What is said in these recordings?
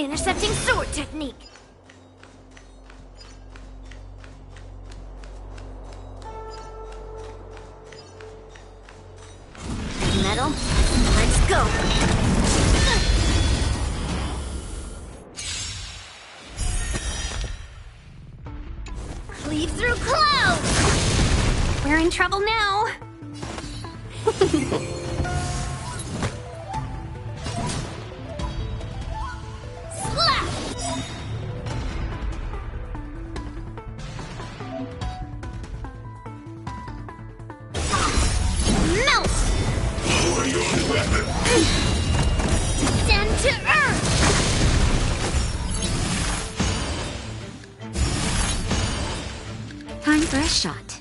Intercepting sword technique. Metal, let's go. Cleave through clouds. We're in trouble now. Time for a shot.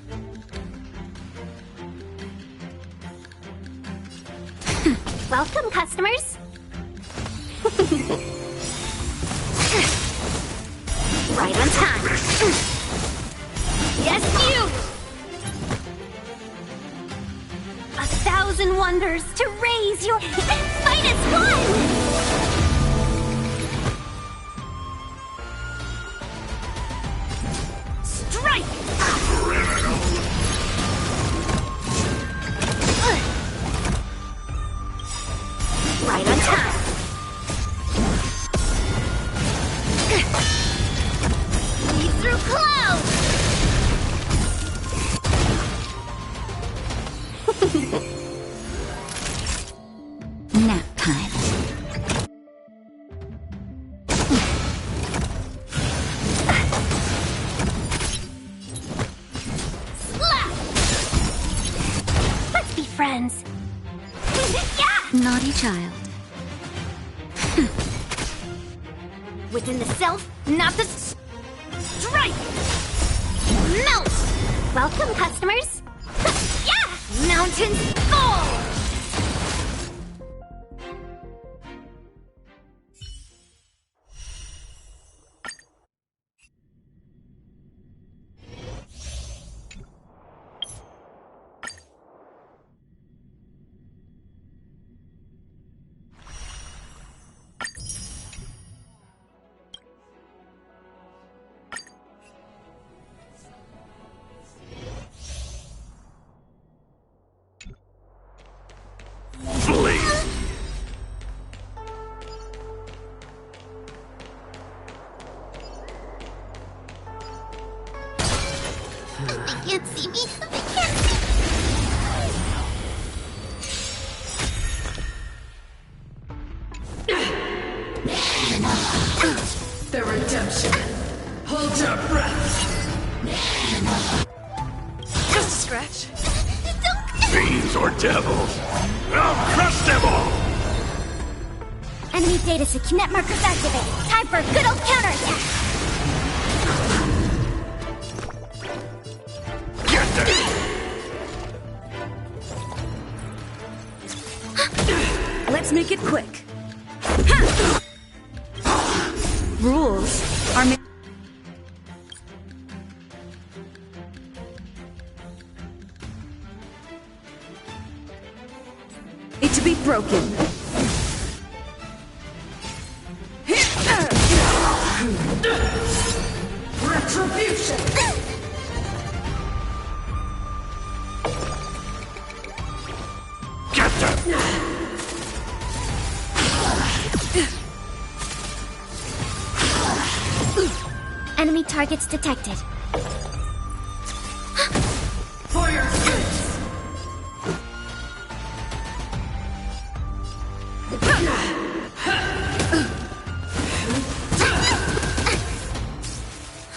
Welcome, customers. Right on time. Yes, you! 1,000 wonders to raise your... Fight is fun! Right on time. Lead through clouds. Nap time. Slap. Let's be friends. Yeah. Naughty child. Within the self, not the strike! Melt! Welcome, customers! Yeah! Mountains fall! They can't see me! They can't see me! The redemption. Hold your breath. Just a scratch. Fiends or devils, I'll crush them all! Enemy data secure. Net markers activated. Time for a good old counterattack. Get there! Let's make it quick. Rules are made to be broken. Retribution! Get them! Enemy targets detected. For your sins!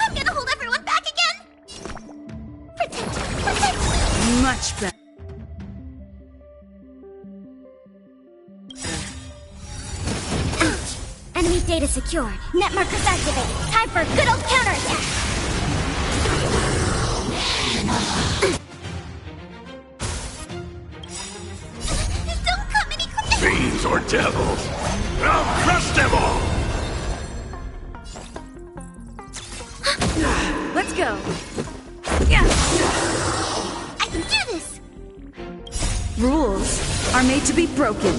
I'm gonna hold everyone back again! Protect me! Much better. Enemy data secured. Net markers activated. Time for a good old counterattack! Don't come any closer! Fiends or devils, I'll crush them all! Let's go. I can do this! Rules are made to be broken.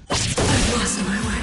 I've lost my way.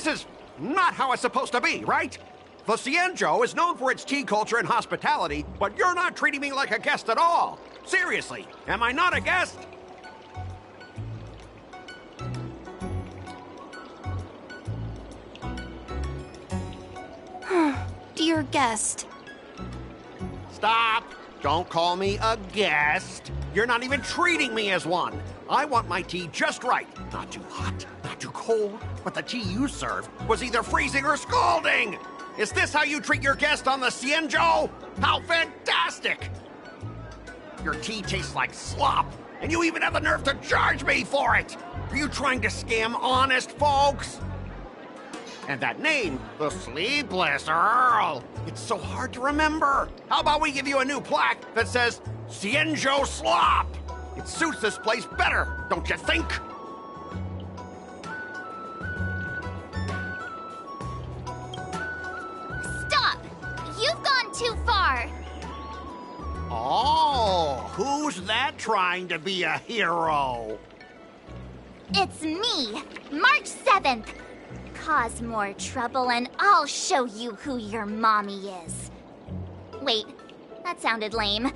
This is not how it's supposed to be, right? The Cienjo is known for its tea culture and hospitality, but you're not treating me like a guest at all. Seriously, am I not a guest? Dear guest. Stop! Don't call me a guest. You're not even treating me as one. I want my tea just right. Not too hot, not too cold, but the tea you served was either freezing or scalding. Is this how you treat your guest on the Cienjo? How fantastic! Your tea tastes like slop, and you even have the nerve to charge me for it! Are you trying to scam honest folks? And that name, the Sleepless Earl, it's so hard to remember. How about we give you a new plaque that says Cienjo Slop? It suits this place better, don't you think? Stop! You've gone too far. Oh, who's that trying to be a hero? It's me, March 7th. Cause more trouble and I'll show you who your mommy is. Wait, that sounded lame.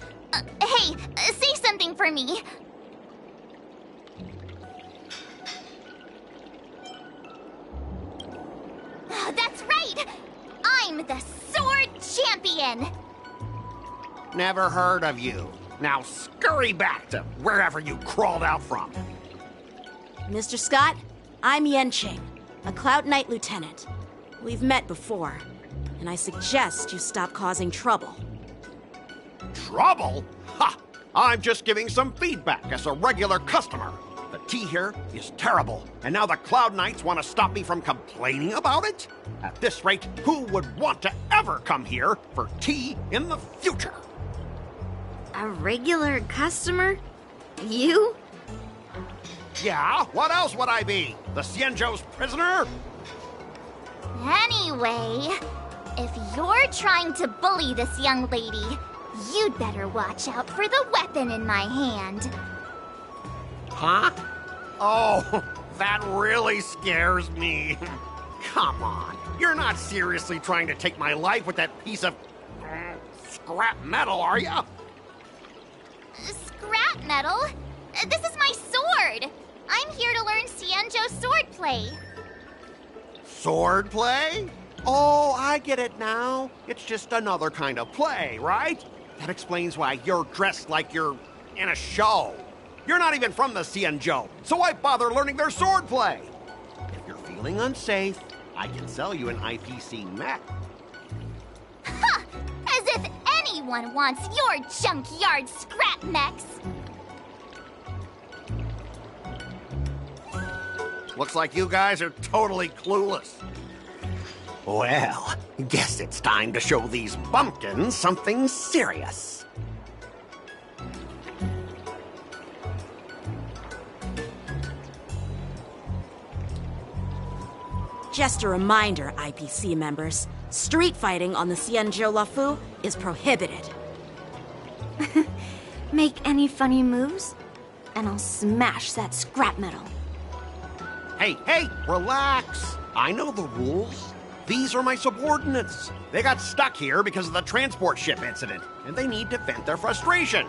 Hey, say something for me. That's right! I'm the Sword Champion! Never heard of you. Now scurry back to wherever you crawled out from. Mr. Scott, I'm Yenching, a Cloud Knight Lieutenant. We've met before, and I suggest you stop causing trouble. Trouble? Ha! I'm just giving some feedback as a regular customer. The tea here is terrible, and now the Cloud Knights want to stop me from complaining about it? At this rate, who would want to ever come here for tea in the future? A regular customer? You? Yeah, what else would I be? The Cienjo's prisoner? Anyway, if you're trying to bully this young lady, you'd better watch out for the weapon in my hand. Huh? Oh, that really scares me. Come on, you're not seriously trying to take my life with that piece of scrap metal, are you? Scrap metal? This is my sword! I'm here to learn Cienjo swordplay. Swordplay? Oh, I get it now. It's just another kind of play, right? That explains why you're dressed like you're in a show. You're not even from the Cienjo, so why bother learning their swordplay? If you're feeling unsafe, I can sell you an IPC mech. Ha! As if anyone wants your junkyard scrap mechs! Looks like you guys are totally clueless. Well, guess it's time to show these bumpkins something serious. Just a reminder, IPC members, street fighting on the Cienjo Lafu is prohibited. Make any funny moves, and I'll smash that scrap metal. Hey, relax. I know the rules. These are my subordinates. They got stuck here because of the transport ship incident, and they need to vent their frustration.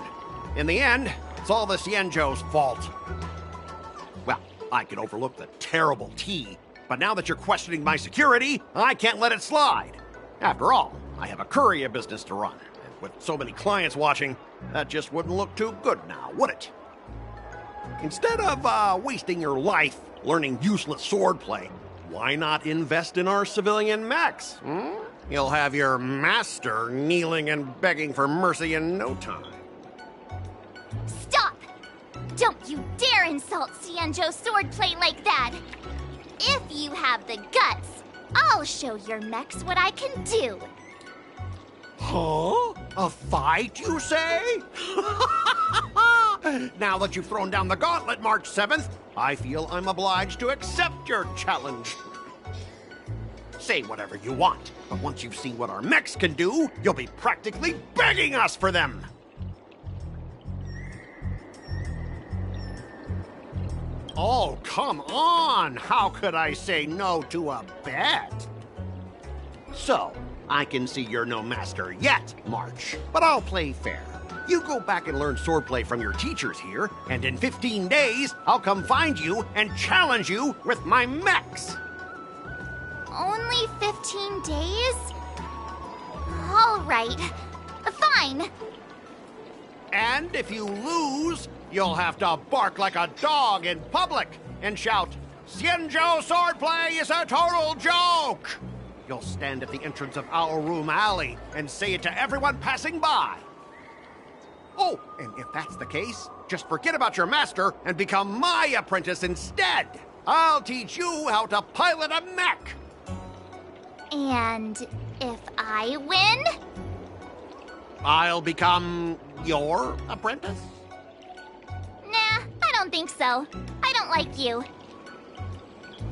In the end, it's all the Cienjo's fault. Well, I could overlook the terrible tea, but now that you're questioning my security, I can't let it slide. After all, I have a courier business to run, and with so many clients watching, that just wouldn't look too good now, would it? Instead of wasting your life learning useless swordplay, why not invest in our civilian mechs? You'll have your master kneeling and begging for mercy in no time. Stop! Don't you dare insult Cienjo swordplay like that! If you have the guts, I'll show your mechs what I can do. Huh? A fight, you say? Now that you've thrown down the gauntlet, March 7th, I feel I'm obliged to accept your challenge. Say whatever you want, but once you've seen what our mechs can do, you'll be practically begging us for them. Oh, come on! How could I say no to a bet? So, I can see you're no master yet, March, but I'll play fair. You go back and learn swordplay from your teachers here, and in 15 days, I'll come find you and challenge you with my mechs. Only 15 days? All right. Fine. And if you lose, you'll have to bark like a dog in public and shout, "Xianzhou swordplay is a total joke!" You'll stand at the entrance of our room alley and say it to everyone passing by. Oh, and if that's the case, just forget about your master and become my apprentice instead. I'll teach you how to pilot a mech. And if I win? I'll become your apprentice? Nah, I don't think so. I don't like you.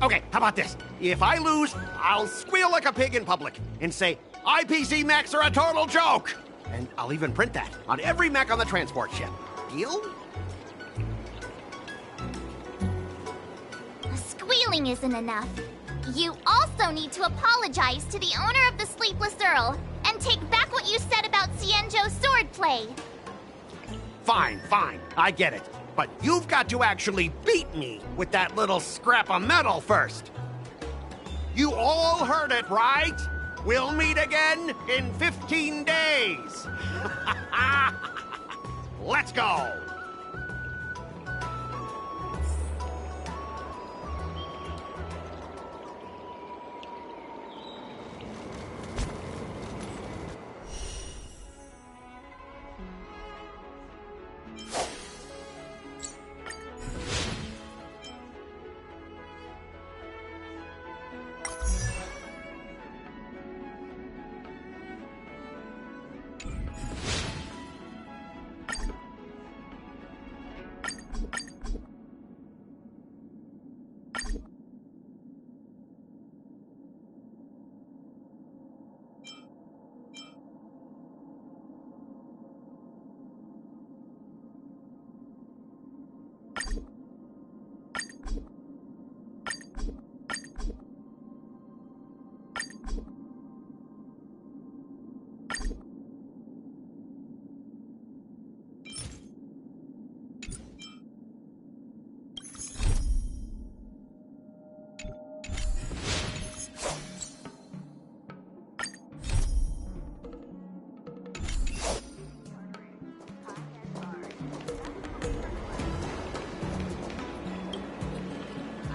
Okay, how about this? If I lose, I'll squeal like a pig in public and say, IPC mechs are a total joke! And I'll even print that on every mech on the transport ship. Deal? Squealing isn't enough. You also need to apologize to the owner of the Sleepless Earl and take back what you said about Xianzhou swordplay. Fine, I get it. But you've got to actually beat me with that little scrap of metal first. You all heard it, right? We'll meet again in 15 days. Let's go.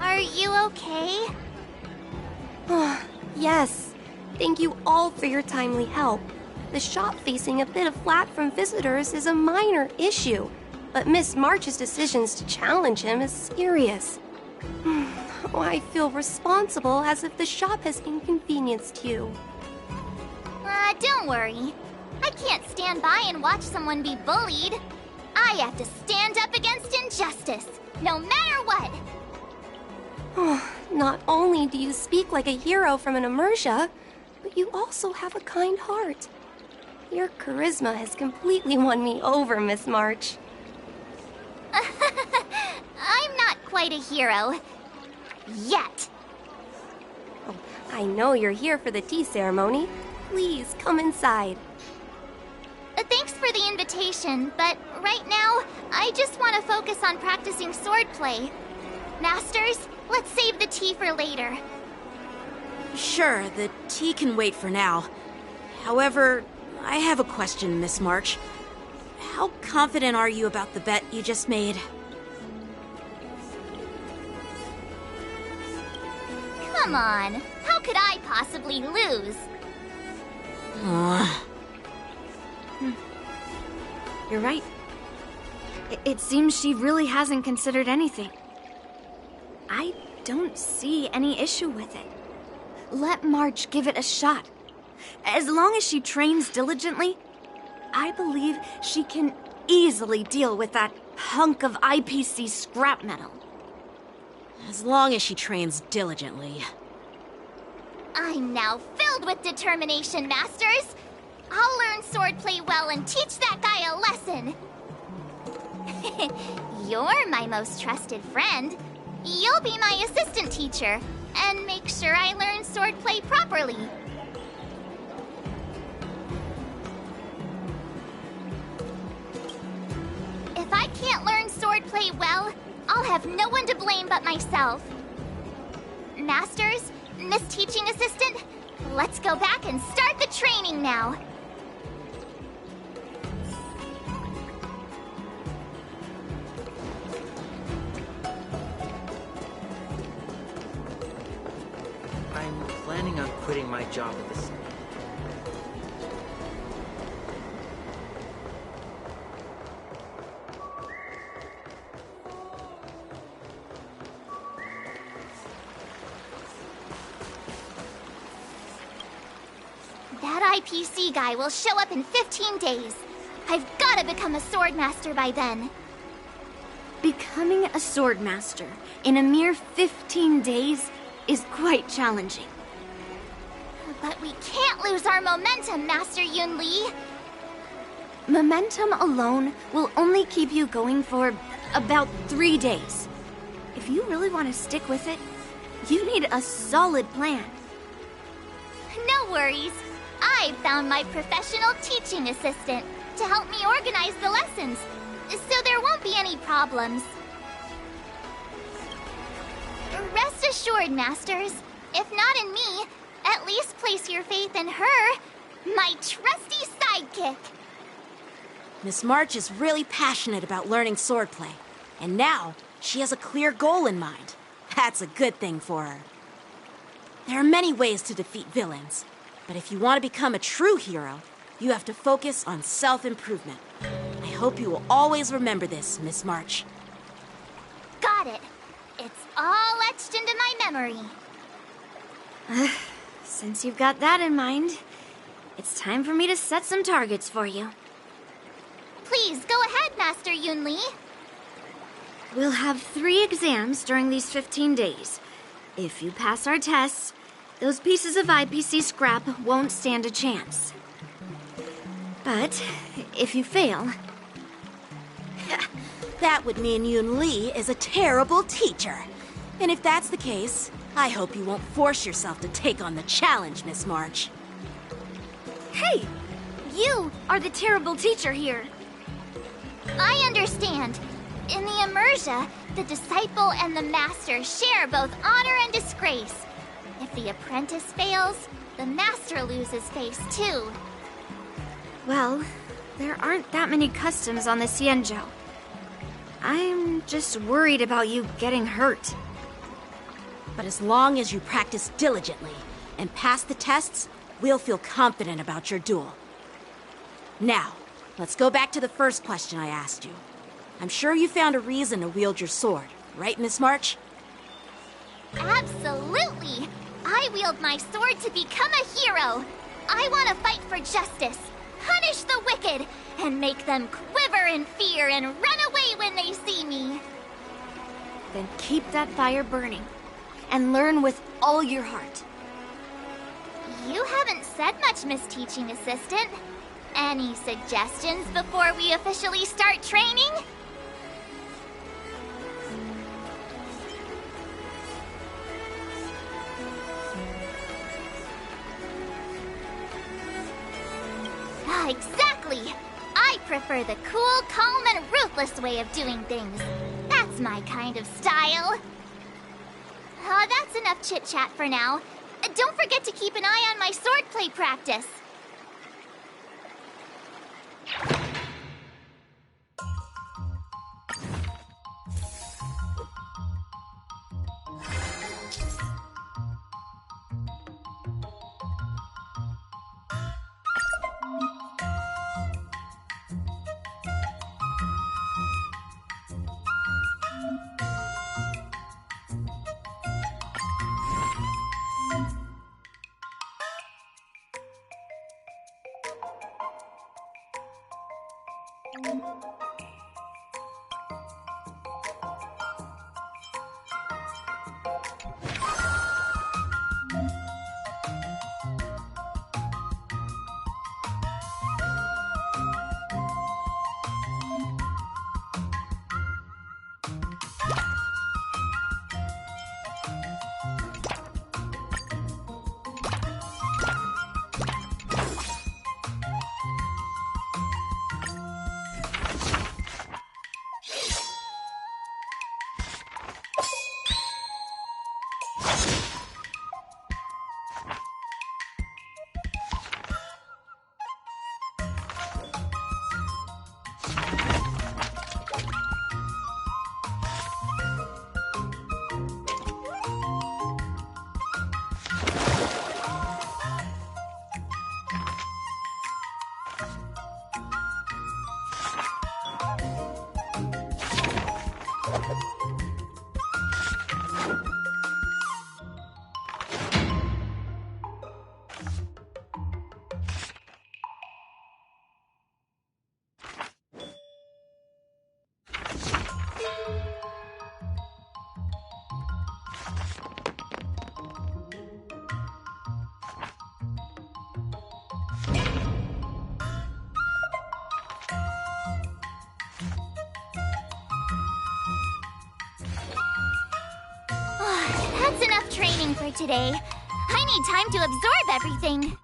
Are you okay? Yes. Thank you all for your timely help. The shop facing a bit of flack from visitors is a minor issue, but Miss March's decisions to challenge him is serious. I feel responsible as if the shop has inconvenienced you. Don't worry. I can't stand by and watch someone be bullied. I have to stand up against injustice, no matter what. Not only do you speak like a hero from an immersia, but you also have a kind heart. Your charisma has completely won me over, Miss March. I'm not quite a hero. Yet. Oh, I know you're here for the tea ceremony. Please come inside. Thanks for the invitation, but right now, I just want to focus on practicing swordplay. Masters, let's save the tea for later. Sure, the tea can wait for now. However, I have a question, Miss March. How confident are you about the bet you just made? Come on, how could I possibly lose? You're right. It seems she really hasn't considered anything. I don't see any issue with it. Let March give it a shot. As long as she trains diligently, I believe she can easily deal with that hunk of IPC scrap metal. As long as she trains diligently. I'm now filled with determination, Masters. I'll learn swordplay well and teach that guy a lesson. You're my most trusted friend. You'll be my assistant teacher and make sure I learn swordplay properly. If I can't learn swordplay well, I'll have no one to blame but myself. Masters, Miss Teaching Assistant, let's go back and start the training now. I'm planning on quitting my job at this. That IPC guy will show up in 15 days. I've gotta become a swordmaster by then. Becoming a swordmaster in a mere 15 days is quite challenging. But we can't lose our momentum, Master Yunli. Momentum alone will only keep you going for about 3 days. If you really want to stick with it, you need a solid plan. No worries. I found my professional teaching assistant to help me organize the lessons, so there won't be any problems. Rest assured, Masters. If not in me, at least place your faith in her, my trusty sidekick. Miss March is really passionate about learning swordplay, and now she has a clear goal in mind. That's a good thing for her. There are many ways to defeat villains, but if you want to become a true hero, you have to focus on self-improvement. I hope you will always remember this, Miss March. Got it. It's all etched into my memory. Since you've got that in mind, it's time for me to set some targets for you. Please, go ahead, Master Yunli. We'll have 3 exams during these 15 days. If you pass our tests, those pieces of IPC scrap won't stand a chance. But if you fail... That would mean Yun Li is a terrible teacher. And if that's the case, I hope you won't force yourself to take on the challenge, Miss March. Hey! You are the terrible teacher here. I understand. In the Immersia, the disciple and the master share both honor and disgrace. If the apprentice fails, the master loses face too. Well, there aren't that many customs on the Xianzhou. I'm just worried about you getting hurt. But as long as you practice diligently and pass the tests, we'll feel confident about your duel. Now, let's go back to the first question I asked you. I'm sure you found a reason to wield your sword, right, Miss March? Absolutely! I wield my sword to become a hero. I want to fight for justice, punish the wicked, and make them quiver in fear and run away when they see me. Then keep that fire burning and learn with all your heart. You haven't said much, Miss Teaching Assistant. Any suggestions before we officially start training? Exactly! I prefer the cool, calm, and ruthless way of doing things. That's my kind of style. That's enough chit-chat for now. Don't forget to keep an eye on my swordplay practice. That's enough training for today. I need time to absorb everything.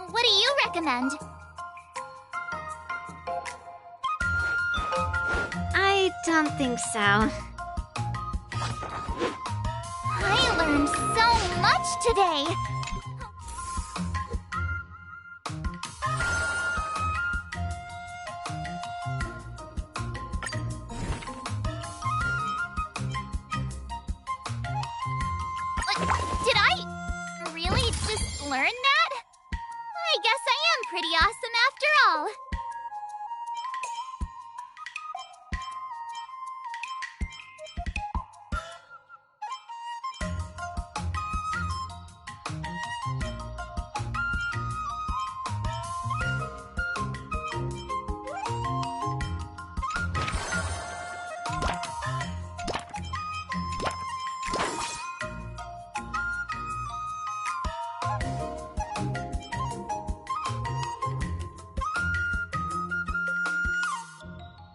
What do you recommend? I don't think so. I learned so much today. Did I really just learn that? I guess I am pretty awesome after all.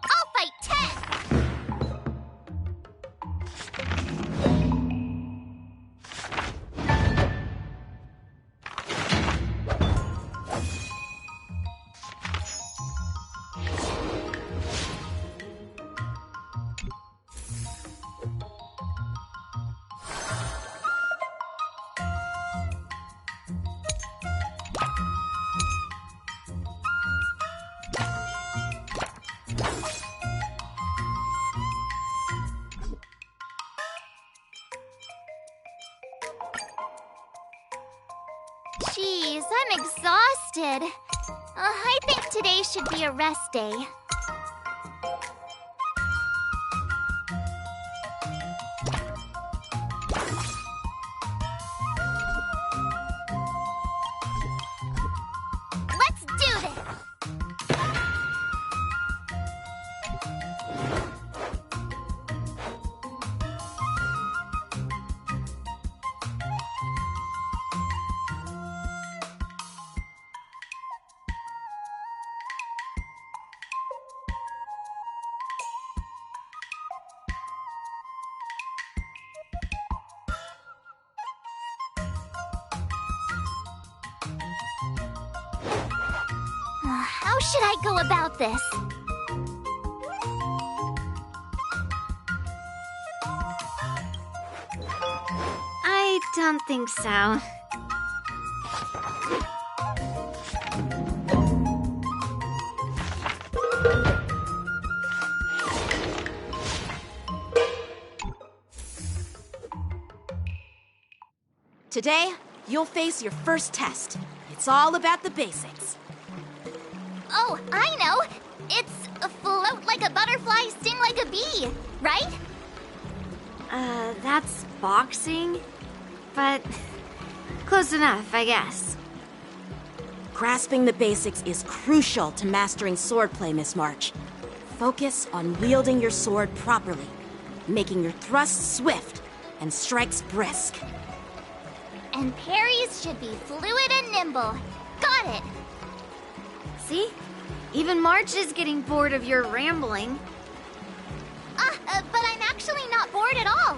I'll fight 10! Jeez, I'm exhausted. I think today should be a rest day. Let's do this! How should I go about this? I don't think so. Today, you'll face your first test. It's all about the basics. Oh, I know! It's float like a butterfly, sting like a bee, right? That's boxing? But close enough, I guess. Grasping the basics is crucial to mastering swordplay, Miss March. Focus on wielding your sword properly, making your thrusts swift and strikes brisk. And parries should be fluid and nimble. Got it! See? Even March is getting bored of your rambling. But I'm actually not bored at all.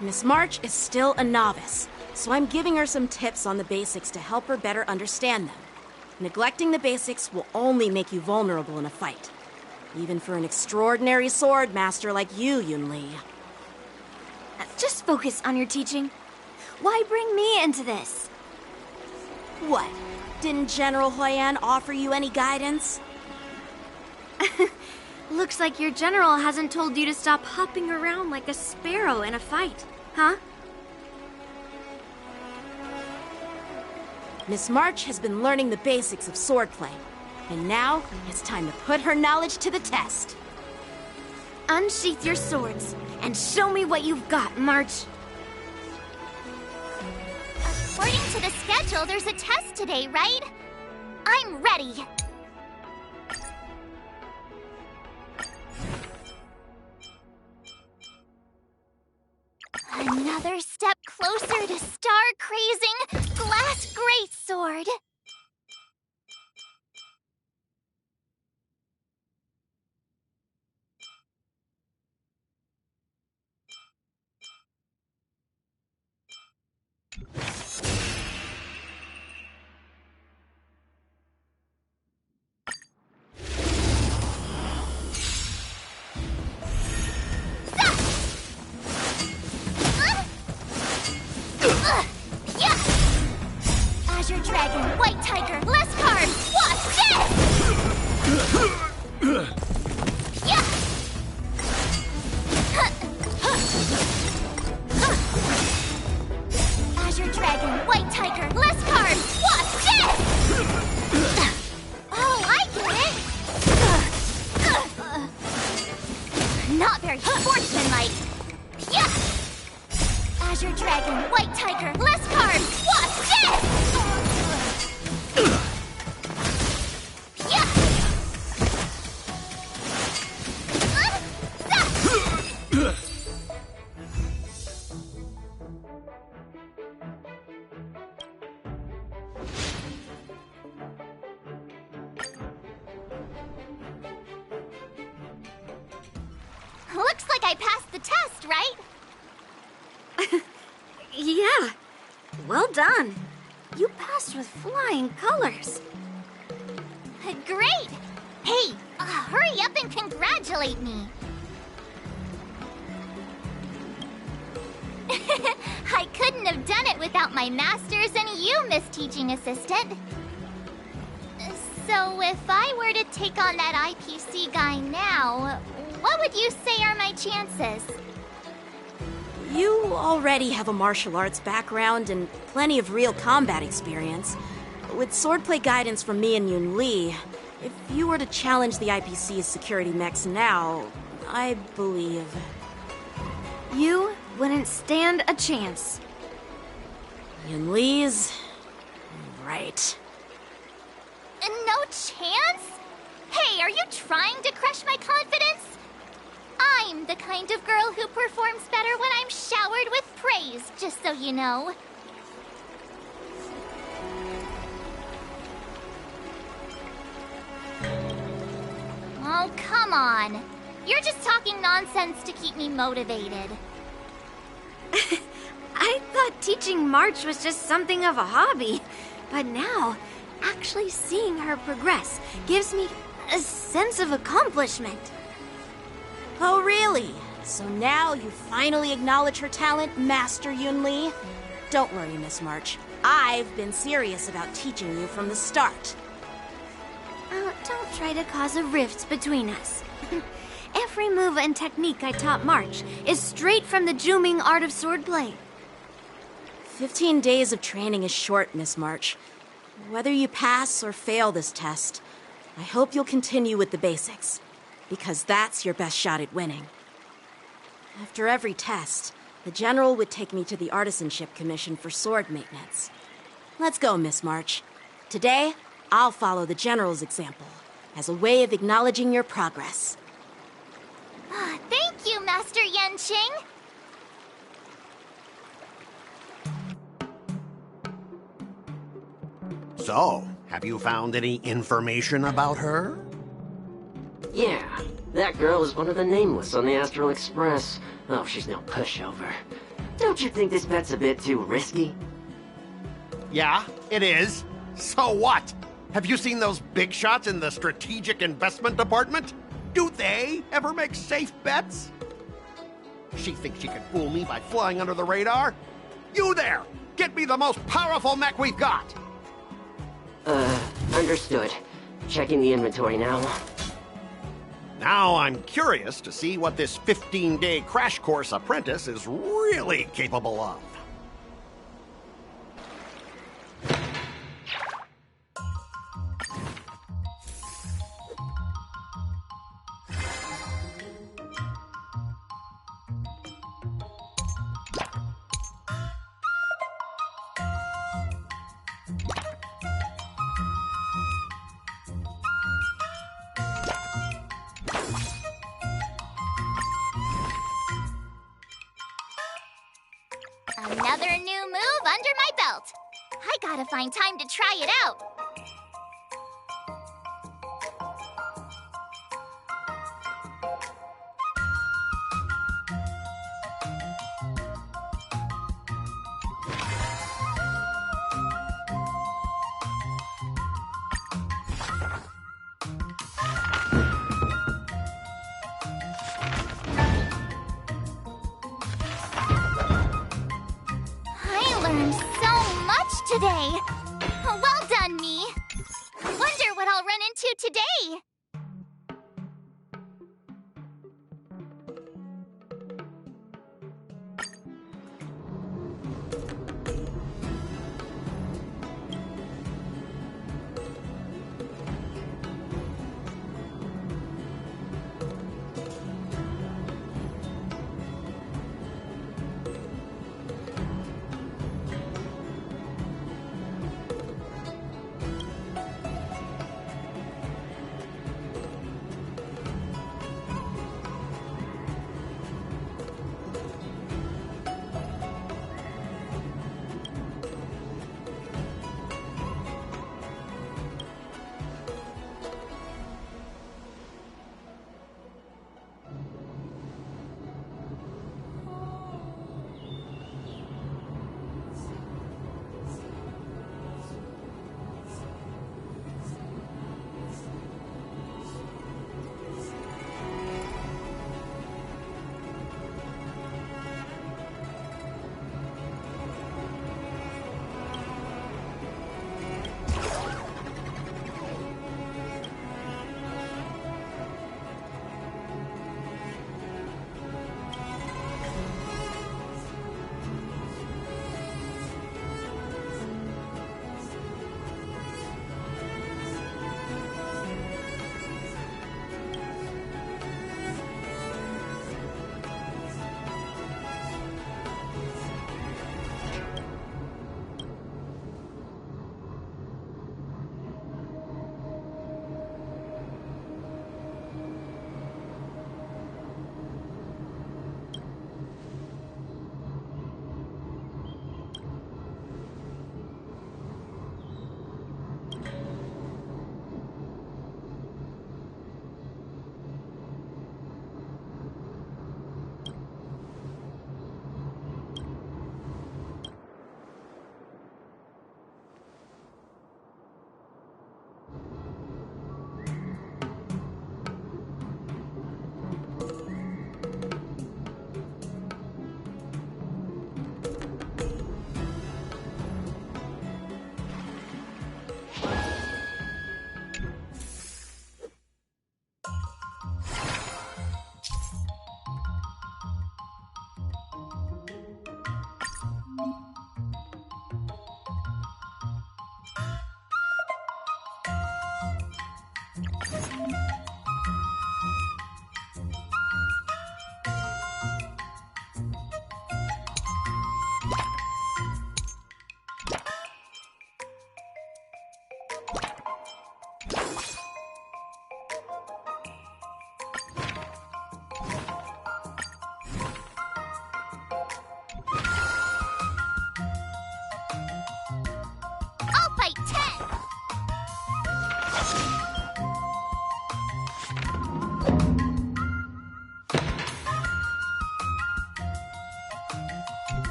Miss March is still a novice, so I'm giving her some tips on the basics to help her better understand them. Neglecting the basics will only make you vulnerable in a fight. Even for an extraordinary sword master like you, Yunli. Just focus on your teaching. Why bring me into this? What? Didn't General Huyan offer you any guidance? Looks like your general hasn't told you to stop hopping around like a sparrow in a fight, huh? Miss March has been learning the basics of swordplay, and now it's time to put her knowledge to the test. Unsheath your swords and show me what you've got, March. According to the schedule, there's a test today, right? I'm ready. Another step closer to star-crazing glass greatsword. Azure Dragon, White Tiger, less cards! Watch this! Yeah! Azure Dragon, White Tiger, less cards! Watch this! Oh, I get it! Not very sportsmanlike. Yeah! Azure Dragon, White Tiger, less cards! Watch this! Yeah! Looks like I passed the test, right? Yeah, well done. You passed with flying colors. Great! Hey, hurry up and congratulate me. I couldn't have done it without my masters and you, Miss Teaching Assistant. So if I were to take on that IPC guy now, what would you say are my chances? You already have a martial arts background and plenty of real combat experience. With swordplay guidance from me and Yunli, if you were to challenge the IPC's security mechs now, I believe... You wouldn't stand a chance. Yunli's... right. No chance? Hey, are you trying to crush my confidence? I'm the kind of girl who performs better when I'm showered with praise, just so you know. Oh, come on. You're just talking nonsense to keep me motivated. I thought teaching March was just something of a hobby, but now, Actually seeing her progress gives me a sense of accomplishment. Oh, really? So now you finally acknowledge her talent, Master Yunli? Don't worry, Miss March. I've been serious about teaching you from the start. Don't try to cause a rift between us. Every move and technique I taught March is straight from the Juming art of swordplay. 15 days of training is short, Miss March. Whether you pass or fail this test, I hope you'll continue with the basics, because that's your best shot at winning. After every test, the General would take me to the Artisanship Commission for sword maintenance. Let's go, Miss March. Today, I'll follow the General's example as a way of acknowledging your progress. Thank you, Master Yenqing. So, have you found any information about her? Yeah, that girl is one of the nameless on the Astral Express. Oh, she's no pushover. Don't you think this bet's a bit too risky? Yeah, it is. So what? Have you seen those big shots in the Strategic Investment Department? Do they ever make safe bets? She thinks she can fool me by flying under the radar? You there! Get me the most powerful mech we've got! Understood. Checking the inventory now. Now I'm curious to see what this 15-day crash course apprentice is really capable of. Another new move under my belt. I gotta find time to try it out. I learned so much today. Well done, me. Wonder what I'll run into today.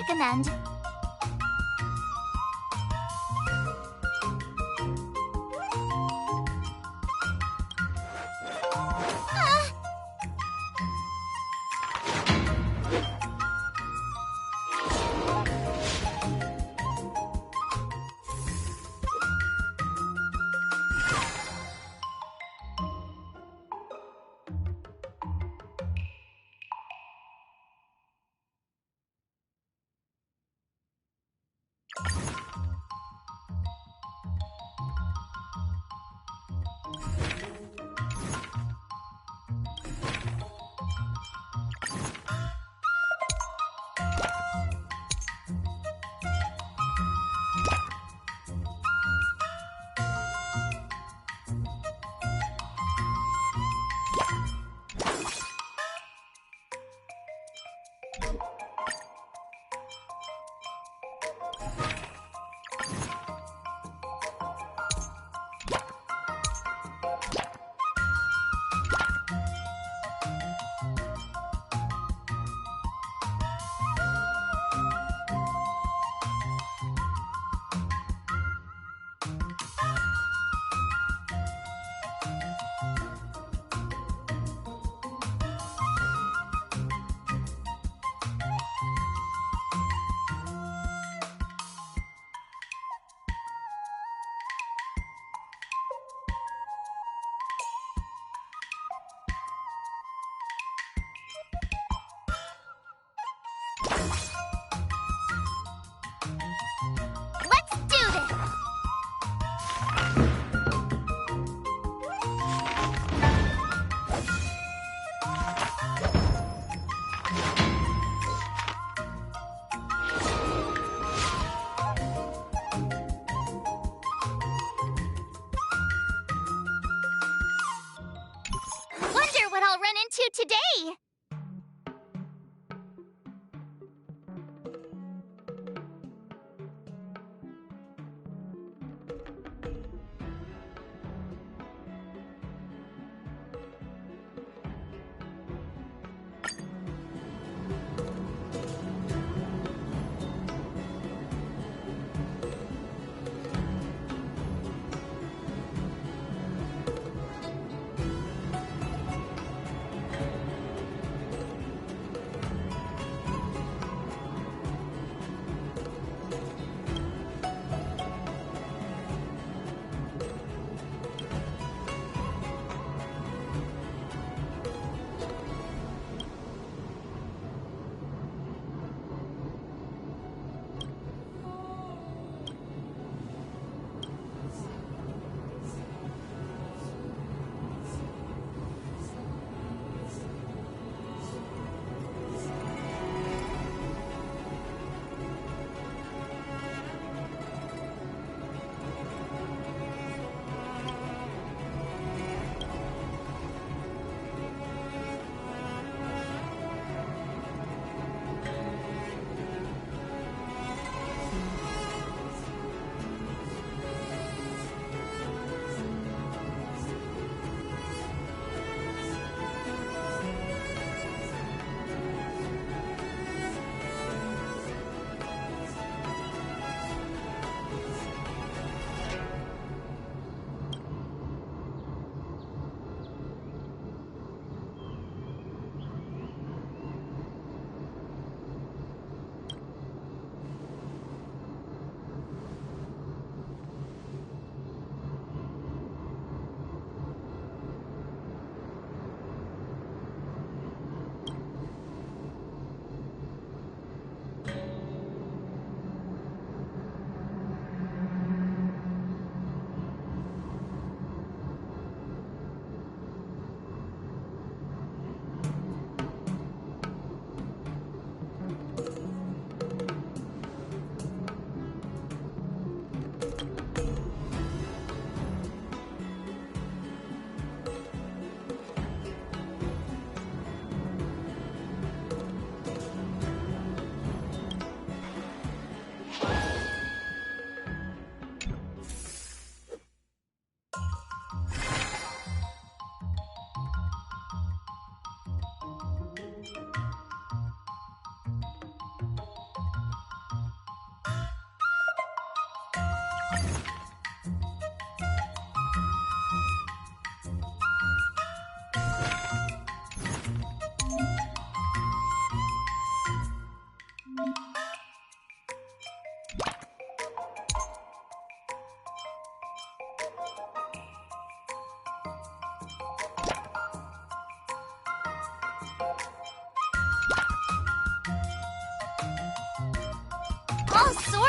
recommend. Let's do this! Wonder what I'll run into today!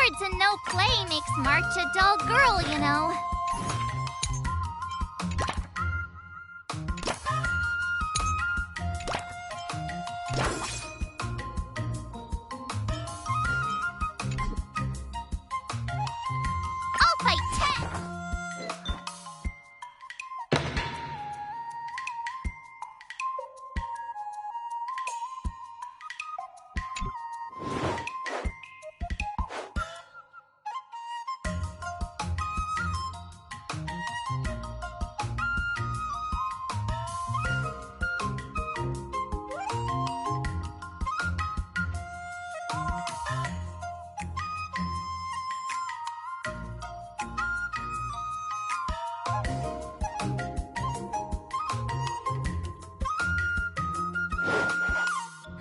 swords and no play makes March a dull girl, you know. I'll fight 10!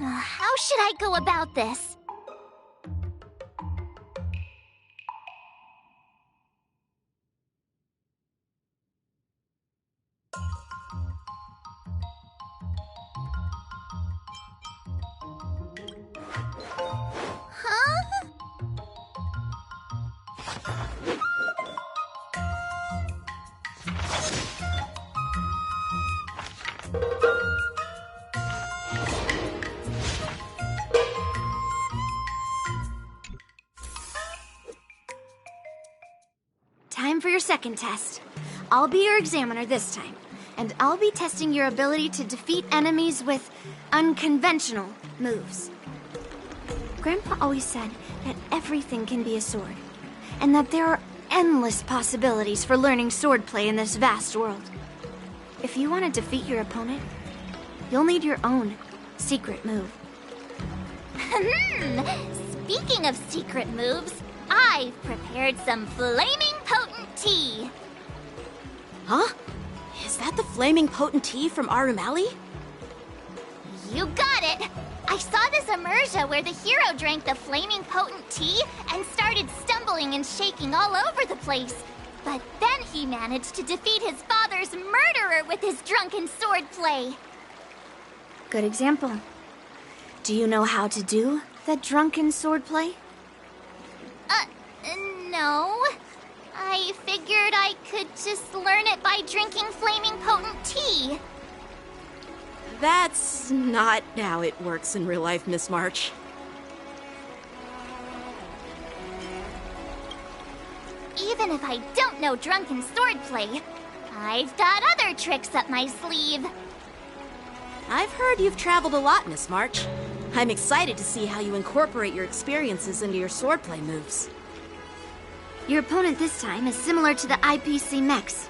How should I go about this? Huh? Time for your second test. I'll be your examiner this time, and I'll be testing your ability to defeat enemies with unconventional moves. Grandpa always said that everything can be a sword, and that there are endless possibilities for learning swordplay in this vast world. If you want to defeat your opponent, you'll need your own secret move. Speaking of secret moves, I've prepared some flaming potent tea. Huh? Is that the flaming potent tea from Arumali? You got it! I saw this immersion where the hero drank the flaming potent tea and started stumbling and shaking all over the place. But then he managed to defeat his father's murderer with his drunken swordplay. Good example. Do you know how to do the drunken swordplay? No. I figured I could just learn it by drinking flaming potent tea. That's not how it works in real life, Miss March. Even if I don't know drunken swordplay, I've got other tricks up my sleeve. I've heard you've traveled a lot, Miss March. I'm excited to see how you incorporate your experiences into your swordplay moves. Your opponent this time is similar to the IPC mechs.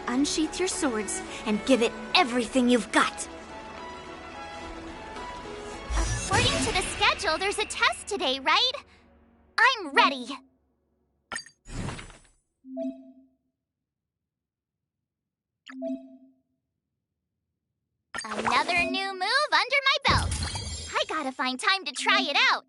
Unsheath your swords and give it everything you've got. According to the schedule, there's a test today, right? I'm ready. Another new move under my belt. I gotta find time to try it out.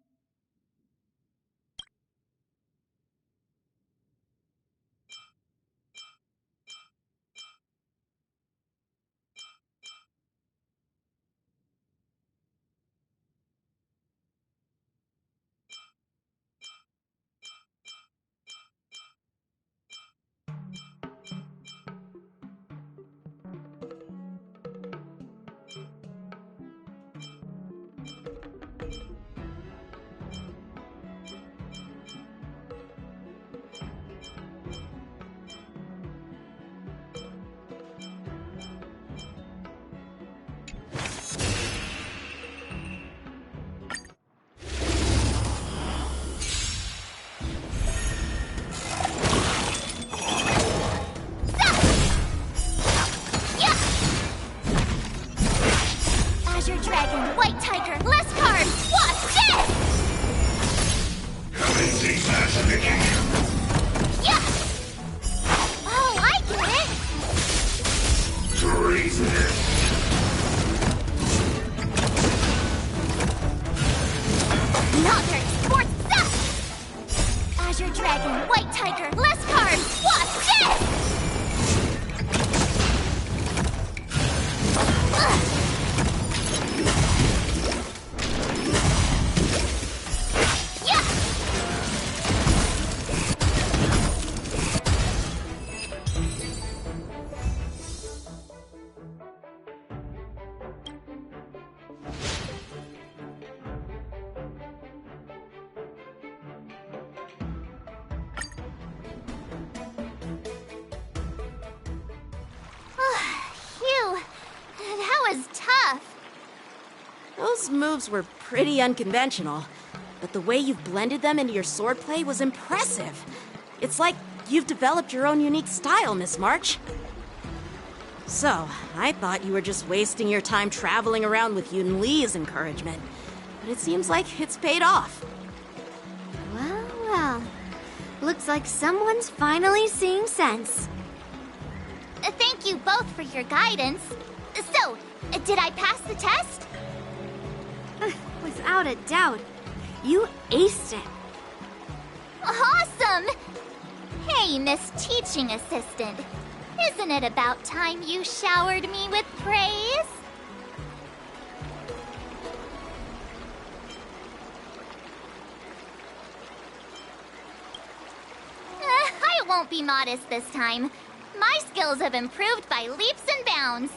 Azure Dragon, White Tiger, less cards! Watch this! Commencing classification. Yeah! Oh, I get it! Treasonous. Another sports stuff! Azure Dragon, White Tiger, less cards! Watch this! Ugh. Yeah! Those moves were pretty unconventional, but the way you've blended them into your swordplay was impressive. It's like you've developed your own unique style, Miss March. So, I thought you were just wasting your time traveling around with Yun Li's encouragement, but it seems like it's paid off. Well, well. Looks like someone's finally seeing sense. Thank you both for your guidance. So, did I pass the test? Without a doubt. You aced it. Awesome! Hey, Miss Teaching Assistant. Isn't it about time you showered me with praise? I won't be modest this time. My skills have improved by leaps and bounds.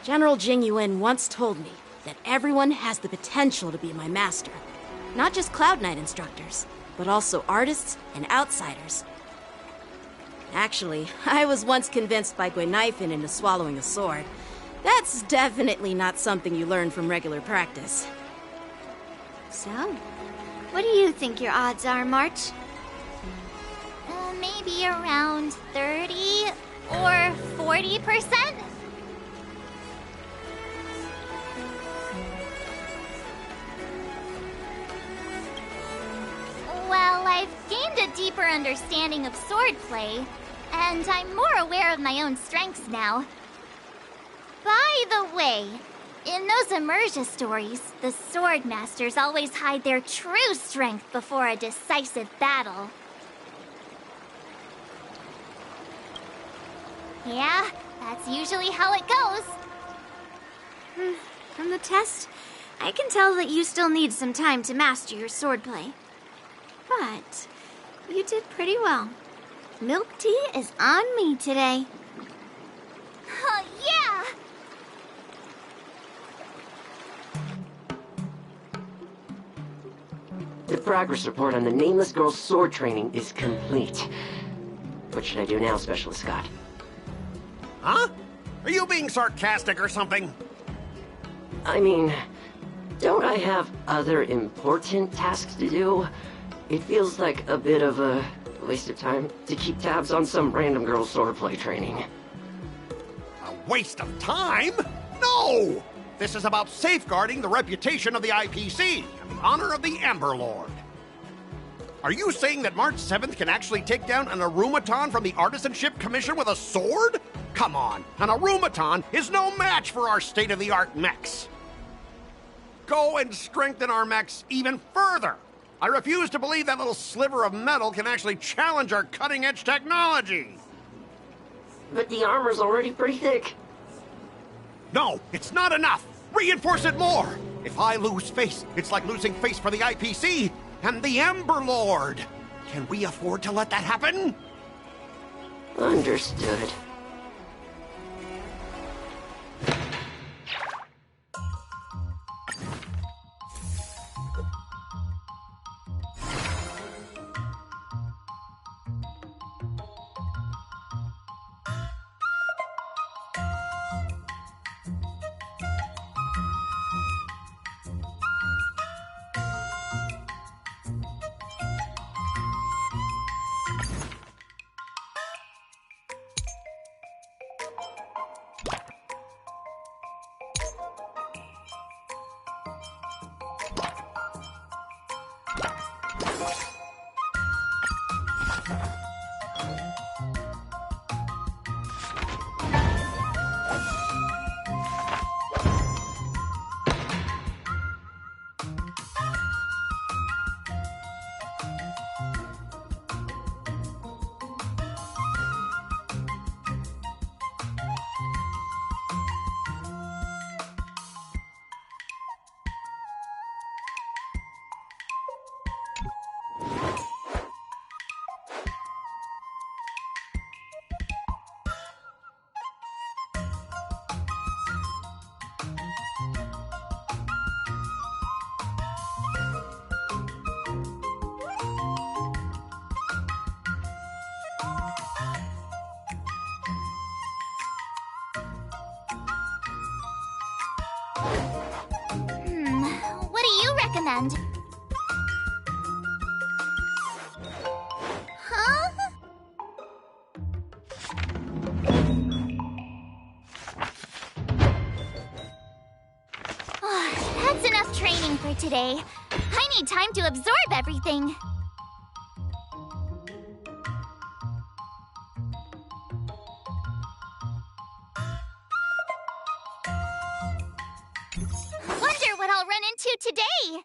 General Jingyuan once told me that everyone has the potential to be my master. Not just Cloud Knight instructors, but also artists and outsiders. Actually, I was once convinced by Guinaifen into swallowing a sword. That's definitely not something you learn from regular practice. So, what do you think your odds are, March? Maybe around 30 or 40%? Well, I've gained a deeper understanding of swordplay, and I'm more aware of my own strengths now. By the way, in those Immersia stories, the sword masters always hide their true strength before a decisive battle. Yeah, that's usually how it goes. From the test, I can tell that you still need some time to master your swordplay. But you did pretty well. Milk tea is on me today. Yeah! The progress report on the Nameless Girl's sword training is complete. What should I do now, Specialist Scott? Huh? Are you being sarcastic or something? I mean, don't I have other important tasks to do? It feels like a bit of a waste of time to keep tabs on some random girl's swordplay training. A waste of time? No! This is about safeguarding the reputation of the IPC and the honor of the Amber Lord. Are you saying that March 7th can actually take down an Arumaton from the Artisanship Commission with a sword? Come on, an Arumaton is no match for our state-of-the-art mechs. Go and strengthen our mechs even further. I refuse to believe that little sliver of metal can actually challenge our cutting-edge technology. But the armor's already pretty thick. No, it's not enough. Reinforce it more. If I lose face, it's like losing face for the IPC and the Ember Lord. Can we afford to let that happen? Understood. and... Huh? That's enough training for today. I need time to absorb everything. Wonder what I'll run into today.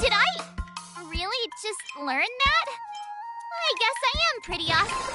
Did I really just learn that? I guess I am pretty awesome.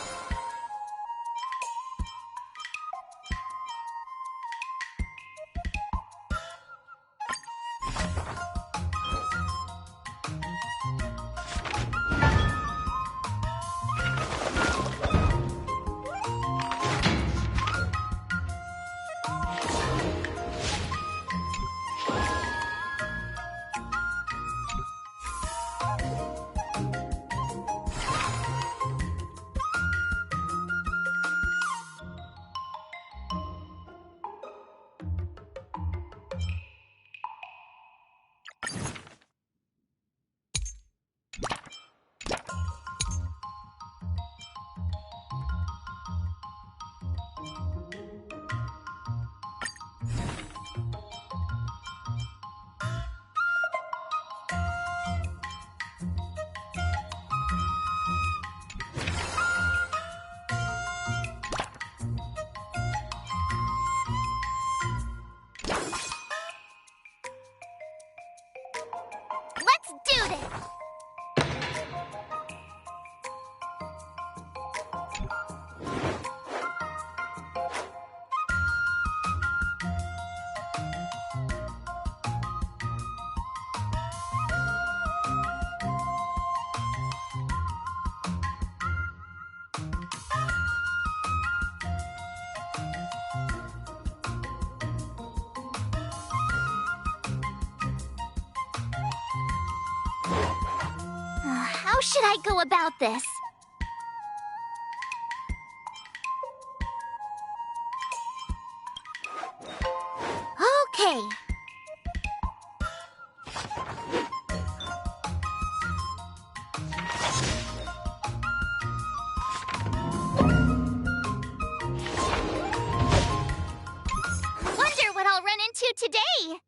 How should I go about this? Okay. Wonder what I'll run into today.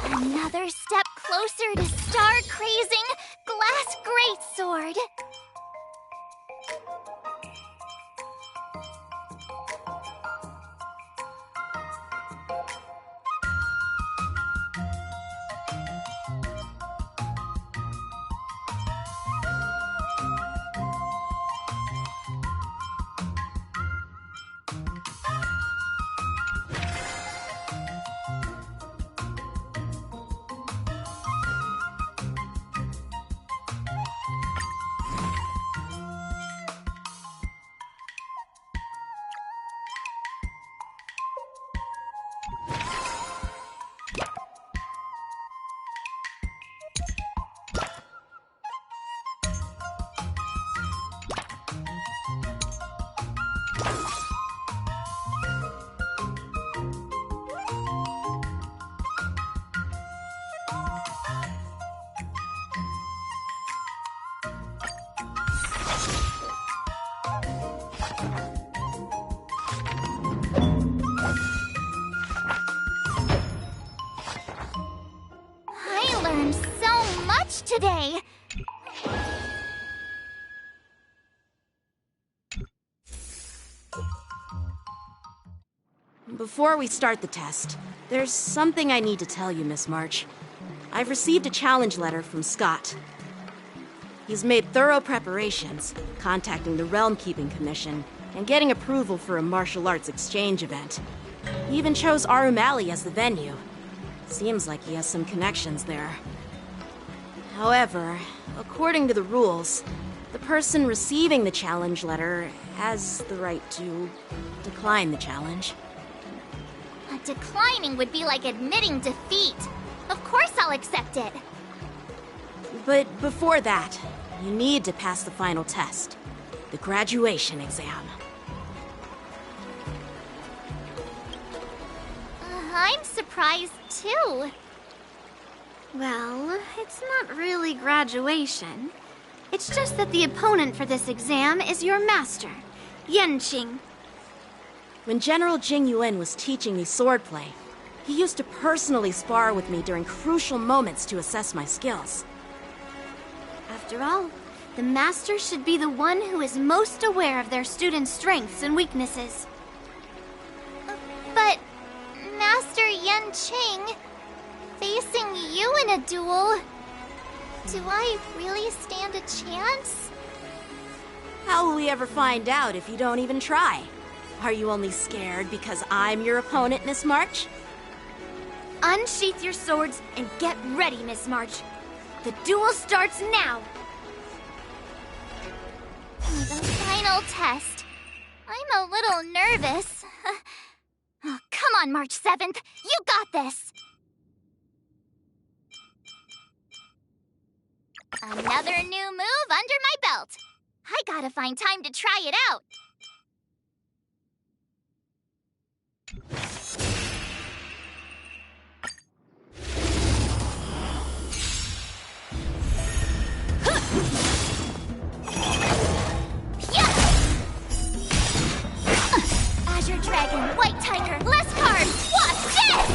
Another step closer to star-crazing Glass Greatsword. I learned so much today. Before we start the test, there's something I need to tell you, Miss March. I've received a challenge letter from Scott. He's made thorough preparations, contacting the Realm Keeping Commission and getting approval for a martial arts exchange event. He even chose Arumali as the venue. Seems like he has some connections there. However, according to the rules, the person receiving the challenge letter has the right to decline the challenge. Declining would be like admitting defeat. Of course I'll accept it. But before that, You need to pass the final test, the graduation exam. I'm surprised too. Well, it's not really graduation. It's just that the opponent for this exam is your master, Yenqing. When General Jing Yuan was teaching me swordplay, he used to personally spar with me during crucial moments to assess my skills. After all, the master should be the one who is most aware of their students' strengths and weaknesses. But, Master Yenqing, facing you in a duel, do I really stand a chance? How will we ever find out if you don't even try? Are you only scared because I'm your opponent, Miss March? Unsheath your swords and get ready, Miss March. The duel starts now! The final test. I'm a little nervous. Oh, come on, March 7th. You got this! Another new move under my belt. I gotta find time to try it out. Azure Dragon, White Tiger, less cards! Watch this!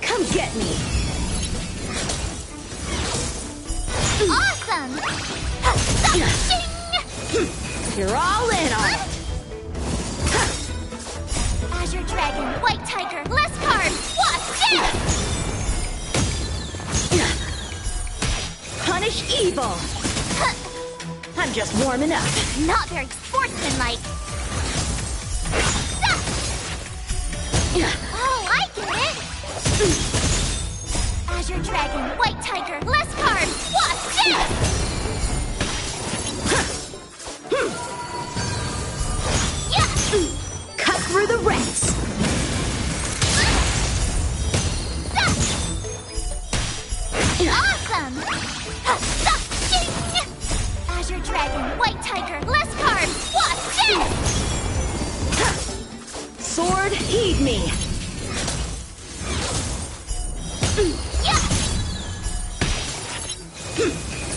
Come get me! Awesome! You're all in on it! Azure Dragon, White Tiger, less cards! Watch this! Punish evil! I'm just warming up. Not very sportsmanlike. Oh, I get it! Azure Dragon, White Tiger, less cards! Watch this! Cut through the ranks! Awesome! Azure Dragon, White Tiger, less cards! Watch this! Sword, heed me!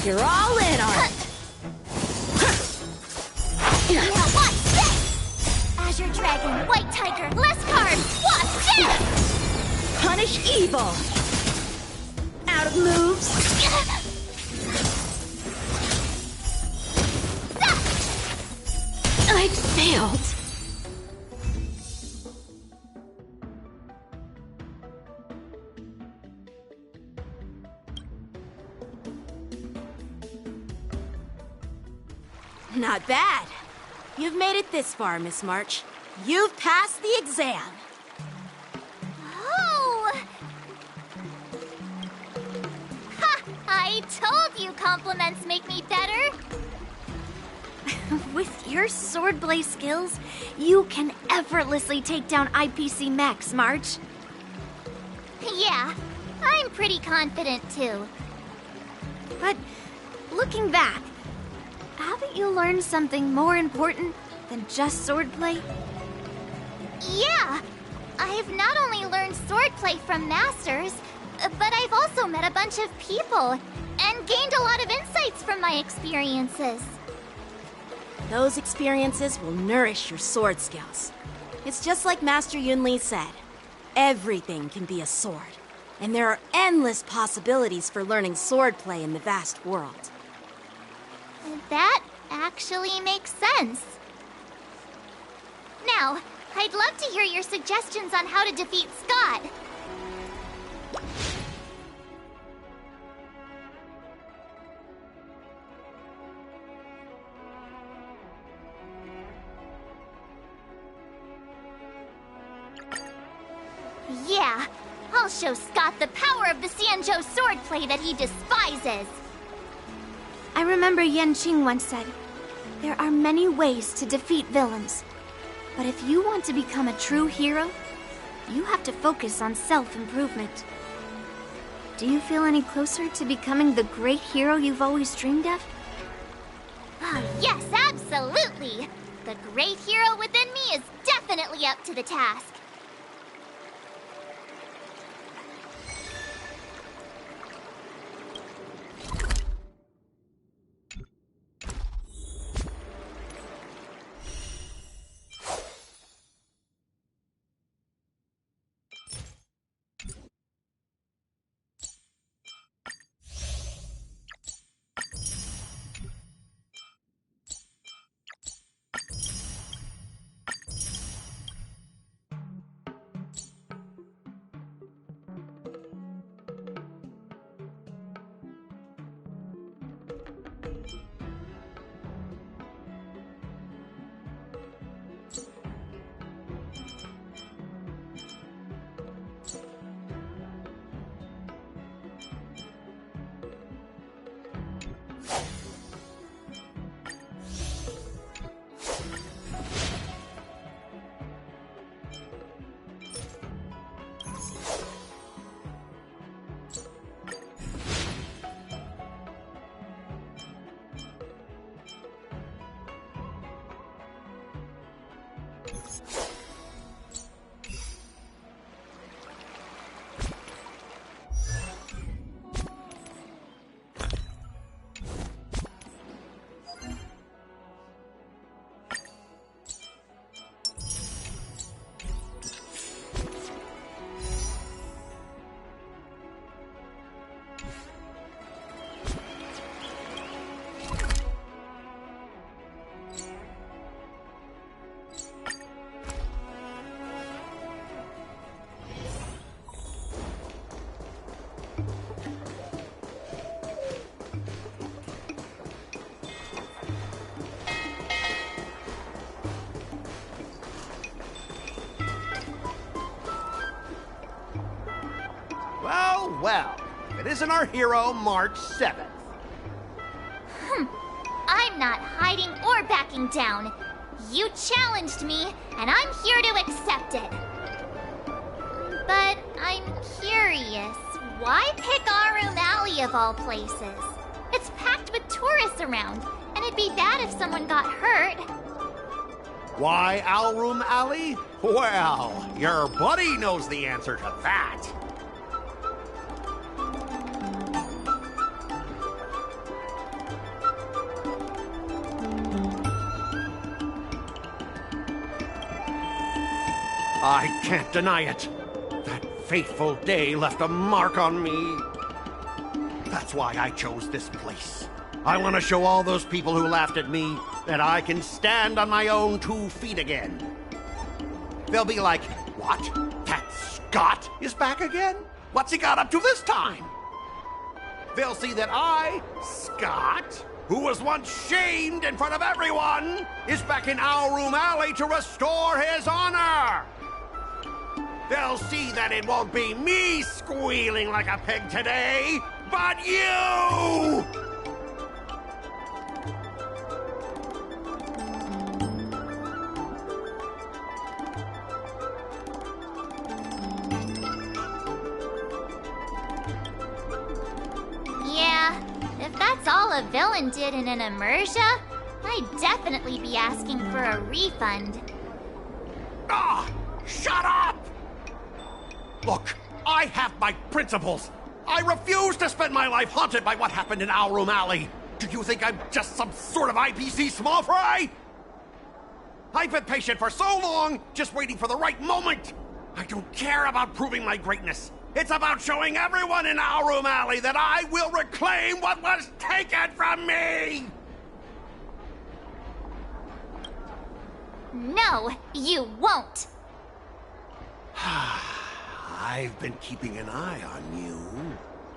You're all in on it! Now watch this! Azure Dragon, White Tiger, less cards! Watch this! Punish evil! Out of moves! I failed! Not bad. You've made it this far, Miss March. You've passed the exam. Oh! Ha! I told you compliments make me better. With your swordplay skills, you can effortlessly take down IPC Max, March. Yeah, I'm pretty confident too. But looking back, haven't you learned something more important than just swordplay? Yeah, I've not only learned swordplay from masters, but I've also met a bunch of people and gained a lot of insights from my experiences. Those experiences will nourish your sword skills. It's just like Master Yunli said. Everything can be a sword, and there are endless possibilities for learning swordplay in the vast world. That actually makes sense. Now, I'd love to hear your suggestions on how to defeat Scott. Yeah, I'll show Scott the power of the Xianzhou swordplay that he despises. I remember Yenqing once said, there are many ways to defeat villains. But if you want to become a true hero, You have to focus on self-improvement. Do you feel any closer to becoming the great hero you've always dreamed of? Yes, absolutely! The great hero within me is definitely up to the task. Well, if it isn't our hero, March 7th. I'm not hiding or backing down. You challenged me, and I'm here to accept it. But I'm curious, why pick Arum Alley of all places? It's packed with tourists around, and it'd be bad if someone got hurt. Why Alroom Alley? Well, your buddy knows the answer to that. I can't deny it. That fateful day left a mark on me. That's why I chose this place. I want to show all those people who laughed at me that I can stand on my own 2 feet again. They'll be like, what? That Scott is back again? What's he got up to this time? They'll see that I, Scott, who was once shamed in front of everyone, is back in Alroom Alley to restore his honor. They'll see that it won't be me squealing like a pig today, but you! Yeah, if that's all a villain did in an immersia, I'd definitely be asking for a refund. Ah! Shut up! Look, I have my principles. I refuse to spend my life haunted by what happened in Alroom Alley. Do you think I'm just some sort of IPC small fry? I've been patient for so long, just waiting for the right moment. I don't care about proving my greatness. It's about showing everyone in Alroom Alley that I will reclaim what was taken from me! No, you won't. I've been keeping an eye on you.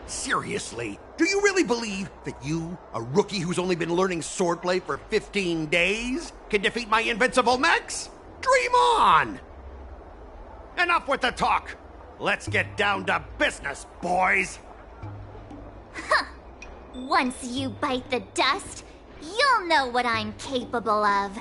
Seriously, do you really believe that you, a rookie who's only been learning swordplay for 15 days, can defeat my invincible mechs? Dream on! Enough with the talk. Let's get down to business, boys. Once you bite the dust, you'll know what I'm capable of.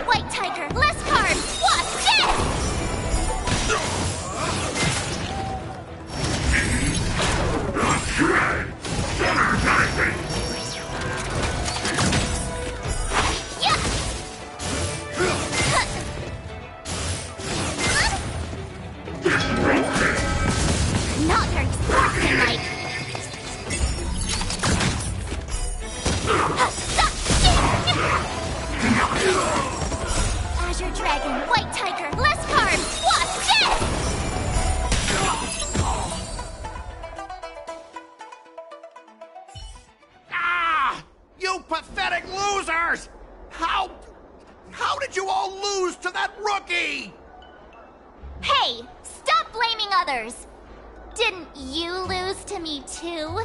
white tiger, less carbs! Watch this! Yeah! Not very sportsmanlike. Azure Dragon, White Tiger, less carbs! Watch this! Ah! You pathetic losers! How did you all lose to that rookie? Hey, stop blaming others! Didn't you lose to me too?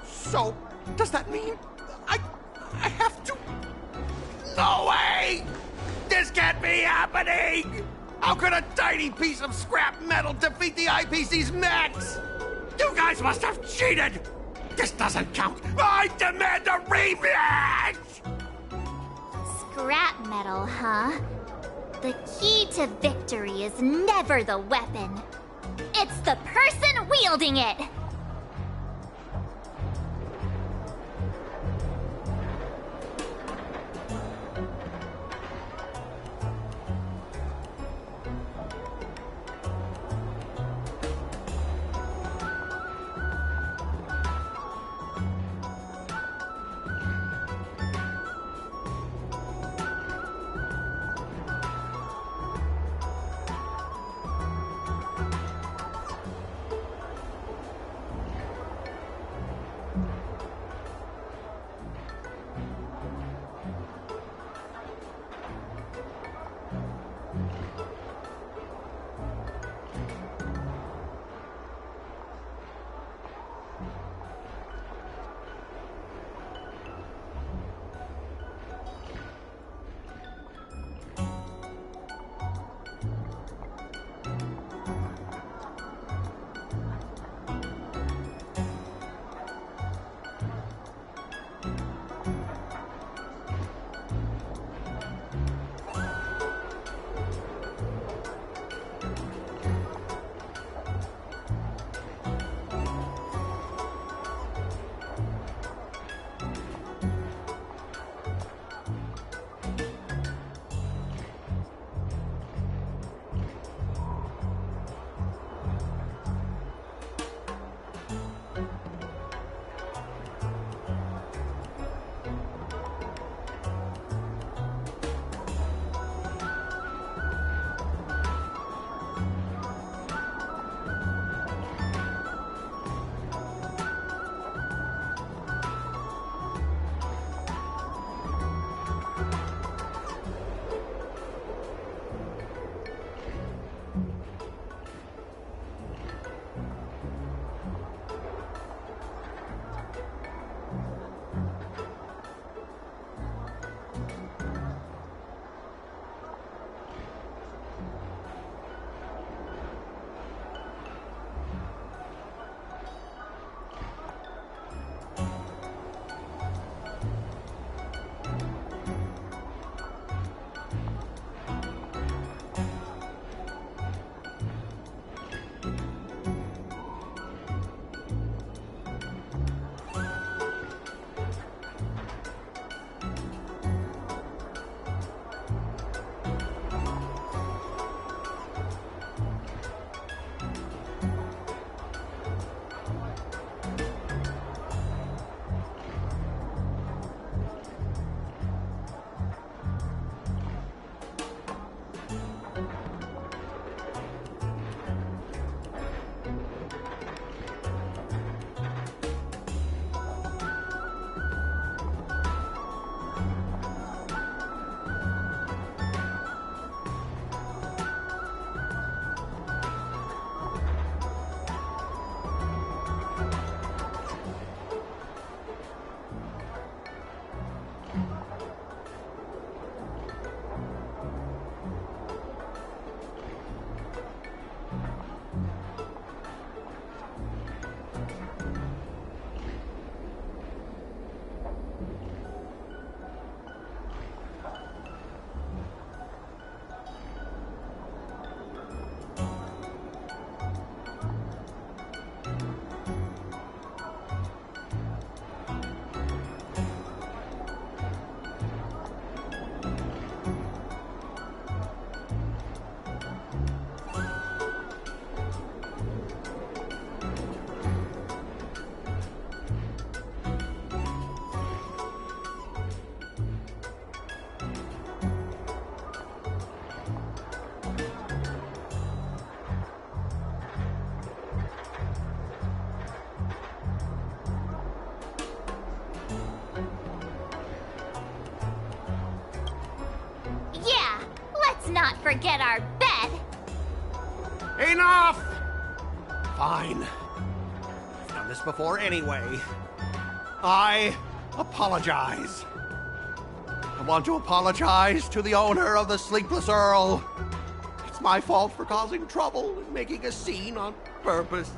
So, does that mean I have to... No way! This can't be happening! How could a tiny piece of scrap metal defeat the IPC's mechs? You guys must have cheated! This doesn't count! I demand a rematch! Scrap metal, huh? The key to victory is never the weapon. It's the person wielding it! let's not forget our bed. Enough! Fine. I've done this before anyway. I apologize. I want to apologize to the owner of the Sleepless Earl. It's my fault for causing trouble and making a scene on purpose.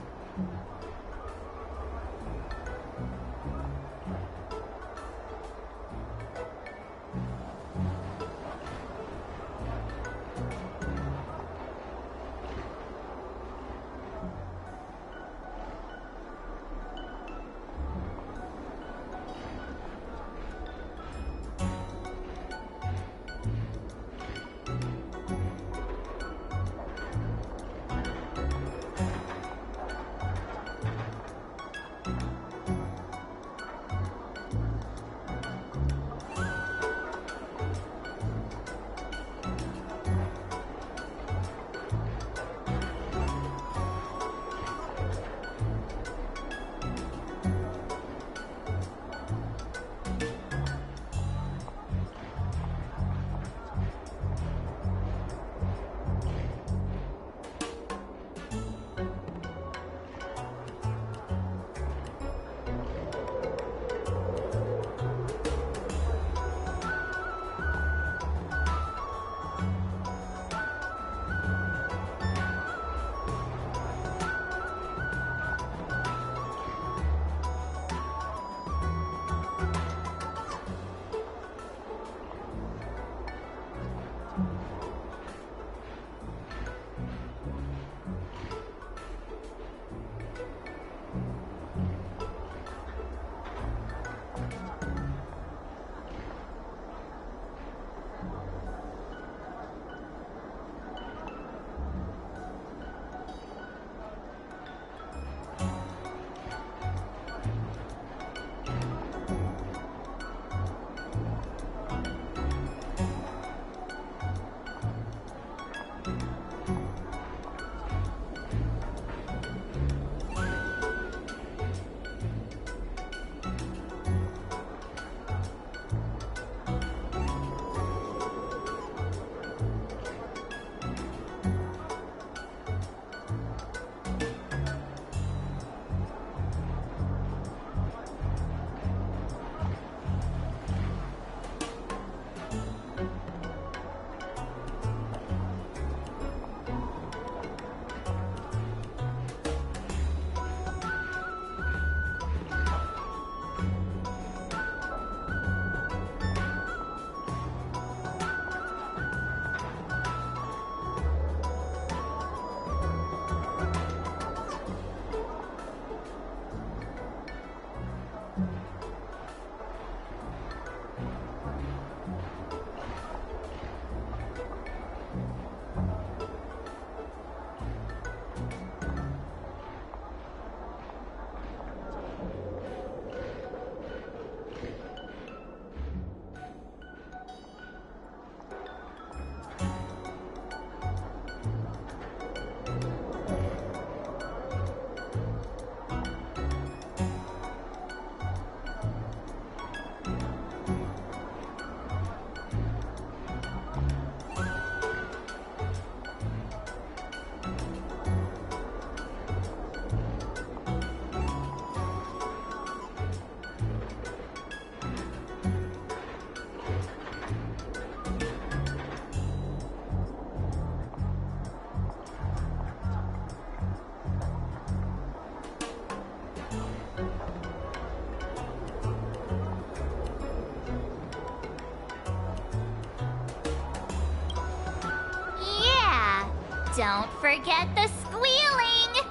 Don't forget the squealing!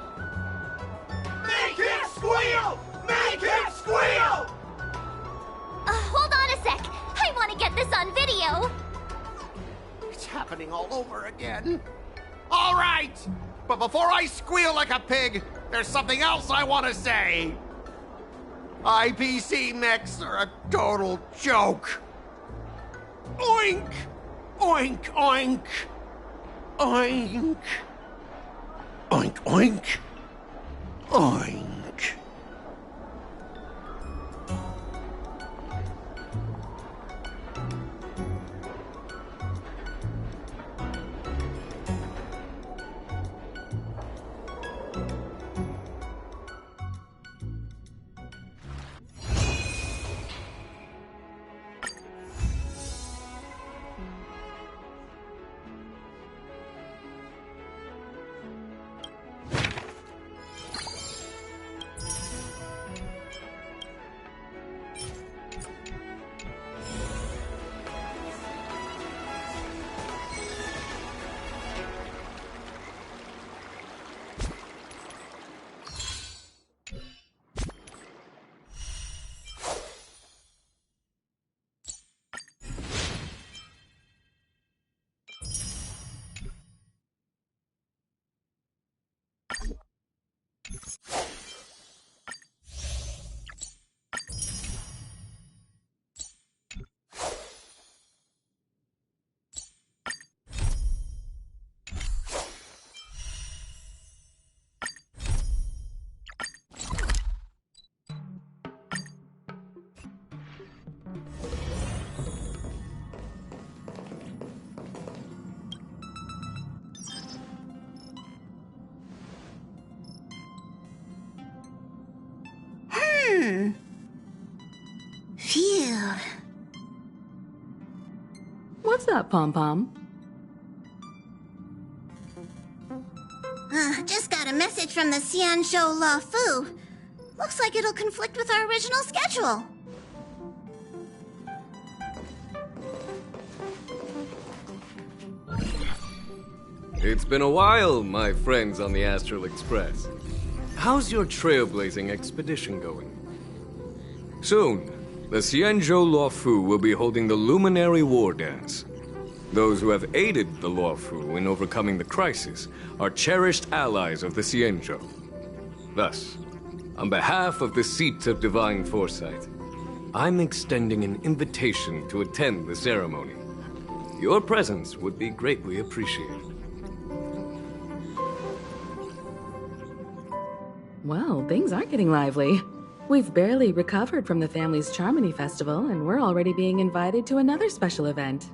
Make him squeal! Make him squeal! Hold on a sec. I want to get this on video. It's happening all over again. All right! But before I squeal like a pig, there's something else I want to say. IPC mechs are a total joke. Oink! Oink, oink! Oink! Oink, oink! Oink! up, Pom Pom? Just got a message from the Xianzhou La Fu. Looks like it'll conflict with our original schedule. It's been a while, my friends on the Astral Express. How's your trailblazing expedition going? Soon, the Xianzhou Luofu will be holding the Luminary War Dance. Those who have aided the Luofu in overcoming the crisis are cherished allies of the Xianzhou. Thus, on behalf of the Seat of Divine Foresight, I'm extending an invitation to attend the ceremony. Your presence would be greatly appreciated. Well, things aren't getting lively. We've barely recovered from the family's Charmony Festival, and we're already being invited to another special event.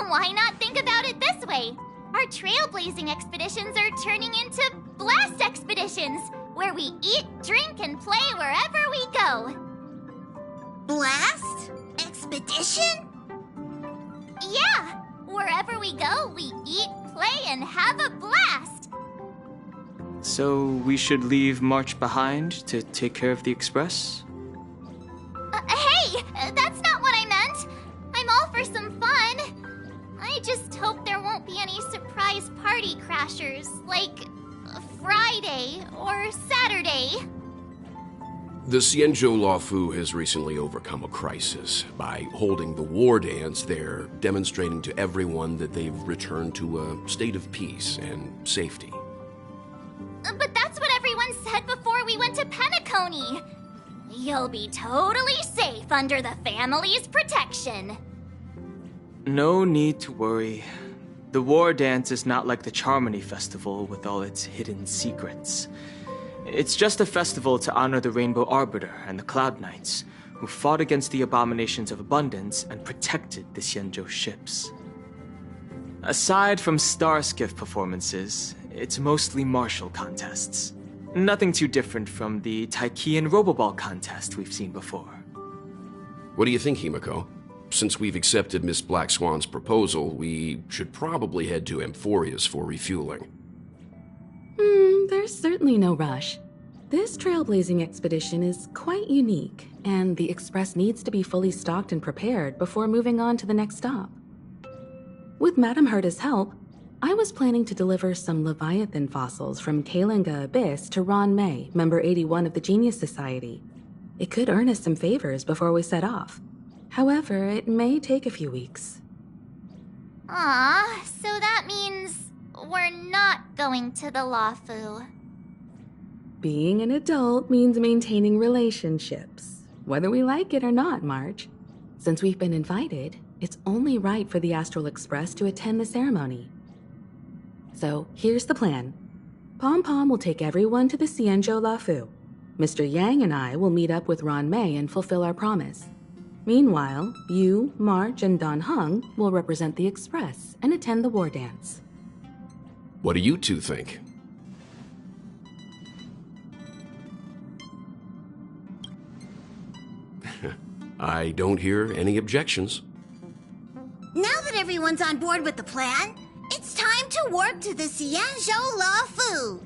Why not think about it this way? Our trailblazing expeditions are turning into blast expeditions, where we eat, drink, and play wherever we go. Blast? Expedition? Yeah! Wherever we go, we eat, play, and have a blast! So we should leave March behind to take care of the Express? Hey! That's not what I meant! I'm all for some fun. I just hope there won't be any surprise party crashers, like Friday or Saturday. The Xianzhou Luofu has recently overcome a crisis. By holding the war dance, they're demonstrating to everyone that they've returned to a state of peace and safety. But that's what everyone said before we went to Penacony. You'll be totally safe under the family's protection. No need to worry. The War Dance is not like the Charmony Festival with all its hidden secrets. It's just a festival to honor the Rainbow Arbiter and the Cloud Knights, who fought against the abominations of abundance and protected the Xianzhou ships. Aside from star skiff performances, it's mostly martial contests. Nothing too different from the Taiki and Roboball contest we've seen before. What do you think, Himiko? Since we've accepted Miss Black Swan's proposal, we should probably head to Amphoria's for refueling. There's certainly no rush. This trailblazing expedition is quite unique, and the Express needs to be fully stocked and prepared before moving on to the next stop. With Madame Herta's help, I was planning to deliver some Leviathan fossils from Kalinga Abyss to Ron May, member 81 of the Genius Society. It could earn us some favors before we set off. However, it may take a few weeks. So that means we're not going to the Luofu. Being an adult means maintaining relationships, whether we like it or not, March. Since we've been invited, it's only right for the Astral Express to attend the ceremony. So, here's the plan. Pom Pom will take everyone to the Xianzhou Luofu. Mr. Yang and I will meet up with Ron May and fulfill our promise. Meanwhile, you, March, and Don Hung will represent the Express and attend the war dance. What do you two think? I don't hear any objections. Now that everyone's on board with the plan, it's time to warp to the Xianzhou Luofu.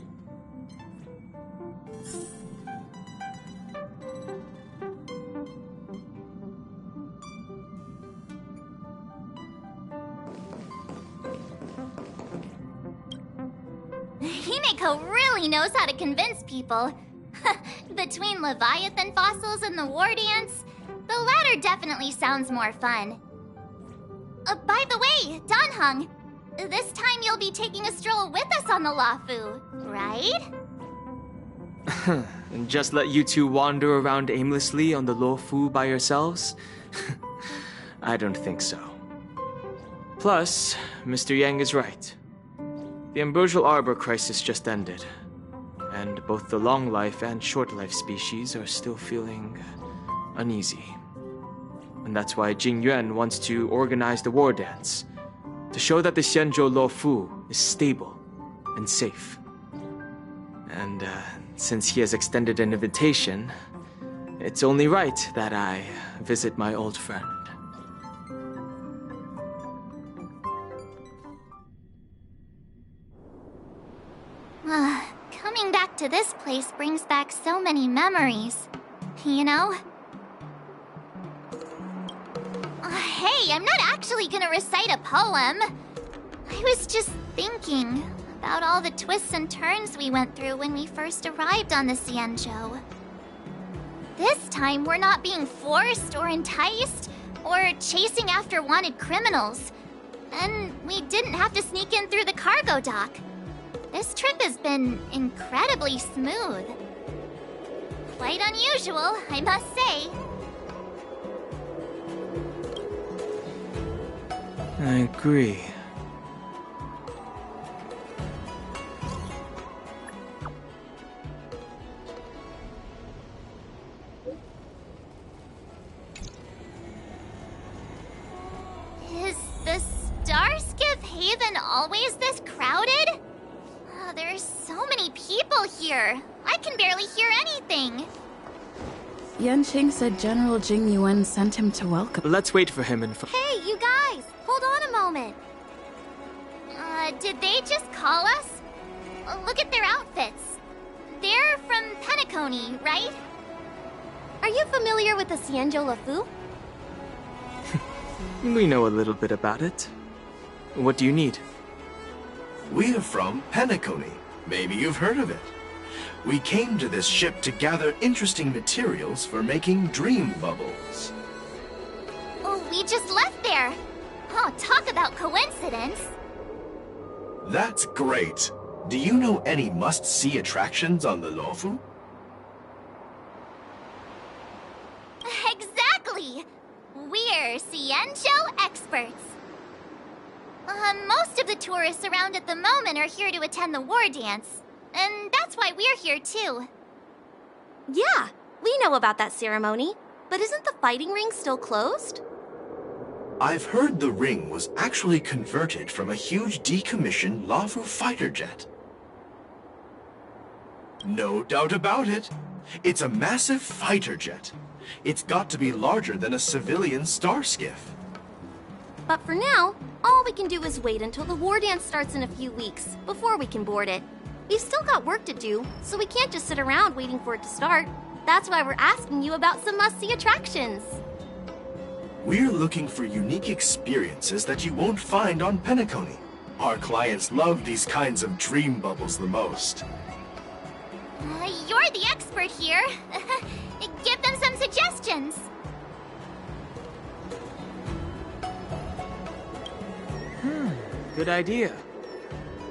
Himiko really knows how to convince people. Between Leviathan fossils and the war dance, the latter definitely sounds more fun. By the way, Don Hung, this time you'll be taking a stroll with us on the Luofu, right? And just let you two wander around aimlessly on the Luofu by yourselves? I don't think so. Plus, Mr. Yang is right. The Ambrosial Arbor crisis just ended, and both the long life and short life species are still feeling uneasy. And that's why Jing Yuan wants to organize the war dance, to show that the Xianzhou Luofu is stable and safe. And Since he has extended an invitation, it's only right that I visit my old friend. Coming back to this place brings back so many memories. You know? Hey, I'm not actually gonna recite a poem. I was just thinking about all the twists and turns we went through when we first arrived on the Xianzhou. This time, we're not being forced or enticed or chasing after wanted criminals. And we didn't have to sneak in through the cargo dock. This trip has been incredibly smooth. Quite unusual, I must say. I agree. Is the Starskiff Haven always this crowded? Oh, there's so many people here. I can barely hear anything. Yanqing said General Jing Yuan sent him to welcome. Let's wait for him in. Hey, you guys! Hold on a moment. Did they just call us? Look at their outfits. They're from Penacony, right? Are you familiar with the Xianzhou Lafu? We know a little bit about it. What do you need? We are from Penacony. Maybe you've heard of it. We came to this ship to gather interesting materials for making dream bubbles. Oh, we just left there. Oh, talk about coincidence. That's great. Do you know any must-see attractions on the Luofu? Exactly! We're Xianzhou experts. Most of the tourists around at the moment are here to attend the war dance. And that's why we're here too. Yeah, we know about that ceremony. But isn't the fighting ring still closed? I've heard the ring was actually converted from a huge decommissioned Luofu fighter jet. No doubt about it. It's a massive fighter jet. It's got to be larger than a civilian starskiff. But for now, all we can do is wait until the war dance starts in a few weeks before we can board it. We've still got work to do, so we can't just sit around waiting for it to start. That's why we're asking you about some must-see attractions. We're looking for unique experiences that you won't find on Penacony. Our clients love these kinds of dream bubbles the most. You're the expert here. Give them some suggestions. Good idea.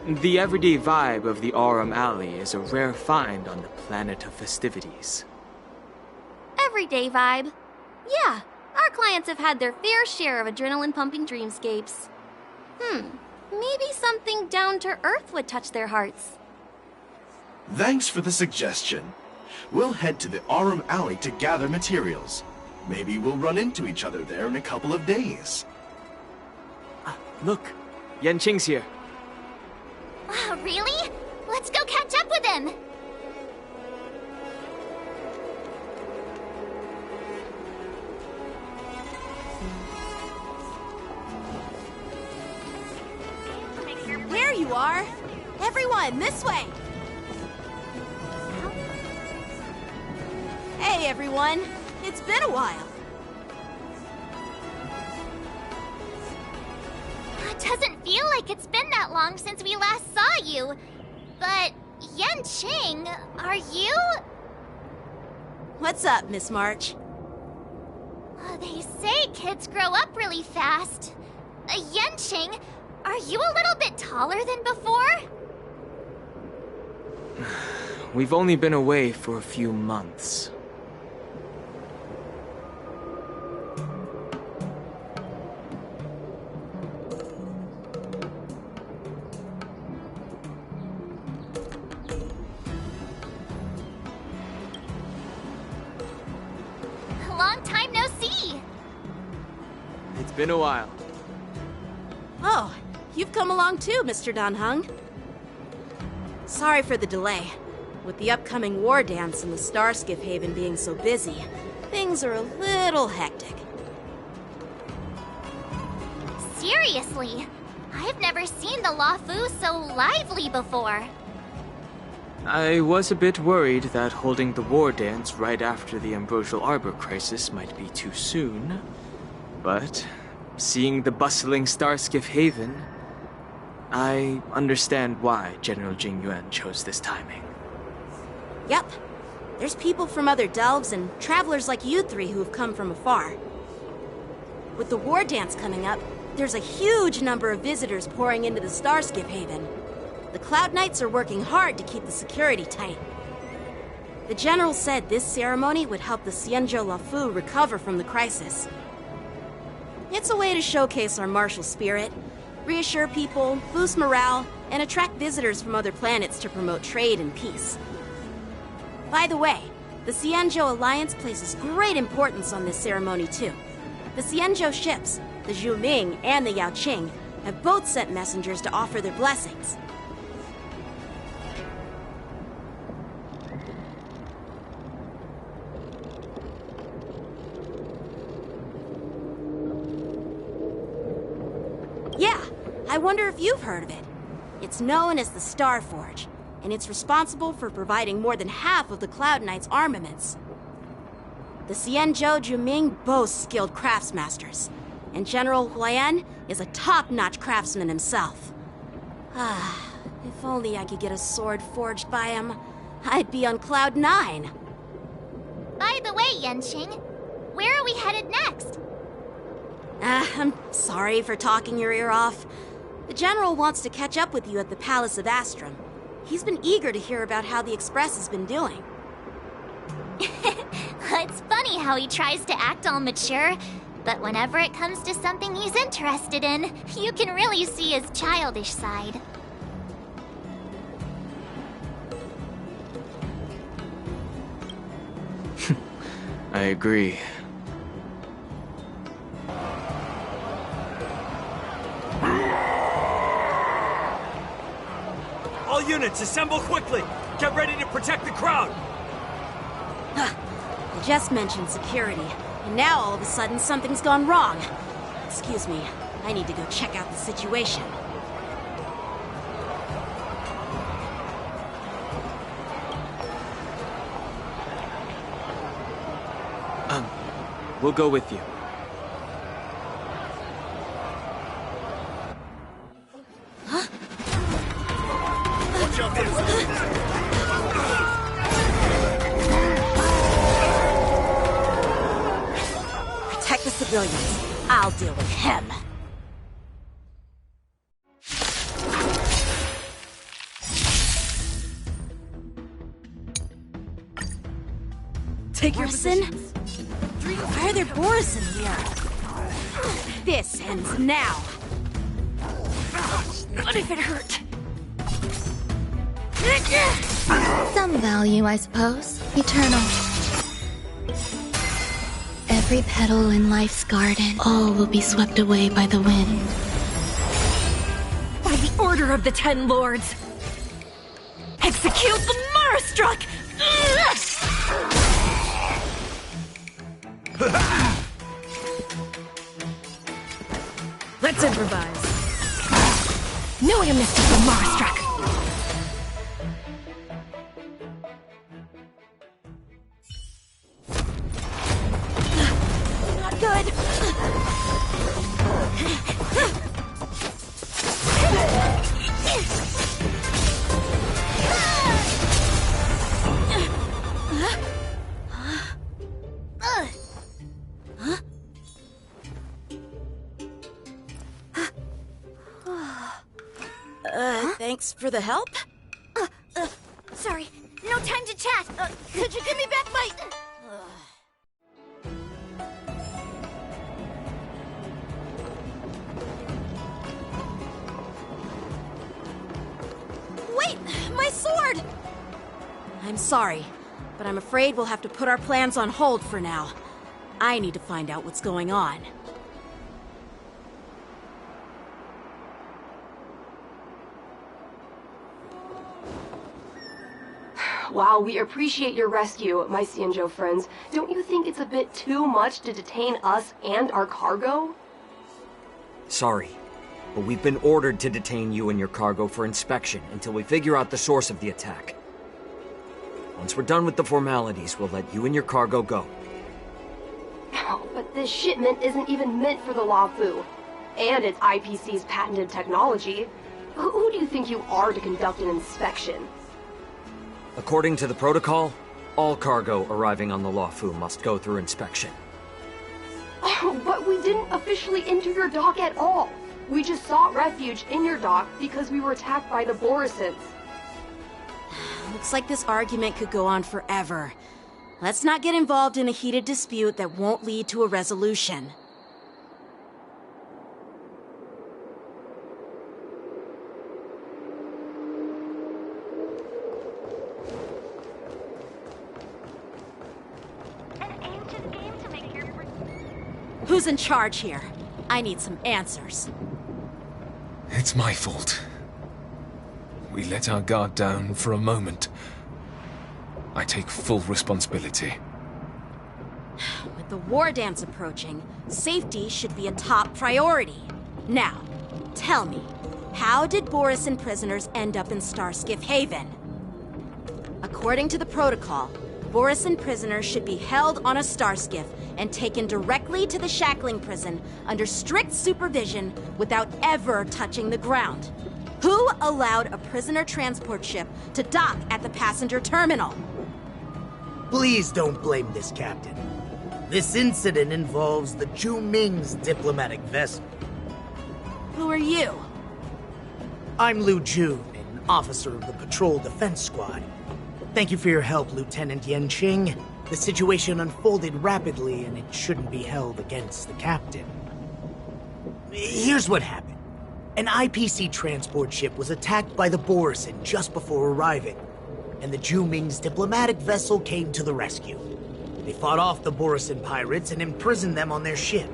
The everyday vibe of the Aurum Alley is a rare find on the planet of festivities. Everyday vibe. Yeah, our clients have had their fair share of adrenaline-pumping dreamscapes. Maybe something down to earth would touch their hearts. Thanks for the suggestion. We'll head to the Aurum Alley to gather materials. Maybe we'll run into each other there in a couple of days. Look, Yanqing's here. Really? Let's go catch up with him. There you are! Everyone, this way! Hey, everyone! It's been a while. It doesn't feel like it's been that long since we last saw you. But, Yanqing, are you? What's up, Miss March? They say kids grow up really fast. Yanqing, are you a little bit taller than before? We've only been away for a few months. Long time no see. It's been a while. Oh, you've come along too, Mr. Danheng. Sorry for the delay. With the upcoming war dance and the Starskiff Haven being so busy, things are a little hectic. Seriously, I've never seen the Lafu so lively before. I was a bit worried that holding the war dance right after the Ambrosial Arbor crisis might be too soon. But seeing the bustling Starskiff Haven, I understand why General Jing Yuan chose this timing. Yep. There's people from other delves and travelers like you three who have come from afar. With the war dance coming up, there's a huge number of visitors pouring into the Starskiff Haven. The Cloud Knights are working hard to keep the security tight. The General said this ceremony would help the Xianzhou Lafu recover from the crisis. It's a way to showcase our martial spirit, reassure people, boost morale, and attract visitors from other planets to promote trade and peace. By the way, the Xianzhou Alliance places great importance on this ceremony too. The Xianzhou ships, the Zhu Ming and the Yao Qing, have both sent messengers to offer their blessings. Yeah, I wonder if you've heard of it. It's known as the Star Forge, and it's responsible for providing more than half of the Cloud Knights' armaments. The Xianzhou Juming boasts skilled craftsmasters, and General Huayan is a top-notch craftsman himself. If only I could get a sword forged by him, I'd be on Cloud 9. By the way, Yanqing, where are we headed next? I'm sorry for talking your ear off. The General wants to catch up with you at the Palace of Astrum. He's been eager to hear about how the Express has been doing. It's funny how he tries to act all mature, but whenever it comes to something he's interested in, you can really see his childish side. I agree. All units, assemble quickly! Get ready to protect the crowd! I just mentioned security, and now all of a sudden something's gone wrong. Excuse me, I need to go check out the situation. We'll go with you. Watch out Protect the civilians. I'll deal with him. Take your Borison? positions. Why are there Borison here? This ends now. What if it hurt? Some value, I suppose. Eternal. Every petal in life's garden, all will be swept away by the wind. By the order of the Ten Lords! Execute the Marastruck! Let's improvise. No amnesty for Marastruck! Not good! Thanks for the help? Sorry, no time to chat. Could you give me back my... Wait! My sword! I'm sorry, but I'm afraid we'll have to put our plans on hold for now. I need to find out what's going on. While we appreciate your rescue, my Xianzhou friends, don't you think it's a bit too much to detain us and our cargo? Sorry, but we've been ordered to detain you and your cargo for inspection until we figure out the source of the attack. Once we're done with the formalities, we'll let you and your cargo go. Oh, but this shipment isn't even meant for the Luofu. And it's IPC's patented technology. Who do you think you are to conduct an inspection? According to the protocol, all cargo arriving on the Luofu must go through inspection. Oh, but we didn't officially enter your dock at all. We just sought refuge in your dock because we were attacked by the Borisons. Looks like this argument could go on forever. Let's not get involved in a heated dispute that won't lead to a resolution. Who's in charge here? I need some answers. It's my fault. We let our guard down for a moment. I take full responsibility. With the war dance approaching, safety should be a top priority. Now, tell me, how did Borisin prisoners end up in Starskiff Haven? According to the protocol, Borisin prisoners should be held on a starskiff and taken directly to the shackling prison under strict supervision without ever touching the ground. Who allowed a prisoner transport ship to dock at the passenger terminal? Please don't blame this captain. This incident involves the Zhu Ming's diplomatic vessel. Who are you? I'm Liu Jun, an officer of the Patrol Defense Squad. Thank you for your help, Lieutenant Yanqing. The situation unfolded rapidly, and it shouldn't be held against the captain. Here's what happened. An IPC transport ship was attacked by the Borisin just before arriving, and the Zhu Ming's diplomatic vessel came to the rescue. They fought off the Borisin pirates and imprisoned them on their ship.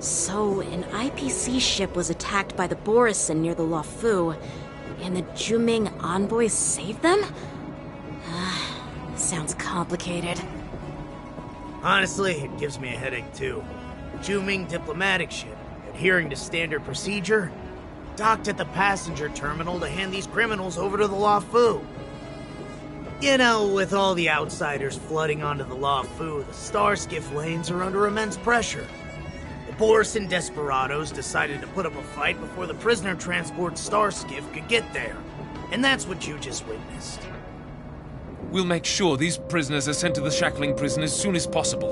So, an IPC ship was attacked by the Borisin near the Luofu, and the Zhu Ming envoys saved them? Sounds complicated. Honestly, it gives me a headache too. The Zhu Ming diplomatic ship, adhering to standard procedure, docked at the passenger terminal to hand these criminals over to the Luofu. You know, with all the outsiders flooding onto the Luofu, the Starskiff lanes are under immense pressure. The Borisin desperados decided to put up a fight before the prisoner transport Starskiff could get there. And that's what you just witnessed. We'll make sure these prisoners are sent to the shackling prison as soon as possible.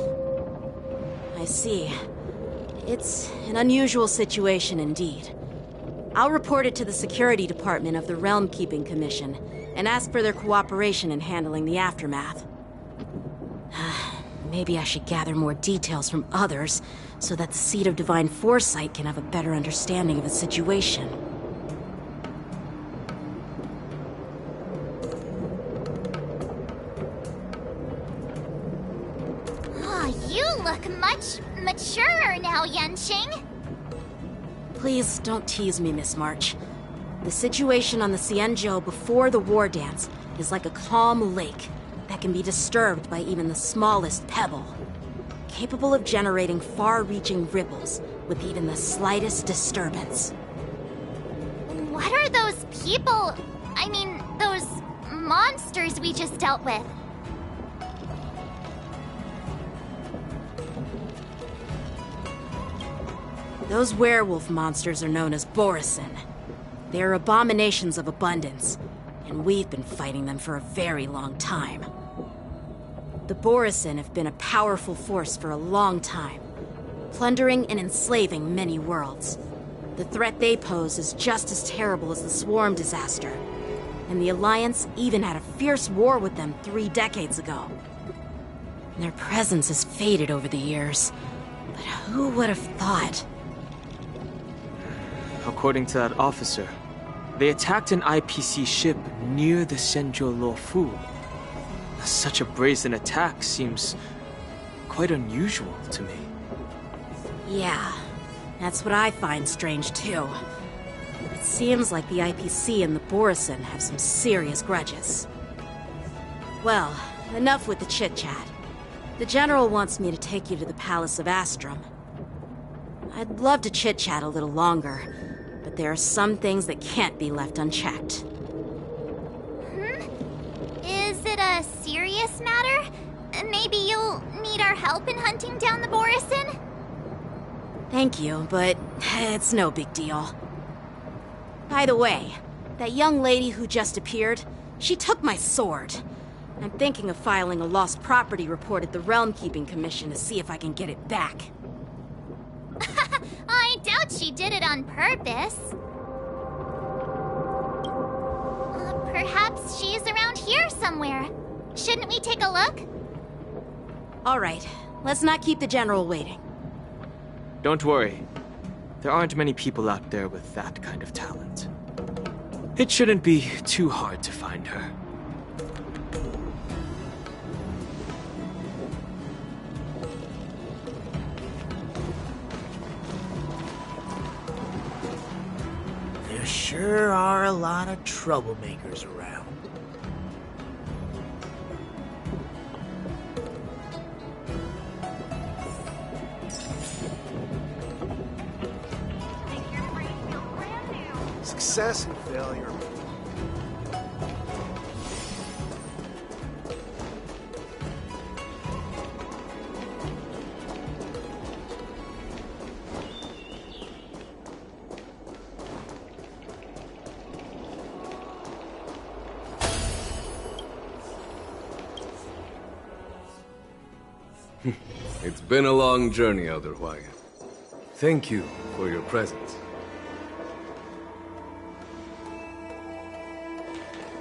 I see. It's an unusual situation indeed. I'll report it to the security department of the Realm Keeping Commission and ask for their cooperation in handling the aftermath. Maybe I should gather more details from others so that the Seat of Divine Foresight can have a better understanding of the situation. You look much maturer now, Yanqing. Please don't tease me, Miss March. The situation on the Xianzhou before the war dance is like a calm lake that can be disturbed by even the smallest pebble, capable of generating far-reaching ripples with even the slightest disturbance. What are those people? I mean, those monsters we just dealt with? Those werewolf monsters are known as Borisin. They're abominations of abundance, and we've been fighting them for a very long time. The Borisin have been a powerful force for a long time, plundering and enslaving many worlds. The threat they pose is just as terrible as the Swarm disaster, and the Alliance even had a fierce war with them 3 decades ago. Their presence has faded over the years, but who would have thought? According to that officer, they attacked an IPC ship near the Xianzhou Luofu. Such a brazen attack seems quite unusual to me. Yeah, that's what I find strange too. It seems like the IPC and the Borisin have some serious grudges. Well, enough with the chit-chat. The General wants me to take you to the Palace of Astrum. I'd love to chit-chat a little longer, but there are some things that can't be left unchecked. Is it a serious matter? Maybe you'll need our help in hunting down the Borison? Thank you, but it's no big deal. By the way, that young lady who just appeared, she took my sword. I'm thinking of filing a lost property report at the Realm Keeping Commission to see if I can get it back. I doubt she did it on purpose. Perhaps she's around here somewhere. Shouldn't we take a look? All right, let's not keep the General waiting. Don't worry. There aren't many people out there with that kind of talent. It shouldn't be too hard to find her. There sure are a lot of troublemakers around. Success and failure. It's been a long journey, Elder Hwayan. Thank you for your presence.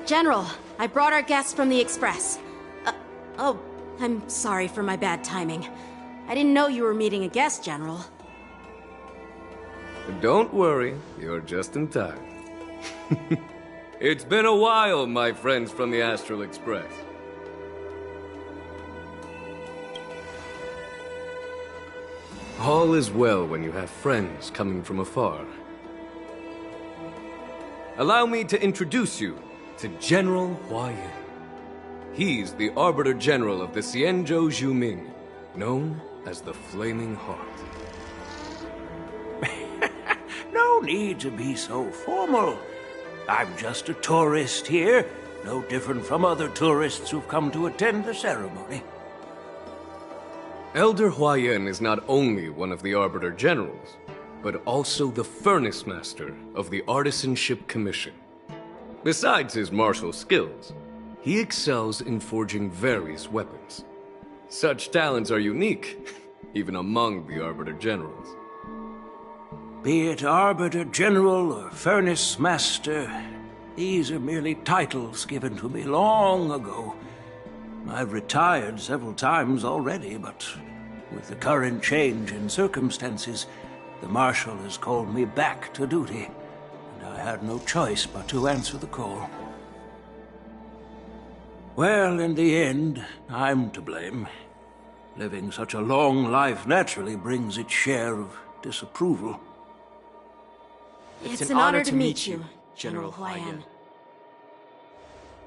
General, I brought our guests from the Express. Oh, I'm sorry for my bad timing. I didn't know you were meeting a guest, General. Don't worry, you're just in time. It's been a while, my friends from the Astral Express. All is well when you have friends coming from afar. Allow me to introduce you to General Hwayan. He's the Arbiter General of the Xianzhou Zhuming, known as the Flaming Heart. No need to be so formal. I'm just a tourist here, no different from other tourists who've come to attend the ceremony. Elder Hwayan is not only one of the Arbiter Generals, but also the Furnace Master of the Artisanship Commission. Besides his martial skills, he excels in forging various weapons. Such talents are unique, even among the Arbiter Generals. Be it Arbiter General or Furnace Master, these are merely titles given to me long ago. I've retired several times already, but with the current change in circumstances, the Marshal has called me back to duty, and I had no choice but to answer the call. Well, in the end, I'm to blame. Living such a long life naturally brings its share of disapproval. It's an honor to meet you, General Hwayan.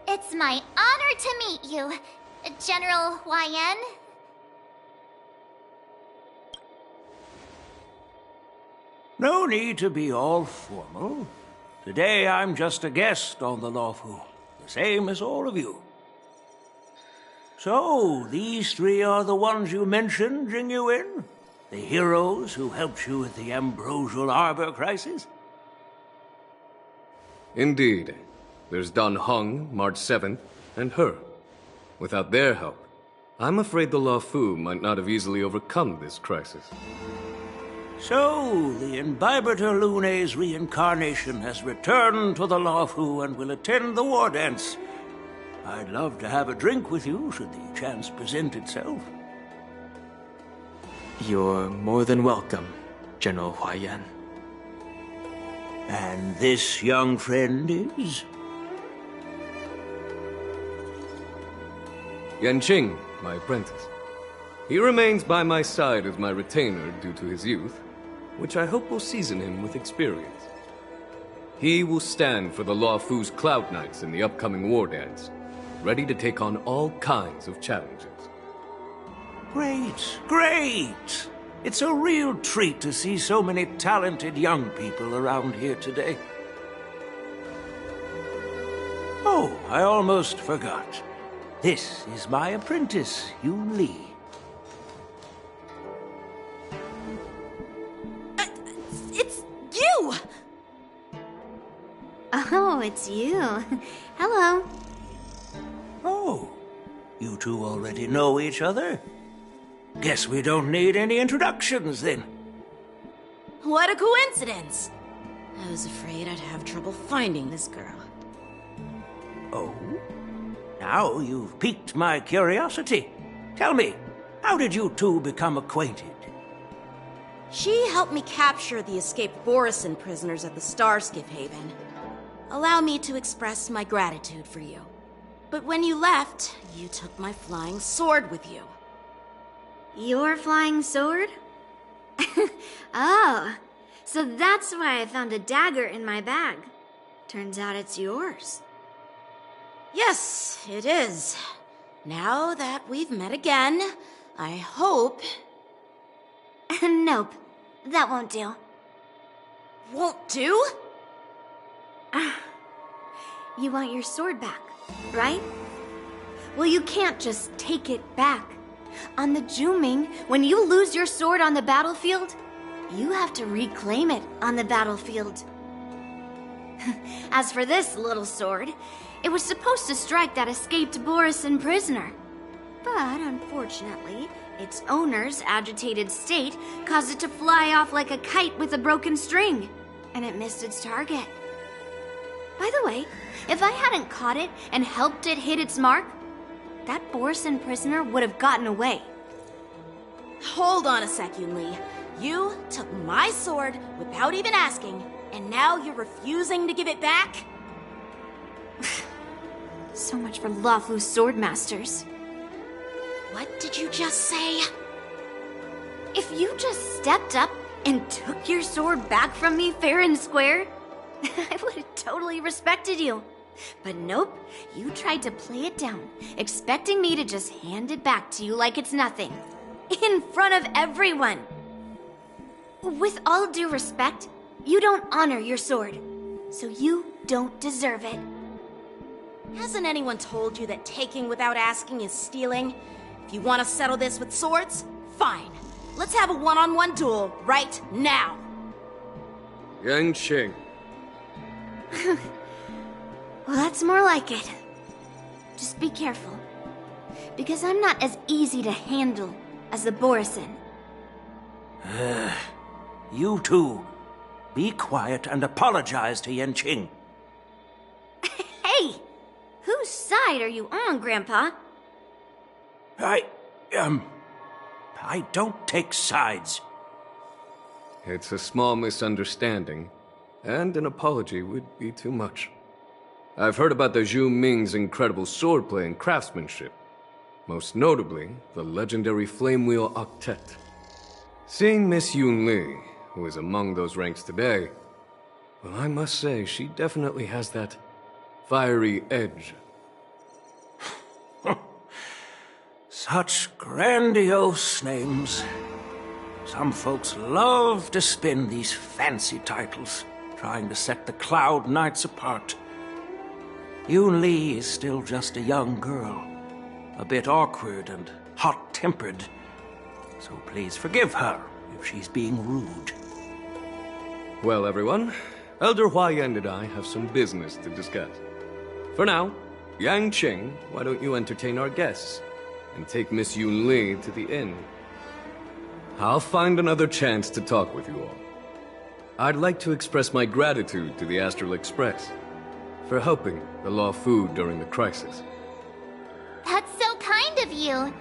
It's my honor to meet you, General Hwayan. No need to be all formal. Today I'm just a guest on the Luofu, the same as all of you. So, these three are the ones you mentioned, Jingyuin? The heroes who helped you with the Ambrosial Arbor crisis? Indeed. There's Don Hung, March 7th, and her. Without their help, I'm afraid the Luofu might not have easily overcome this crisis. So, the Imbibitor Lune's reincarnation has returned to the Luofu and will attend the war dance. I'd love to have a drink with you, should the chance present itself. You're more than welcome, General Hwayan. And this young friend is? Yanqing, my apprentice. He remains by my side as my retainer due to his youth, which I hope will season him with experience. He will stand for the Luofu's Cloud Knights in the upcoming war dance, ready to take on all kinds of challenges. Great, great! It's a real treat to see so many talented young people around here today. Oh, I almost forgot. This is my apprentice, Yoon Lee. It's you! Oh, it's you. Hello. Oh, you two already know each other? Guess we don't need any introductions then. What a coincidence! I was afraid I'd have trouble finding this girl. Oh? Now you've piqued my curiosity. Tell me, how did you two become acquainted? She helped me capture the escaped Borison prisoners at the Starskiff Haven. Allow me to express my gratitude for you. But when you left, you took my flying sword with you. Your flying sword? Oh, so that's why I found a dagger in my bag. Turns out it's yours. Yes, it is. Now that we've met again, I hope... Nope, that won't do. Won't do? You want your sword back, right? Well, you can't just take it back. On the Juming, when you lose your sword on the battlefield, you have to reclaim it on the battlefield. As for this little sword, it was supposed to strike that escaped Borison prisoner. But unfortunately, its owner's agitated state caused it to fly off like a kite with a broken string, and it missed its target. By the way, if I hadn't caught it and helped it hit its mark, that Borison prisoner would have gotten away. Hold on a sec, Yoon Lee. You took my sword without even asking, and now you're refusing to give it back? So much for Luofu's swordmasters. What did you just say? If you just stepped up and took your sword back from me fair and square, I would have totally respected you. But nope, you tried to play it down, expecting me to just hand it back to you like it's nothing. In front of everyone. With all due respect, you don't honor your sword, so you don't deserve it. Hasn't anyone told you that taking without asking is stealing? If you want to settle this with swords, fine. Let's have a one-on-one duel right now. Yang Qing. Well, that's more like it. Just be careful, because I'm not as easy to handle as the Borison. You two, be quiet and apologize to Yan Qing. Hey! Whose side are you on, Grandpa? I don't take sides. It's a small misunderstanding, and an apology would be too much. I've heard about the Zhu Ming's incredible swordplay and craftsmanship. Most notably, the legendary Flame Wheel Octet. Seeing Miss Yoon Lee, who is among those ranks today, well, I must say, she definitely has that fiery edge. Such grandiose names. Some folks love to spin these fancy titles, trying to set the Cloud Knights apart. Yoon Lee is still just a young girl, a bit awkward and hot-tempered, so please forgive her if she's being rude. Well, everyone, Elder Huayan and I have some business to discuss. For now, Yang Qing, why don't you entertain our guests and take Miss Yoon Lee to the inn? I'll find another chance to talk with you all. I'd like to express my gratitude to the Astral Express for helping the Luofu during the crisis. That's so kind of you.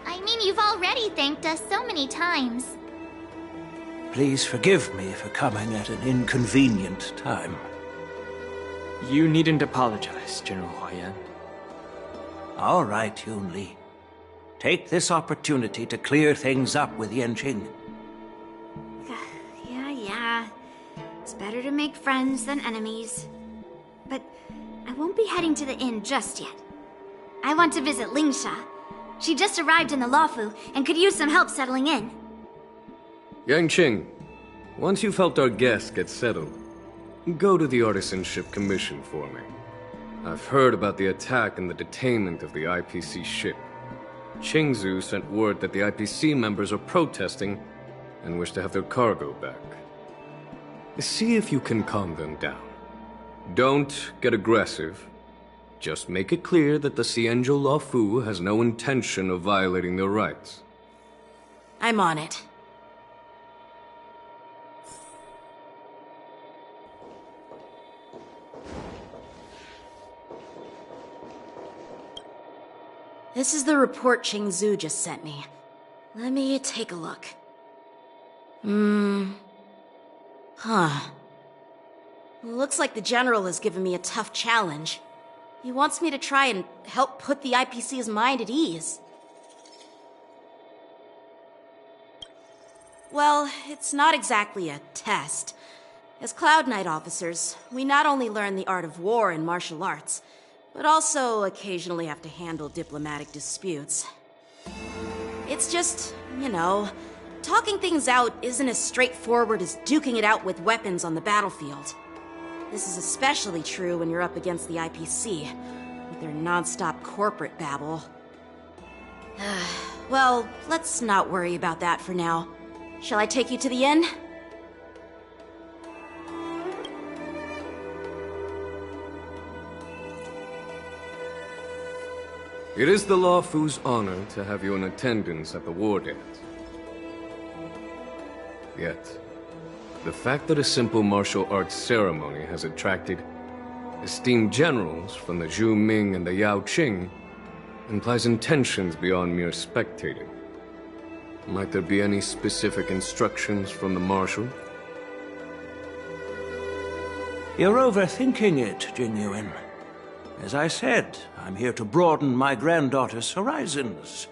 I mean, you've already thanked us so many times. Please forgive me for coming at an inconvenient time. You needn't apologize, General Huayan. All right, Yoon Lee. Take this opportunity to clear things up with Yan Qing. Yeah. It's better to make friends than enemies. But I won't be heading to the inn just yet. I want to visit Lingsha. She just arrived in the Luofu and could use some help settling in. Yangqing, once you've helped our guests get settled, go to the Artisanship Commission for me. I've heard about the attack and the detainment of the IPC ship. Qingzu sent word that the IPC members are protesting and wish to have their cargo back. See if you can calm them down. Don't get aggressive. Just make it clear that the Xianzhou Luofu has no intention of violating their rights. I'm on it. This is the report Qingzu just sent me. Let me take a look. Looks like the General has given me a tough challenge. He wants me to try and help put the IPC's mind at ease. Well, it's not exactly a test. As Cloud Knight officers, we not only learn the art of war and martial arts, but also occasionally have to handle diplomatic disputes. It's just, talking things out isn't as straightforward as duking it out with weapons on the battlefield. This is especially true when you're up against the IPC, with their non-stop corporate babble. Well, let's not worry about that for now. Shall I take you to the inn? It is the Luofu's honor to have you in attendance at the war dance. Yet, the fact that a simple martial arts ceremony has attracted esteemed generals from the Zhu Ming and the Yao Qing implies intentions beyond mere spectating. Might there be any specific instructions from the marshal? You're overthinking it, Jingyuan. As I said, I'm here to broaden my granddaughter's horizons.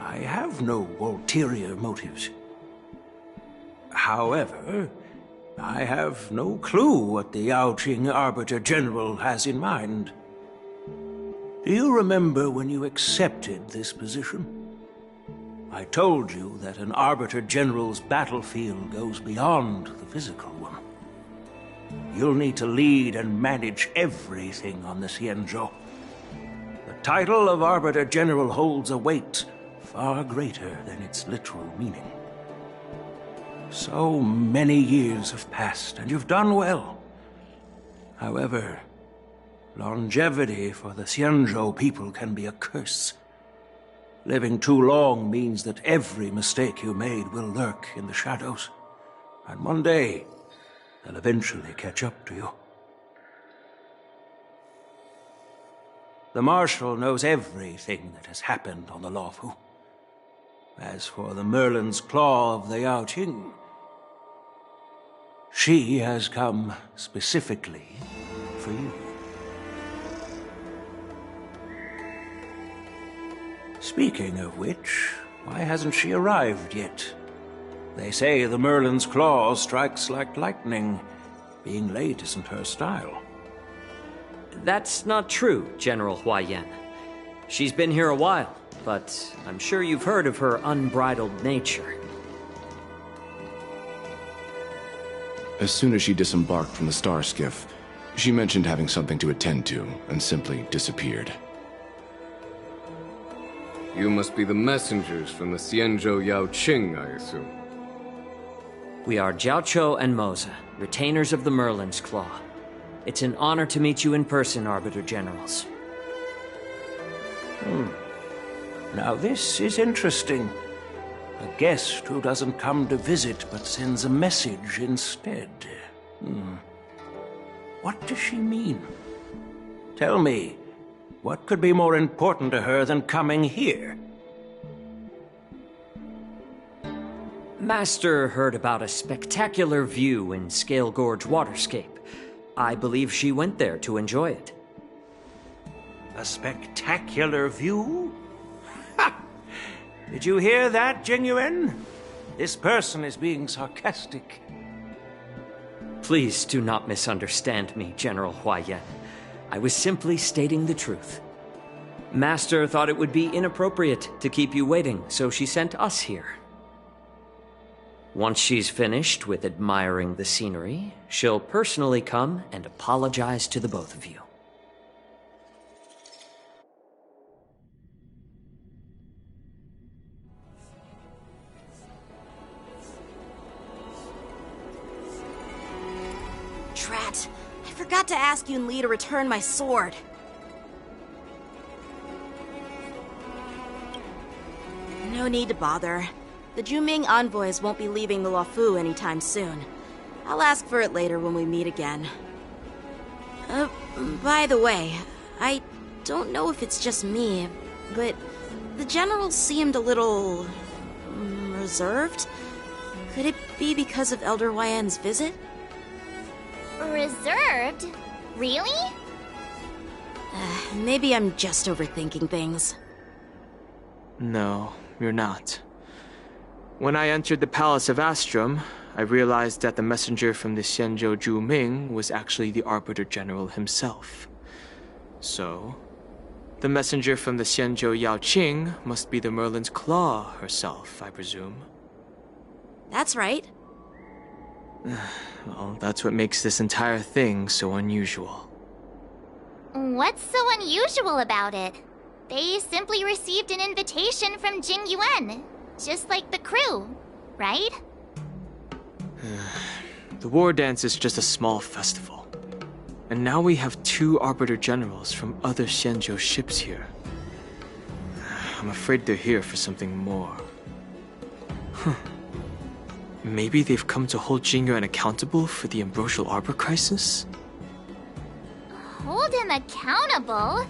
I have no ulterior motives. However, I have no clue what the Yaoqing Arbiter General has in mind. Do you remember when you accepted this position? I told you that an Arbiter General's battlefield goes beyond the physical one. You'll need to lead and manage everything on the Xianzhou. The title of Arbiter General holds a weight far greater than its literal meaning. So many years have passed, and you've done well. However, longevity for the Xianzhou people can be a curse. Living too long means that every mistake you made will lurk in the shadows. And one day, they'll eventually catch up to you. The Marshal knows everything that has happened on the Luofu. As for the Merlin's Claw of the Yaoqing, she has come specifically for you. Speaking of which, why hasn't she arrived yet? They say the Merlin's Claw strikes like lightning. Being late isn't her style. That's not true, General Huaiyan. She's been here a while, but I'm sure you've heard of her unbridled nature. As soon as she disembarked from the star skiff, she mentioned having something to attend to and simply disappeared. You must be the messengers from the Xianzhou Yaoqing, I assume. We are Jiaoqiu and Moza, retainers of the Merlin's Claw. It's an honor to meet you in person, Arbiter Generals. Now this is interesting. A guest who doesn't come to visit but sends a message instead. What does she mean? Tell me, what could be more important to her than coming here? Master heard about a spectacular view in Scale Gorge Waterscape. I believe she went there to enjoy it. A spectacular view? Ha! Did you hear that, Jingyuan? This person is being sarcastic. Please do not misunderstand me, General Huaiyan. I was simply stating the truth. Master thought it would be inappropriate to keep you waiting, so she sent us here. Once she's finished with admiring the scenery, she'll personally come and apologize to the both of you. Drat, I forgot to ask Yun Li to return my sword. No need to bother. The Juming envoys won't be leaving the Luofu anytime soon. I'll ask for it later when we meet again. By the way, I don't know if it's just me, but the general seemed a little reserved. Could it be because of Elder Huayan's visit? Reserved? Really? Maybe I'm just overthinking things. No, you're not. When I entered the Palace of Astrum, I realized that the messenger from the Xianzhou Juming was actually the Arbiter General himself. So, the messenger from the Xianzhou Yaoqing must be the Merlin's Claw herself, I presume. That's right. Well, that's what makes this entire thing so unusual. What's so unusual about it? They simply received an invitation from Jing Yuan, just like the crew, right? The war dance is just a small festival. And now we have 2 Arbiter Generals from other Xianzhou ships here. I'm afraid they're here for something more. Maybe they've come to hold Jingyuan accountable for the Ambrosial Arbor crisis? Hold him accountable?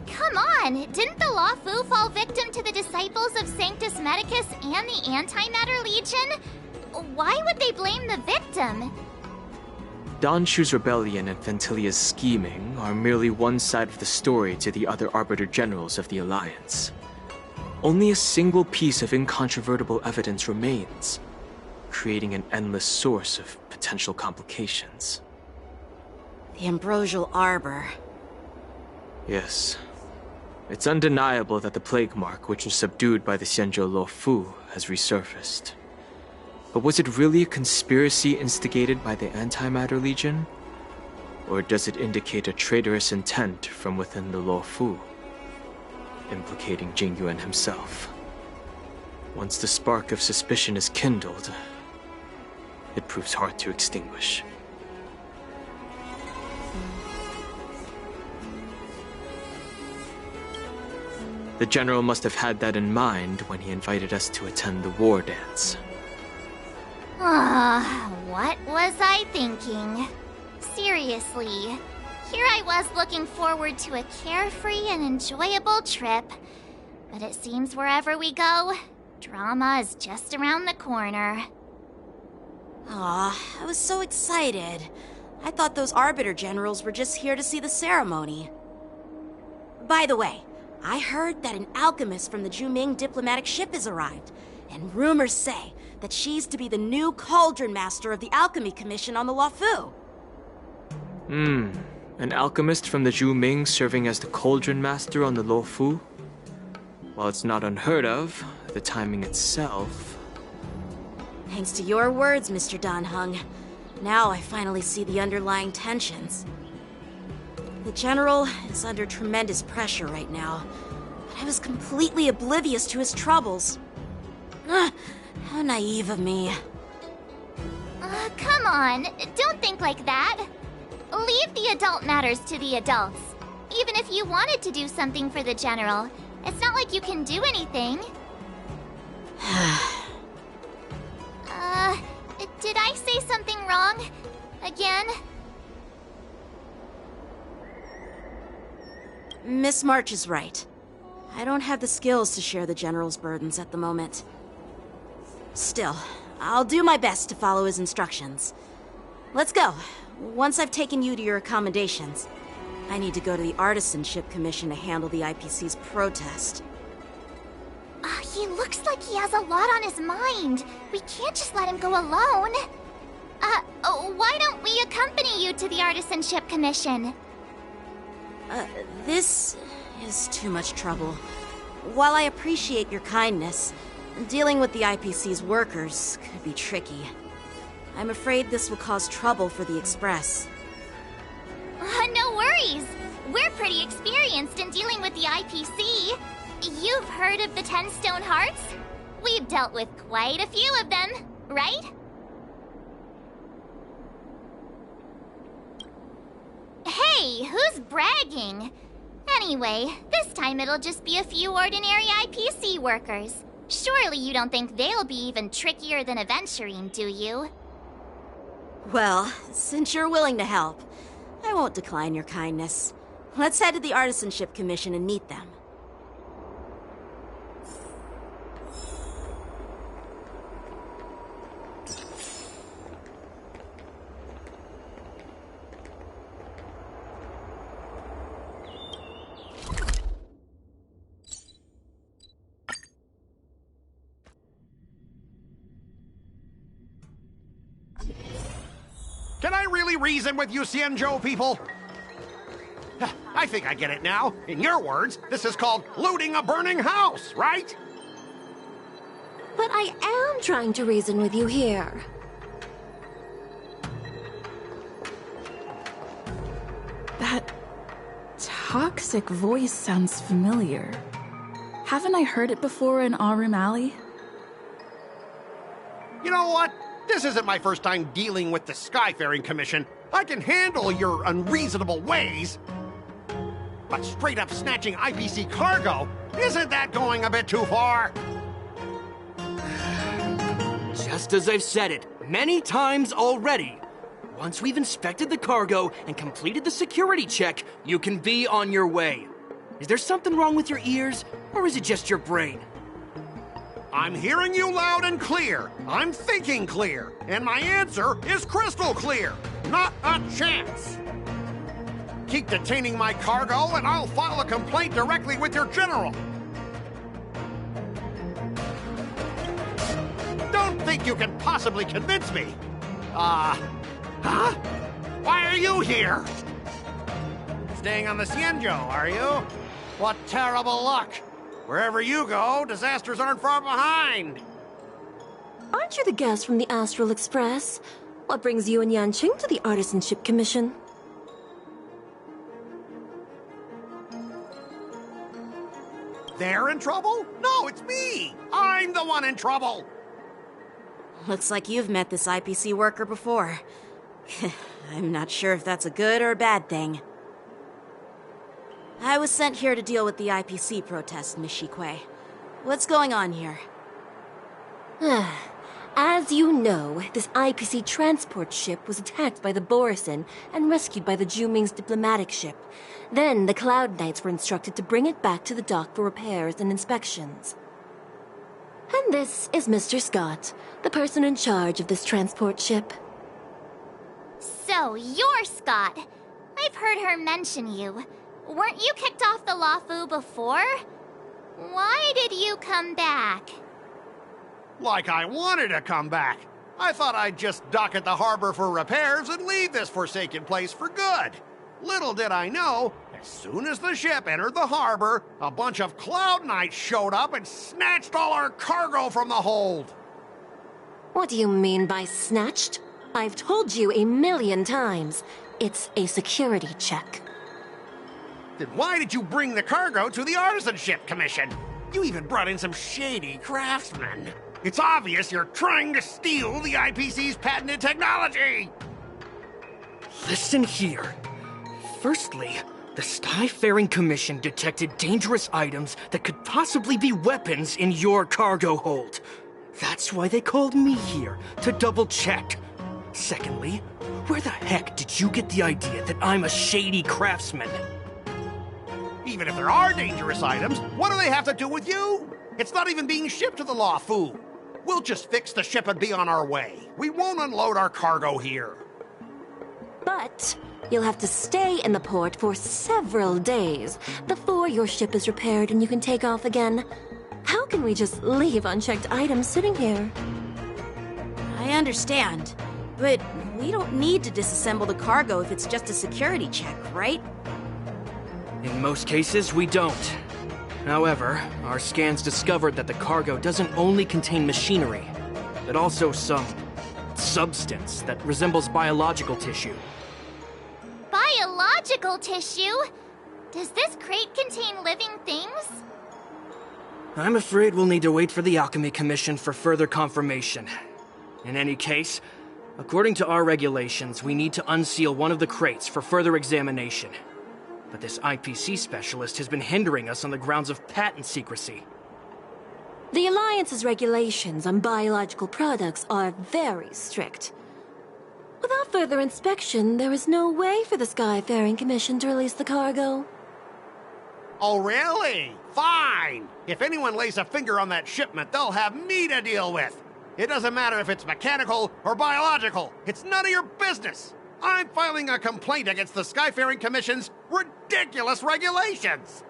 Come on, didn't the Luofu fall victim to the disciples of Sanctus Medicus and the Antimatter Legion? Why would they blame the victim? Danshu's rebellion and Ventilia's scheming are merely one side of the story to the other Arbiter Generals of the Alliance. Only a single piece of incontrovertible evidence remains, creating an endless source of potential complications. The Ambrosial Arbor. Yes. It's undeniable that the plague mark, which was subdued by the Xianzhou Luofu, has resurfaced. But was it really a conspiracy instigated by the Antimatter Legion? Or does it indicate a traitorous intent from within the Luofu, implicating Jingyuan himself? Once the spark of suspicion is kindled, it proves hard to extinguish. The General must have had that in mind when he invited us to attend the war dance. What was I thinking? Seriously, here I was looking forward to a carefree and enjoyable trip. But it seems wherever we go, drama is just around the corner. Aw, I was so excited. I thought those Arbiter Generals were just here to see the ceremony. By the way, I heard that an alchemist from the Juming diplomatic ship has arrived, and rumors say that she's to be the new Cauldron Master of the Alchemy Commission on the Luofu. An alchemist from the Juming serving as the Cauldron Master on the Luofu? While it's not unheard of, the timing itself... Thanks to your words, Mr. Danheng. Now I finally see the underlying tensions. The General is under tremendous pressure right now, but I was completely oblivious to his troubles. How naive of me. Come on, don't think like that. Leave the adult matters to the adults. Even if you wanted to do something for the General, it's not like you can do anything. Did I say something wrong? Again? Miss March is right. I don't have the skills to share the General's burdens at the moment. Still, I'll do my best to follow his instructions. Let's go. Once I've taken you to your accommodations, I need to go to the Artisanship Commission to handle the IPC's protest. He looks like he has a lot on his mind. We can't just let him go alone. Why don't we accompany you to the Artisanship Commission? This is too much trouble. While I appreciate your kindness, dealing with the IPC's workers could be tricky. I'm afraid this will cause trouble for the Express. No worries. We're pretty experienced in dealing with the IPC. You've heard of the 10 Stone Hearts? We've dealt with quite a few of them, right? Hey, who's bragging? Anyway, this time it'll just be a few ordinary IPC workers. Surely you don't think they'll be even trickier than Aventurine, do you? Well, since you're willing to help, I won't decline your kindness. Let's head to the Artisanship Commission and meet them. Can I really reason with you Xianzhou people? I think I get it now. In your words, this is called looting a burning house, right? But I am trying to reason with you here. That toxic voice sounds familiar. Haven't I heard it before in Aurum Alley? You know what? This isn't my first time dealing with the Skyfaring Commission. I can handle your unreasonable ways. But straight up snatching IPC cargo, isn't that going a bit too far? Just as I've said it many times already. Once we've inspected the cargo and completed the security check, you can be on your way. Is there something wrong with your ears, or is it just your brain? I'm hearing you loud and clear. I'm thinking clear. And my answer is crystal clear. Not a chance. Keep detaining my cargo and I'll file a complaint directly with your general. Don't think you can possibly convince me. Huh? Why are you here? Staying on the Xianzhou, are you? What terrible luck. Wherever you go, disasters aren't far behind. Aren't you the guest from the Astral Express? What brings you and Yanqing to the Artisanship Commission? They're in trouble? No, it's me. I'm the one in trouble. Looks like you've met this IPC worker before. I'm not sure if that's a good or a bad thing. I was sent here to deal with the IPC protest, Miss Shikui. What's going on here? As you know, this IPC transport ship was attacked by the Borisin and rescued by the Juming's diplomatic ship. Then the Cloud Knights were instructed to bring it back to the dock for repairs and inspections. And this is Mr. Scott, the person in charge of this transport ship. So, you're Scott. I've heard her mention you. Weren't you kicked off the Luofu before? Why did you come back? Like I wanted to come back. I thought I'd just dock at the harbor for repairs and leave this forsaken place for good. Little did I know, as soon as the ship entered the harbor, a bunch of Cloud Knights showed up and snatched all our cargo from the hold. What do you mean by snatched? I've told you 1,000,000 times. It's a security check. Then why did you bring the cargo to the Artisanship Commission? You even brought in some shady craftsmen. It's obvious you're trying to steal the IPC's patented technology! Listen here. Firstly, the Skyfaring Commission detected dangerous items that could possibly be weapons in your cargo hold. That's why they called me here, to double-check. Secondly, where the heck did you get the idea that I'm a shady craftsman? Even if there are dangerous items, what do they have to do with you? It's not even being shipped to the Luofu. We'll just fix the ship and be on our way. We won't unload our cargo here. But you'll have to stay in the port for several days before your ship is repaired and you can take off again. How can we just leave unchecked items sitting here? I understand, but we don't need to disassemble the cargo if it's just a security check, right? In most cases, we don't. However, our scans discovered that the cargo doesn't only contain machinery, but also some substance that resembles biological tissue. Biological tissue? Does this crate contain living things? I'm afraid we'll need to wait for the Alchemy Commission for further confirmation. In any case, according to our regulations, we need to unseal one of the crates for further examination. But this IPC specialist has been hindering us on the grounds of patent secrecy. The Alliance's regulations on biological products are very strict. Without further inspection, there is no way for the Skyfaring Commission to release the cargo. Oh, really? Fine! If anyone lays a finger on that shipment, they'll have me to deal with. It doesn't matter if it's mechanical or biological. It's none of your business. I'm filing a complaint against the Skyfaring Commission's ridiculous regulations.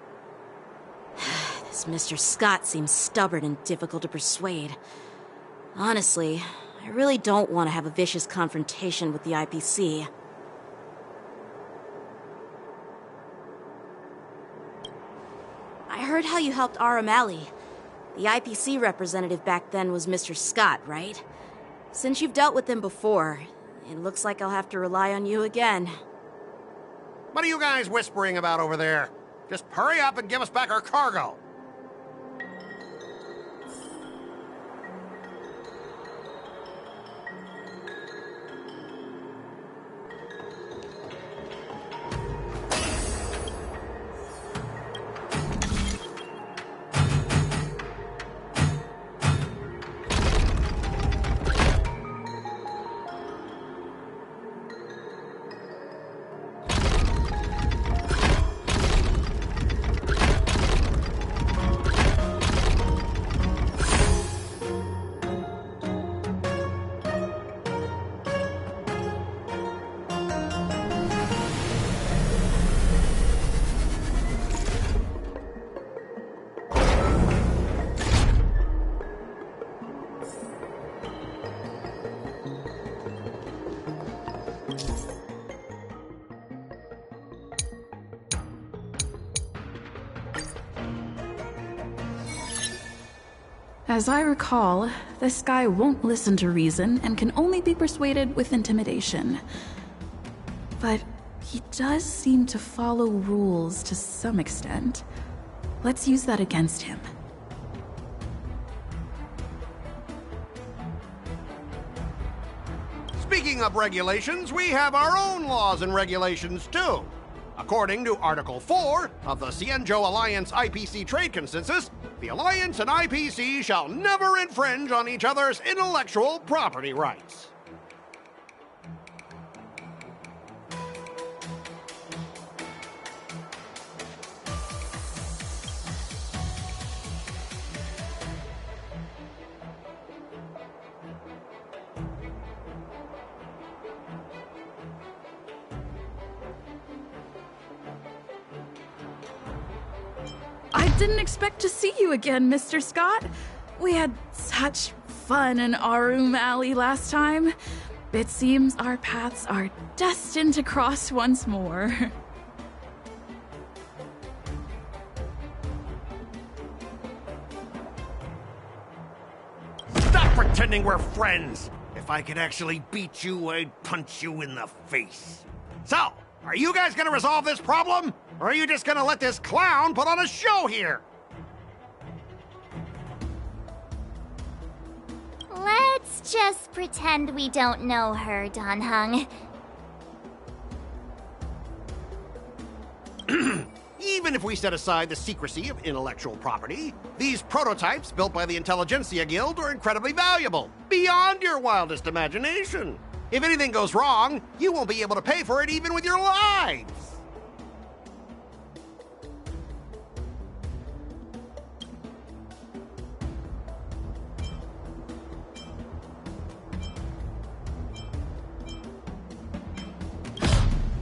This Mr. Scott seems stubborn and difficult to persuade. Honestly, I really don't want to have a vicious confrontation with the IPC. I heard how you helped R. O'Malley. The IPC representative back then was Mr. Scott, right? Since you've dealt with him before, it looks like I'll have to rely on you again. What are you guys whispering about over there? Just hurry up and give us back our cargo. As I recall, this guy won't listen to reason and can only be persuaded with intimidation. But he does seem to follow rules to some extent. Let's use that against him. Speaking of regulations, we have our own laws and regulations too. According to Article 4 of the Cienjo Alliance IPC Trade Consensus, the Alliance and IPC shall never infringe on each other's intellectual property rights. I didn't expect to see you again, Mr. Scott. We had such fun in Arum Alley last time. It seems our paths are destined to cross once more. Stop pretending we're friends! If I could actually beat you, I'd punch you in the face. So, are you guys gonna resolve this problem? Or are you just gonna let this clown put on a show here? Let's just pretend we don't know her, Don Hung. Even if we set aside the secrecy of intellectual property, these prototypes built by the Intelligentsia Guild are incredibly valuable, beyond your wildest imagination. If anything goes wrong, you won't be able to pay for it even with your lives.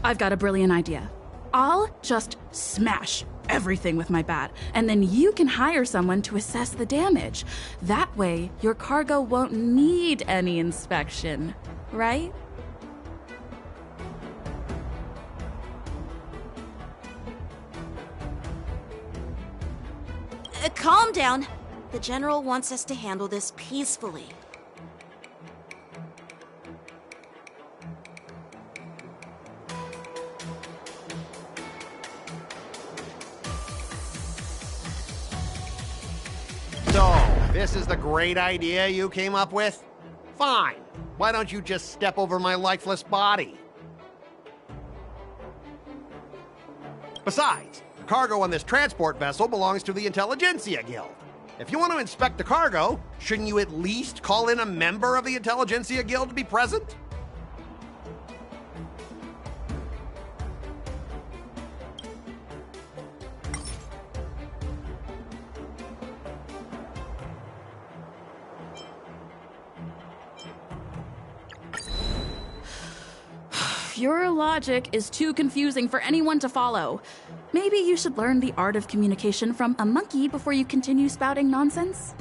I've got a brilliant idea. I'll just smash everything with my bat, and then you can hire someone to assess the damage. That way, your cargo won't need any inspection, right? Calm down. The General wants us to handle this peacefully. So, this is the great idea you came up with? Fine. Why don't you just step over my lifeless body? Besides, the cargo on this transport vessel belongs to the Intelligentsia Guild. If you want to inspect the cargo, shouldn't you at least call in a member of the Intelligentsia Guild to be present? Your logic is too confusing for anyone to follow. Maybe you should learn the art of communication from a monkey before you continue spouting nonsense?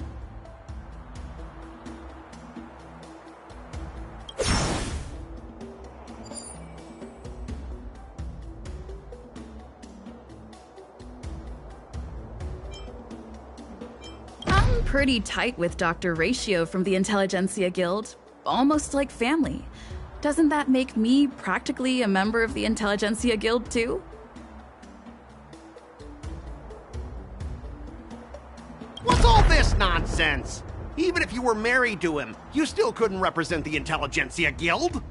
I'm pretty tight with Dr. Ratio from the Intelligentsia Guild. Almost like family. Doesn't that make me practically a member of the Intelligentsia Guild, too? What's all this nonsense? Even if you were married to him, you still couldn't represent the Intelligentsia Guild.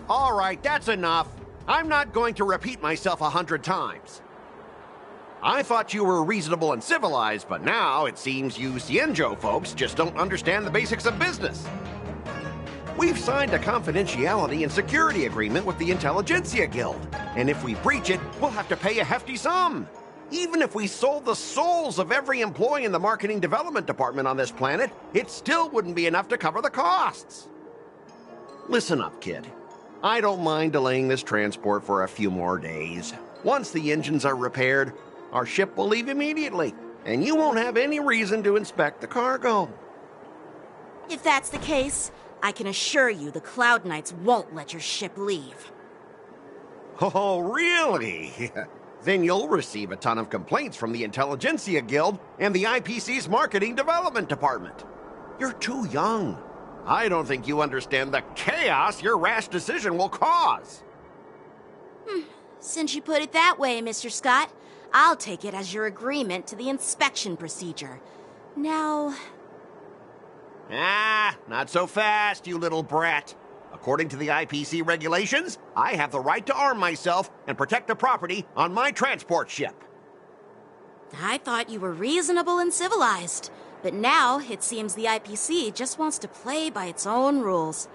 All right, that's enough. I'm not going to repeat myself 100 times. I thought you were reasonable and civilized, but now it seems you Cienjo folks just don't understand the basics of business. We've signed a confidentiality and security agreement with the Intelligentsia Guild, and if we breach it, we'll have to pay a hefty sum. Even if we sold the souls of every employee in the marketing development department on this planet, it still wouldn't be enough to cover the costs. Listen up, kid. I don't mind delaying this transport for a few more days. Once the engines are repaired, our ship will leave immediately, and you won't have any reason to inspect the cargo. If that's the case, I can assure you the Cloud Knights won't let your ship leave. Oh, really? Then you'll receive a ton of complaints from the Intelligentsia Guild and the IPC's Marketing Development Department. You're too young. I don't think you understand the chaos your rash decision will cause. Since you put it that way, Mr. Scott, I'll take it as your agreement to the inspection procedure. Now... Not so fast, you little brat. According to the IPC regulations, I have the right to arm myself and protect the property on my transport ship. I thought you were reasonable and civilized, but now it seems the IPC just wants to play by its own rules.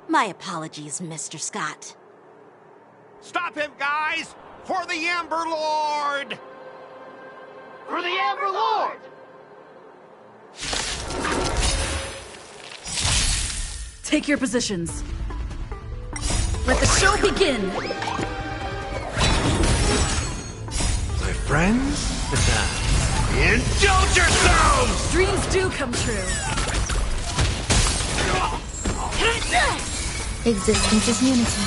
My apologies, Mr. Scott. Stop him, guys! For the Amber Lord! For the Amber Lord! Take your positions. Let the show begin! My friends? Indulge yourselves! Dreams do come true. Existence is unity.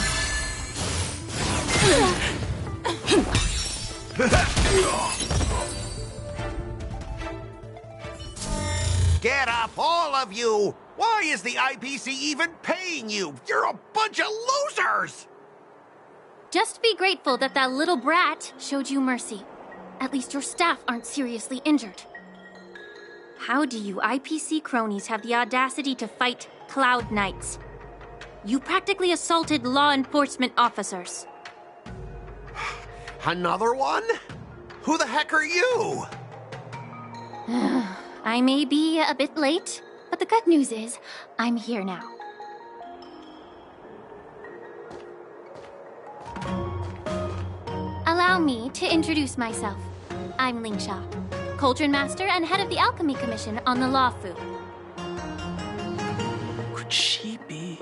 Get up, all of you! Why is the IPC even paying you? You're a bunch of losers! Just be grateful that that little brat showed you mercy. At least your staff aren't seriously injured. How do you IPC cronies have the audacity to fight Cloud Knights? You practically assaulted law enforcement officers. Another one? Who the heck are you? I may be a bit late, but the good news is I'm here now. Allow me to introduce myself. I'm Lingsha, Cauldron Master and head of the Alchemy Commission on the Lawfu. Could she be?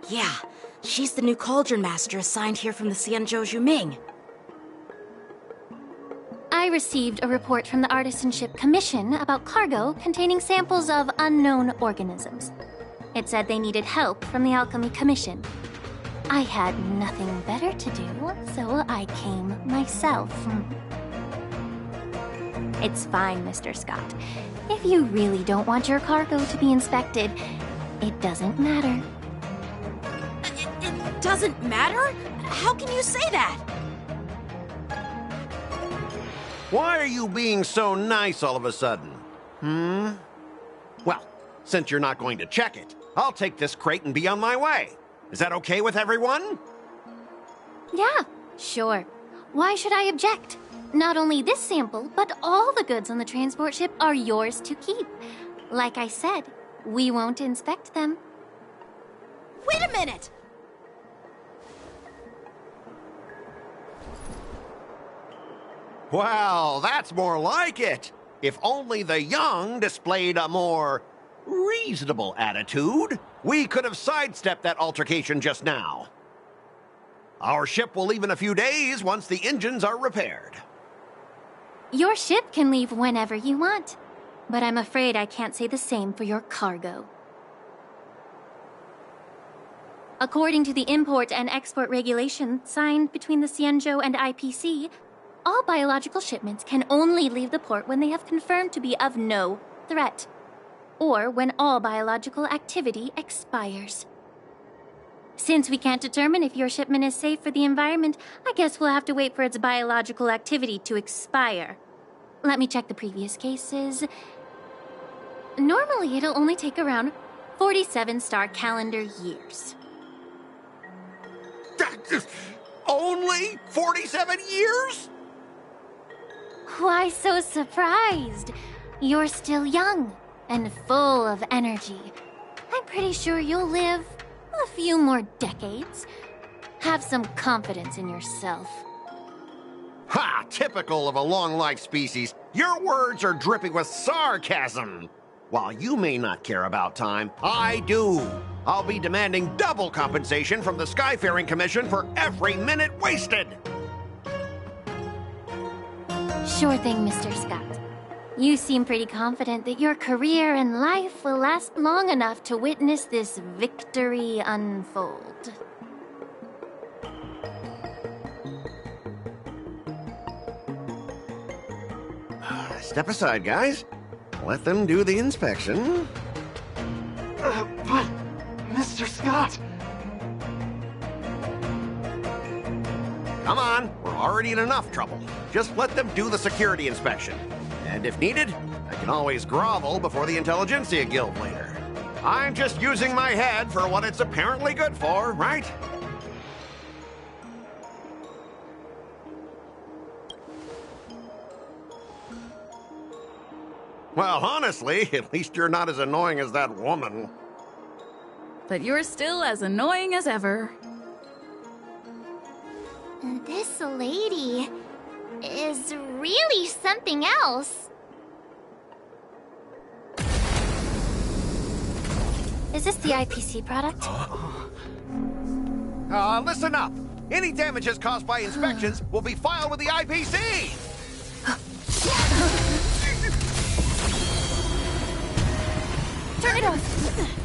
Yeah, she's the new Cauldron Master assigned here from the Cienjo Juming. I received a report from the Artisanship Commission about cargo containing samples of unknown organisms. It said they needed help from the Alchemy Commission. I had nothing better to do, so I came myself. It's fine, Mr. Scott. If you really don't want your cargo to be inspected, it doesn't matter. It doesn't matter? How can you say that? Why are you being so nice all of a sudden? Well, since you're not going to check it, I'll take this crate and be on my way. Is that okay with everyone? Yeah, sure. Why should I object? Not only this sample, but all the goods on the transport ship are yours to keep. Like I said, we won't inspect them. Wait a minute! Well, that's more like it. If only the young displayed a more reasonable attitude, we could have sidestepped that altercation just now. Our ship will leave in a few days once the engines are repaired. Your ship can leave whenever you want, but I'm afraid I can't say the same for your cargo. According to the import and export regulation signed between the Xianzhou and IPC, all biological shipments can only leave the port when they have confirmed to be of no threat, or when all biological activity expires. Since we can't determine if your shipment is safe for the environment, I guess we'll have to wait for its biological activity to expire. Let me check the previous cases. Normally, it'll only take around 47 star calendar years. Only 47 years? Why so surprised? You're still young and full of energy. I'm pretty sure you'll live a few more decades. Have some confidence in yourself. Ha! Typical of a long-life species. Your words are dripping with sarcasm. While you may not care about time, I do. I'll be demanding double compensation from the Skyfaring Commission for every minute wasted. Sure thing, Mr. Scott. You seem pretty confident that your career and life will last long enough to witness this victory unfold. Step aside, guys. Let them do the inspection. But, Mr. Scott... Come on, we're already in enough trouble. Just let them do the security inspection. And if needed, I can always grovel before the Intelligentsia Guild later. I'm just using my head for what it's apparently good for, right? Well, honestly, at least you're not as annoying as that woman. But you're still as annoying as ever. This lady is really something else. Is this the IPC product? Listen up. Any damages caused by inspections will be filed with the IPC. Turn it off.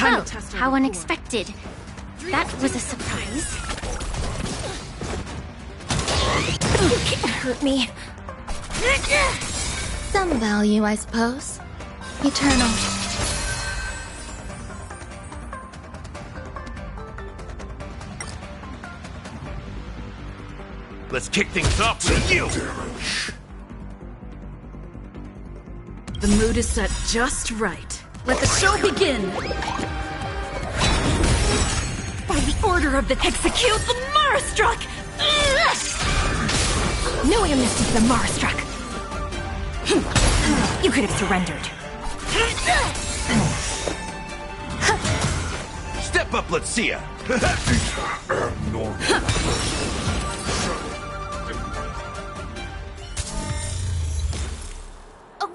Well, how unexpected. That was a surprise. You can't hurt me. Some value, I suppose. Eternal. Let's kick things off with you! The mood is set just right. Let the show begin! By the order of the execute the Marastruck! No amnesty for the Marastruck. You could have surrendered. Step up, let's see ya!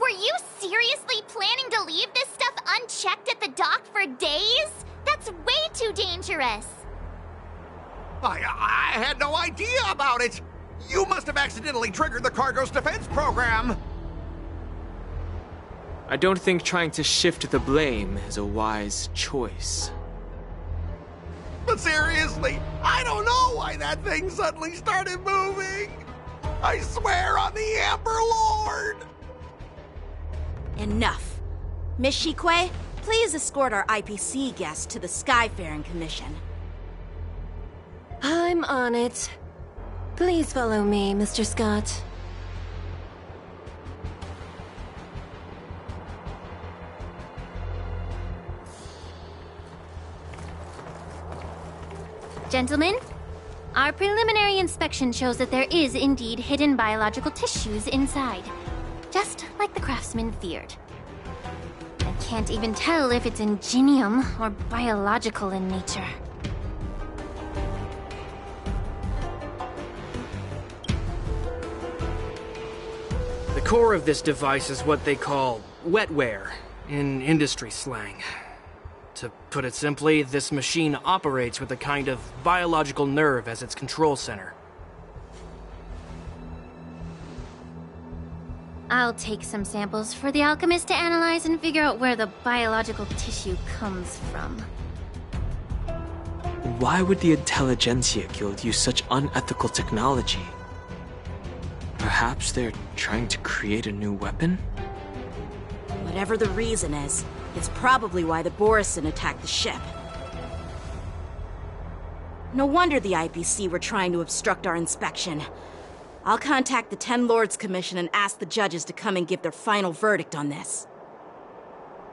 Were you seriously planning to leave this stuff unchecked at the dock for days? That's That's way too dangerous! I had no idea about it! You must have accidentally triggered the cargo's defense program! I don't think trying to shift the blame is a wise choice. But seriously, I don't know why that thing suddenly started moving! I swear on the Amber Lord! Enough. Miss Shikwe, please escort our IPC guest to the Skyfaring Commission. I'm on it. Please follow me, Mr. Scott. Gentlemen, our preliminary inspection shows that there is indeed hidden biological tissues inside. Just like the craftsman feared. I can't even tell if it's ingenium or biological in nature. The core of this device is what they call wetware in industry slang. To put it simply, this machine operates with a kind of biological nerve as its control center. I'll take some samples for the alchemist to analyze and figure out where the biological tissue comes from. Why would the Intelligentsia Guild use such unethical technology? Perhaps they're trying to create a new weapon? Whatever the reason is, it's probably why the Borisin attacked the ship. No wonder the IPC were trying to obstruct our inspection. I'll contact the Ten Lords Commission and ask the judges to come and give their final verdict on this.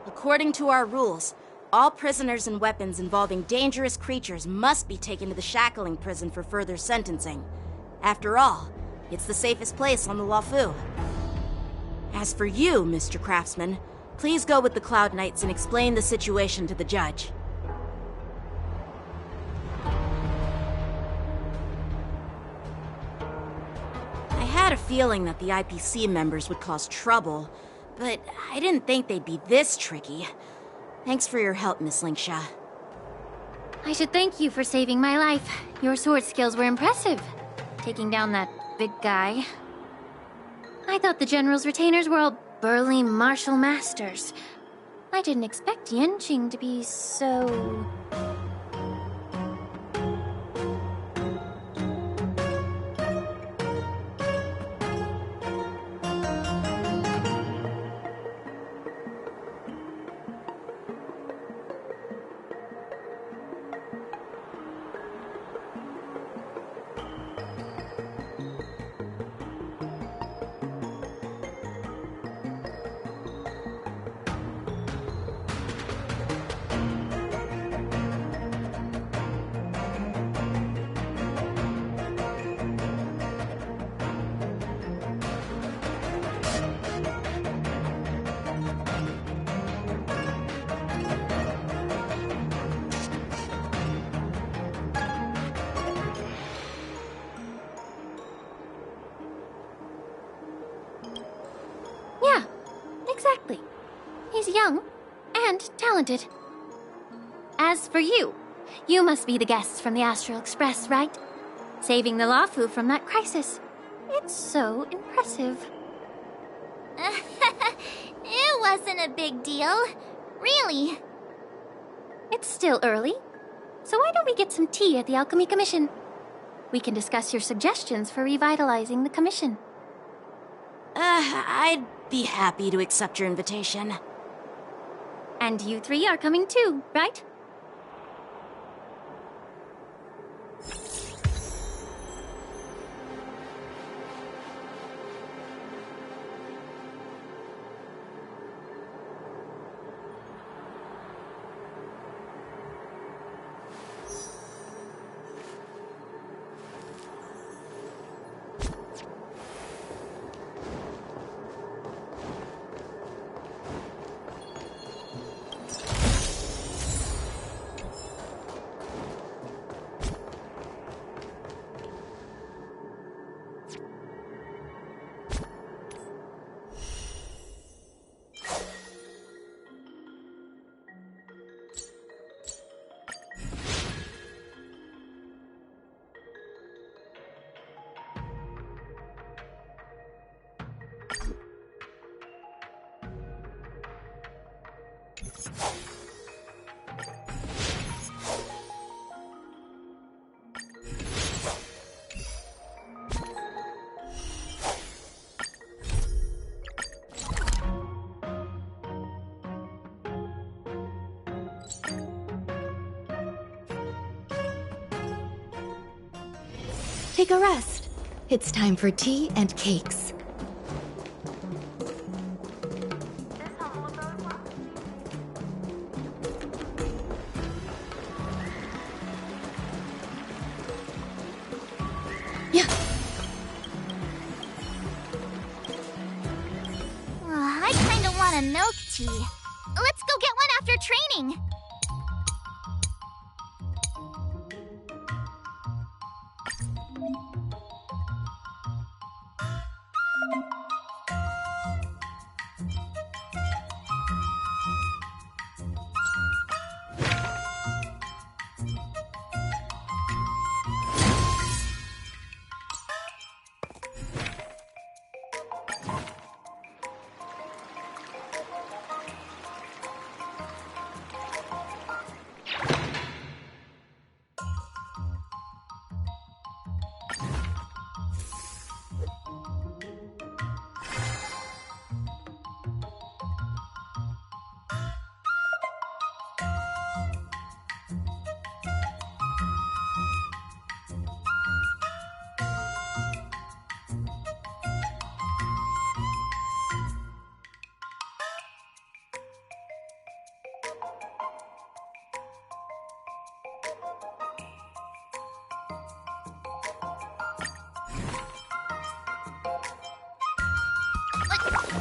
According to our rules, all prisoners and weapons involving dangerous creatures must be taken to the shackling prison for further sentencing. After all, it's the safest place on the Luofu. As for you, Mr. Craftsman, please go with the Cloud Knights and explain the situation to the judge. I had a feeling that the IPC members would cause trouble, but I didn't think they'd be this tricky. Thanks for your help, Miss Linksha. I should thank you for saving my life. Your sword skills were impressive. Taking down that big guy. I thought the General's retainers were all burly martial masters. I didn't expect Yenqing to be so... Yeah, exactly. He's young and talented. As for you, you must be the guests from the Astral Express, right? Saving the Luofu from that crisis. It's so impressive. It wasn't a big deal. Really. It's still early, so why don't we get some tea at the Alchemy Commission? We can discuss your suggestions for revitalizing the commission. I'd be happy to accept your invitation. And you three are coming too, right? take a rest. It's time for tea and cakes. I kinda want a milk tea. Let's go get one after training.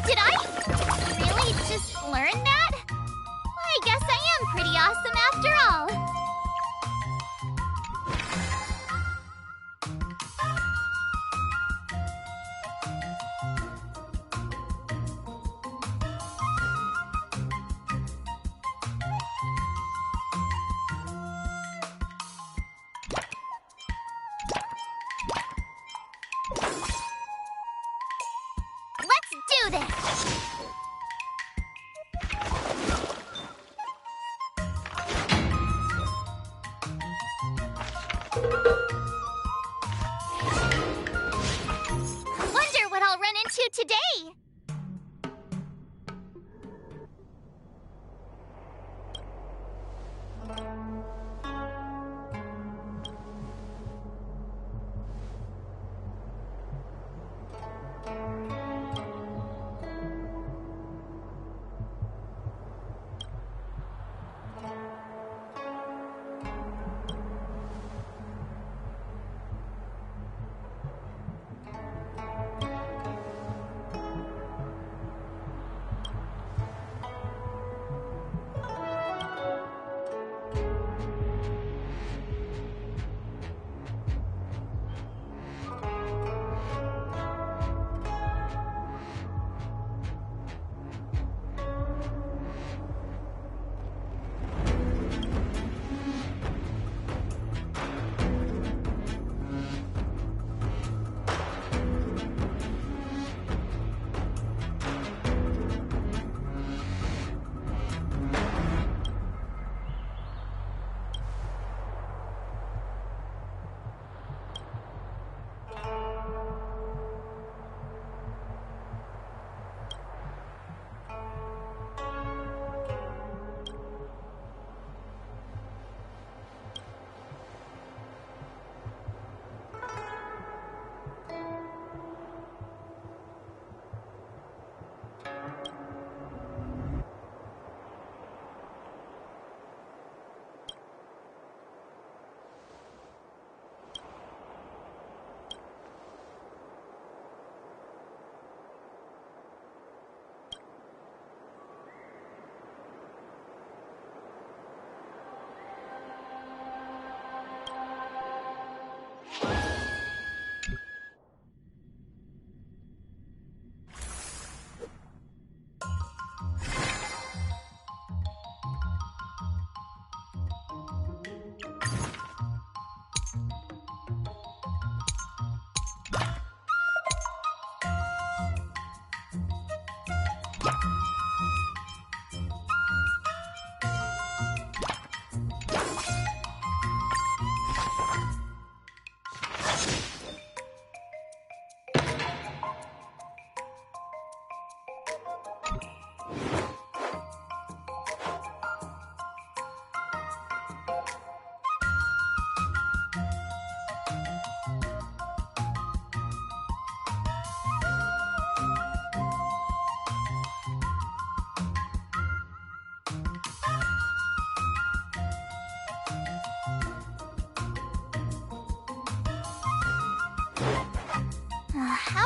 Did I really just learn that? I guess I am pretty awesome after all. Let's do this! Wonder what I'll run into today!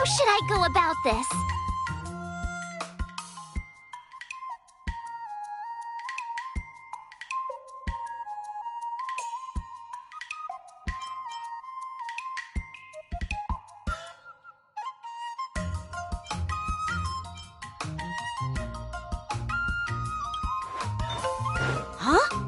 How should I go about this? Huh?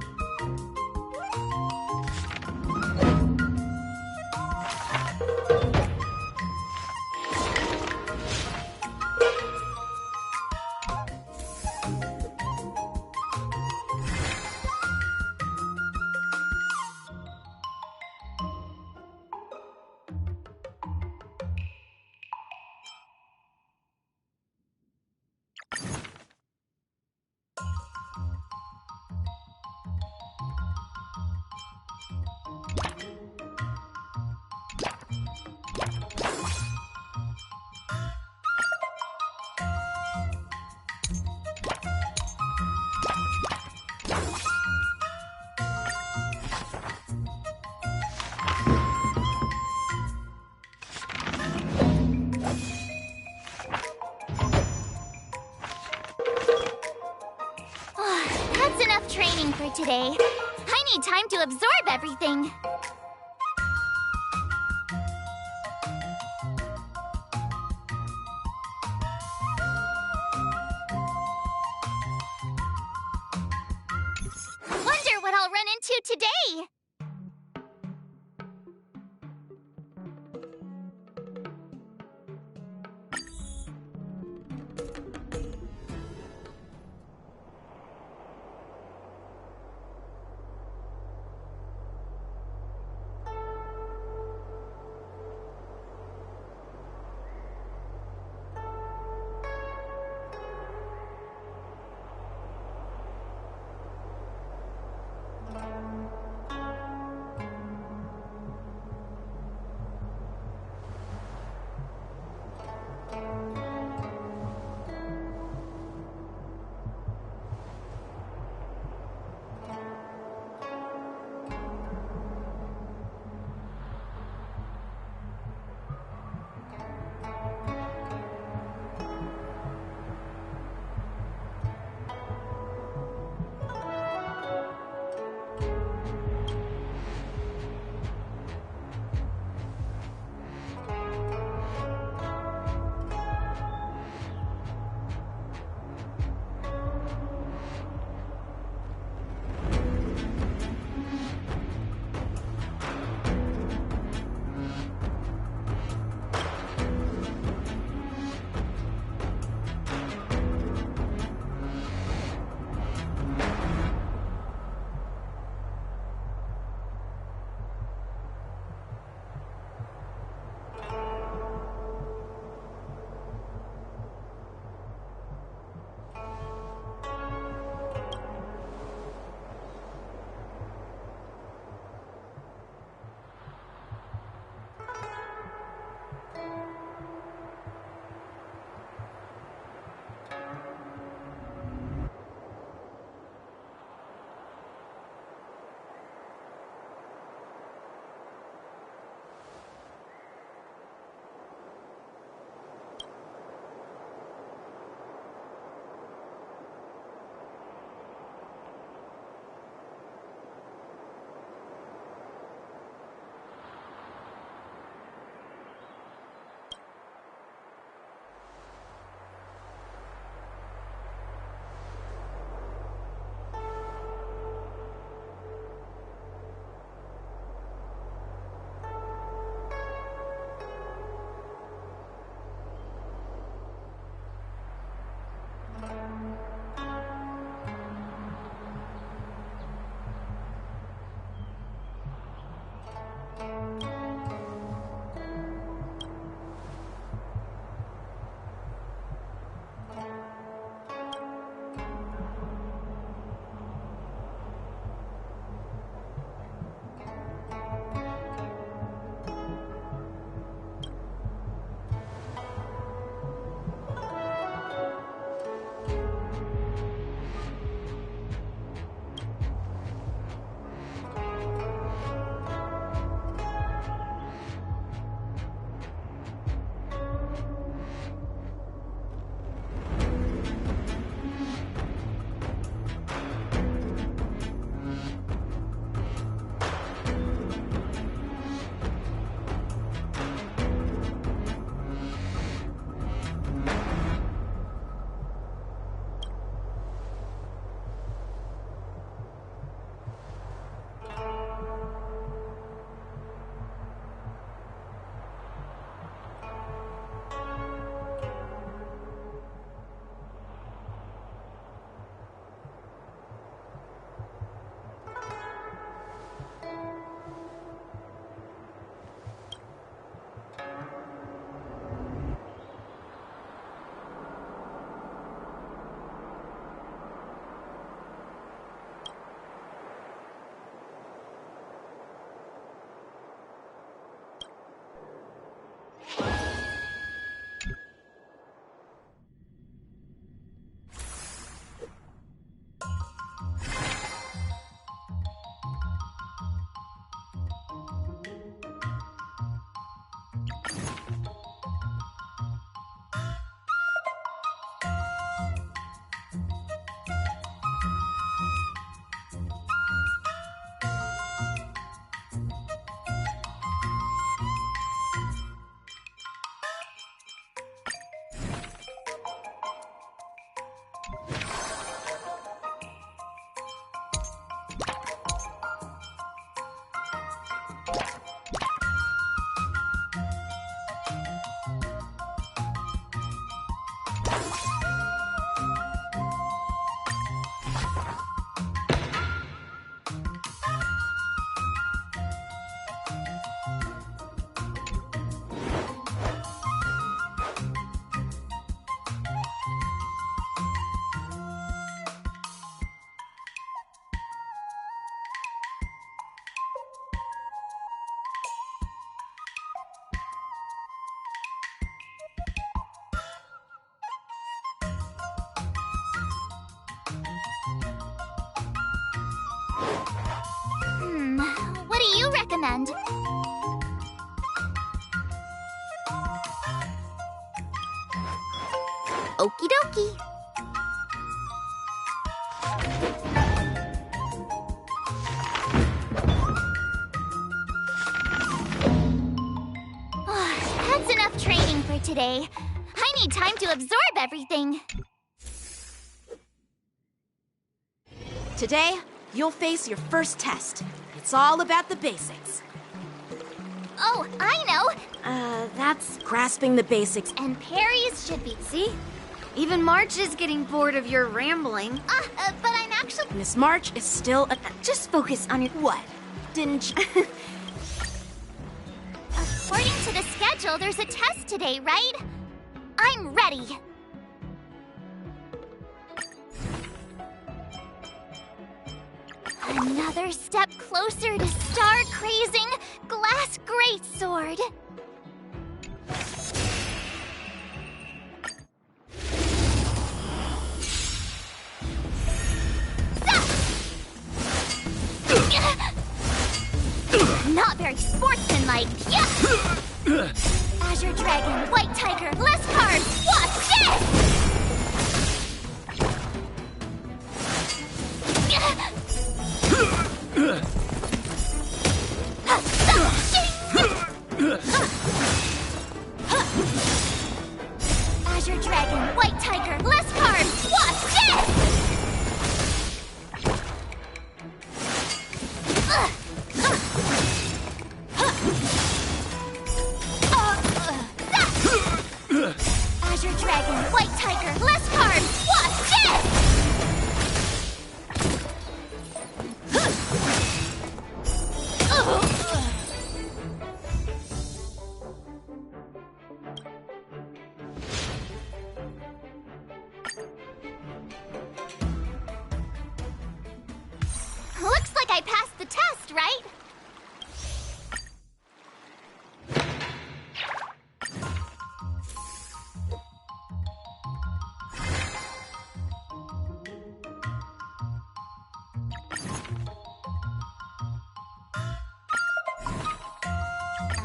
That's enough training for today. I need time to absorb everything. Wonder what I'll run into today. one end. Okie dokie. That's enough training for today. I need time to absorb everything. Today, you'll face your first test. It's all about the basics. Oh, I know. That's... Grasping the basics. And parries should be... See? Even March is getting bored of your rambling. But I'm actually... Miss March is still a... Just focus on your... What? Didn't you... According to the schedule, there's a test today, right? I'm ready. Another step closer to star-crazing glass greatsword. Not very sportsmanlike. Yeah. Azure Dragon, White Tiger, less cards. Watch this! Azure Dragon, White Tiger, less cards. Watch this! Azure Dragon, White Tiger, less cards! Watch this! Looks like I passed the test, right?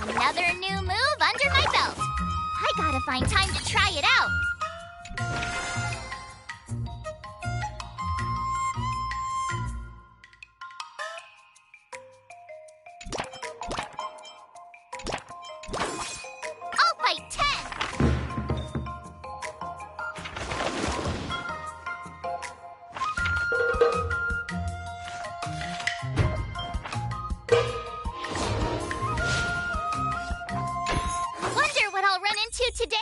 Another new move under my belt. I gotta find time to try it out. I'll fight 10! Wonder what I'll run into today.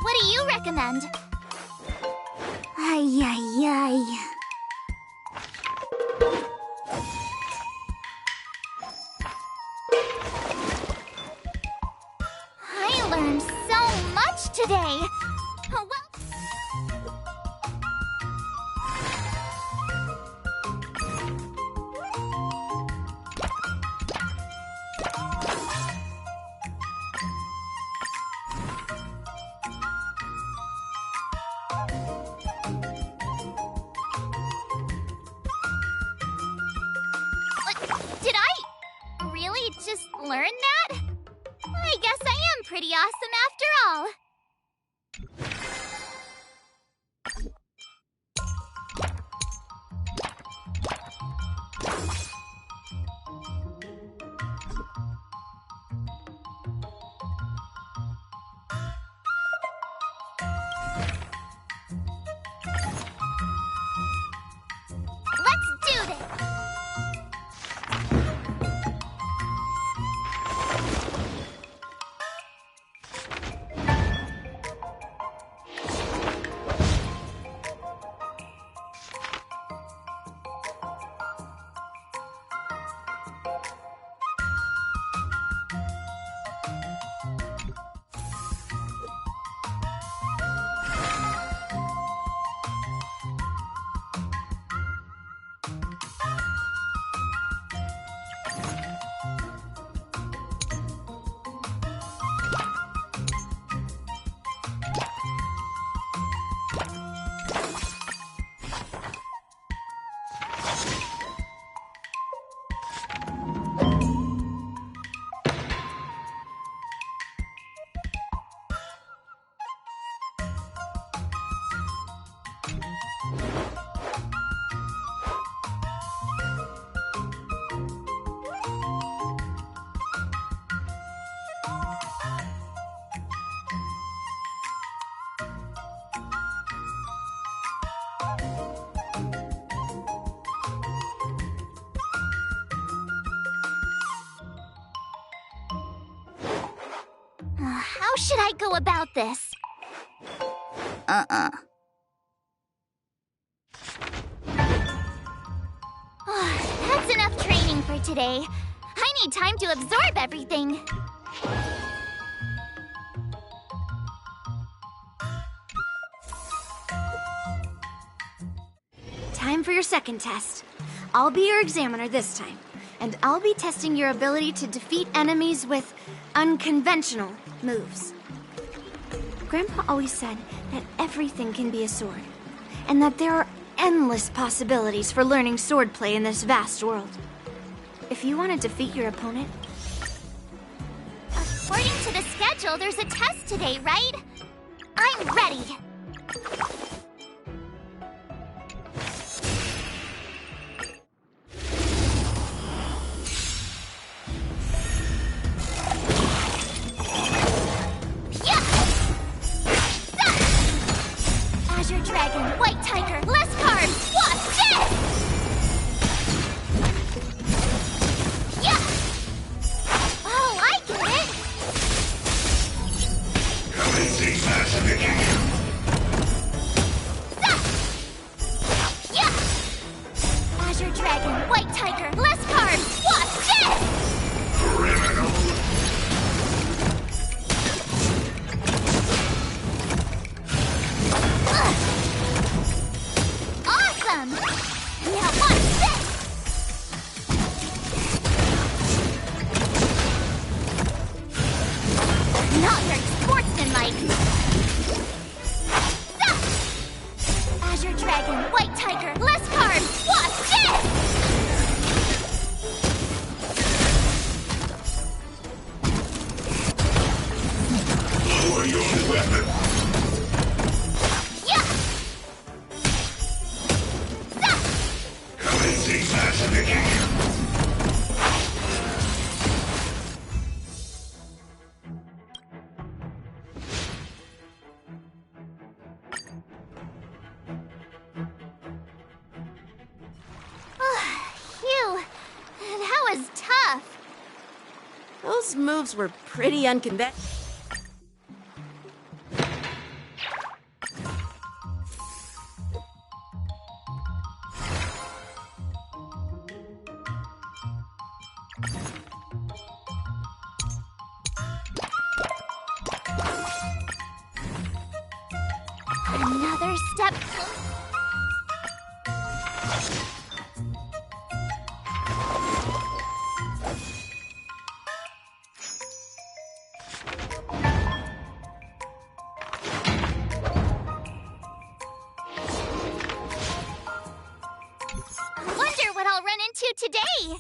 What do you recommend? Ay, ay, ay. I learned so much today. Oh, well. Did I really just learn that? I guess I am pretty awesome after all. Let's do this! How should I go about this? That's enough training for today. I need time to absorb everything. Time for your second test. I'll be your examiner this time, and I'll be testing your ability to defeat enemies with unconventional moves. Grandpa always said that everything can be a sword, and that there are endless possibilities for learning swordplay in this vast world. If you want to defeat your opponent... According to the schedule, there's a test today, right? I'm ready. Azure Dragon, White Tiger, less carbs! Watch this! Yeah! Oh, I get it! Commencing massive execution. Yeah! Azure Dragon, White Tiger, less carbs! Watch this! Criminal. Awesome! Now watch this! Not very sportsmanlike. Azure Dragon, White Tiger, less carbs! Watch this! was tough. Those moves were pretty unconventional. Another step. Wonder what I'll run into today.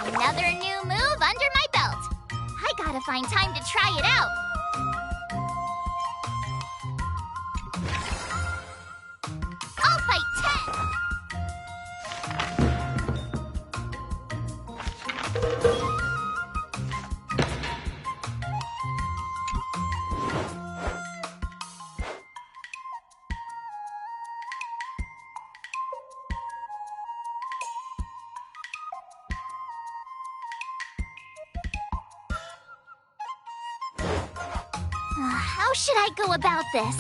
Another new move under my belt. I gotta find time to try it out. I'll fight 10. How should I go about this?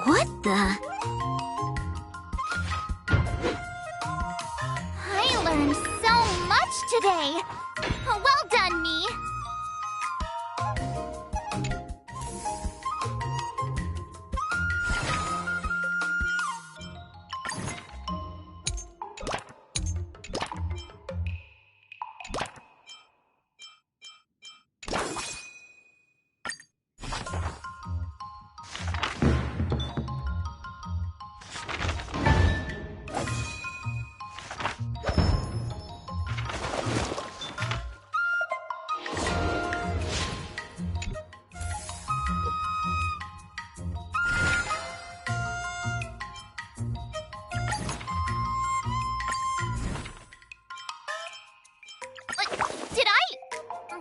What the? I learned so much today! Well done, me! Did I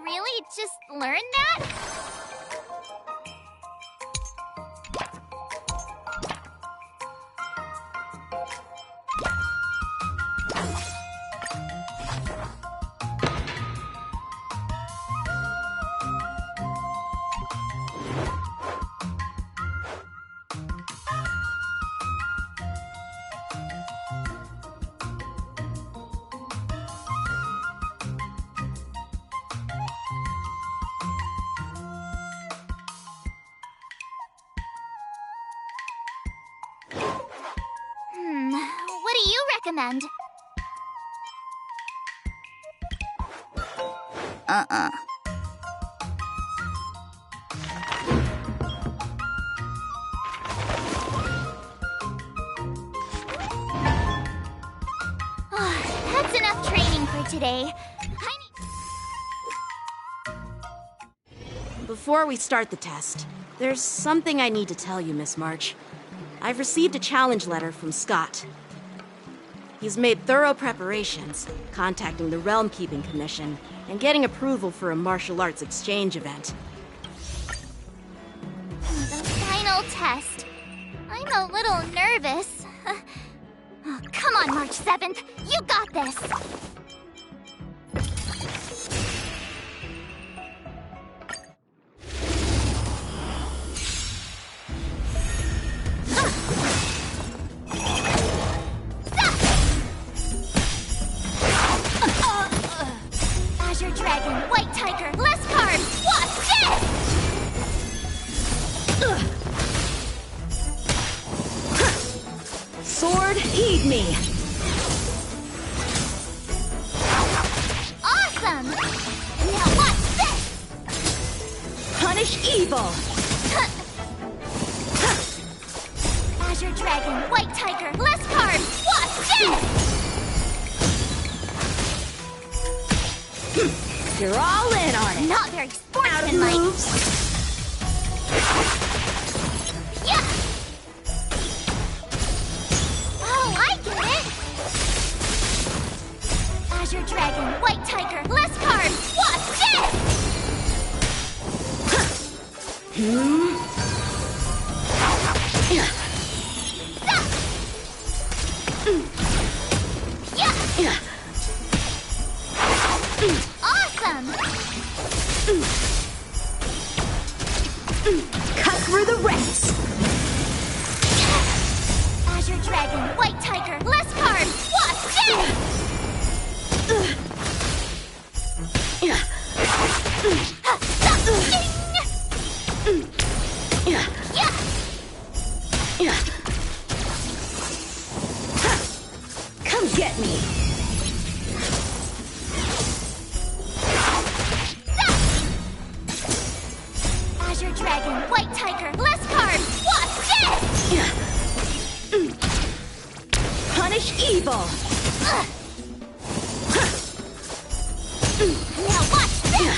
really just learn that? What do you recommend? That's enough training for today. Before we start the test, there's something I need to tell you, Miss March. I've received a challenge letter from Scott. He's made thorough preparations, contacting the Realm Keeping Commission and getting approval for a martial arts exchange event. The final test. I'm a little nervous. Oh, come on, March 7th. You got this. Azure Dragon, White Tiger, less cards. Watch this! Sword, heed me! Awesome! Now watch this! Punish evil! Azure Dragon, White Tiger, less cards. Watch this! You're all in on it! Not very sportsmanlike! Yeah! Oh, I get it! Azure Dragon, White Tiger, less cards! Watch this! Yeah! Awesome! Cut through the ranks! Azure Dragon, White Tiger, less cards! Watch Come get me! Azure Dragon, White Tiger, less cards! Watch this! Punish evil! Now watch this!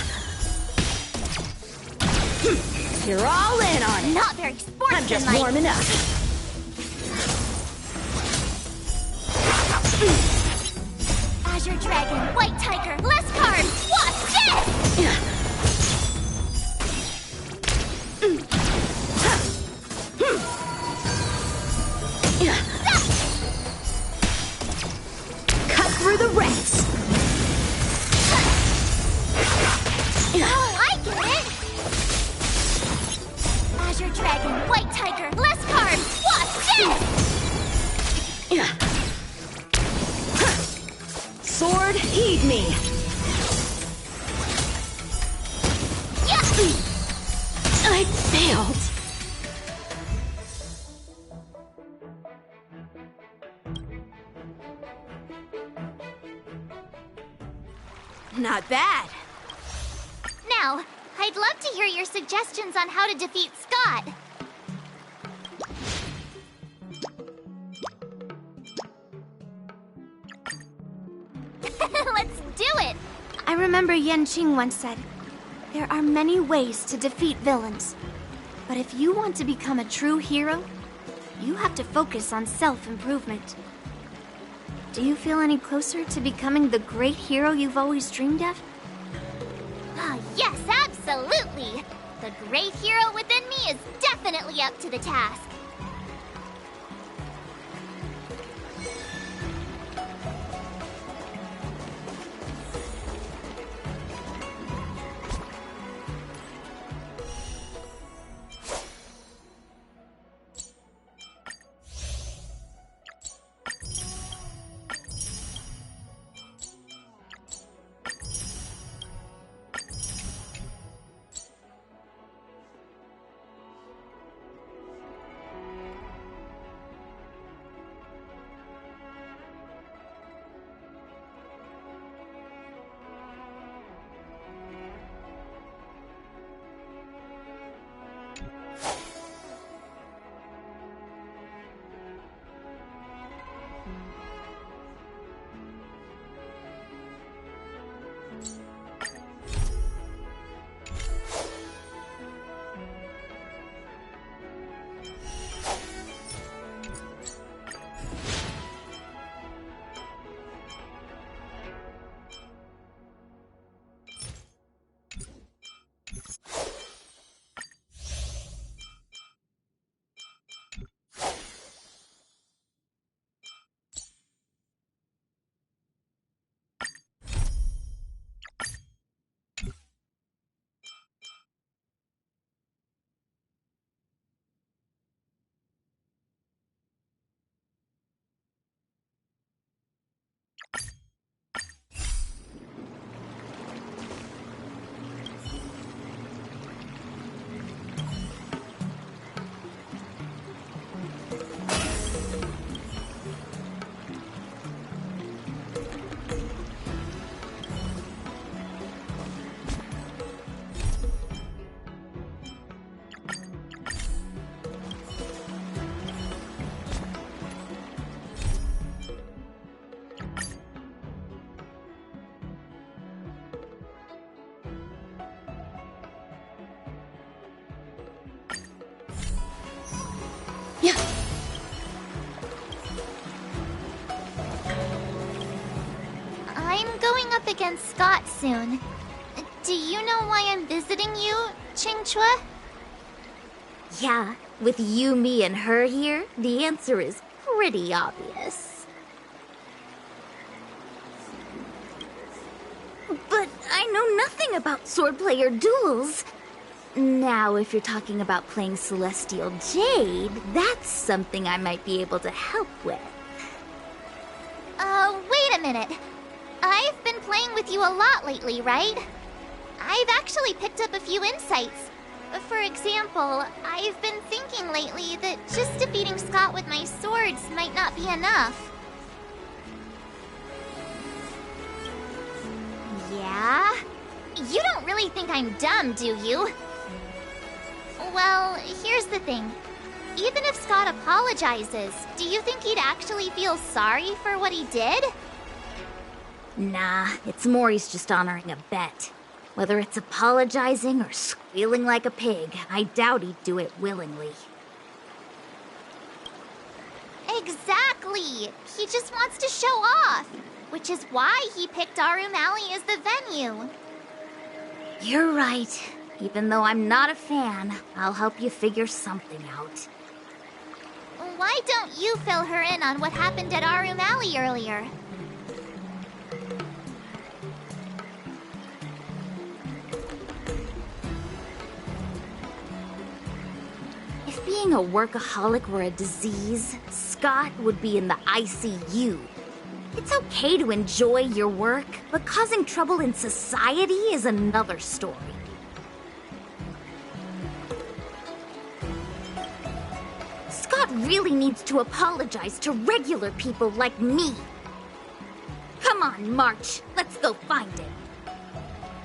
You're all in on it! Not very sportsmanlike! I'm just warming up! Azure Dragon, White Tiger, less cards! Watch this! Cut through the ranks! Sword, heed me! I failed. Not bad. Now, I'd love to hear your suggestions on how to defeat Scott. Let's do it! I remember Yan Qing once said, there are many ways to defeat villains. But if you want to become a true hero, you have to focus on self-improvement. Do you feel any closer to becoming the great hero you've always dreamed of? Ah, yes, absolutely! The great hero within me is definitely up to the task. I'm going up against Scott soon. Do you know why I'm visiting you, Qingchua? Yeah, with you, me, and her here, the answer is pretty obvious. But I know nothing about swordplay or duels. Now, if you're talking about playing Celestial Jade, that's something I might be able to help with. Wait a minute. I've been playing with you a lot lately, right? I've actually picked up a few insights. For example, I've been thinking lately that just defeating Scott with my swords might not be enough. Yeah? You don't really think I'm dumb, do you? Well, here's the thing. Even if Scott apologizes, do you think he'd actually feel sorry for what he did? Nah, it's more he's just honoring a bet. Whether it's apologizing or squealing like a pig, I doubt he'd do it willingly. Exactly! He just wants to show off, which is why he picked Arum Alley as the venue. You're right. Even though I'm not a fan, I'll help you figure something out. Why don't you fill her in on what happened at Arum Alley earlier? If being being a workaholic were a disease, Scott would be in the ICU. It's okay to enjoy your work, but causing trouble in society is another story. Scott really needs to apologize to regular people like me. Come on, March. Let's go find him.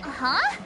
Uh-huh?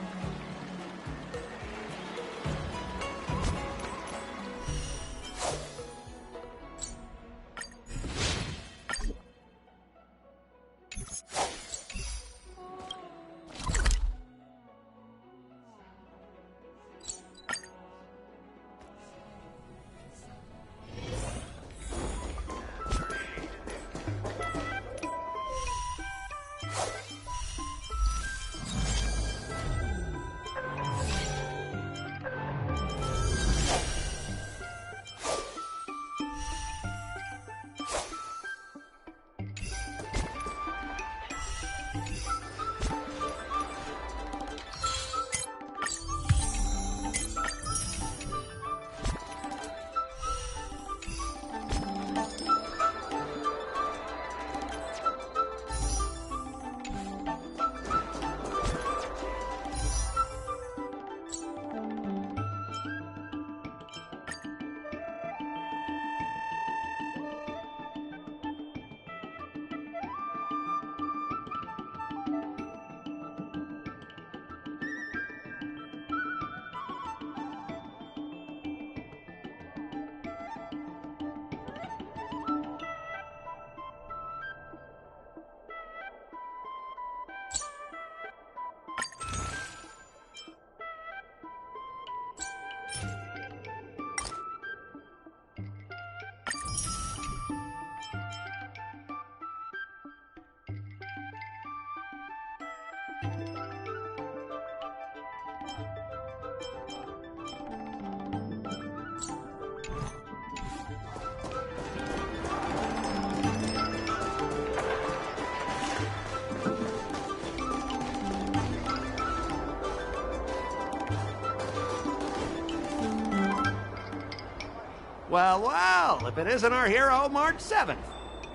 Well, well, if it isn't our hero, March 7th.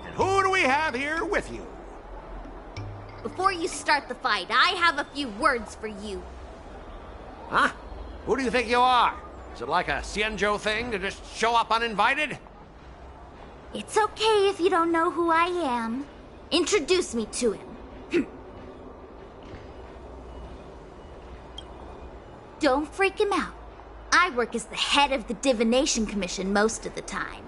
And who do we have here with you? Before you start the fight, I have a few words for you. Huh? Who do you think you are? Is it like a Xianzhou thing to just show up uninvited? It's okay if you don't know who I am. Introduce me to him. Don't freak him out. I work as the head of the Divination Commission most of the time.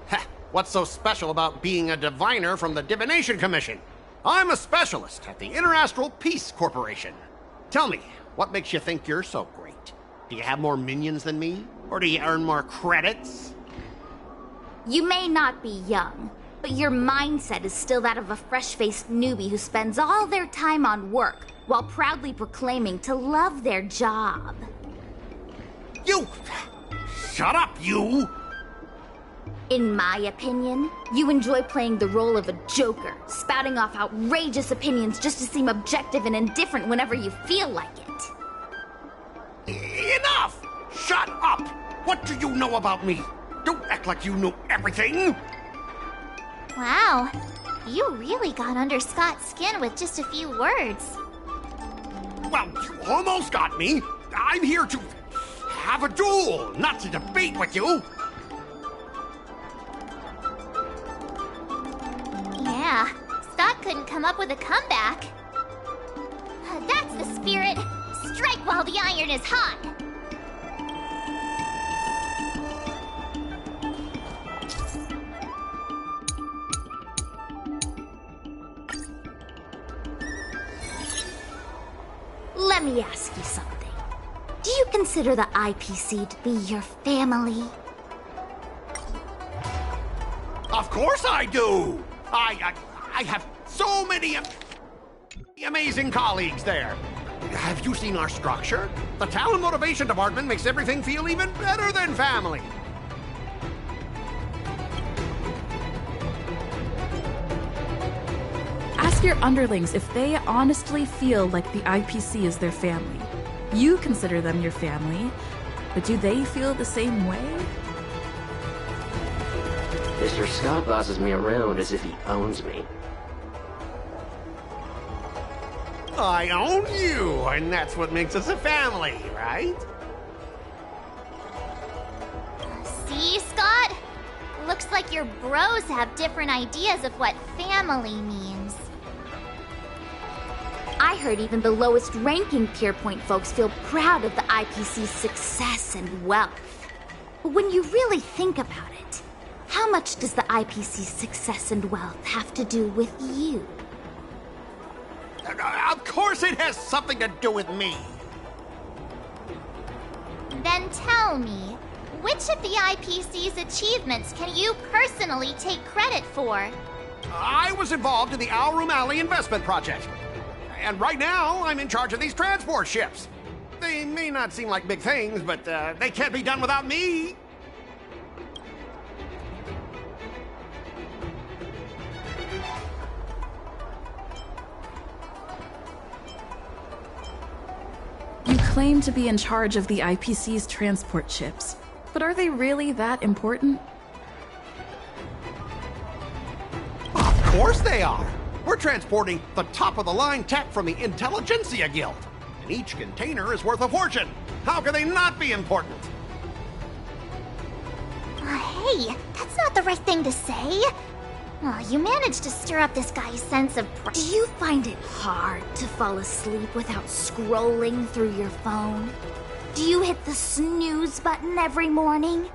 Heh, what's so special about being a diviner from the Divination Commission? I'm a specialist at the Interastral Peace Corporation. Tell me, what makes you think you're so great? Do you have more minions than me? Or do you earn more credits? You may not be young, but your mindset is still that of a fresh-faced newbie who spends all their time on work while proudly proclaiming to love their job. You! Shut up, you! In my opinion, you enjoy playing the role of a joker, spouting off outrageous opinions just to seem objective and indifferent whenever you feel like it. Enough! Shut up! What do you know about me? Don't act like you know everything! Wow, you really got under Scott's skin with just a few words. Well, you almost got me. I'm here to have a duel, not to debate with you. Yeah, Scott couldn't come up with a comeback. That's the spirit. Strike while the iron is hot. Let me ask you something. Do you consider the IPC to be your family? Of course I do! I have so many amazing colleagues there. Have you seen our structure? The Talent Motivation Department makes everything feel even better than family. Ask your underlings if they honestly feel like the IPC is their family. You consider them your family, But do they feel the same way? Mr. Scott bosses me around as if he owns me. I own you, and that's what makes us a family, right? See, Scott? Looks like your bros have different ideas of what family means. I heard even the lowest ranking Pierpoint folks feel proud of the IPC's success and wealth. But when you really think about it, how much does the IPC's success and wealth have to do with you? Of course it has something to do with me. Then tell me, which of the IPC's achievements can you personally take credit for? I was involved in the Alroom Alley investment project. And right now, I'm in charge of these transport ships. They may not seem like big things, but they can't be done without me. You claim to be in charge of the IPC's transport ships, but are they really that important? Of course they are. We're transporting the top-of-the-line tech from the Intelligentsia Guild, and each container is worth a fortune. How can they not be important? Hey, that's not the right thing to say. Oh, you managed to stir up this guy's sense of pride. Do you find it hard to fall asleep without scrolling through your phone? Do you hit the snooze button every morning?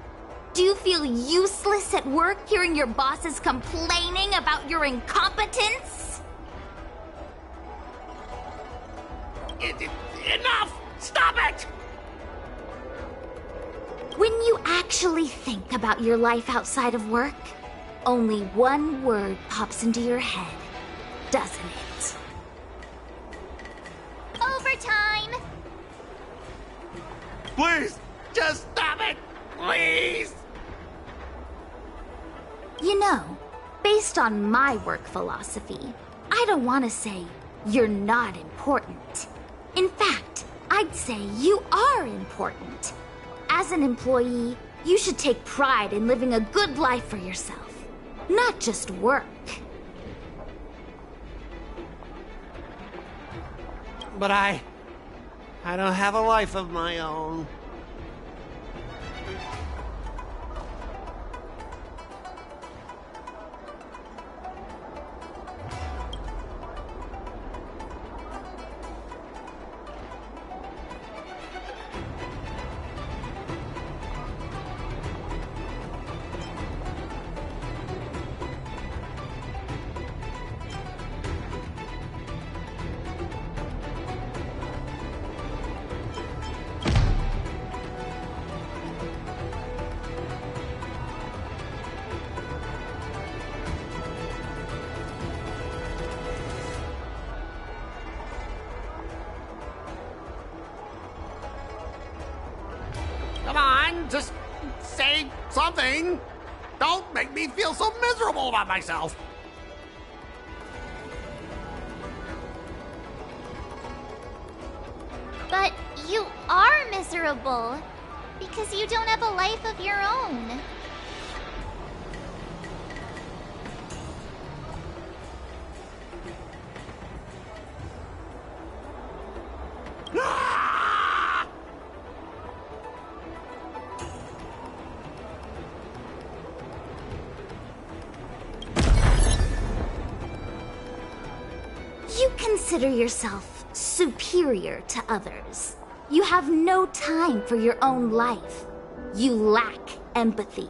Do you feel useless at work hearing your bosses complaining about your incompetence? Enough! Stop it! When you actually think about your life outside of work, only one word pops into your head, doesn't it? Overtime! Please, just stop it! Please! You know, based on my work philosophy, I don't want to say you're not important. In fact, I'd say you are important. As an employee, you should take pride in living a good life for yourself, not just work. But I don't have a life of my own. Come on, just say something. Don't make me feel so miserable about myself. But you are miserable because you don't have a life of your own. You consider yourself superior to others. You have no time for your own life. You lack empathy.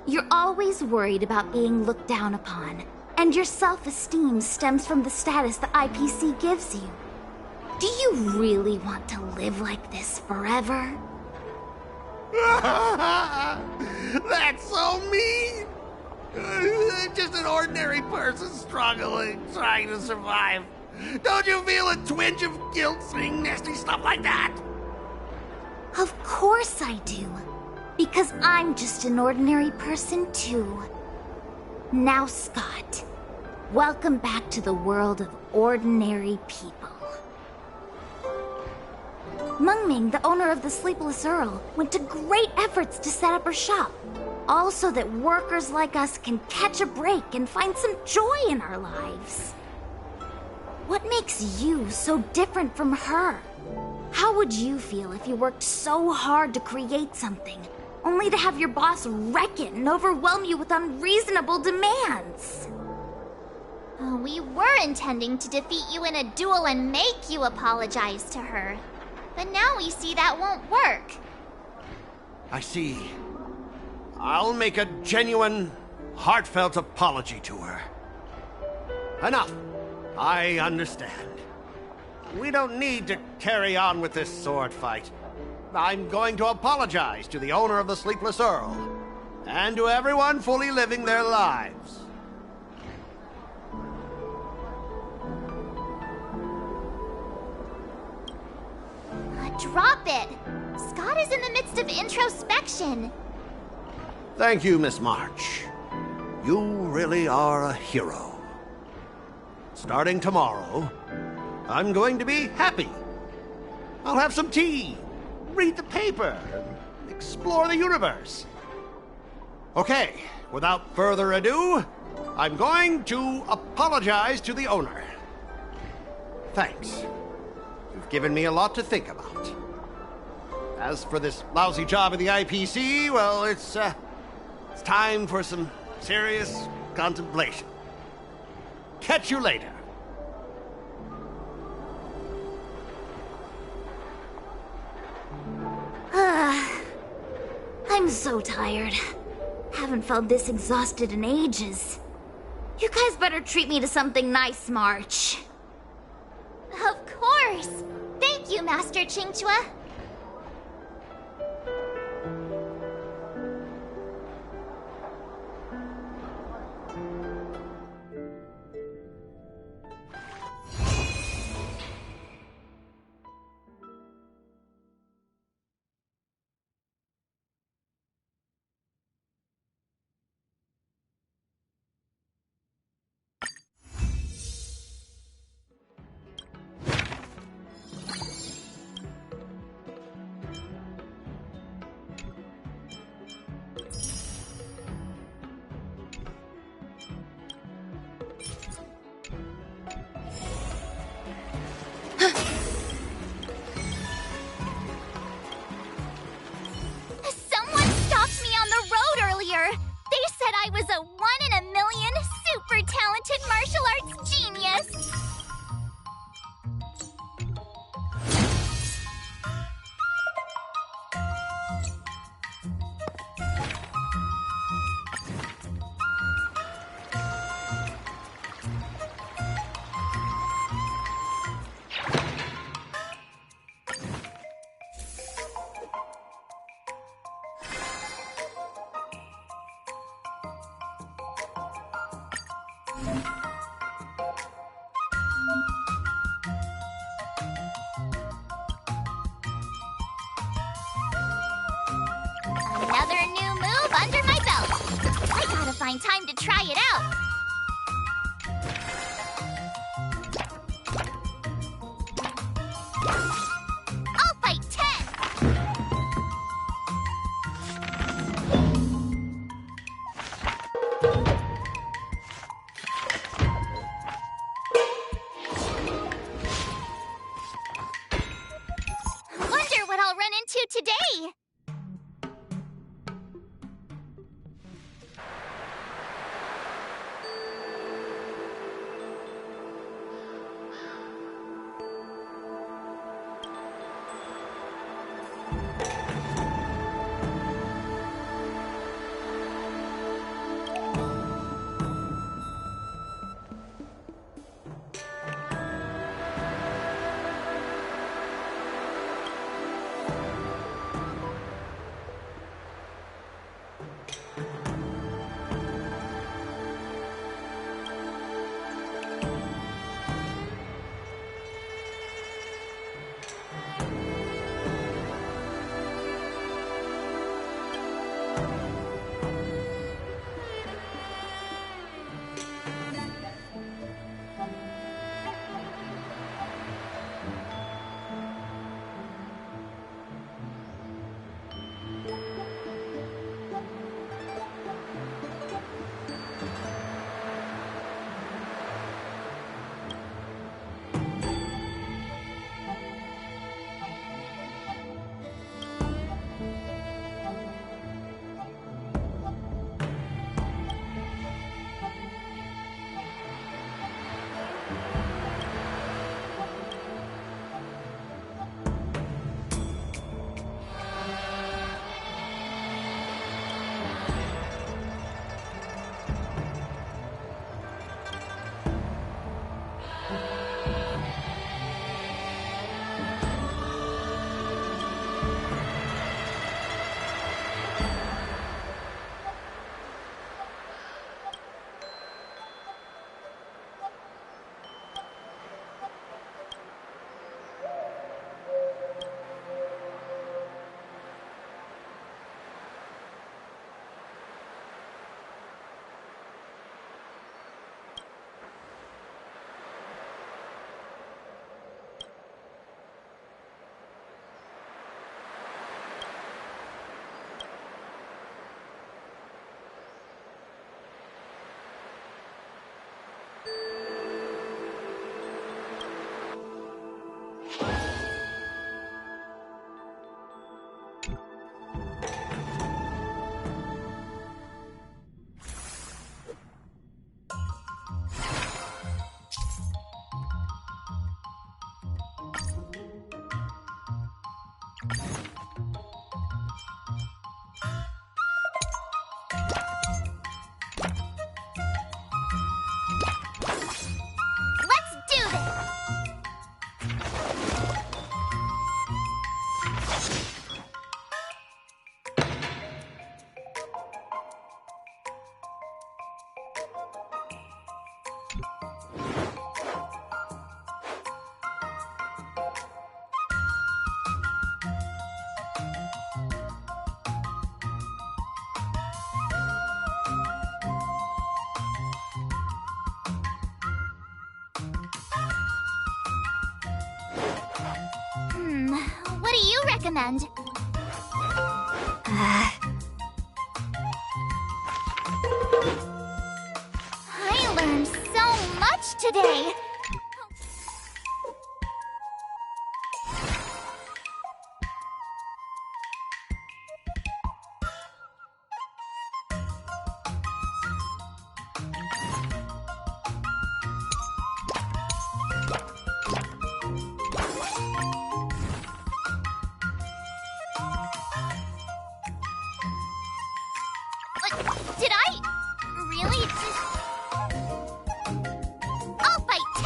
You're always worried about being looked down upon, and your self-esteem stems from the status the IPC gives you. Do you really want to live like this forever? That's so mean! Just an ordinary person struggling, trying to survive. Don't you feel a twinge of guilt saying nasty stuff like that? Of course I do. Because I'm just an ordinary person too. Now, Scott, welcome back to the world of ordinary people. Mengming, the owner of the Sleepless Earl, went to great efforts to set up her shop. All so that workers like us can catch a break and find some joy in our lives. What makes you so different from her? How would you feel if you worked so hard to create something, only to have your boss wreck it and overwhelm you with unreasonable demands? We were intending to defeat you in a duel and make you apologize to her. But now we see that won't work. I see. I'll make a genuine, heartfelt apology to her. Enough. I understand. We don't need to carry on with this sword fight. I'm going to apologize to the owner of the Sleepless Earl, and to everyone fully living their lives. Drop it! Scott is in the midst of introspection. Thank you, Miss March. You really are a hero. Starting tomorrow, I'm going to be happy. I'll have some tea, read the paper, and explore the universe. Okay, without further ado, I'm going to apologize to the owner. Thanks. You've given me a lot to think about. As for this lousy job at the IPC, well, it's time for some serious contemplation. Catch you later. I'm so tired. Haven't felt this exhausted in ages. You guys better treat me to something nice, March. Of course! Thank you, Master Chingchua. I was a one-in-a-million, super talented martial arts genius! Another new move under my belt. I gotta find time to try it out. I'll fight 10. Wonder what I'll run into today. recommend. I learned so much today. Did I really just... I'll fight 10!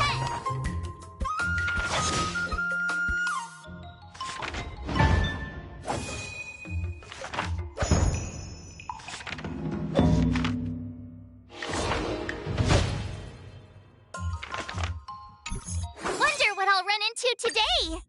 Wonder what I'll run into today!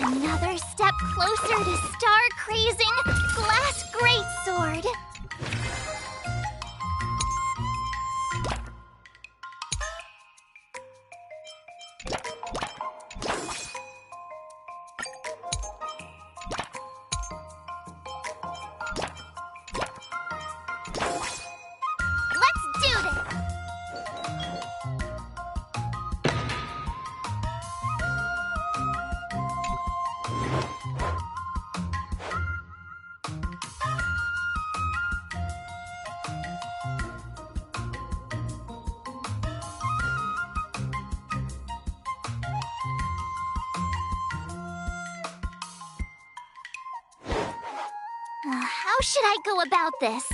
Another step closer to star-crazing Glass Greatsword. Let's do this! How should I go about this?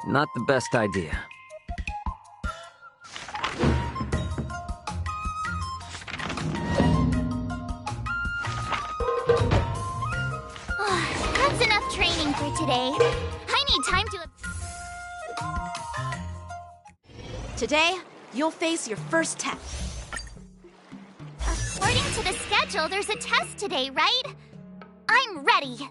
Not the best idea. That's enough training for today. I need time to... Today, you'll face your first test. According to the schedule, there's a test today, right? I'm ready.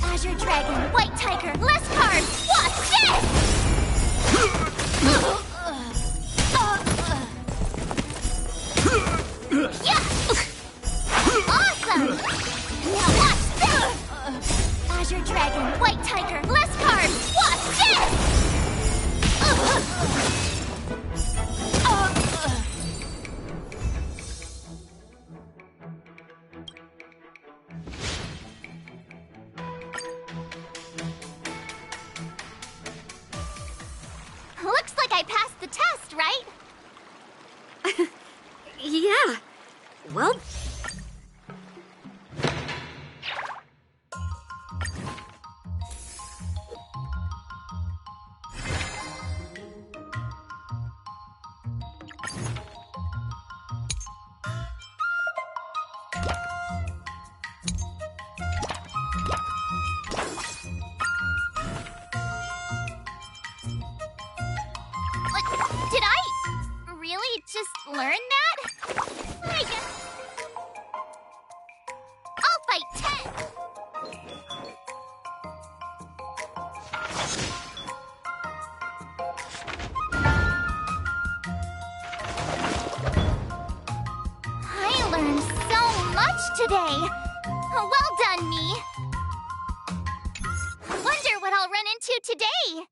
Azure Dragon, White Tiger, less cards! Watch this! Awesome! Now watch this! Azure Dragon, White Tiger, less cards! Watch this! Looks like I passed the test, right? Yeah. Well, Did I really just learn that? I guess I'll fight 10. I learned so much today. Well done, me. Wonder what I'll run into today.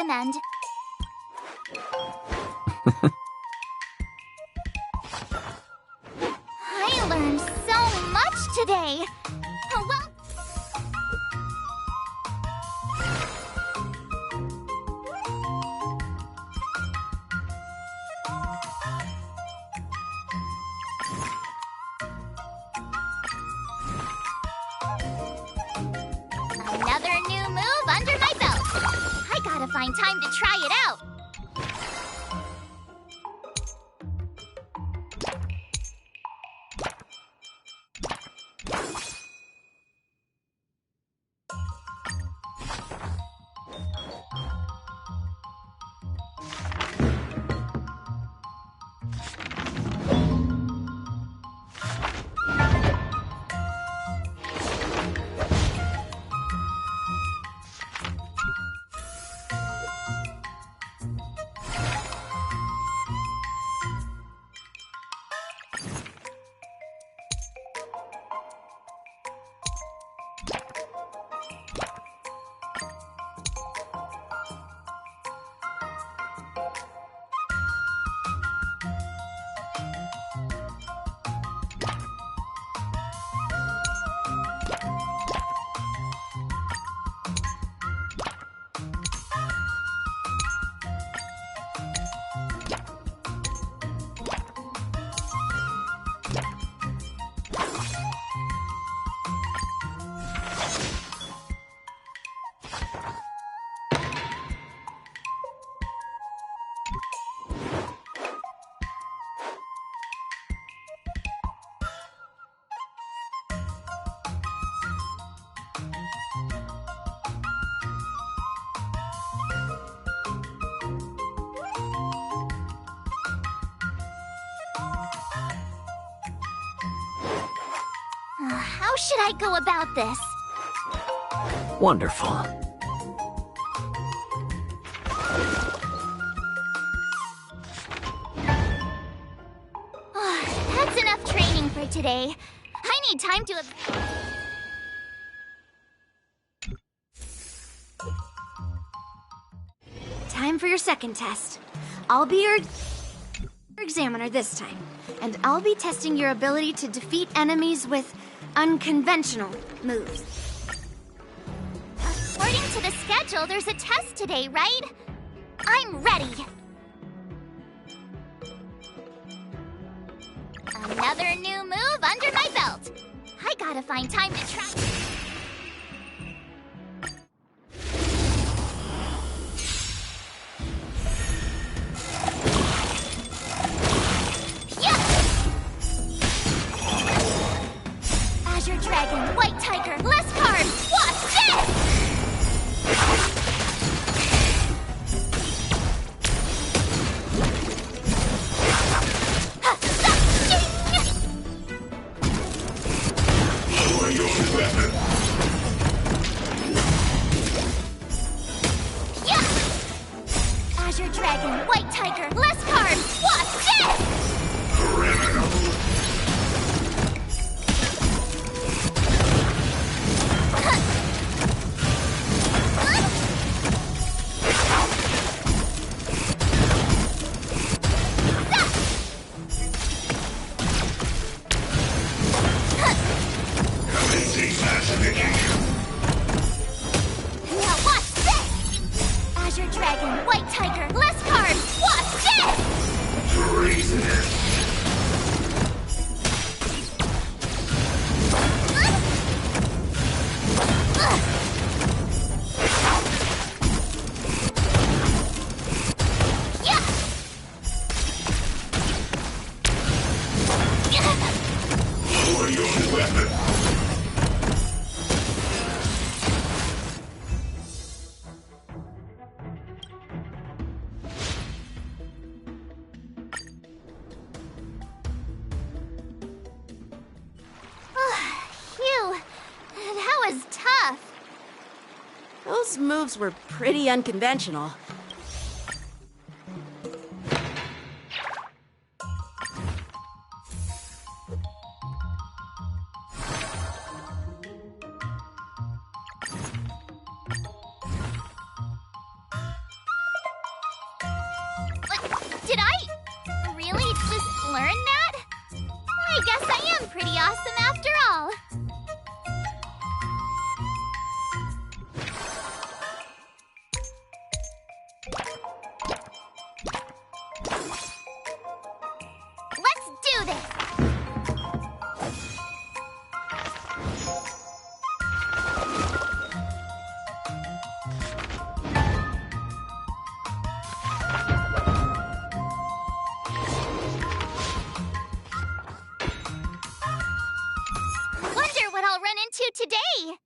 recommend. I learned so much today. Well, another new move under my belt. I gotta find time to try it out. How should I go about this? Wonderful. That's enough training for today. I need time to... Time for your second test. I'll be your examiner this time, and I'll be testing your ability to defeat enemies with unconventional moves. According to the schedule, there's a test today, right? I'm ready. Another new move under my belt. I gotta find time to try... Azure Dragon, White Tiger, less cards! Watch this! Lower your weapon. Yeah! Azure Dragon, White Tiger, less cards! Watch this! Criminal. Now watch this! Azure Dragon, White Tiger, less cards! Watch this! Treasonous. Lower your weapon. Phew, that was tough. Those moves were pretty unconventional. pretty awesome after all. Let's do this! Wonder what I'll run into today!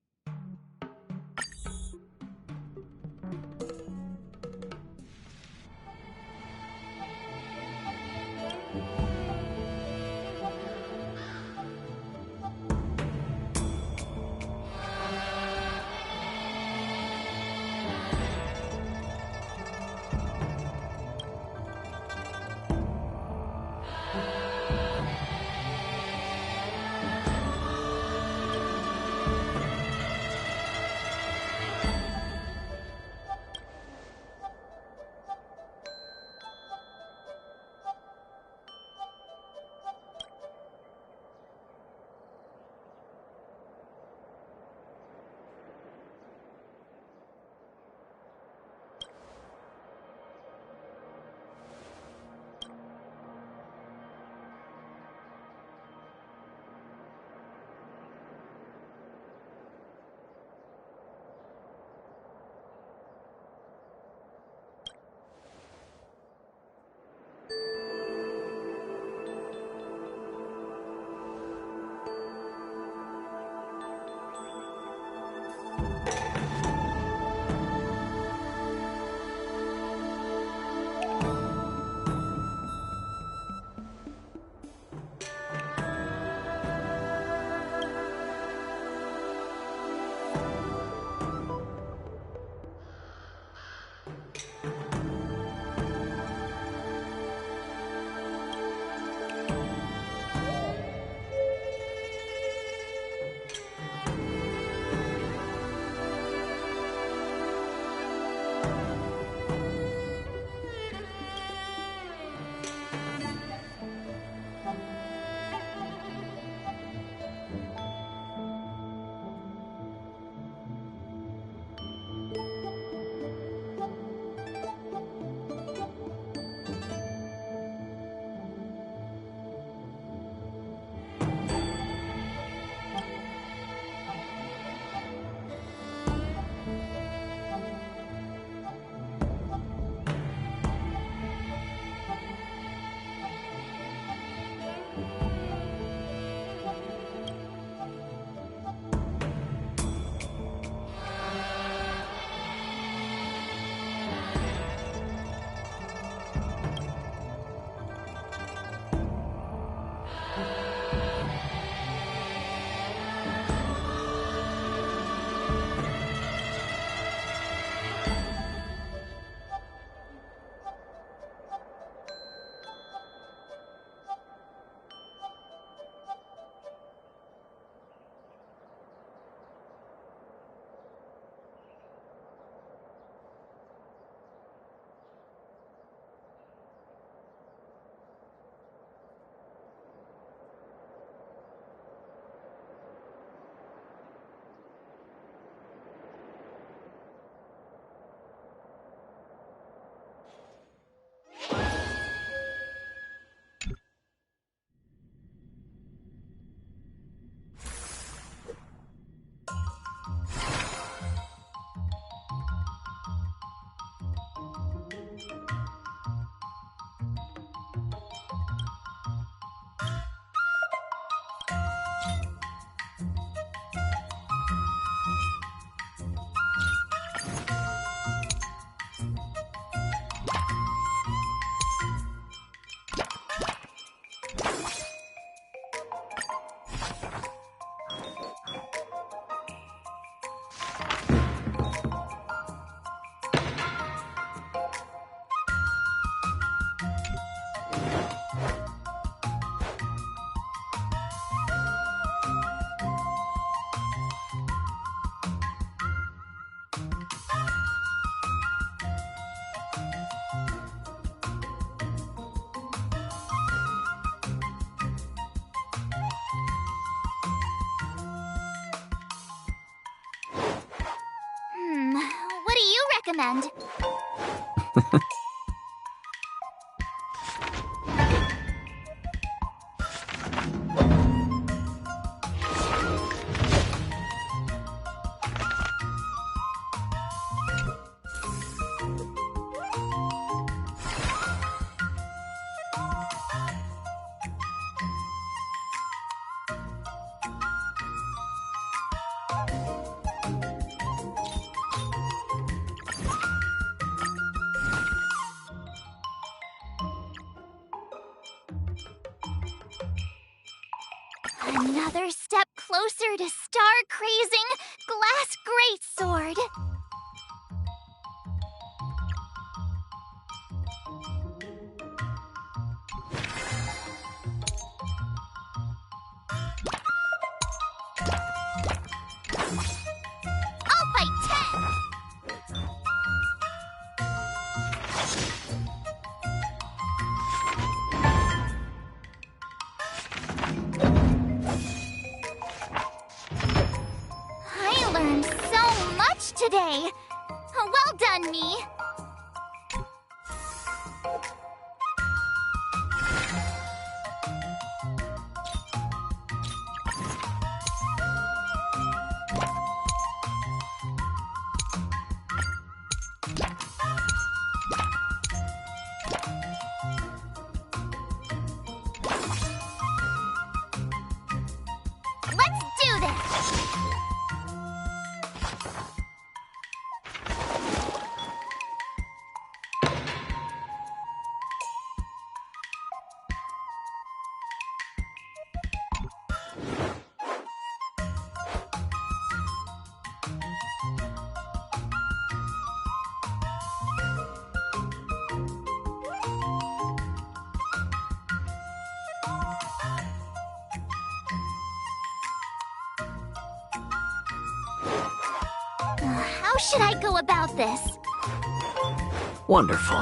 recommend. Another step closer to star-crazing glass greatsword. I'll fight 10! I learned so much today. Well done, me. Let's do this! How should I go about this? Wonderful.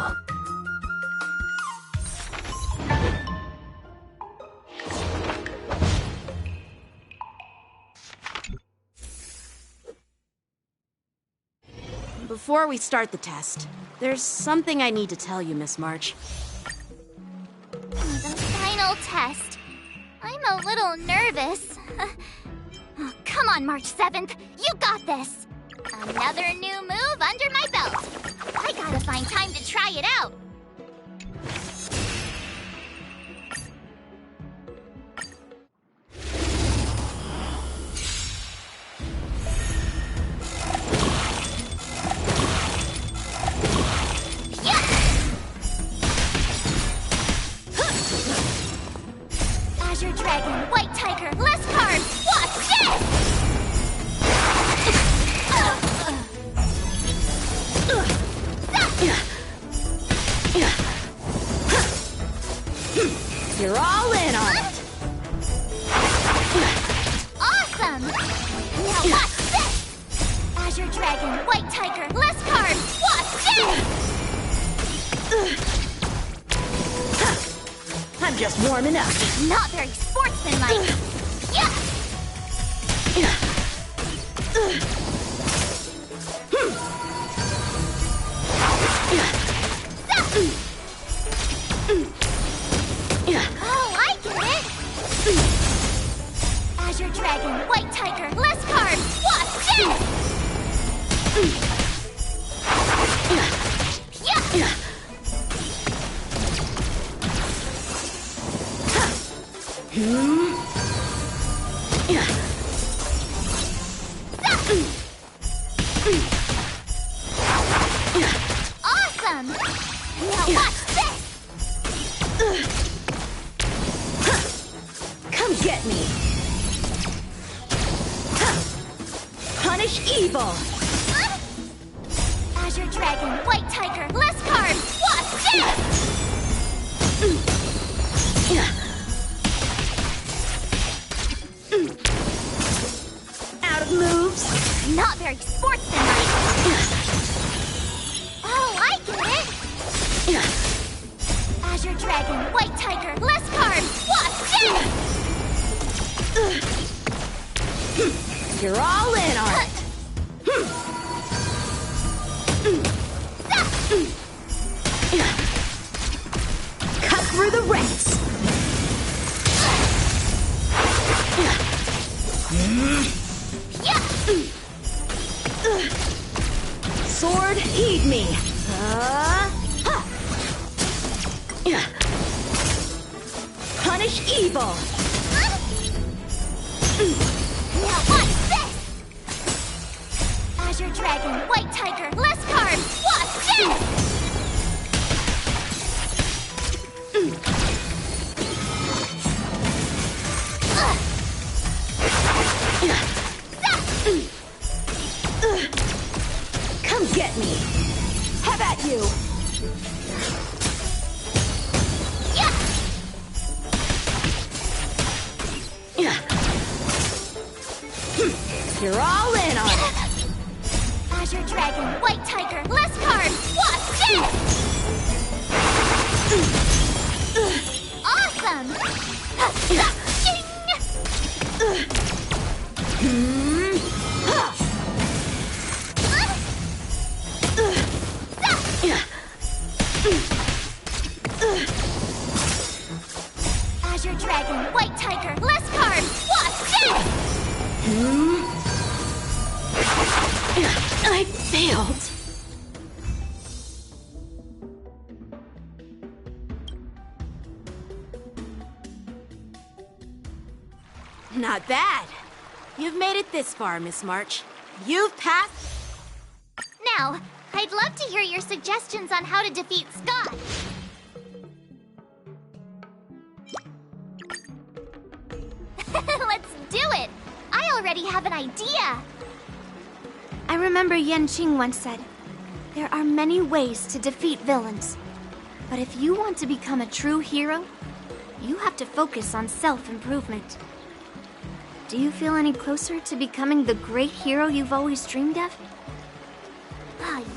Before we start the test, there's something I need to tell you, Miss March. The final test. I'm a little nervous. Oh, come on, March 7th. You got this. Another new move under my belt. I gotta find time to try it out. Azure Dragon, White Tiger, less cards! Watch this! You're all in on it! Awesome! Now watch this! Azure Dragon, White Tiger, less cards! Watch this! I'm just warming up. Not very sportsmanlike. Yeah! Oh, I get it! Azure Dragon, White Tiger, less cards! Watch this! Yeah! Awesome! Now watch this! Come get me! Punish evil! Azure Dragon, White Tiger, less cards! Watch this! Out of moves! Not very sportsmanlike. Oh, I get it! Azure Dragon, White Tiger, less cards! Watch this! You're all in on it! Sword, heed me. Punish evil. Now watch this! Azure Dragon, White Tiger, less cards! Watch this! Come get me. Have at you. You're all in on it. Azure Dragon, White Tiger, less cards! Watch this! Awesome! Azure Dragon, White Tiger, less cards! Watch this! I failed. Not bad. You've made it this far, Miss March. You've passed. Now, I'd love to hear your suggestions on how to defeat Scott. Let's do it! I already have an idea! I remember Yan Qing once said, there are many ways to defeat villains. But if you want to become a true hero, you have to focus on self-improvement. Do you feel any closer to becoming the great hero you've always dreamed of?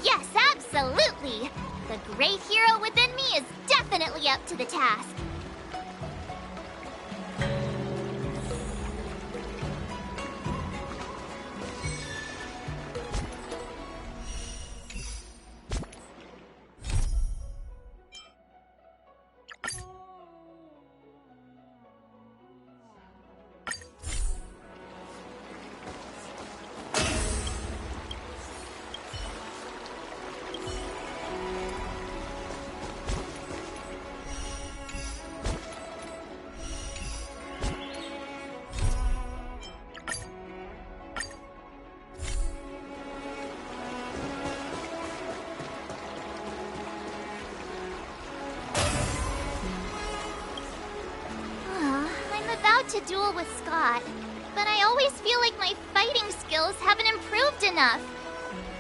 Yes, absolutely! The great hero within me is definitely up to the task. To duel with Scott, but I always feel like my fighting skills haven't improved enough.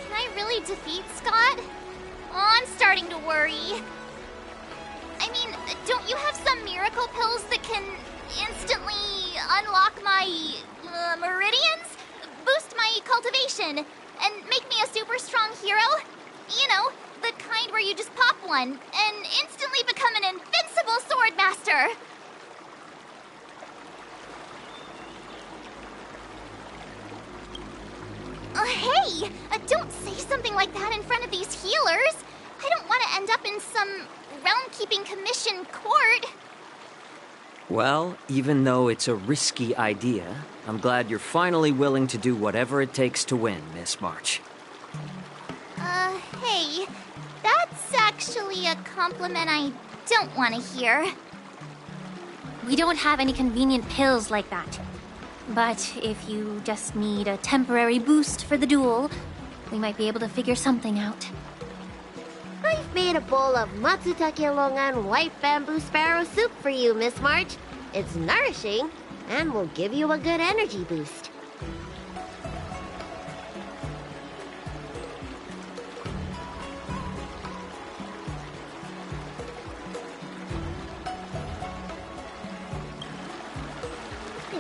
Can I really defeat Scott? Oh, I'm starting to worry. I mean, don't you have some miracle pills that can instantly unlock my meridians? Boost my cultivation and make me a super strong hero? You know, the kind where you just pop one and instantly become an invincible sword master. Hey! Don't say something like that in front of these healers! I don't want to end up in some realm-keeping commission court. Well, even though it's a risky idea, I'm glad you're finally willing to do whatever it takes to win, Miss March. Hey, that's actually a compliment I don't want to hear. We don't have any convenient pills like that. But if you just need a temporary boost for the duel, we might be able to figure something out. I've made a bowl of Matsutake Longan white bamboo sparrow soup for you, Miss March. It's nourishing and will give you a good energy boost.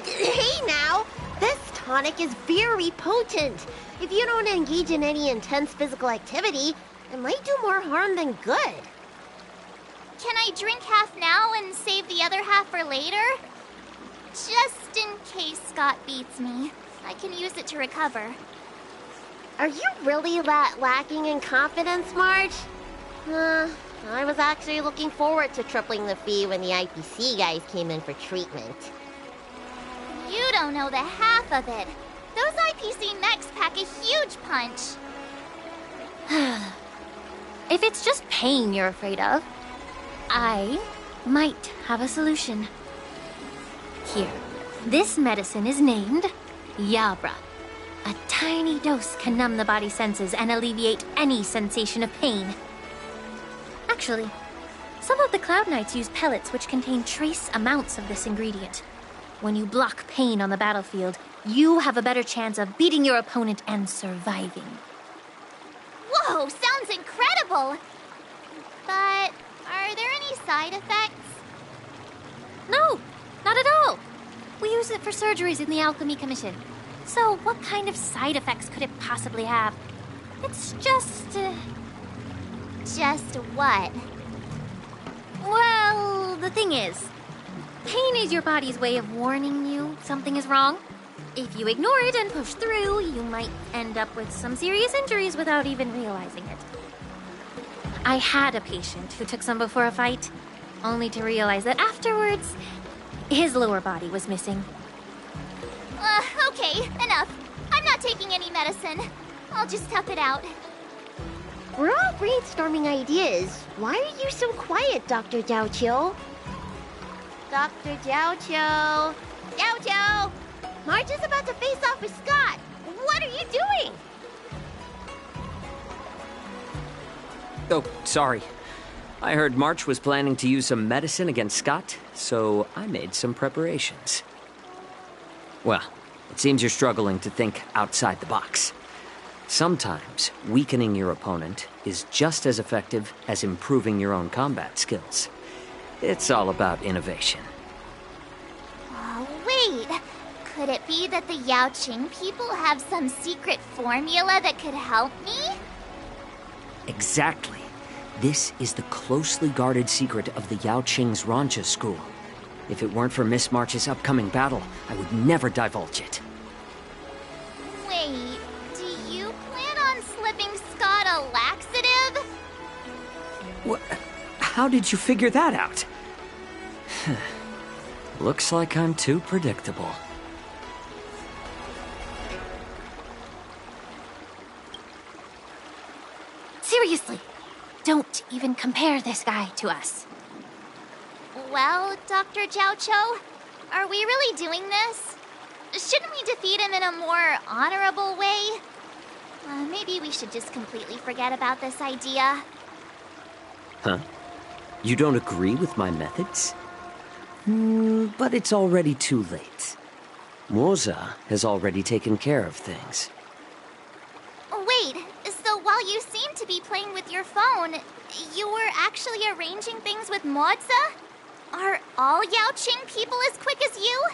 Hey now! This tonic is very potent. If you don't engage in any intense physical activity, it might do more harm than good. Can I drink half now and save the other half for later? Just in case Scott beats me. I can use it to recover. Are you really that lacking in confidence, Marge? I was actually looking forward to tripling the fee when the IPC guys came in for treatment. You don't know the half of it. Those IPC mechs pack a huge punch. If it's just pain you're afraid of, I might have a solution. Here, this medicine is named Yabra. A tiny dose can numb the body's senses and alleviate any sensation of pain. Actually, some of the Cloud Knights use pellets which contain trace amounts of this ingredient. When you block pain on the battlefield, you have a better chance of beating your opponent and surviving. Whoa, sounds incredible! But are there any side effects? No, not at all. We use it for surgeries in the Alchemy Commission. So what kind of side effects could it possibly have? It's just... Just what? Well, the thing is, pain is your body's way of warning you something is wrong. If you ignore it and push through, you might end up with some serious injuries without even realizing it. I had a patient who took some before a fight, only to realize that afterwards, his lower body was missing. Okay, enough. I'm not taking any medicine. I'll just tough it out. We're all brainstorming ideas. Why are you so quiet, Dr. Jiaoqiu? Dr. Jiaoqiu! Jiaoqiu! March is about to face off with Scott! What are you doing? Oh, sorry. I heard March was planning to use some medicine against Scott, so I made some preparations. Well, it seems you're struggling to think outside the box. Sometimes weakening your opponent is just as effective as improving your own combat skills. It's all about innovation. Oh, wait. Could it be that the Yaoqing people have some secret formula that could help me? Exactly. This is the closely guarded secret of the Yaoqing's Rancha school. If it weren't for Miss March's upcoming battle, I would never divulge it. Wait, do you plan on slipping Scott a laxative? What? How did you figure that out? Looks like I'm too predictable. Seriously, don't even compare this guy to us. Well, Dr. Jiaoqiu, are we really doing this? Shouldn't we defeat him in a more honorable way? Maybe we should just completely forget about this idea. Huh? You don't agree with my methods? But it's already too late. Moza has already taken care of things. Wait, so while you seem to be playing with your phone, you were actually arranging things with Moza? Are all Yaoqing people as quick as you?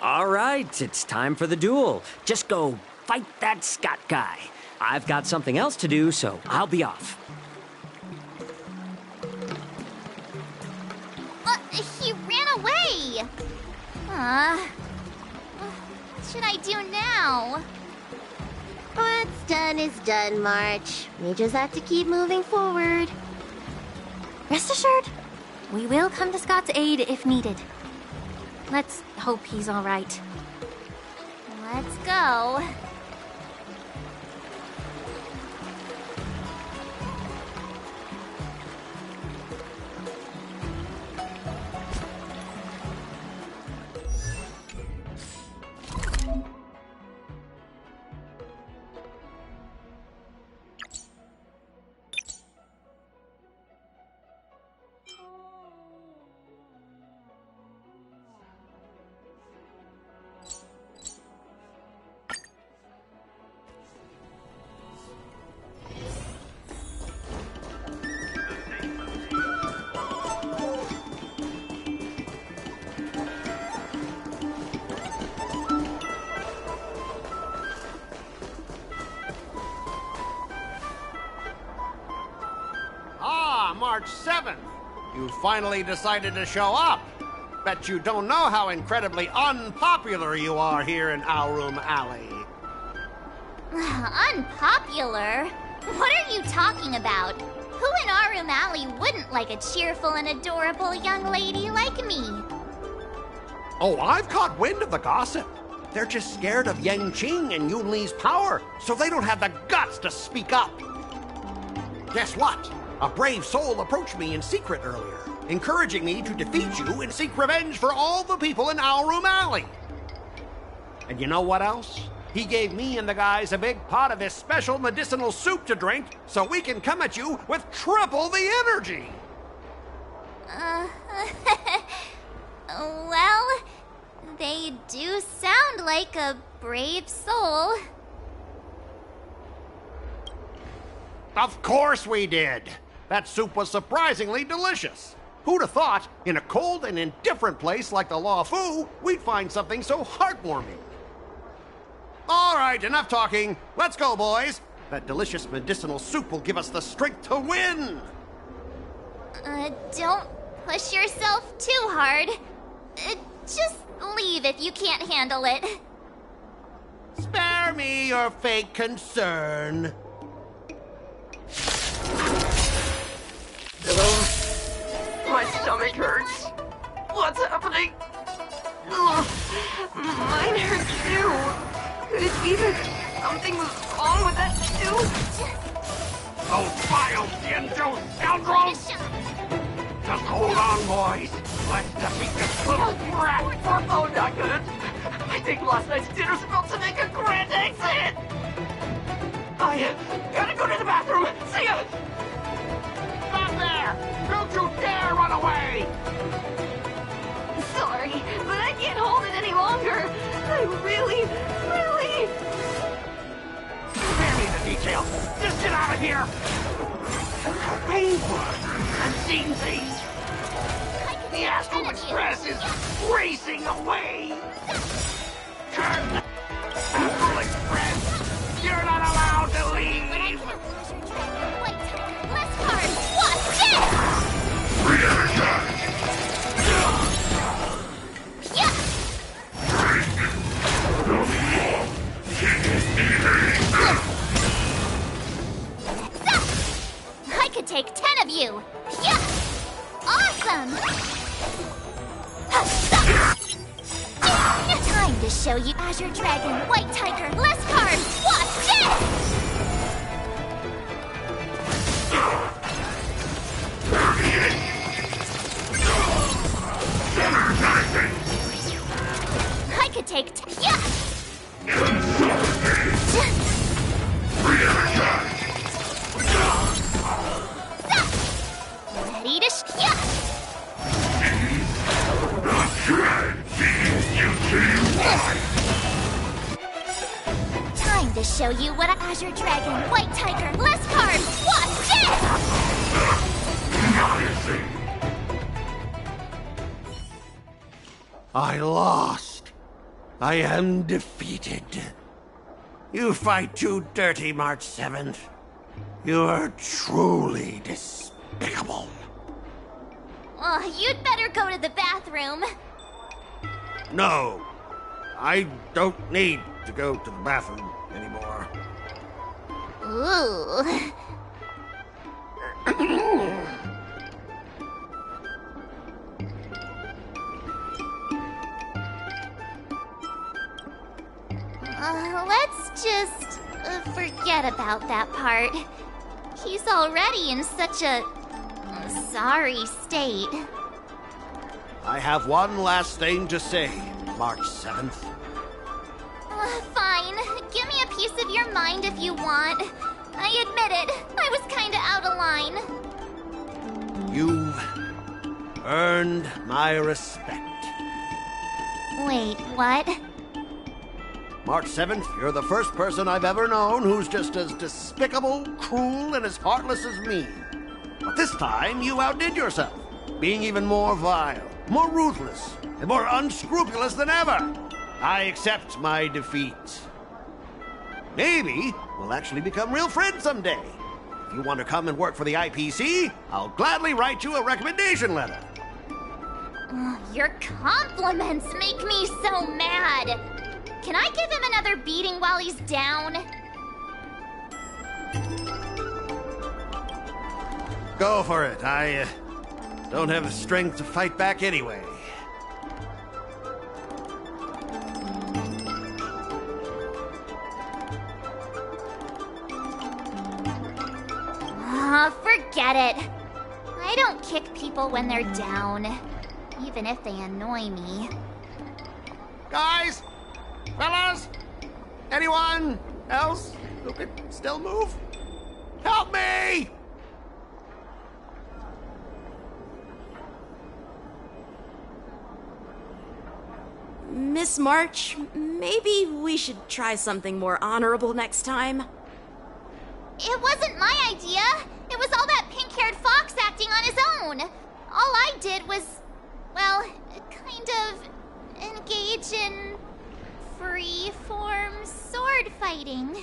All right, it's time for the duel. Just go fight that Scott guy. I've got something else to do, so I'll be off. He ran away! What should I do now? What's done is done, March. We just have to keep moving forward. Rest assured, we will come to Scott's aid if needed. Let's hope he's all right. Let's go. March 7th. You finally decided to show up. Bet you don't know how incredibly unpopular you are here in Aurum Alley. Unpopular? What are you talking about? Who in Aurum Alley wouldn't like a cheerful and adorable young lady like me? Oh, I've caught wind of the gossip. They're just scared of Yang Qing and Yun Li's power, so they don't have the guts to speak up. Guess what? A brave soul approached me in secret earlier, encouraging me to defeat you and seek revenge for all the people in Owlroom Alley. And you know what else? He gave me and the guys a big pot of this special medicinal soup to drink, so we can come at you with triple the energy. Well, they do sound like a brave soul. Of course we did. That soup was surprisingly delicious. Who'd have thought, in a cold and indifferent place like the La Fu, we'd find something so heartwarming? All right, enough talking. Let's go, boys. That delicious medicinal soup will give us the strength to win. Don't push yourself too hard. Just leave if you can't handle it. Spare me your fake concern. My stomach hurts. What's happening? Ugh, mine hurts too. Could it be that something was wrong with that too? Oh, vile Dianzhou scoundrels! Just hold on, boys. Let's defeat this little brat. Oh, not good. I think last night's dinner's about to make a grand exit. I gotta go to the bathroom. See ya! Stop there! Don't you dare run away! Sorry, but I can't hold it any longer. I really... Spare me the details. Just get out of here! Painful. I've seen things. The Astral Express is racing away. Turn the Astral Express. You're not allowed to leave. Less cards. Watch this! Re-energize! I could take 10 of you. Yeah! Awesome! Time to show you Azure Dragon, White Tiger, less cards. Watch this! I could take yeah! Ready to yeah! Time to show you what a Azure Dragon, White Tiger, less cards. Watch this! I lost. I am defeated. You fight too dirty, March 7th. You are truly despicable. Oh, you'd better go to the bathroom. No, I don't need to go to the bathroom anymore. Ooh. Let's just forget about that part. He's already in such a sorry state. I have one last thing to say, March 7th. Fine. Give me a piece of your mind if you want. I admit it. I was kinda out of line. You've earned my respect. Wait, what? March 7th, you're the first person I've ever known who's just as despicable, cruel, and as heartless as me. But this time, you outdid yourself, being even more vile, more ruthless, and more unscrupulous than ever. I accept my defeat. Maybe we'll actually become real friends someday. If you want to come and work for the IPC, I'll gladly write you a recommendation letter. Your compliments make me so mad. Can I give him another beating while he's down? Go for it. I don't have the strength to fight back anyway. Forget it. I don't kick people when they're down, even if they annoy me. Guys! Fellas! Anyone else who could still move? Help me! Miss March, maybe we should try something more honorable next time. It wasn't my idea. It was all that pink-haired fox acting on his own. All I did was, well, kind of engage in free-form sword fighting.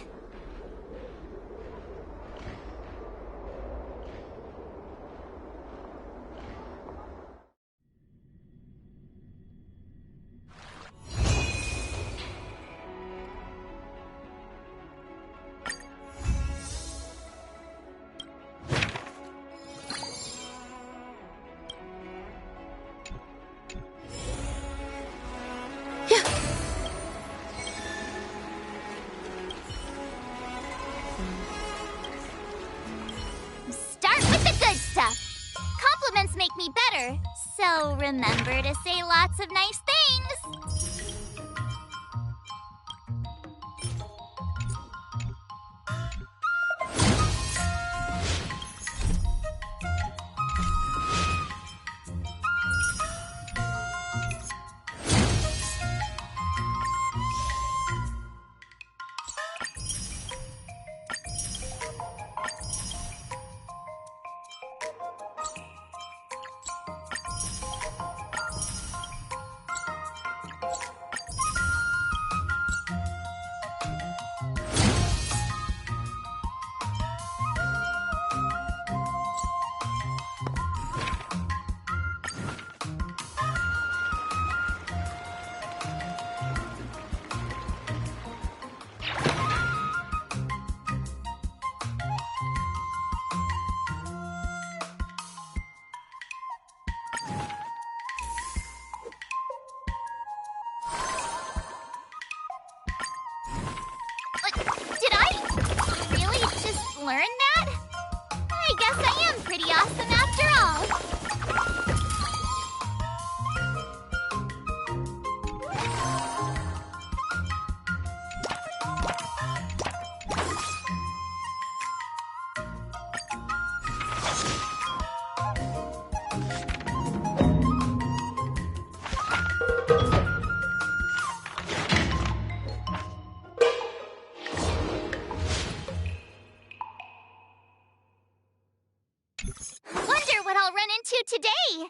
Compliments make me better, so remember to say lots of nice things. Did I really just learn that? I guess I am pretty awesome after all. Wonder what I'll run into today.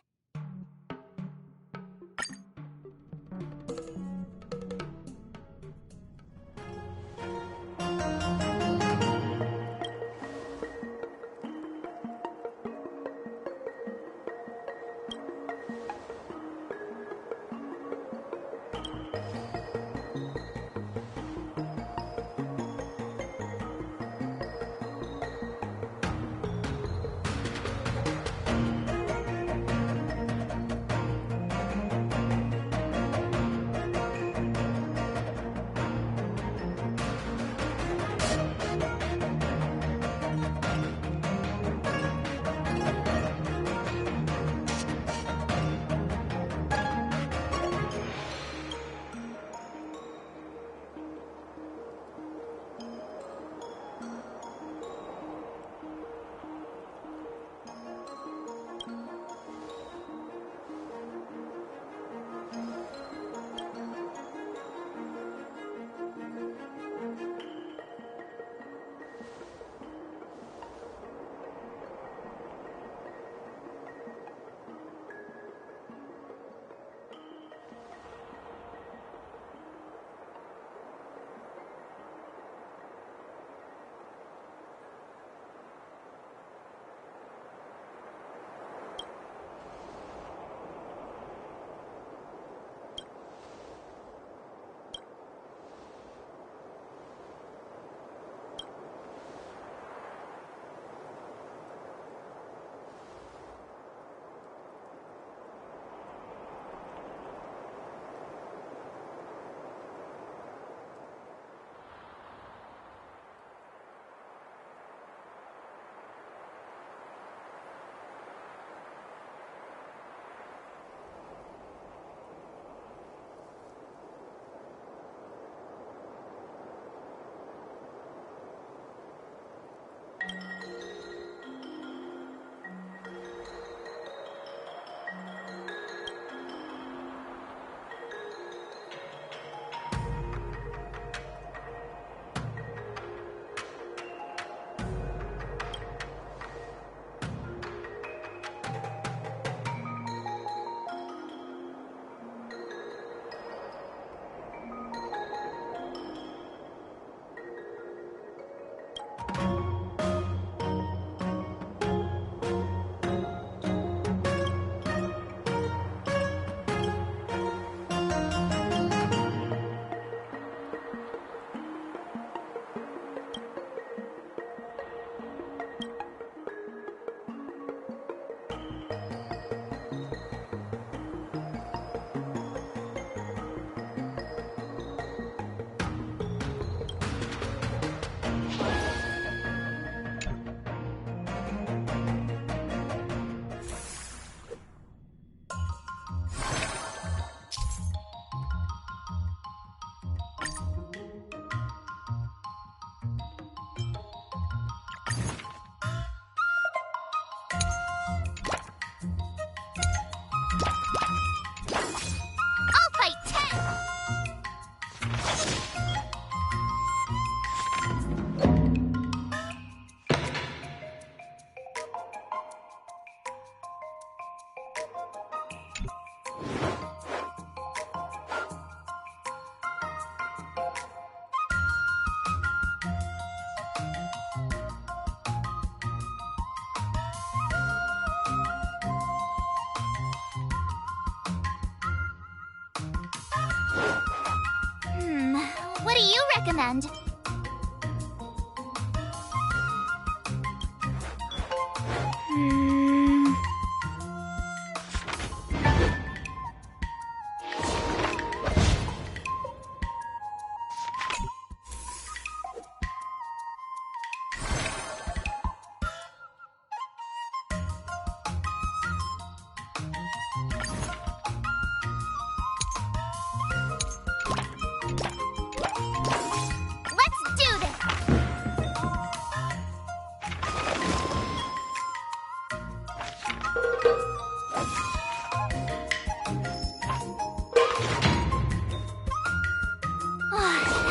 What do you recommend? Let's do this!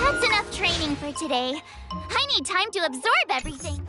That's enough training for today. I need time to absorb everything.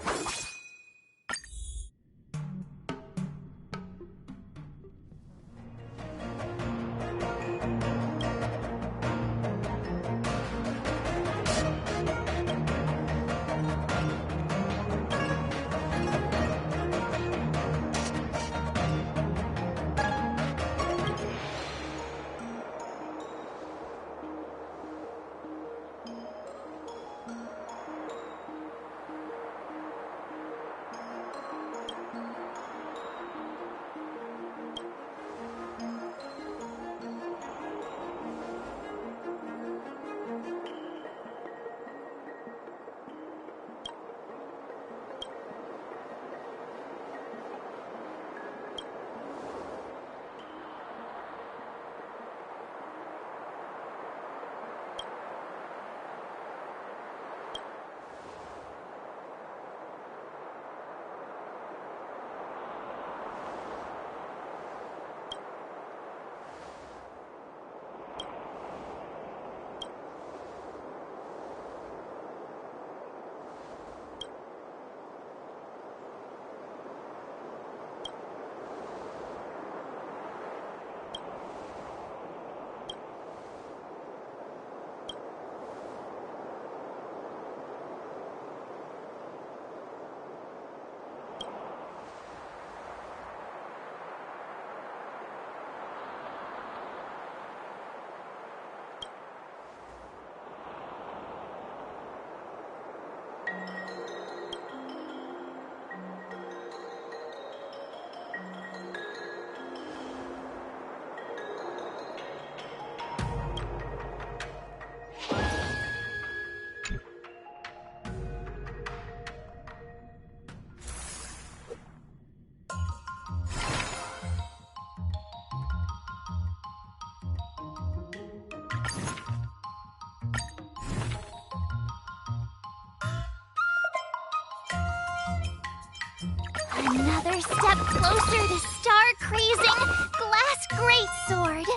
Another step closer to star-crazing glass greatsword.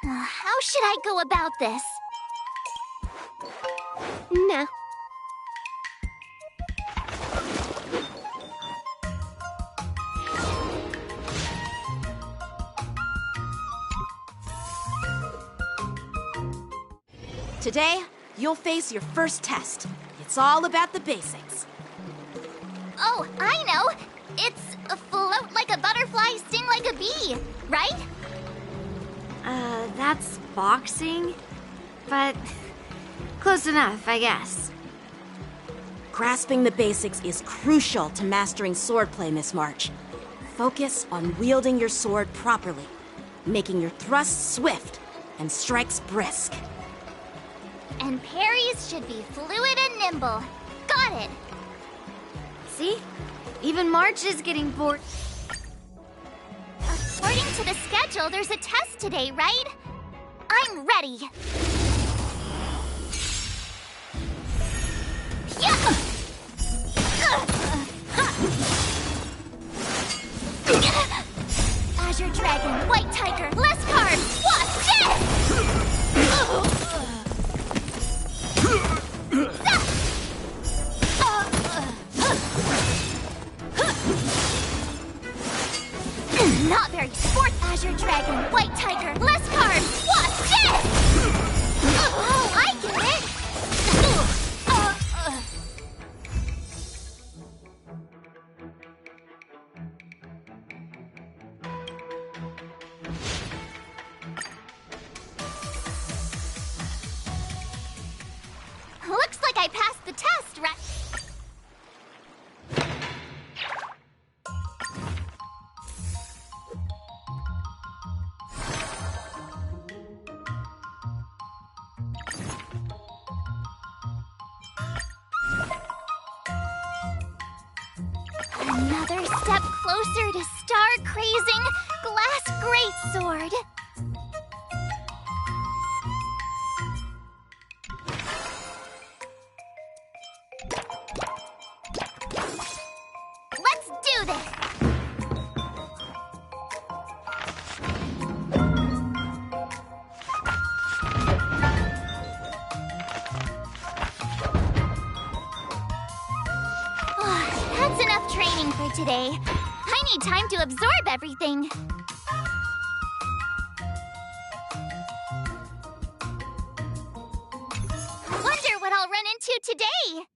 How should I go about this? Nah. Today, you'll face your first test. It's all about the basics. Oh, I know! It's float like a butterfly, sting like a bee, right? That's boxing? But close enough, I guess. Grasping the basics is crucial to mastering swordplay, Miss March. Focus on wielding your sword properly, making your thrusts swift and strikes brisk. And parries should be fluid and nimble. Got it! See? Even March is getting bored. According to the schedule, there's a test today, right? I'm ready! just right. Another step closer to star-crazing glass greatsword. Let's do this! That's enough training for today. I need time to absorb everything. Wonder what I'll run into today.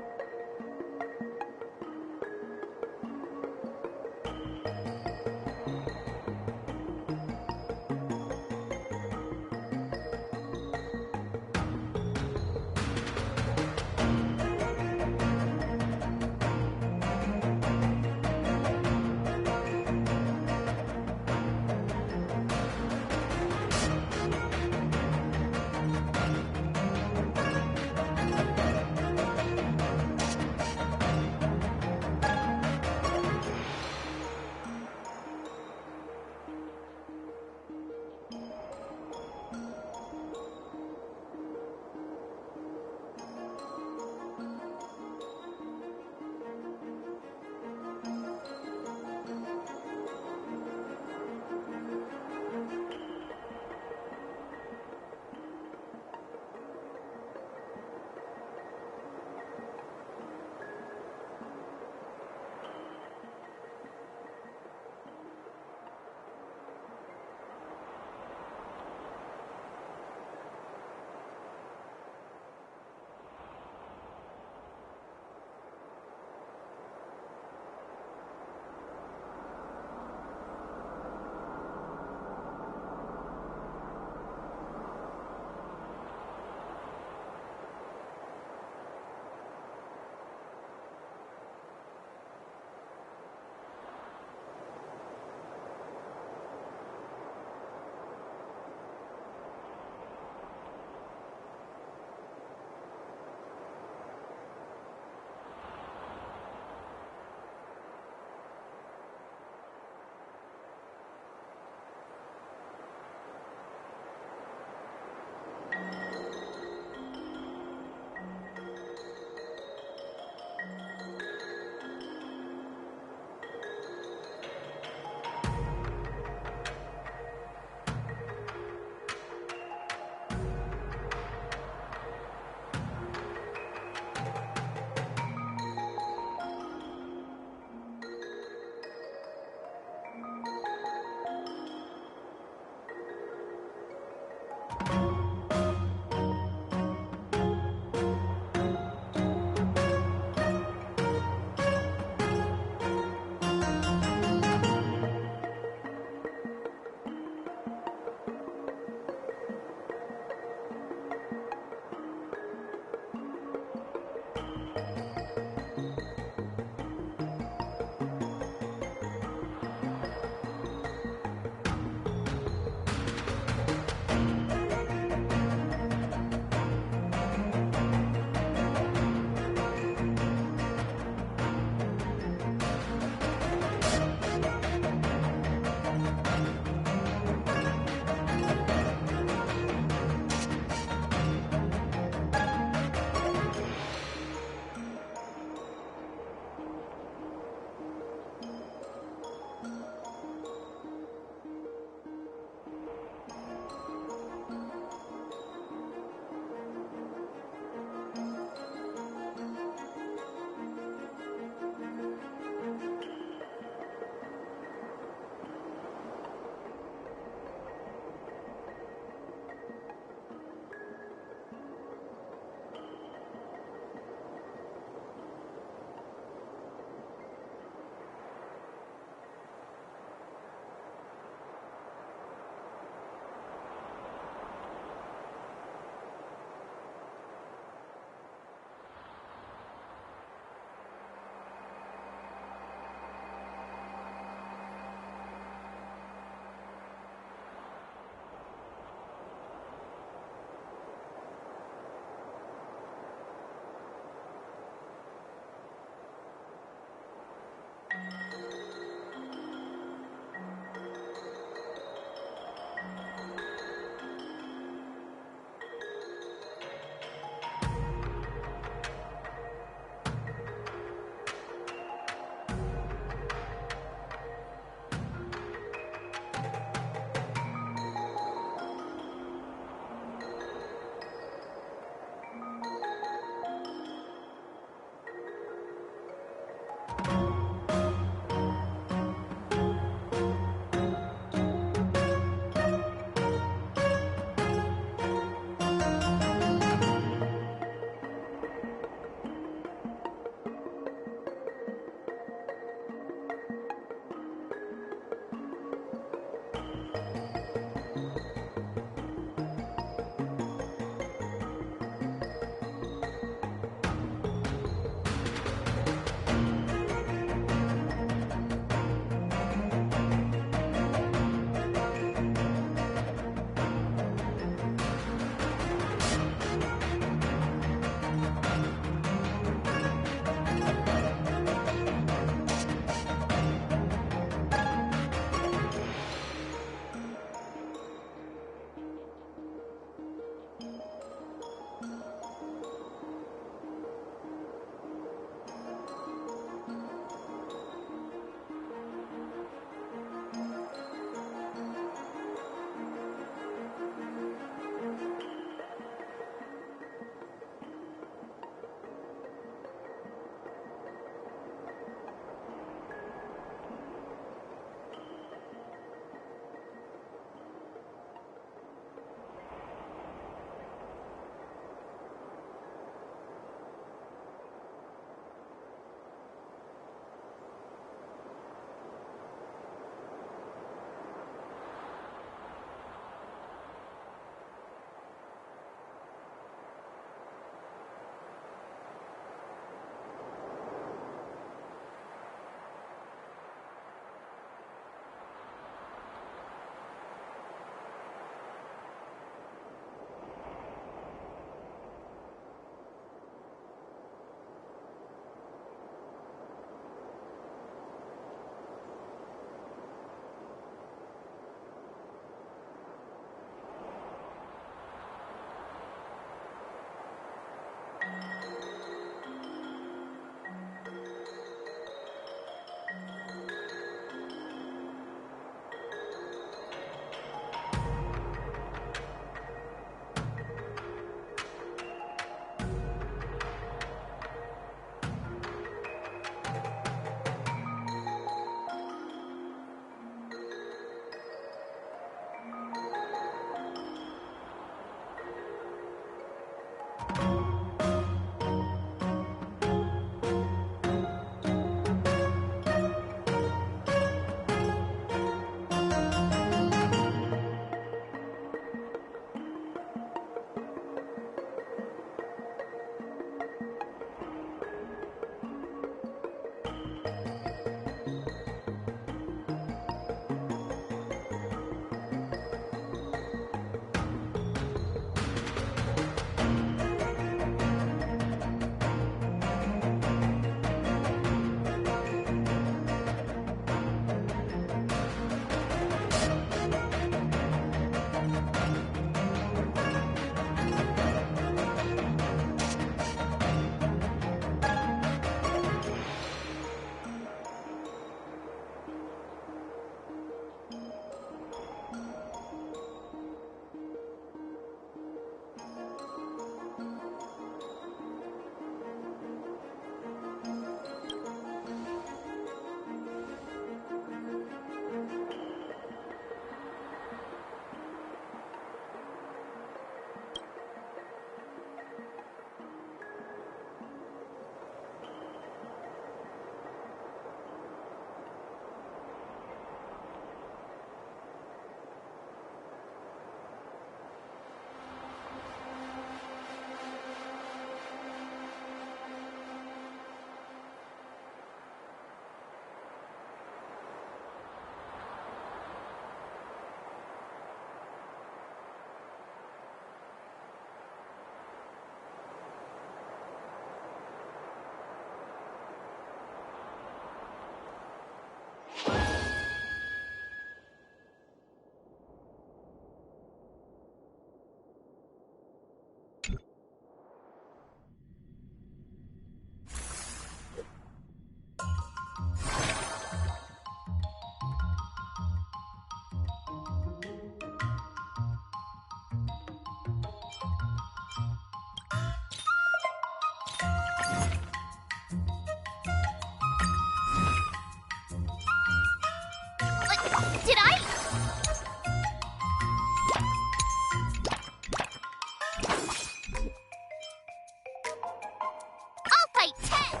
fight 10!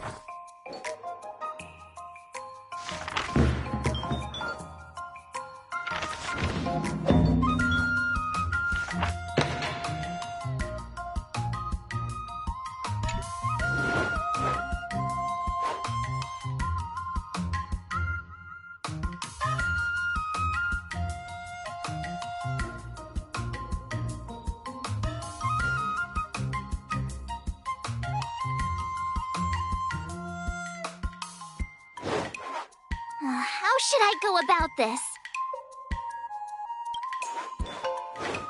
How should I go about this?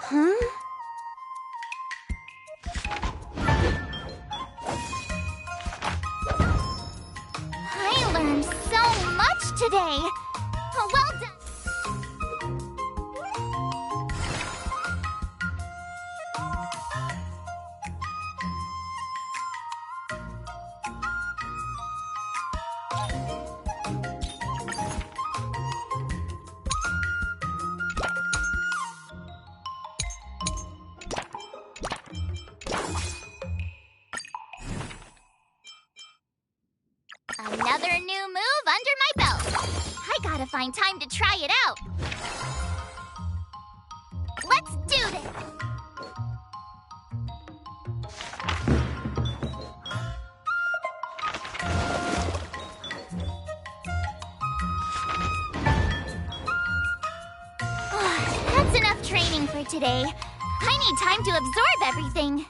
Huh? I learned so much today. Well done. Another new move under my belt. I gotta find time to try it out. Let's do this! That's enough training for today. I need time to absorb everything.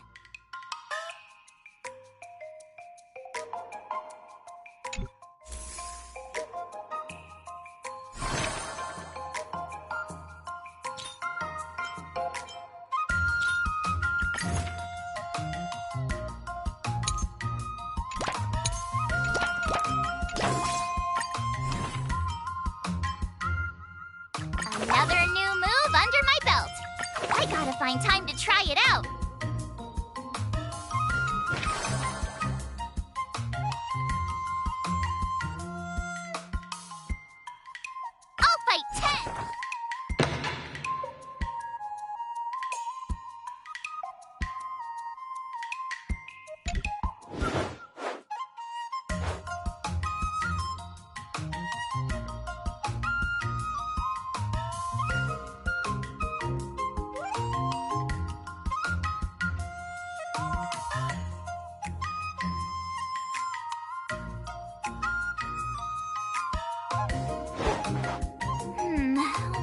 Another new move under my belt. I gotta find time to try it out. I'll fight 10!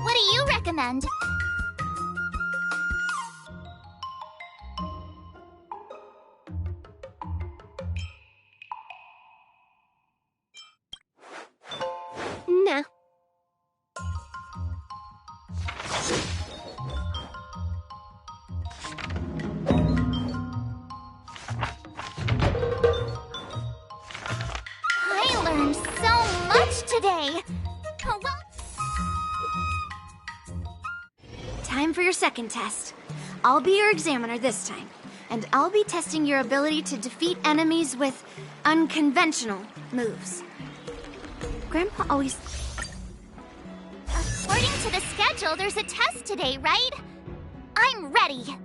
What do you recommend? Nah. I learned so much today. Well, Time for your second test. I'll be your examiner this time, and I'll be testing your ability to defeat enemies with unconventional moves. Grandpa always... according to the schedule, there's a test today, right? I'm ready.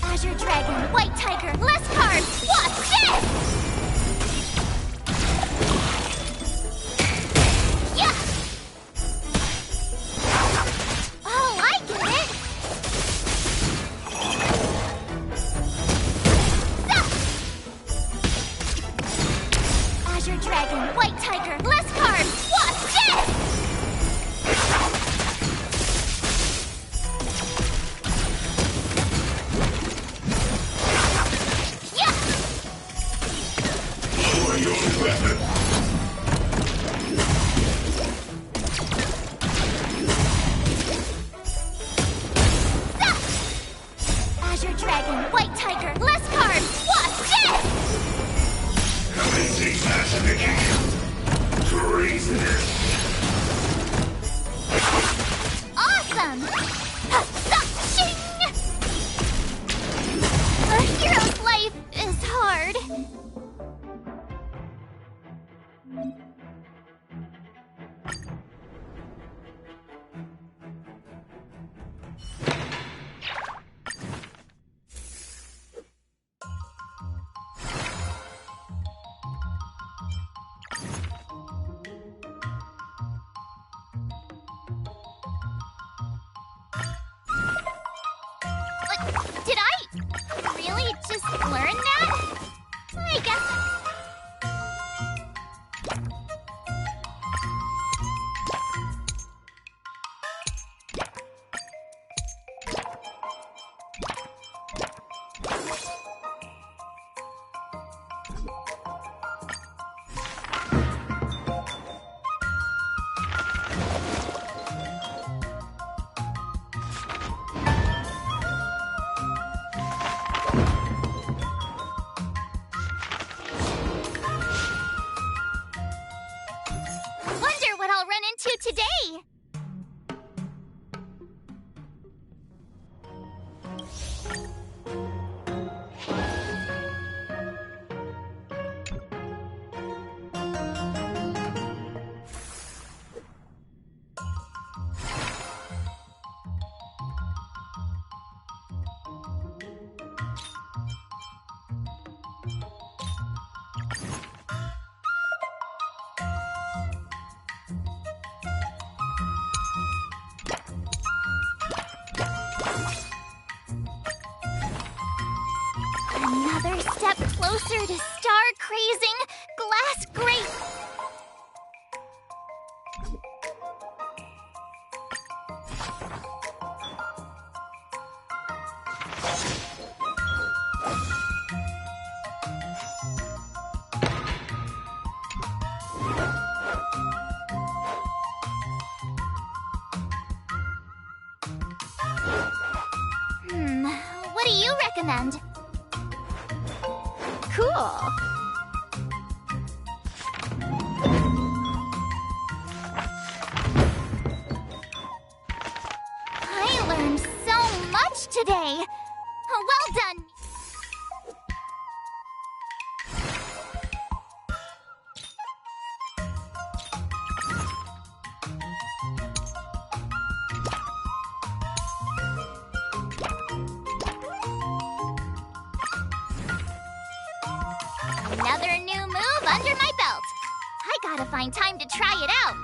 Azure Dragon, White Tiger, less carbs! Watch this! Yeah! Oh, I get it! Azure Dragon, White Tiger, less carbs! Watch this! Azure Dragon, White Tiger, less carbs! Watch this! Commencing pacification. Treasonous. Awesome! Ching! A hero's life is hard. just learn that? I guess... Wonder what I'll run into today! Another step closer to star-crazing glass grate. What do you recommend? Cool. I learned so much today. Well done. Another new move under my belt. I gotta find time to try it out.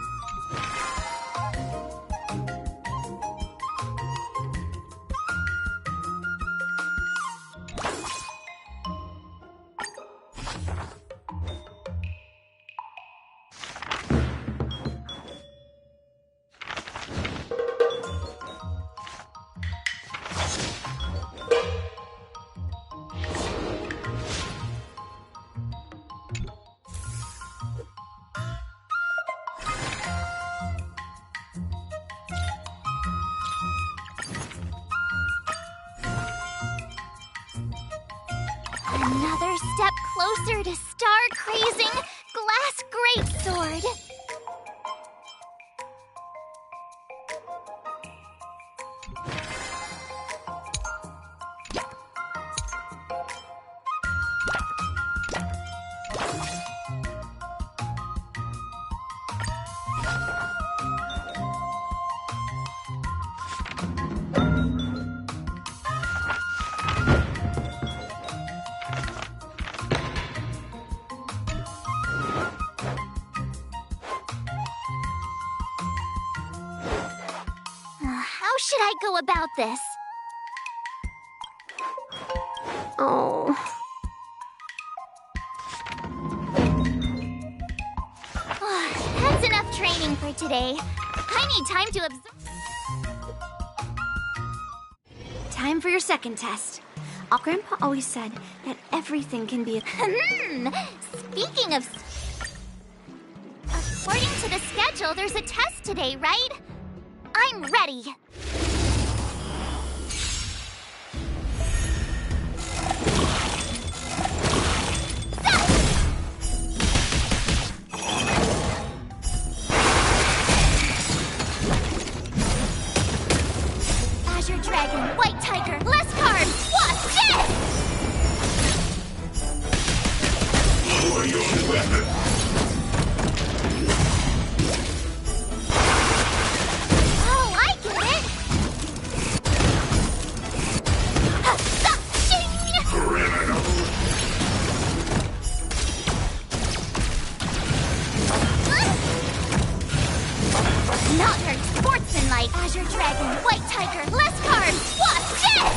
Another step closer to star-crazing glass greatsword. How should I go about this? Oh. That's enough training for today. I need time to absorb. Time for your second test. Grandpa always said that everything can be a... Speaking of... According to the schedule, there's a test today, right? I'm ready. Azure Dragon, White Tiger, less cards! Watch this! Lower your weapon. Oh, I get it! Criminal. Not very sportsmanlike. Azure Dragon, White Tiger, less cards! Watch this!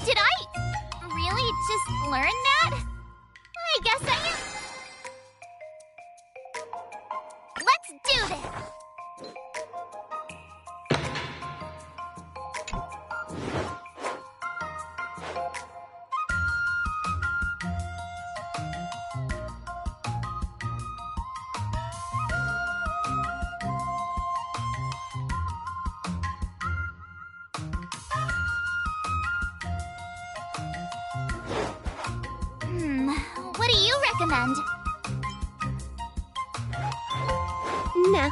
Did I really just learn that? I guess I am. Let's do this! What do you recommend? Nah.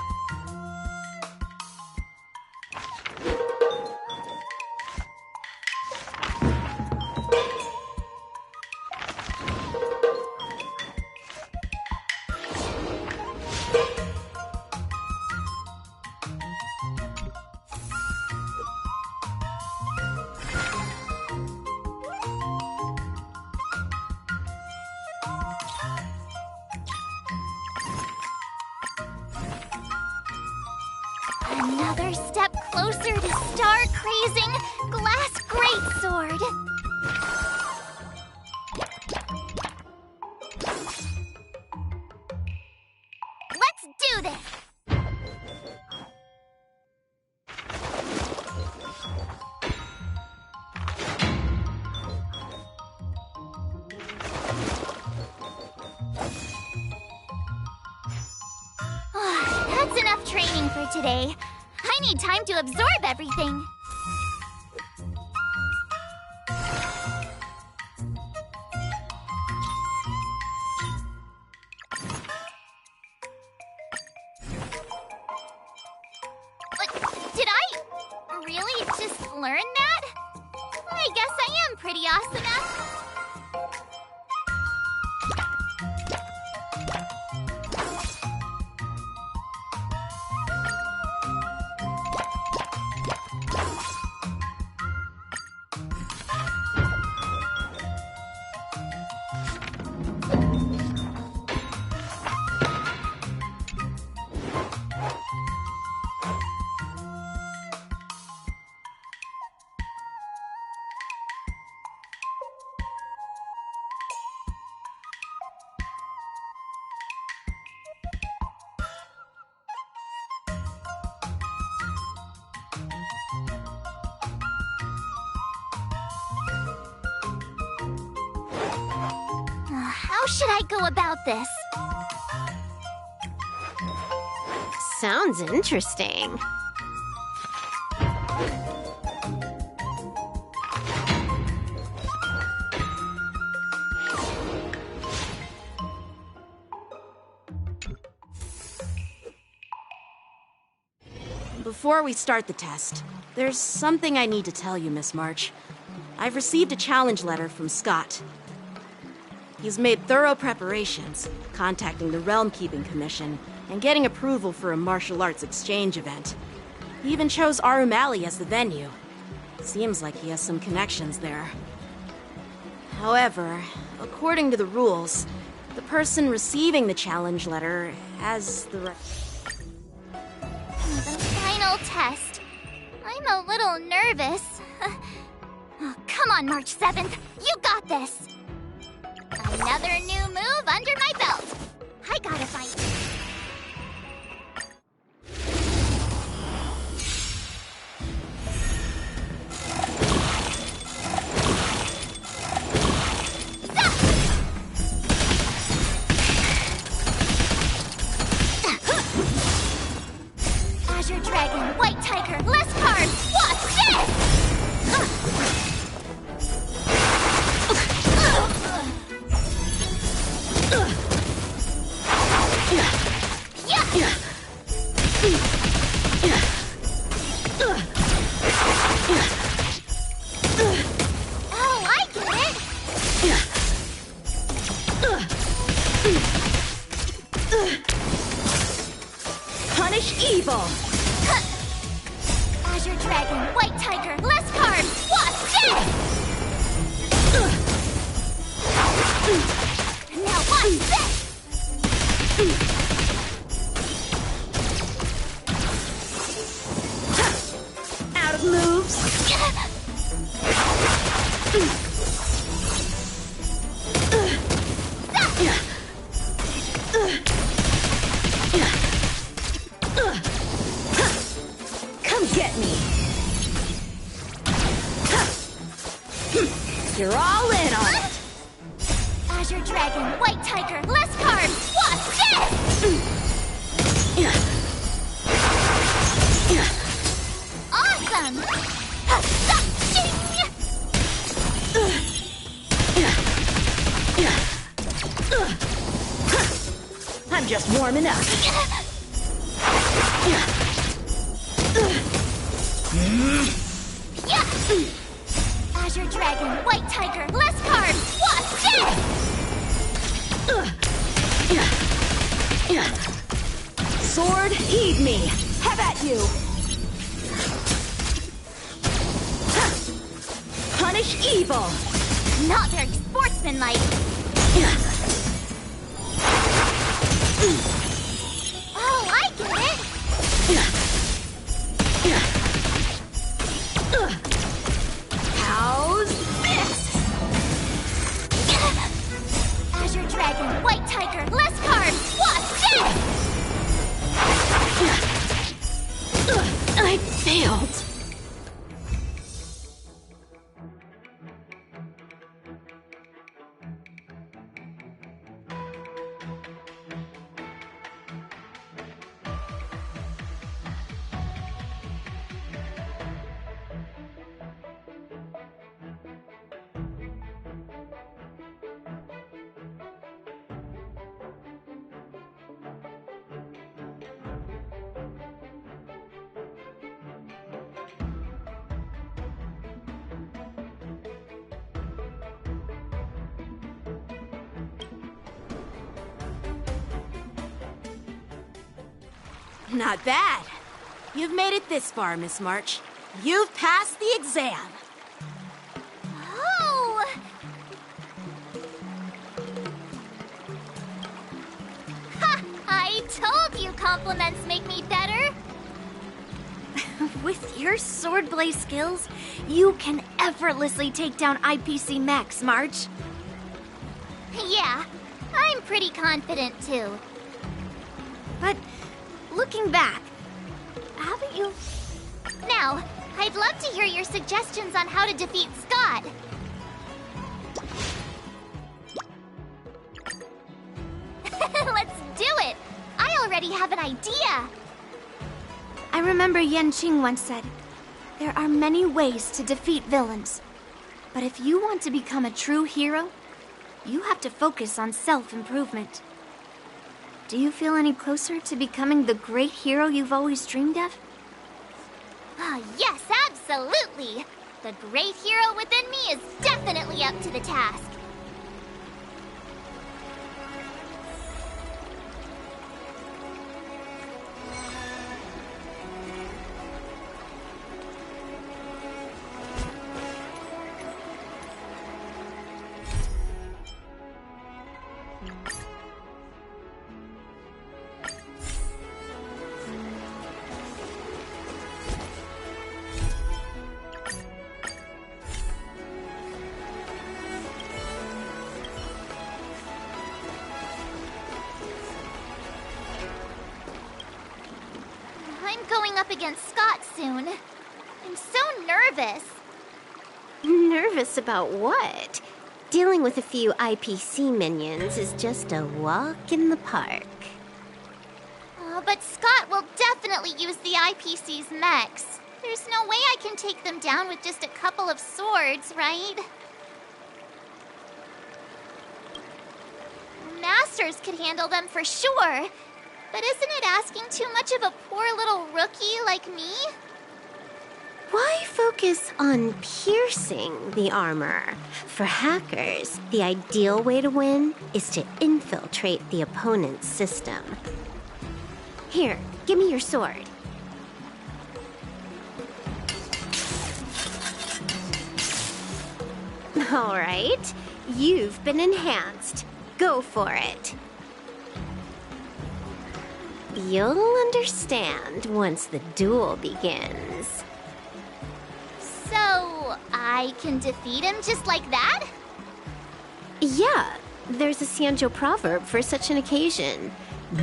Another step closer to star-crazing glass greatsword. Let's do this! That's enough training for today. I need time to absorb everything. Did I really just learn that? I guess I am pretty awesome at... How should I go about this? Sounds interesting. Before we start the test, there's something I need to tell you, Miss March. I've received a challenge letter from Scott. He's made thorough preparations, contacting the Realm Keeping Commission and getting approval for a martial arts exchange event. He even chose Arumali as the venue. Seems like he has some connections there. However, according to the rules, the person receiving the challenge letter has the right... The final test. I'm a little nervous. Oh, come on, March 7th. You got this. Another new move under my belt. I gotta find... Azure Dragon, White Tiger, less cards. Watch this! Oh, I get it! Punish evil! Azure Dragon, White Tiger, less cards. Watch this! Now watch this! Come get me! You're all in on it! Azure Dragon, White Tiger, less carbs! Watch this! Awesome! I'm just warming up. Azure Dragon, White Tiger, less carbs! Watch this! Sword, heed me! Have at you! Punish evil! Not very sportsmanlike. Oh, I get it! How's this? Azure Dragon, White Tiger, less carbs! Watch this! I failed. Not bad. You've made it this far, Miss March. You've passed the exam. Oh! Ha! I told you compliments make me better. With your swordplay skills, you can effortlessly take down IPC mechs, March. Yeah, I'm pretty confident too. But looking back, haven't you... Now, I'd love to hear your suggestions on how to defeat Scott. Let's do it! I already have an idea! I remember Yan Qing once said, there are many ways to defeat villains. But if you want to become a true hero, you have to focus on self-improvement. Do you feel any closer to becoming the great hero you've always dreamed of? Ah, yes, absolutely! The great hero within me is definitely up to the task. I'm going up against Scott soon. I'm so nervous. Nervous about what? Dealing with a few IPC minions is just a walk in the park. But Scott will definitely use the IPC's mechs. There's no way I can take them down with just a couple of swords, right? Masters could handle them for sure. But isn't it asking too much of a poor little rookie like me? Why focus on piercing the armor? For hackers, the ideal way to win is to infiltrate the opponent's system. Here, give me your sword. All right, you've been enhanced. Go for it. You'll understand once the duel begins. I can defeat him just like that? Yeah, there's a Sanjo proverb for such an occasion.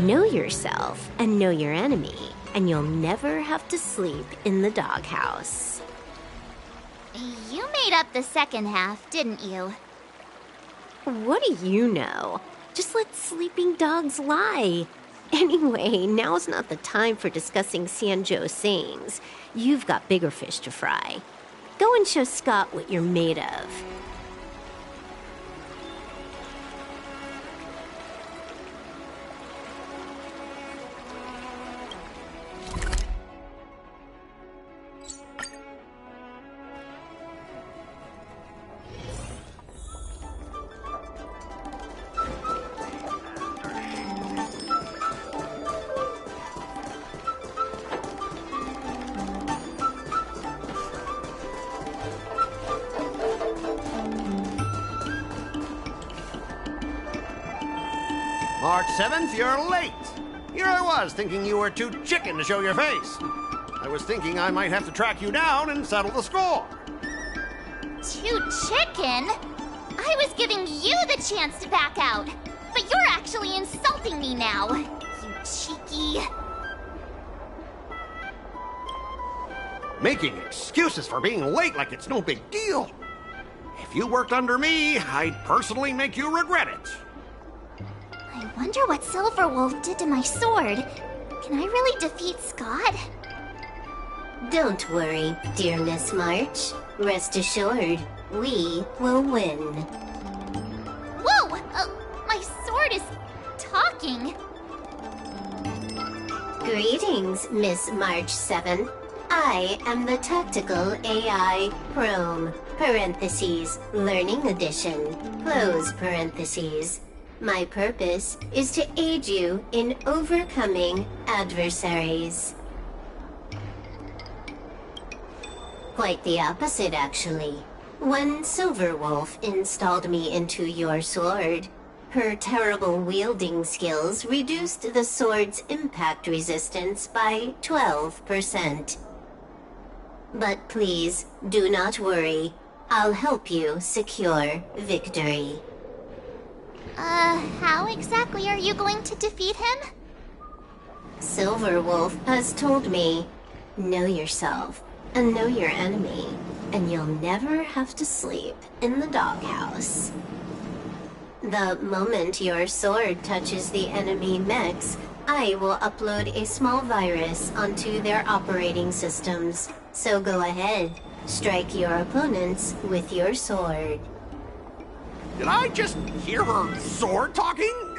Know yourself and know your enemy, and you'll never have to sleep in the doghouse. You made up the second half, didn't you? What do you know? Just let sleeping dogs lie. Anyway, now's not the time for discussing Sanjo sayings. You've got bigger fish to fry. Go and show Scott what you're made of. March 7th, you're late. Here I was, thinking you were too chicken to show your face. I was thinking I might have to track you down and settle the score. Too chicken? I was giving you the chance to back out, but you're actually insulting me now. You cheeky... Making excuses for being late like it's no big deal. If you worked under me, I'd personally make you regret it. I wonder what Silverwolf did to my sword. Can I really defeat Scott? Don't worry, dear Miss March. Rest assured, we will win. Whoa! My sword is talking. Greetings, Miss March 7. I am the Tactical AI Chrome, parentheses, Learning Edition, close parentheses. My purpose is to aid you in overcoming adversaries. Quite the opposite, actually. When Silverwolf installed me into your sword, her terrible wielding skills reduced the sword's impact resistance by 12%. But please, do not worry. I'll help you secure victory. How exactly are you going to defeat him? Silverwolf has told me, know yourself and know your enemy, and you'll never have to sleep in the doghouse. The moment your sword touches the enemy mechs, I will upload a small virus onto their operating systems. So go ahead, strike your opponents with your sword. Did I just hear her sword talking?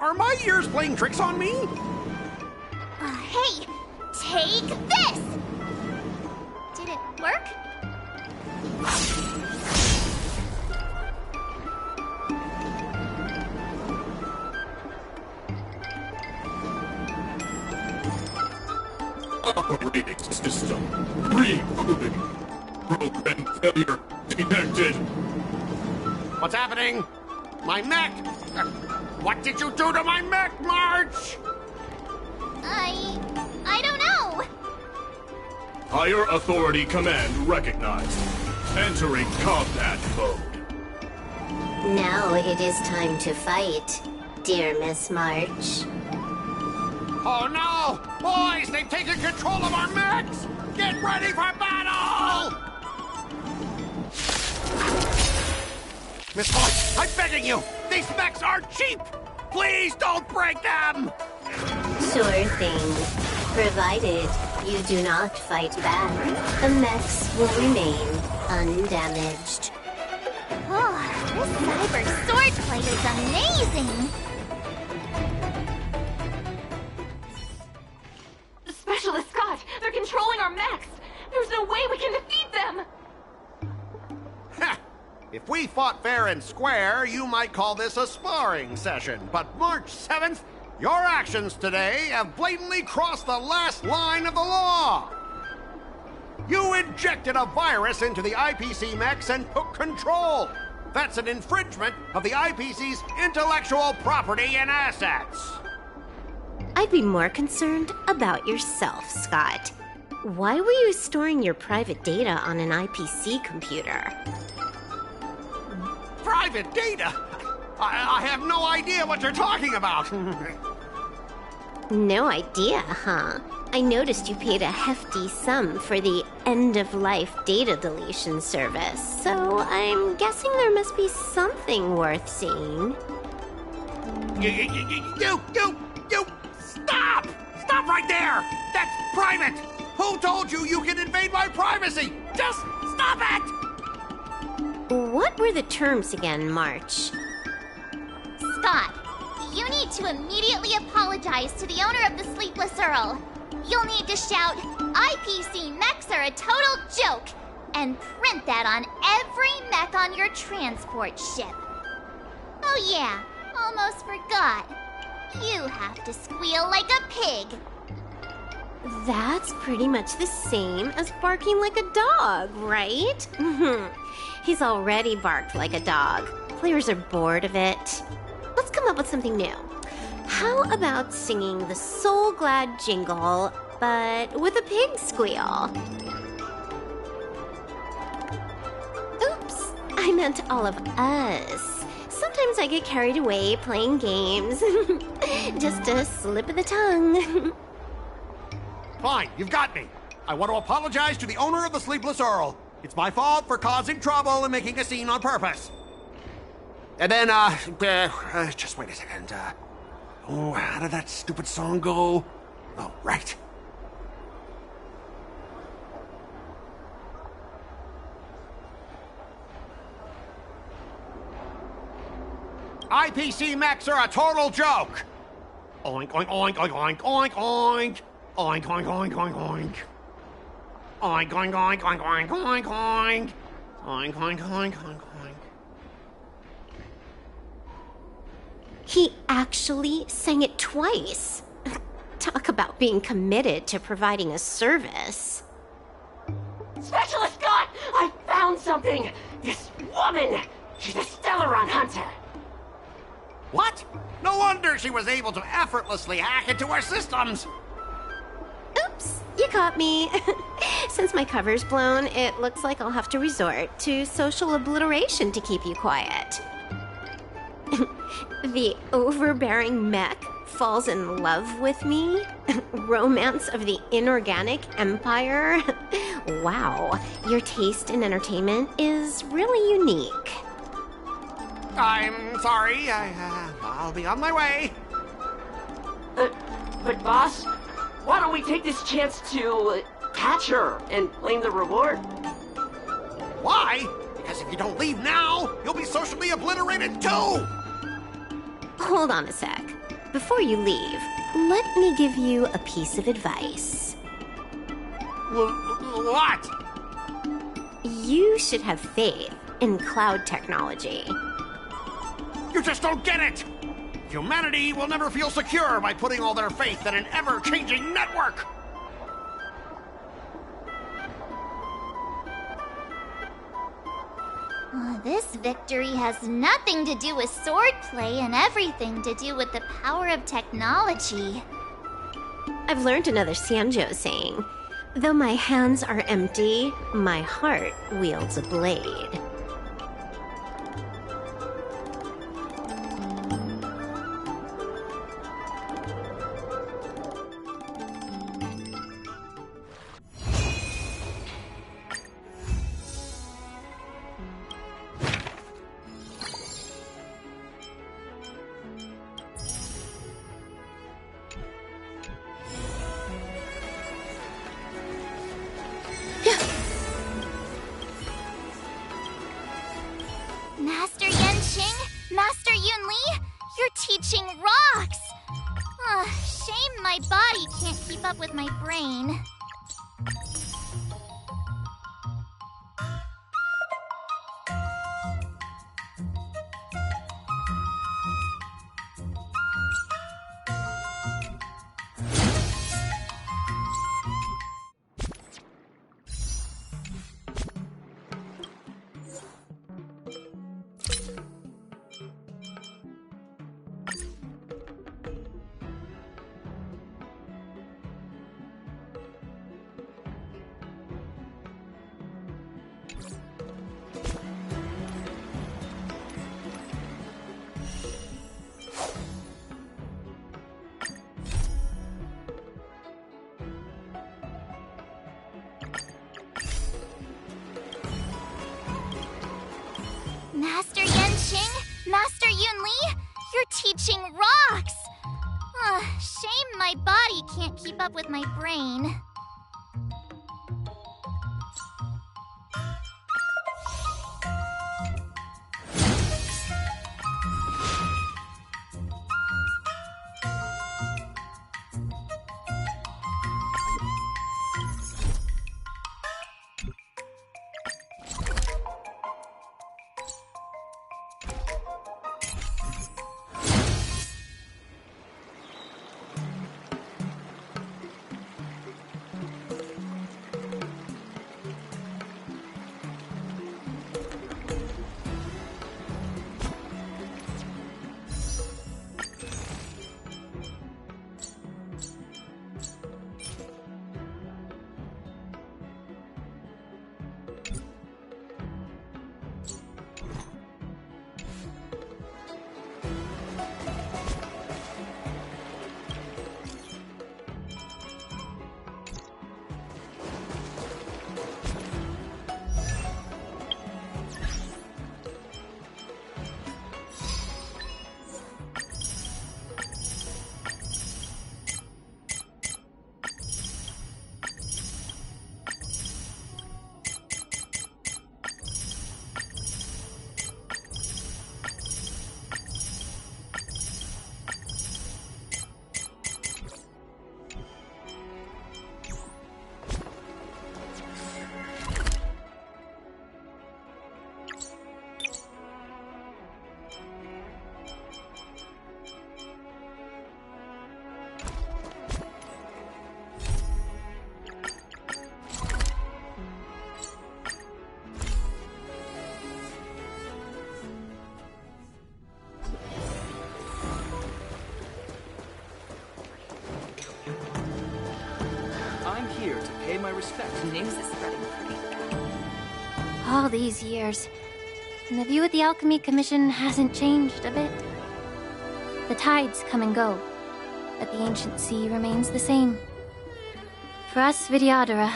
Are my ears playing tricks on me? Hey, take this! Did it work? Operating system rebooting. Program failure detected. What's happening? My mech! What did you do to my mech, March? I don't know. Higher authority command recognized. Entering combat mode. Now it is time to fight, dear Miss March. Oh no! Boys, they've taken control of our mechs! Get ready for battle! Miss March, I'm begging you! These mechs are cheap! Please don't break them! Sure thing. Provided you do not fight back, the mechs will remain undamaged. Oh, this cyber swordplay is amazing! Specialist Scott, they're controlling our mechs! There's no way we can defeat them! Ha! If we fought fair and square, you might call this a sparring session. But March 7th, your actions today have blatantly crossed the last line of the law. You injected a virus into the IPC mechs and took control. That's an infringement of the IPC's intellectual property and assets. I'd be more concerned about yourself, Scott. Why were you storing your private data on an IPC computer? Private data? I have no idea what you're talking about. No idea, huh? I noticed you paid a hefty sum for the end-of-life data deletion service, so I'm guessing there must be something worth seeing. You! Stop! Stop right there! That's private! Who told you you can invade my privacy? Just stop it! What were the terms again, March? Scott, you need to immediately apologize to the owner of the Sleepless Earl. You'll need to shout, IPC mechs are a total joke, and print that on every mech on your transport ship. Oh yeah, almost forgot. You have to squeal like a pig. That's pretty much the same as barking like a dog, right? He's already barked like a dog. Players are bored of it. Let's come up with something new. How about singing the Soul Glad jingle, but with a pig squeal? Oops, I meant all of us. Sometimes I get carried away playing games. Just a slip of the tongue. Fine, you've got me. I want to apologize to the owner of the Sleepless Earl. It's my fault for causing trouble and making a scene on purpose. And then, just wait a second. How did that stupid song go? Oh, right. IPC mechs are a total joke. Oink, oink, oink, oink, oink, oink, oink. Oink, oink, oink, oink, oink. Oink, oink, oink, oink, oink, oink, oink. Oink, oink, oink, oink, oink. He actually sang it twice. Talk about being committed to providing a service. Specialist Scott! I found something! This woman! She's a Stellaron hunter! What? No wonder she was able to effortlessly hack into our systems! Oops, you caught me. Since my cover's blown, it looks like I'll have to resort to social obliteration to keep you quiet. The overbearing mech falls in love with me? Romance of the inorganic empire? Wow, your taste in entertainment is really unique. I'm sorry. I'll be on my way. But boss, why don't we take this chance to catch her and claim the reward? Why? Because if you don't leave now, you'll be socially obliterated too! Hold on a sec. Before you leave, let me give you a piece of advice. What? You should have faith in cloud technology. You just don't get it! Humanity will never feel secure by putting all their faith in an ever-changing network! This victory has nothing to do with swordplay and everything to do with the power of technology. I've learned another Sanjo saying, though my hands are empty, my heart wields a blade. Master Yenqing? Master Yunli? Your teaching rocks! Shame my body can't keep up with my brain. Master Yanqing, Master Yunli, your teaching rocks! Shame my body can't keep up with my brain. My respects. News is spreading pretty fast. All these years, and the view of the Alchemy Commission hasn't changed a bit. The tides come and go, but the ancient sea remains the same. For us Vidyadhara,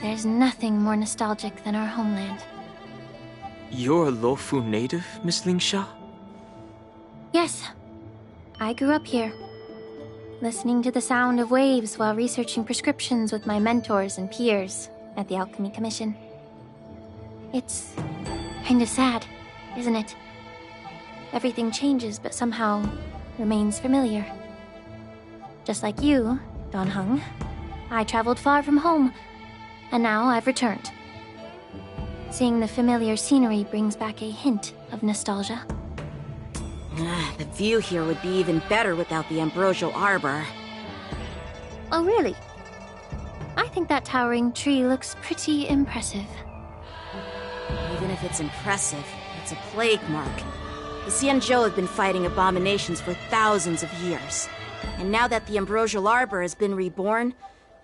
there's nothing more nostalgic than our homeland. You're a Lofu native, Miss Lingsha? Yes, I grew up here, listening to the sound of waves while researching prescriptions with my mentors and peers at the Alchemy Commission. It's kinda sad, isn't it? Everything changes but somehow remains familiar. Just like you, Dan Heng, I traveled far from home, and now I've returned. Seeing the familiar scenery brings back a hint of nostalgia. The view here would be even better without the ambrosial arbor. Oh, really? I think that towering tree looks pretty impressive. Even if it's impressive, it's a plague mark. The Xianzhou have been fighting abominations for thousands of years. And now that the ambrosial arbor has been reborn,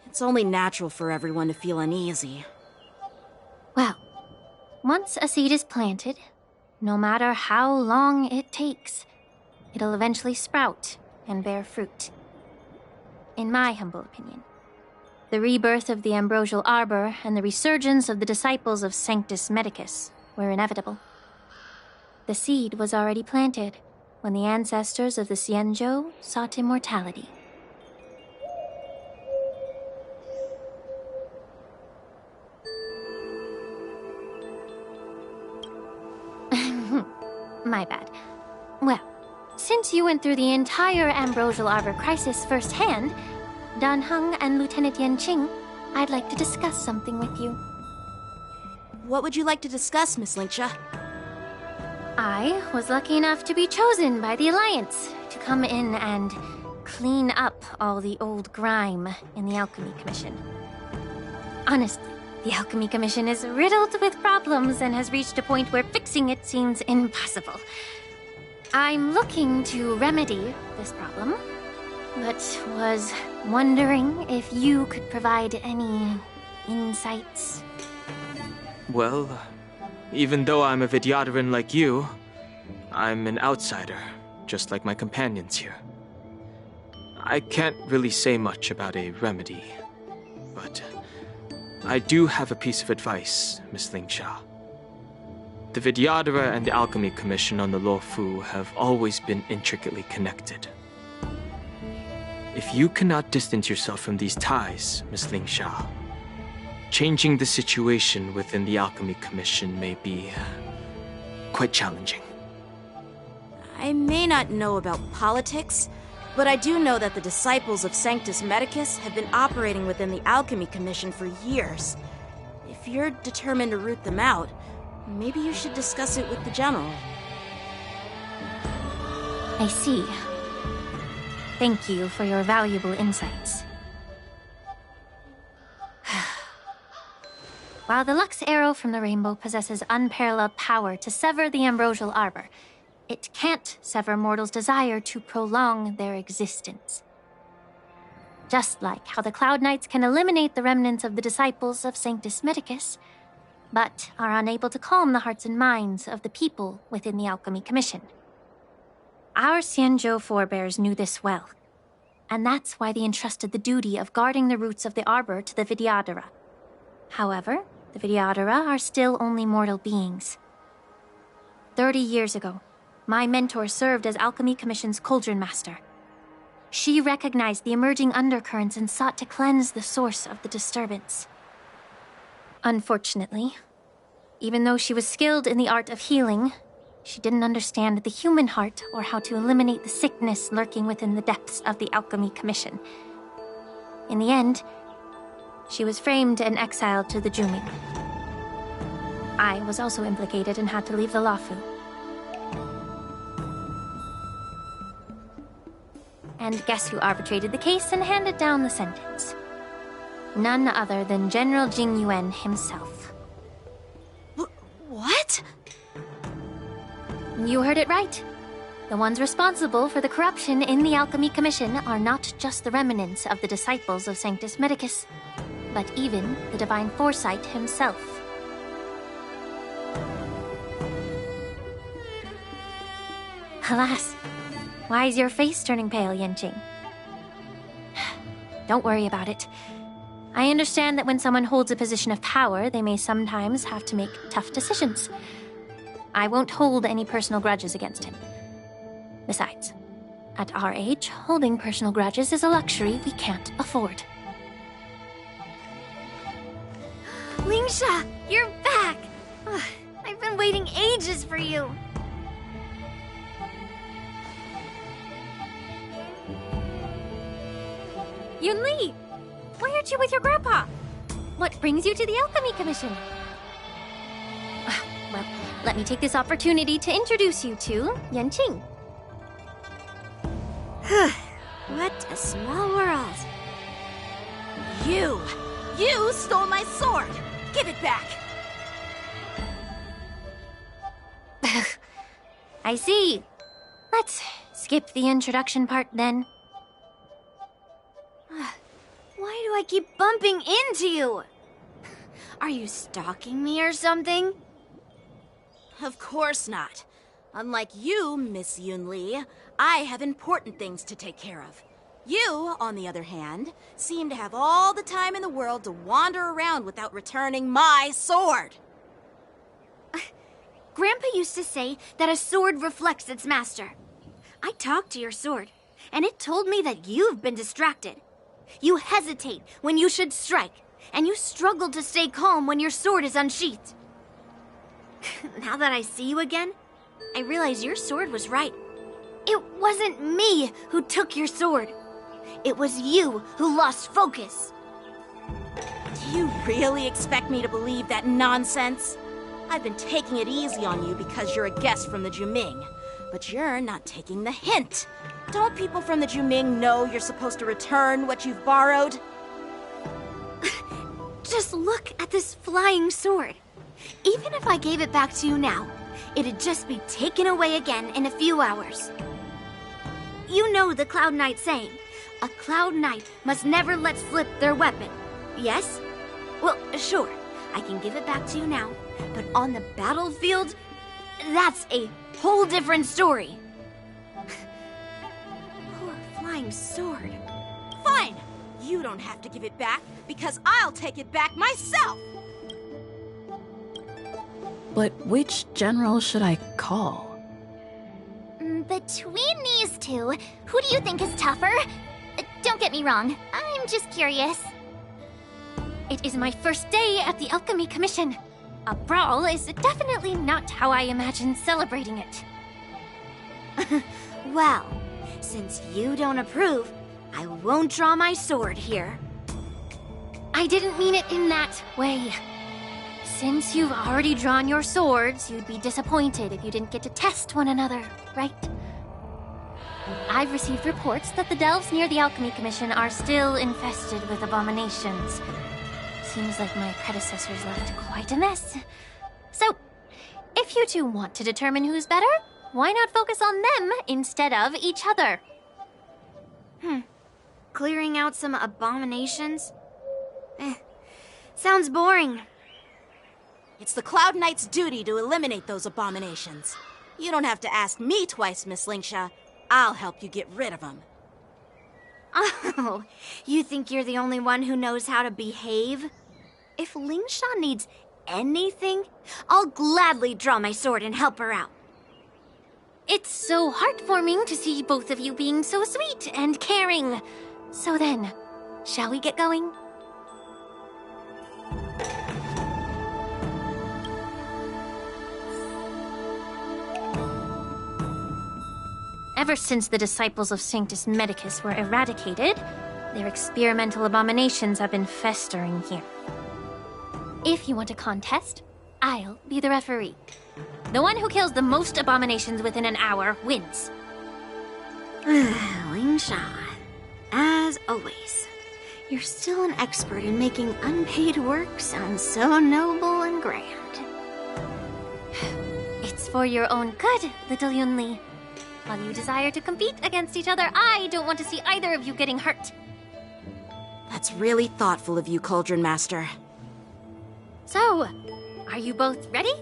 it's only natural for everyone to feel uneasy. Well, once a seed is planted, no matter how long it takes, it'll eventually sprout and bear fruit. In my humble opinion, the rebirth of the ambrosial arbor and the resurgence of the disciples of Sanctus Medicus were inevitable. The seed was already planted when the ancestors of the Xianzhou sought immortality. My bad. Well, since you went through the entire Ambrosial Arbor crisis firsthand, Dan Heng and Lieutenant Yanqing, I'd like to discuss something with you. What would you like to discuss, Miss Lingsha? I was lucky enough to be chosen by the Alliance to come in and clean up all the old grime in the Alchemy Commission. Honestly, the Alchemy Commission is riddled with problems and has reached a point where fixing it seems impossible. I'm looking to remedy this problem, but was wondering if you could provide any insights. Well, even though I'm a Vidyadharan like you, I'm an outsider, just like my companions here. I can't really say much about a remedy, but I do have a piece of advice, Miss Lingsha. The Vidyadhara and the Alchemy Commission on the Luofu have always been intricately connected. If you cannot distance yourself from these ties, Miss Lingsha, changing the situation within the Alchemy Commission may be quite challenging. I may not know about politics, but I do know that the disciples of Sanctus Medicus have been operating within the Alchemy Commission for years. If you're determined to root them out, maybe you should discuss it with the General. I see. Thank you for your valuable insights. While the Lux Arrow from the Rainbow possesses unparalleled power to sever the Ambrosial Arbor, it can't sever mortals' desire to prolong their existence. Just like how the Cloud Knights can eliminate the remnants of the disciples of Sanctus Medicus, but are unable to calm the hearts and minds of the people within the Alchemy Commission. Our Xianzhou forebears knew this well, and that's why they entrusted the duty of guarding the roots of the Arbor to the Vidyadhara. However, the Vidyadhara are still only mortal beings. 30 years ago, my mentor served as Alchemy Commission's Cauldron Master. She recognized the emerging undercurrents and sought to cleanse the source of the disturbance. Unfortunately, even though she was skilled in the art of healing, she didn't understand the human heart or how to eliminate the sickness lurking within the depths of the Alchemy Commission. In the end, she was framed and exiled to the Juming. I was also implicated and had to leave the Luofu. And guess who arbitrated the case and handed down the sentence? None other than General Jing Yuan himself. What? You heard it right. The ones responsible for the corruption in the Alchemy Commission are not just the remnants of the disciples of Sanctus Medicus, but even the Divine Foresight himself. Alas, why is your face turning pale, Yanqing? Don't worry about it. I understand that when someone holds a position of power, they may sometimes have to make tough decisions. I won't hold any personal grudges against him. Besides, at our age, holding personal grudges is a luxury we can't afford. Lingsha, you're back! Ugh, I've been waiting ages for you. Yunli! Why aren't you with your grandpa? What brings you to the Alchemy Commission? Well, let me take this opportunity to introduce you to Yanqing. What a small world. You stole my sword! Give it back! I see. Let's skip the introduction part then. Why do I keep bumping into you? Are you stalking me or something? Of course not. Unlike you, Miss Yunli, I have important things to take care of. You, on the other hand, seem to have all the time in the world to wander around without returning my sword. Grandpa used to say that a sword reflects its master. I talked to your sword, and it told me that you've been distracted. You hesitate when you should strike, and you struggle to stay calm when your sword is unsheathed. Now that I see you again, I realize your sword was right. It wasn't me who took your sword. It was you who lost focus. Do you really expect me to believe that nonsense? I've been taking it easy on you because you're a guest from the Juming, but you're not taking the hint. Don't people from the Juming know you're supposed to return what you've borrowed? Just look at this flying sword. Even if I gave it back to you now, it'd just be taken away again in a few hours. You know the Cloud Knight saying, a Cloud Knight must never let slip their weapon. Yes? Well, sure, I can give it back to you now, but on the battlefield, that's a whole different story. Poor flying sword. Fine! You don't have to give it back, because I'll take it back myself! But which general should I call? Between these two, who do you think is tougher? Don't get me wrong, I'm just curious. It is my first day at the Alchemy Commission. A brawl is definitely not how I imagine celebrating it. Well, since you don't approve, I won't draw my sword here. I didn't mean it in that way. Since you've already drawn your swords, you'd be disappointed if you didn't get to test one another, right? I've received reports that the delves near the Alchemy Commission are still infested with abominations. Seems like my predecessors left quite a mess. So, if you two want to determine who's better, why not focus on them instead of each other? Clearing out some abominations? Sounds boring. It's the Cloud Knight's duty to eliminate those abominations. You don't have to ask me twice, Miss Lingsha. I'll help you get rid of them. Oh, you think you're the only one who knows how to behave? If Lingsha needs anything, I'll gladly draw my sword and help her out. It's so heartwarming to see both of you being so sweet and caring. So then, shall we get going? Ever since the disciples of Sanctus Medicus were eradicated, their experimental abominations have been festering here. If you want a contest, I'll be the referee. The one who kills the most abominations within an hour wins. Lingsha, as always, you're still an expert in making unpaid work sound so noble and grand. It's for your own good, little Yunli. While you desire to compete against each other, I don't want to see either of you getting hurt. That's really thoughtful of you, Cauldron Master. So, are you both ready?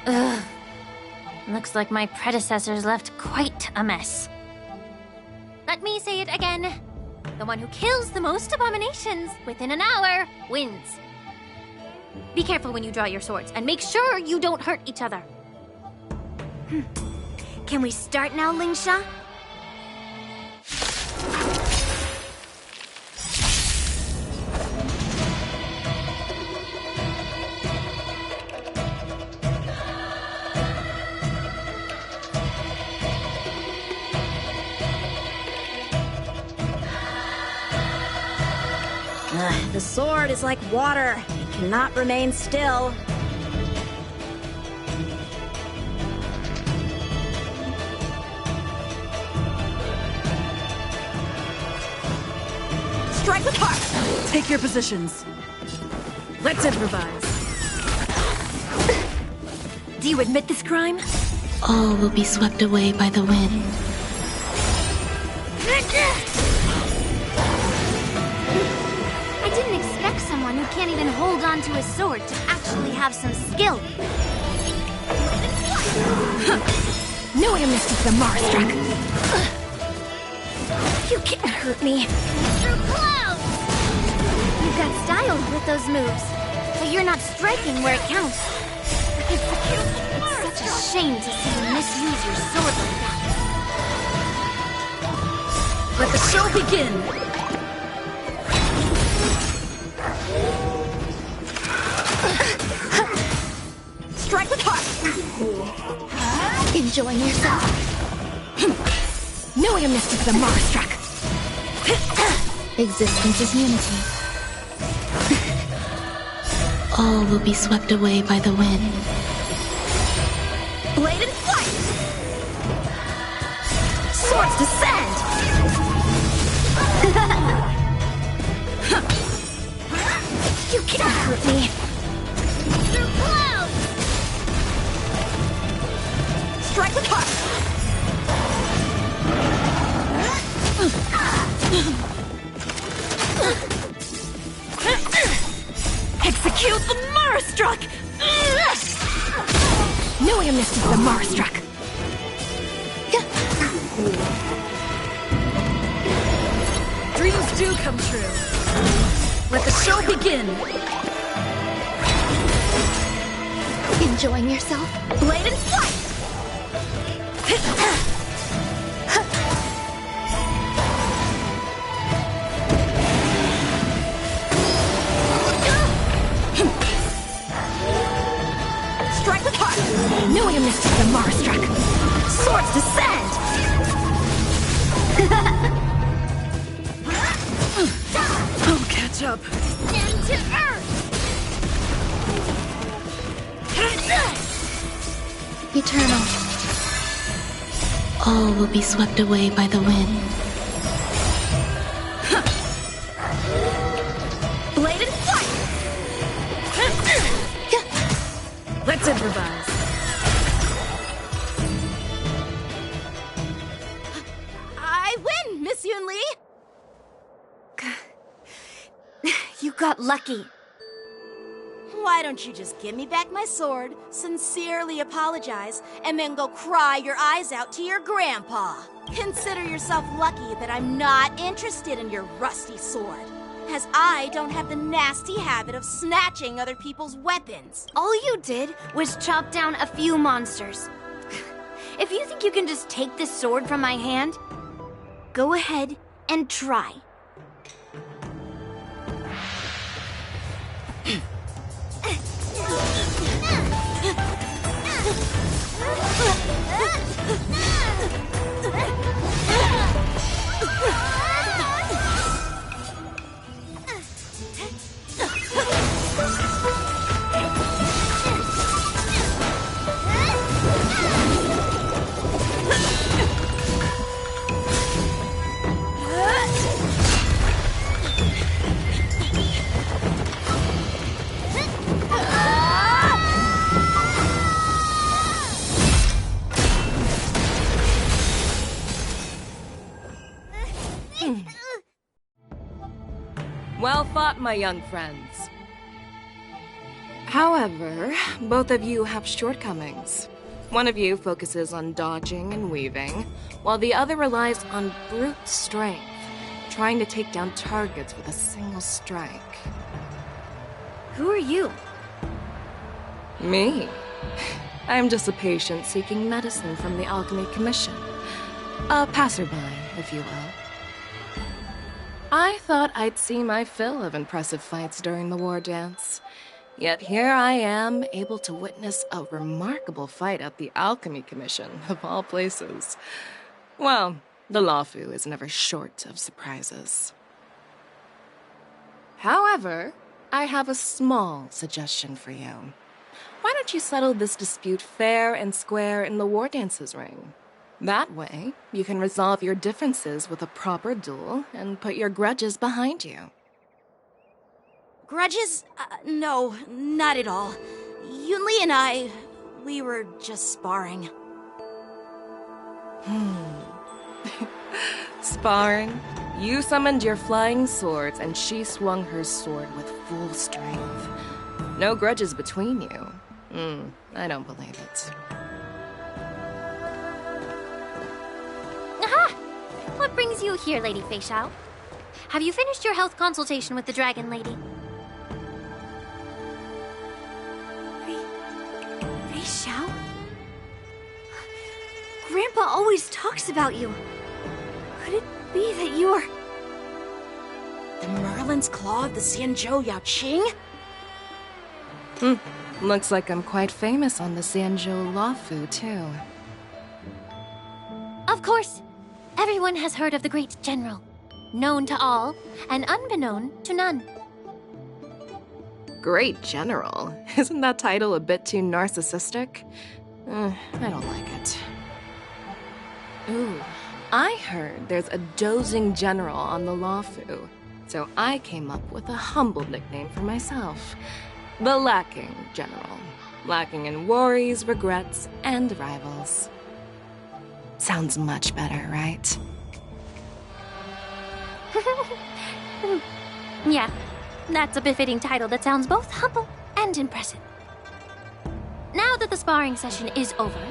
Ugh. Looks like my predecessors left quite a mess. Let me say it again. The one who kills the most abominations within an hour wins. Be careful when you draw your swords, and make sure you don't hurt each other. Can we start now, Lingsha? The sword is like water. It cannot remain still. Strike with heart! Take your positions. Let's improvise. Do you admit this crime? All will be swept away by the wind. I didn't expect someone who can't even hold on to his sword to actually have some skill. No amnesty for the Marstruck. You can't hurt me. Through clouds! You've got style with those moves, but you're not striking where it counts. It's such a shame to see you misuse your sword like that. Let the show begin! Strike with heart! Enjoying yourself? No amnesty for the Marstruck. Existence is unity. All will be swept away by the wind. Blade and flight! Swords descend! You can't hurt me. Through clouds! Strike with heart! Execute the Marstruck! No amnesty for the Marstruck. Dreams do come true. Let the show begin. Enjoying yourself? Blade and flight! Strike with heart! Knowing a mistress of Mara struck. Swords descend! I'll catch up. Into earth! Eternal. All will be swept away by the wind. Blade and flight! Let's improvise. I win, Miss Yun Li! You got lucky. Why don't you just give me back my sword, sincerely apologize, and then go cry your eyes out to your grandpa? Consider yourself lucky that I'm not interested in your rusty sword, as I don't have the nasty habit of snatching other people's weapons. All you did was chop down a few monsters. If you think you can just take this sword from my hand, go ahead and try. Well fought, my young friends. However, both of you have shortcomings. One of you focuses on dodging and weaving, while the other relies on brute strength, trying to take down targets with a single strike. Who are you? Me? I'm just a patient seeking medicine from the Alchemy Commission. A passerby, if you will. I thought I'd see my fill of impressive fights during the war dance. Yet here I am, able to witness a remarkable fight at the Alchemy Commission, of all places. Well, the Lafu is never short of surprises. However, I have a small suggestion for you. Why don't you settle this dispute fair and square in the war dance's ring? That way, you can resolve your differences with a proper duel and put your grudges behind you. Grudges? No, not at all. Yun Li and I, we were just sparring. Sparring? You summoned your flying swords and she swung her sword with full strength. No grudges between you. I don't believe it. Aha! What brings you here, Lady Fei Xiao? Have you finished your health consultation with the Dragon Lady? Fei Xiao? Grandpa always talks about you. Could it be that you are... The Merlin's Claw of the Xianzhou Yaoqing? Looks like I'm quite famous on the Xianzhou Lafu, too. Of course. Everyone has heard of the great general. Known to all, and unbeknown to none. Great general? Isn't that title a bit too narcissistic? I don't like it. Ooh, I heard there's a dozing general on the Lafu, so I came up with a humble nickname for myself. The Lacking General. Lacking in worries, regrets, and rivals. Sounds much better, right? Yeah, that's a befitting title that sounds both humble and impressive. Now that the sparring session is over,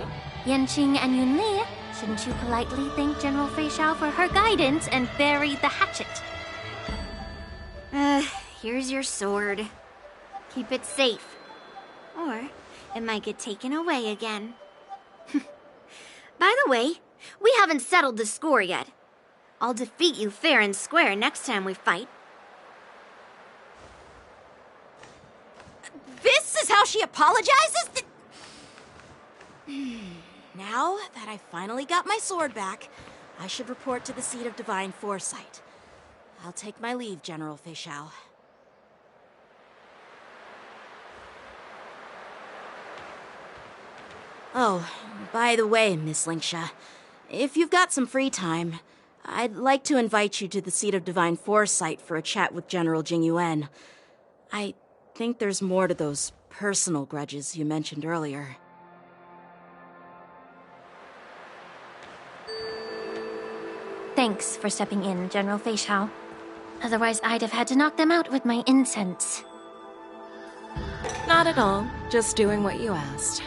Yanqing and Yun Li, shouldn't you politely thank General Fei Xiao for her guidance and bury the hatchet? Here's your sword. Keep it safe. Or it might get taken away again. By the way, we haven't settled the score yet. I'll defeat you fair and square next time we fight. This is how she apologizes? Now that I finally got my sword back, I should report to the seat of divine foresight. I'll take my leave, General Feixiao. Oh, by the way, Miss Linksha, if you've got some free time, I'd like to invite you to the seat of divine foresight for a chat with General Jingyuan. I think there's more to those personal grudges you mentioned earlier. Thanks for stepping in, General Feixiao. Otherwise, I'd have had to knock them out with my incense. Not at all. Just doing what you asked.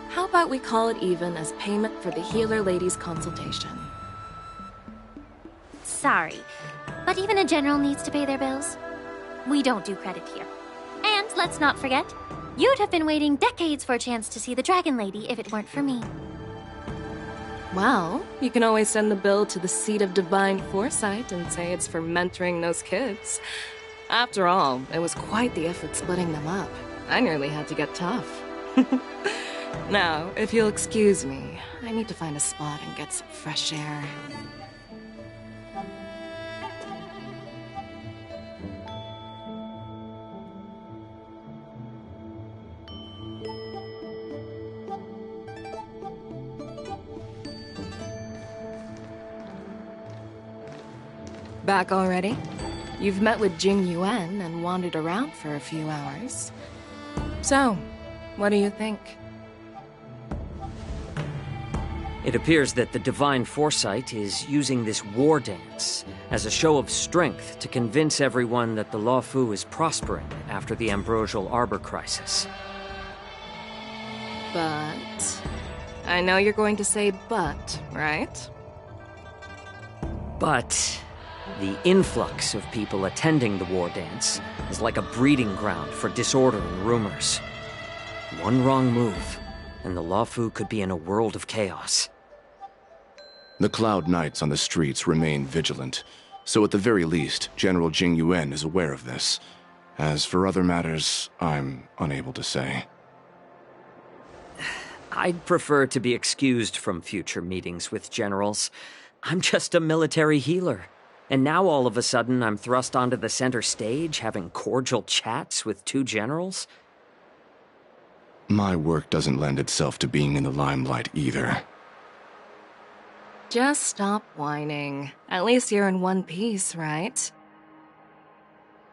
How about we call it even as payment for the healer lady's consultation? Sorry, but even a general needs to pay their bills. We don't do credit here. And let's not forget, you'd have been waiting decades for a chance to see the Dragon Lady if it weren't for me. Well, you can always send the bill to the seat of divine foresight and say it's for mentoring those kids. After all, it was quite the effort splitting them up. I nearly had to get tough. Now, if you'll excuse me, I need to find a spot and get some fresh air. Back already? You've met with Jing Yuan and wandered around for a few hours. So, what do you think? It appears that the Divine Foresight is using this war dance as a show of strength to convince everyone that the Luofu is prospering after the Ambrosial Arbor crisis. But... I know you're going to say but, right? But the influx of people attending the war dance is like a breeding ground for disorder and rumors. One wrong move, and the Luofu could be in a world of chaos. The Cloud Knights on the streets remain vigilant, so at the very least, General Jing Yuan is aware of this. As for other matters, I'm unable to say. I'd prefer to be excused from future meetings with generals. I'm just a military healer. And now all of a sudden I'm thrust onto the center stage having cordial chats with two generals? My work doesn't lend itself to being in the limelight either. Just stop whining. At least you're in one piece, right?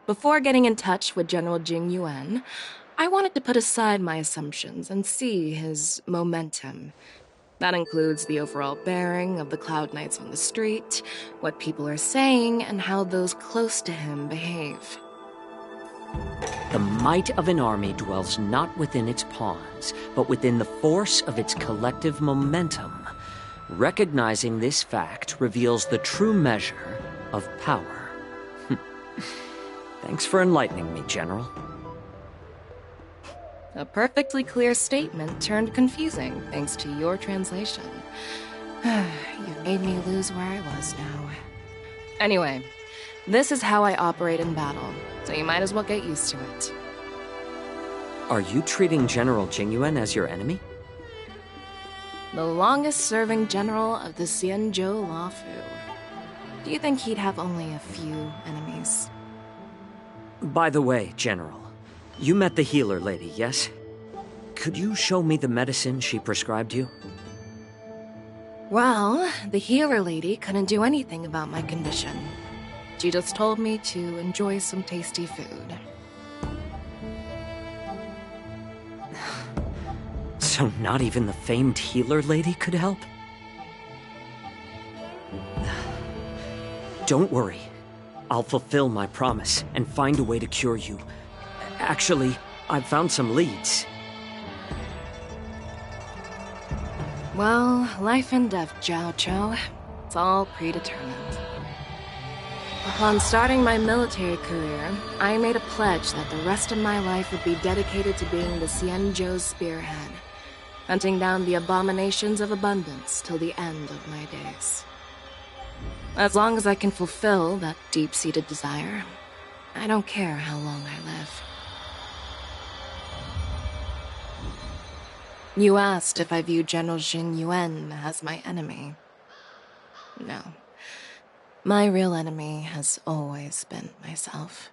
Before getting in touch with General Jing Yuan, I wanted to put aside my assumptions and see his momentum. That includes the overall bearing of the Cloud Knights on the street, what people are saying, and how those close to him behave. The might of an army dwells not within its pawns, but within the force of its collective momentum. Recognizing this fact reveals the true measure of power. Thanks for enlightening me, General. A perfectly clear statement turned confusing thanks to your translation. You've made me lose where I was now. Anyway, this is how I operate in battle, so you might as well get used to it. Are you treating General Jingyuan as your enemy? The longest-serving general of the Xianzhou Luofu. Do you think he'd have only a few enemies? By the way, General, you met the healer lady, yes? Could you show me the medicine she prescribed you? Well, the healer lady couldn't do anything about my condition. She just told me to enjoy some tasty food. So not even the famed healer lady could help? Don't worry. I'll fulfill my promise and find a way to cure you. Actually, I've found some leads. Well, life and death, Jiao Chou. It's all predetermined. Upon starting my military career, I made a pledge that the rest of my life would be dedicated to being the Xianzhou's spearhead, hunting down the abominations of abundance till the end of my days. As long as I can fulfill that deep-seated desire, I don't care how long I live. You asked if I view General Jing Yuan as my enemy. No. My real enemy has always been myself.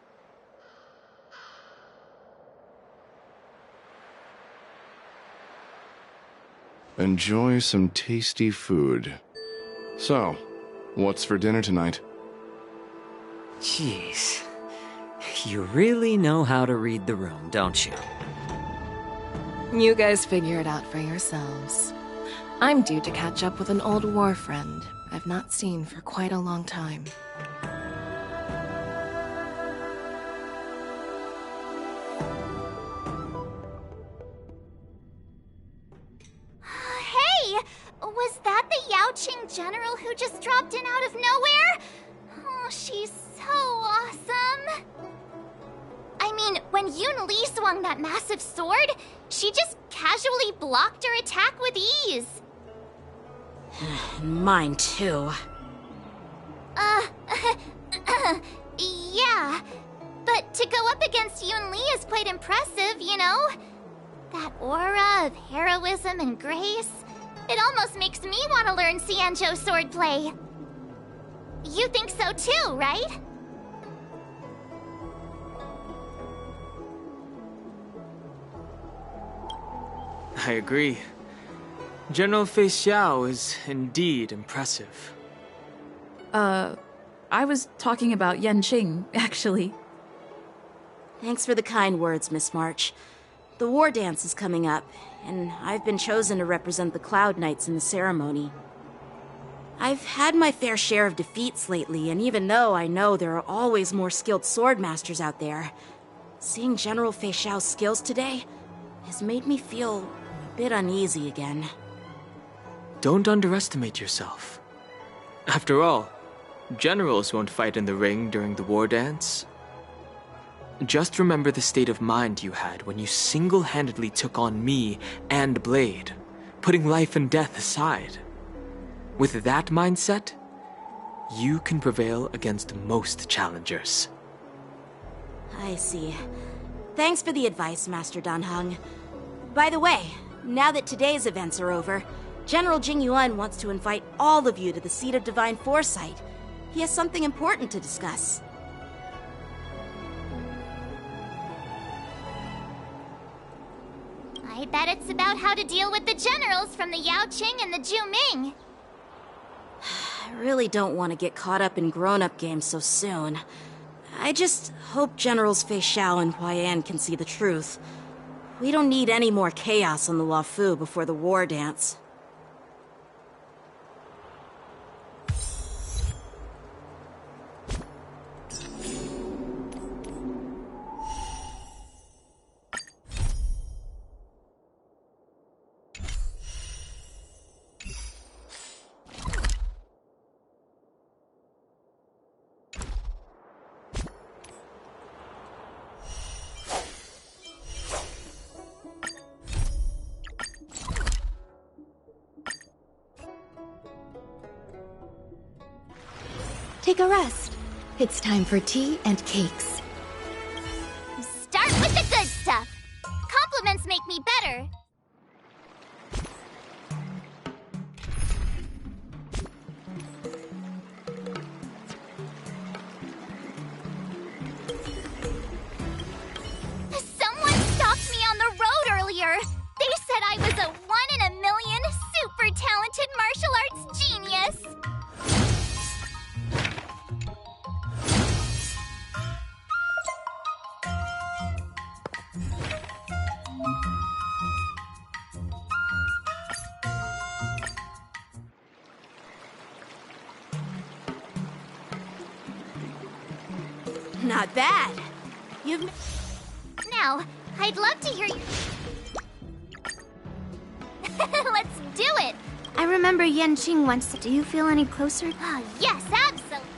Enjoy some tasty food. So, what's for dinner tonight? Jeez. You really know how to read the room, don't you? You guys figure it out for yourselves. I'm due to catch up with an old war friend I've not seen for quite a long time. Hey! Was that the Yaoqing general who just dropped in out of nowhere? Oh, she's so awesome! I mean, when Yun Li swung that massive sword, she just casually blocked her attack with ease. Mine too. Yeah. But to go up against Yun Li is quite impressive, you know? That aura of heroism and grace, it almost makes me want to learn Xianzhou swordplay. You think so too, right? I agree. General Fei Xiao is indeed impressive. I was talking about Yanqing, actually. Thanks for the kind words, Miss March. The war dance is coming up, and I've been chosen to represent the Cloud Knights in the ceremony. I've had my fair share of defeats lately, and even though I know there are always more skilled sword masters out there, seeing General Fei Xiao's skills today has made me feel a bit uneasy again. Don't underestimate yourself. After all, generals won't fight in the ring during the war dance. Just remember the state of mind you had when you single-handedly took on me and Blade, putting life and death aside. With that mindset, you can prevail against most challengers. I see. Thanks for the advice, Master Danheng. By the way, now that today's events are over, General Jing Yuan wants to invite all of you to the Seat of Divine Foresight. He has something important to discuss. I bet it's about how to deal with the generals from the Yaoqing and the Zhuming. I really don't want to get caught up in grown-up games so soon. I just hope Generals Fei Xiao and Huaiyan can see the truth. We don't need any more chaos on the Luofu before the war dance. Take a rest. It's time for tea and cakes. Start with the good stuff. Compliments make me better. Someone stopped me on the road earlier. They said I was a 1 in a million super talented martial arts genius. Not bad. You've... Now, I'd love to hear you. Let's do it! I remember Yanqing once. Do you feel any closer? Yes, absolutely.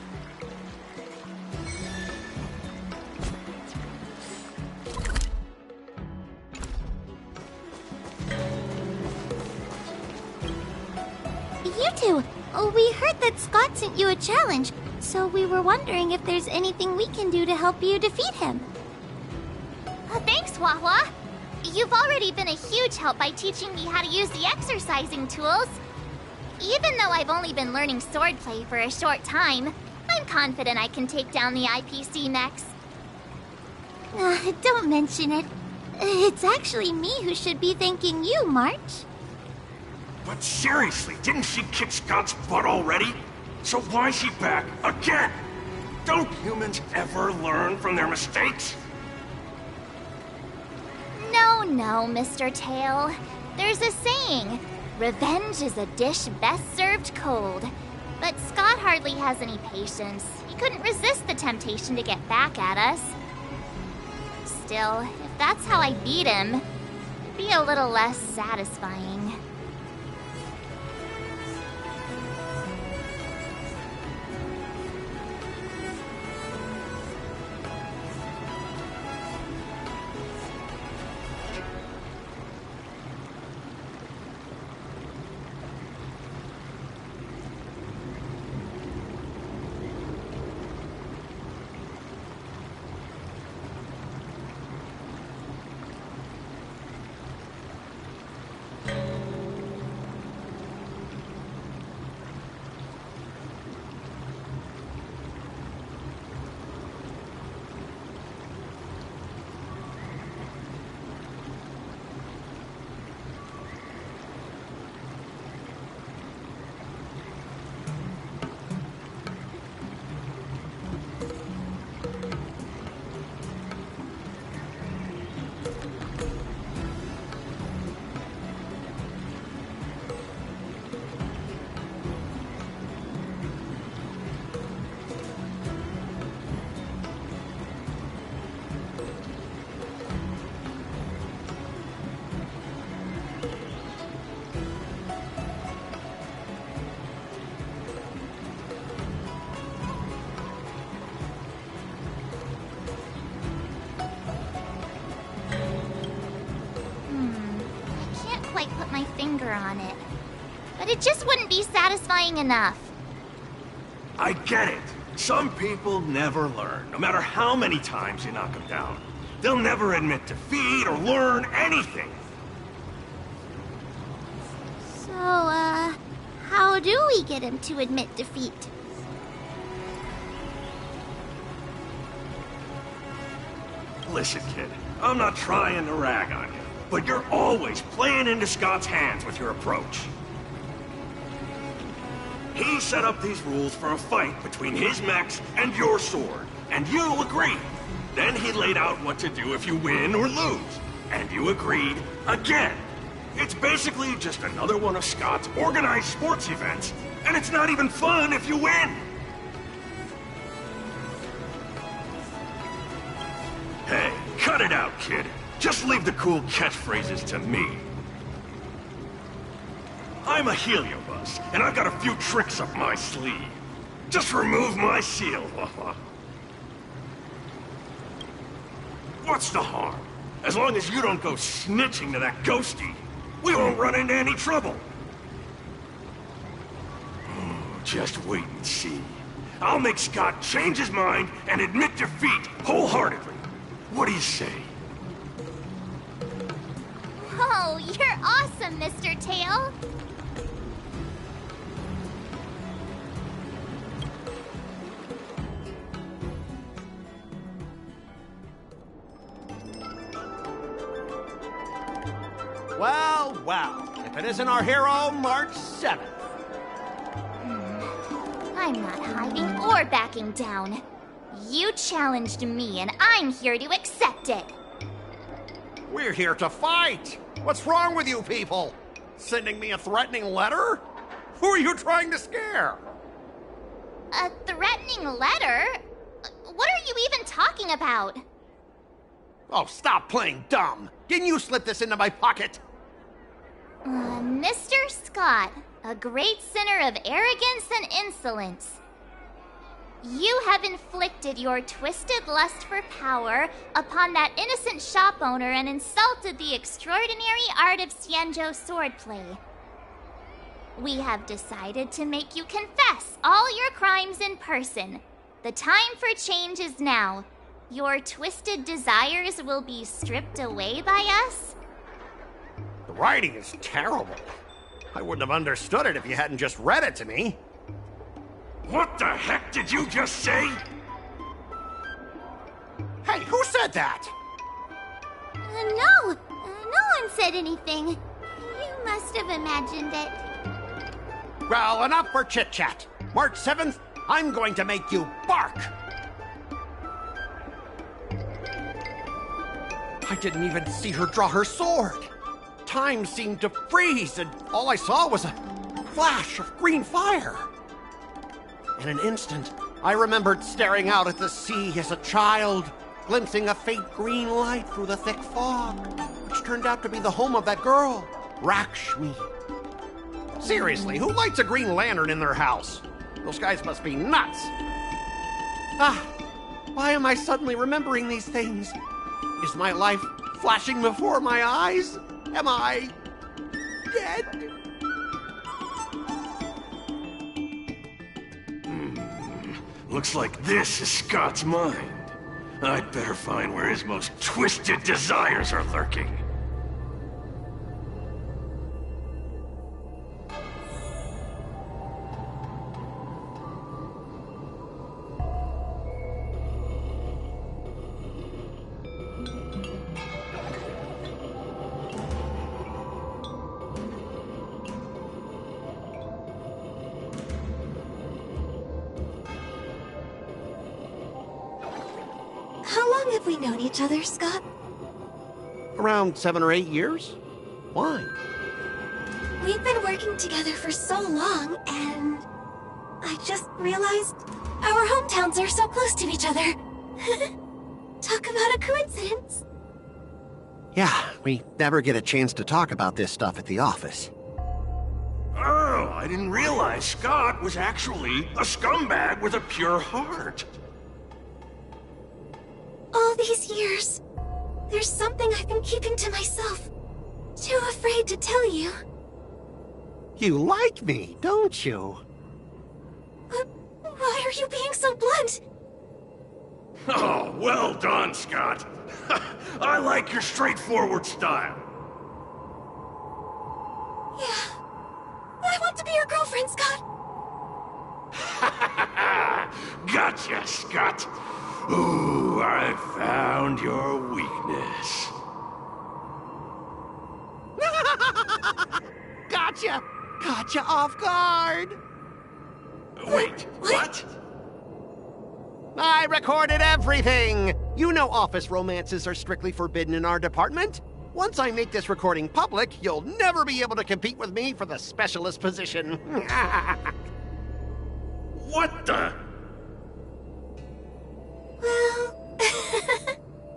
You two, we heard that Scott sent you a challenge, so we were wondering if there's anything we can do to help you defeat him. Thanks, Wawa. You've already been a huge help by teaching me how to use the exercising tools. Even though I've only been learning swordplay for a short time, I'm confident I can take down the IPC mechs. Don't mention it. It's actually me who should be thanking you, March. But seriously, didn't she kick Scott's butt already? So why's she back again? Don't humans ever learn from their mistakes? No, Mr. Tail. There's a saying, revenge is a dish best served cold. But Scott hardly has any patience. He couldn't resist the temptation to get back at us. Still, if that's how I beat him, it'd be a little less satisfying. On it. But it just wouldn't be satisfying enough. I get it. Some people never learn, no matter how many times you knock them down. They'll never admit defeat or learn anything. So, how do we get him to admit defeat? Listen, kid, I'm not trying to rag on you. But you're always playing into Scott's hands with your approach. He set up these rules for a fight between his mechs and your sword, and you agreed. Then he laid out what to do if you win or lose, and you agreed again. It's basically just another one of Scott's organized sports events, and it's not even fun if you win. Hey, cut it out, kid. Just leave the cool catchphrases to me. I'm a Heliobus, and I've got a few tricks up my sleeve. Just remove my seal. What's the harm? As long as you don't go snitching to that ghosty, we won't run into any trouble. Just wait and see. I'll make Scott change his mind and admit defeat wholeheartedly. What do you say? Oh, you're awesome, Mr. Tail! Well, if it isn't our hero, March 7th. I'm not hiding or backing down. You challenged me, and I'm here to accept it. We're here to fight! What's wrong with you people? Sending me a threatening letter? Who are you trying to scare? A threatening letter? What are you even talking about? Oh, stop playing dumb! Didn't you slip this into my pocket? Mr. Scott, a great sinner of arrogance and insolence. You have inflicted your twisted lust for power upon that innocent shop owner and insulted the extraordinary art of Xianzhou swordplay. We have decided to make you confess all your crimes in person. The time for change is now. Your twisted desires will be stripped away by us. The writing is terrible. I wouldn't have understood it if you hadn't just read it to me. What the heck did you just say? Hey, who said that? No one said anything. You must have imagined it. Well, enough for chit-chat. March 7th, I'm going to make you bark. I didn't even see her draw her sword. Time seemed to freeze, and all I saw was a flash of green fire. In an instant, I remembered staring out at the sea as a child, glimpsing a faint green light through the thick fog, which turned out to be the home of that girl, Rakshmi. Seriously, who lights a green lantern in their house? Those guys must be nuts. Why am I suddenly remembering these things? Is my life flashing before my eyes? Am I dead? Looks like this is Scott's mind. I'd better find where his most twisted desires are lurking. How long have we known each other, Scott? Around 7 or 8 years? Why? We've been working together for so long, and I just realized our hometowns are so close to each other. Talk about a coincidence. Yeah, we never get a chance to talk about this stuff at the office. Oh, I didn't realize Scott was actually a scumbag with a pure heart. All these years, there's something I've been keeping to myself. Too afraid to tell you. You like me, don't you? Why are you being so blunt? Oh, well done, Scott. I like your straightforward style. Yeah. I want to be your girlfriend, Scott. Gotcha, Scott. Ooh, I found your weakness. Gotcha! Gotcha off guard! Wait, what? I recorded everything! You know office romances are strictly forbidden in our department. Once I make this recording public, you'll never be able to compete with me for the specialist position. What the? Well,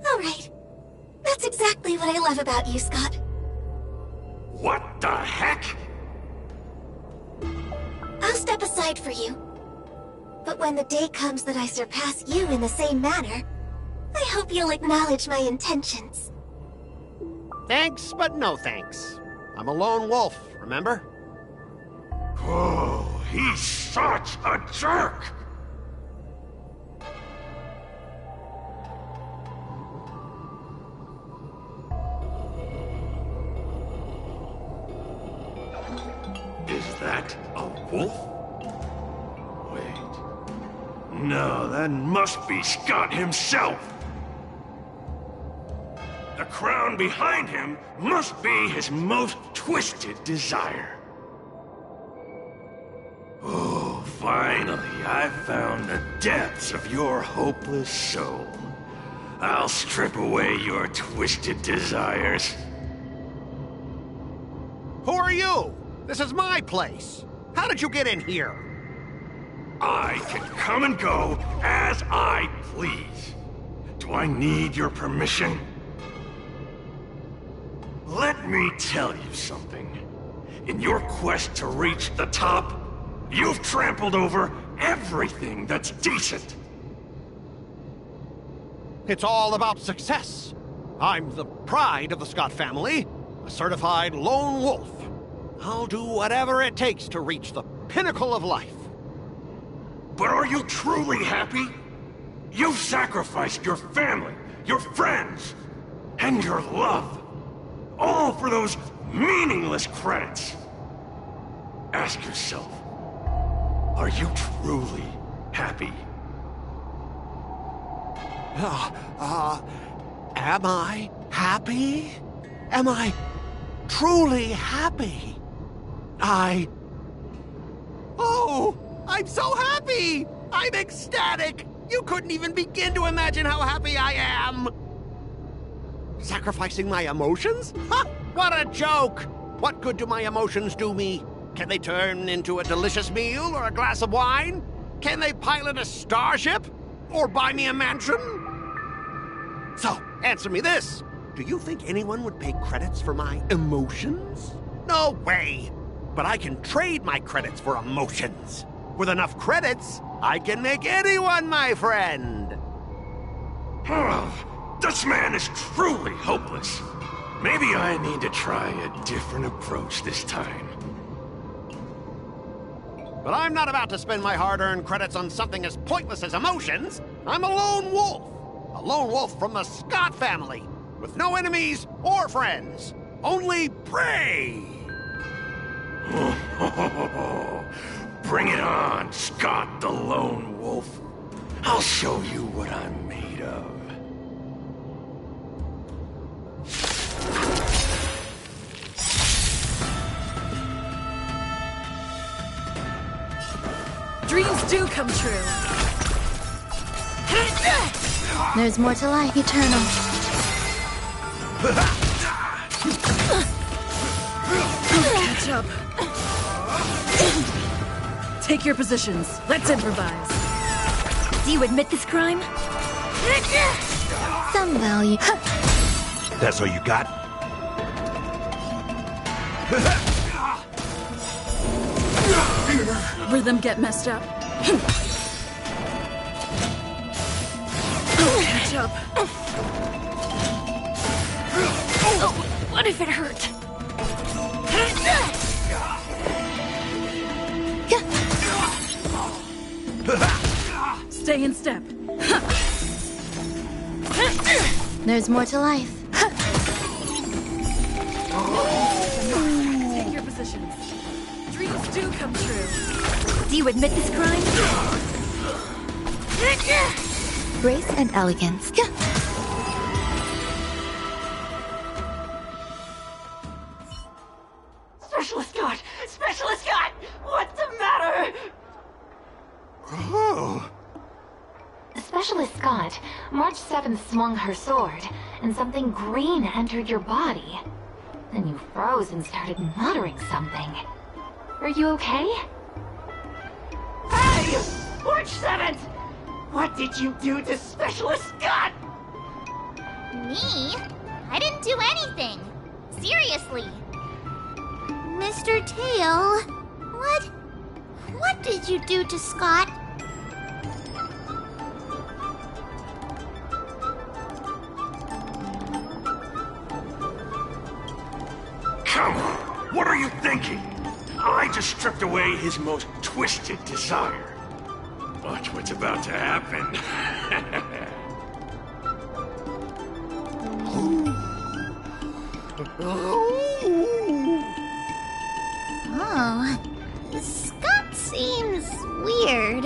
all right. That's exactly what I love about you, Scott. What the heck? I'll step aside for you. But when the day comes that I surpass you in the same manner, I hope you'll acknowledge my intentions. Thanks, but no thanks. I'm a lone wolf, remember? Oh, he's such a jerk! Is that a wolf? Wait. No, that must be Scott himself. The crown behind him must be his most twisted desire. Oh, finally, I've found the depths of your hopeless soul. I'll strip away your twisted desires. Who are you? This is my place. How did you get in here? I can come and go as I please. Do I need your permission? Let me tell you something. In your quest to reach the top, you've trampled over everything that's decent. It's all about success. I'm the pride of the Scott family, a certified lone wolf. I'll do whatever it takes to reach the pinnacle of life. But are you truly happy? You've sacrificed your family, your friends, and your love. All for those meaningless credits. Ask yourself, are you truly happy? Am I happy? Am I truly happy? Oh, I'm so happy! I'm ecstatic! You couldn't even begin to imagine how happy I am! Sacrificing my emotions? Ha! What a joke! What good do my emotions do me? Can they turn into a delicious meal or a glass of wine? Can they pilot a starship? Or buy me a mansion? So, answer me this. Do you think anyone would pay credits for my emotions? No way! But I can trade my credits for emotions. With enough credits, I can make anyone my friend. This man is truly hopeless. Maybe I need to try a different approach this time. But I'm not about to spend my hard-earned credits on something as pointless as emotions. I'm a lone wolf. A lone wolf from the Scott family, with no enemies or friends. Only prey! Bring it on, Scott the Lone Wolf. I'll show you what I'm made of. Dreams do come true. There's more to life, eternal. Catch up. Take your positions. Let's improvise. Do you admit this crime? Some value. That's all you got? Rhythm get messed up. Catch up. What if it hurt? Stay in step. There's more to life. Take your positions. Dreams do come true. Do you admit this crime? Grace and elegance. Specialist Scott! Specialist Scott! What's the matter? Oh. Specialist Scott, March 7th swung her sword, and something green entered your body. Then you froze and started muttering something. Are you okay? Hey! March 7th! What did you do to Specialist Scott? Me? I didn't do anything. Seriously. Mr. Tail, what did you do to Scott? Come on! What are you thinking? I just stripped away his most twisted desire. Watch what's about to happen. Oh, Scott seems weird.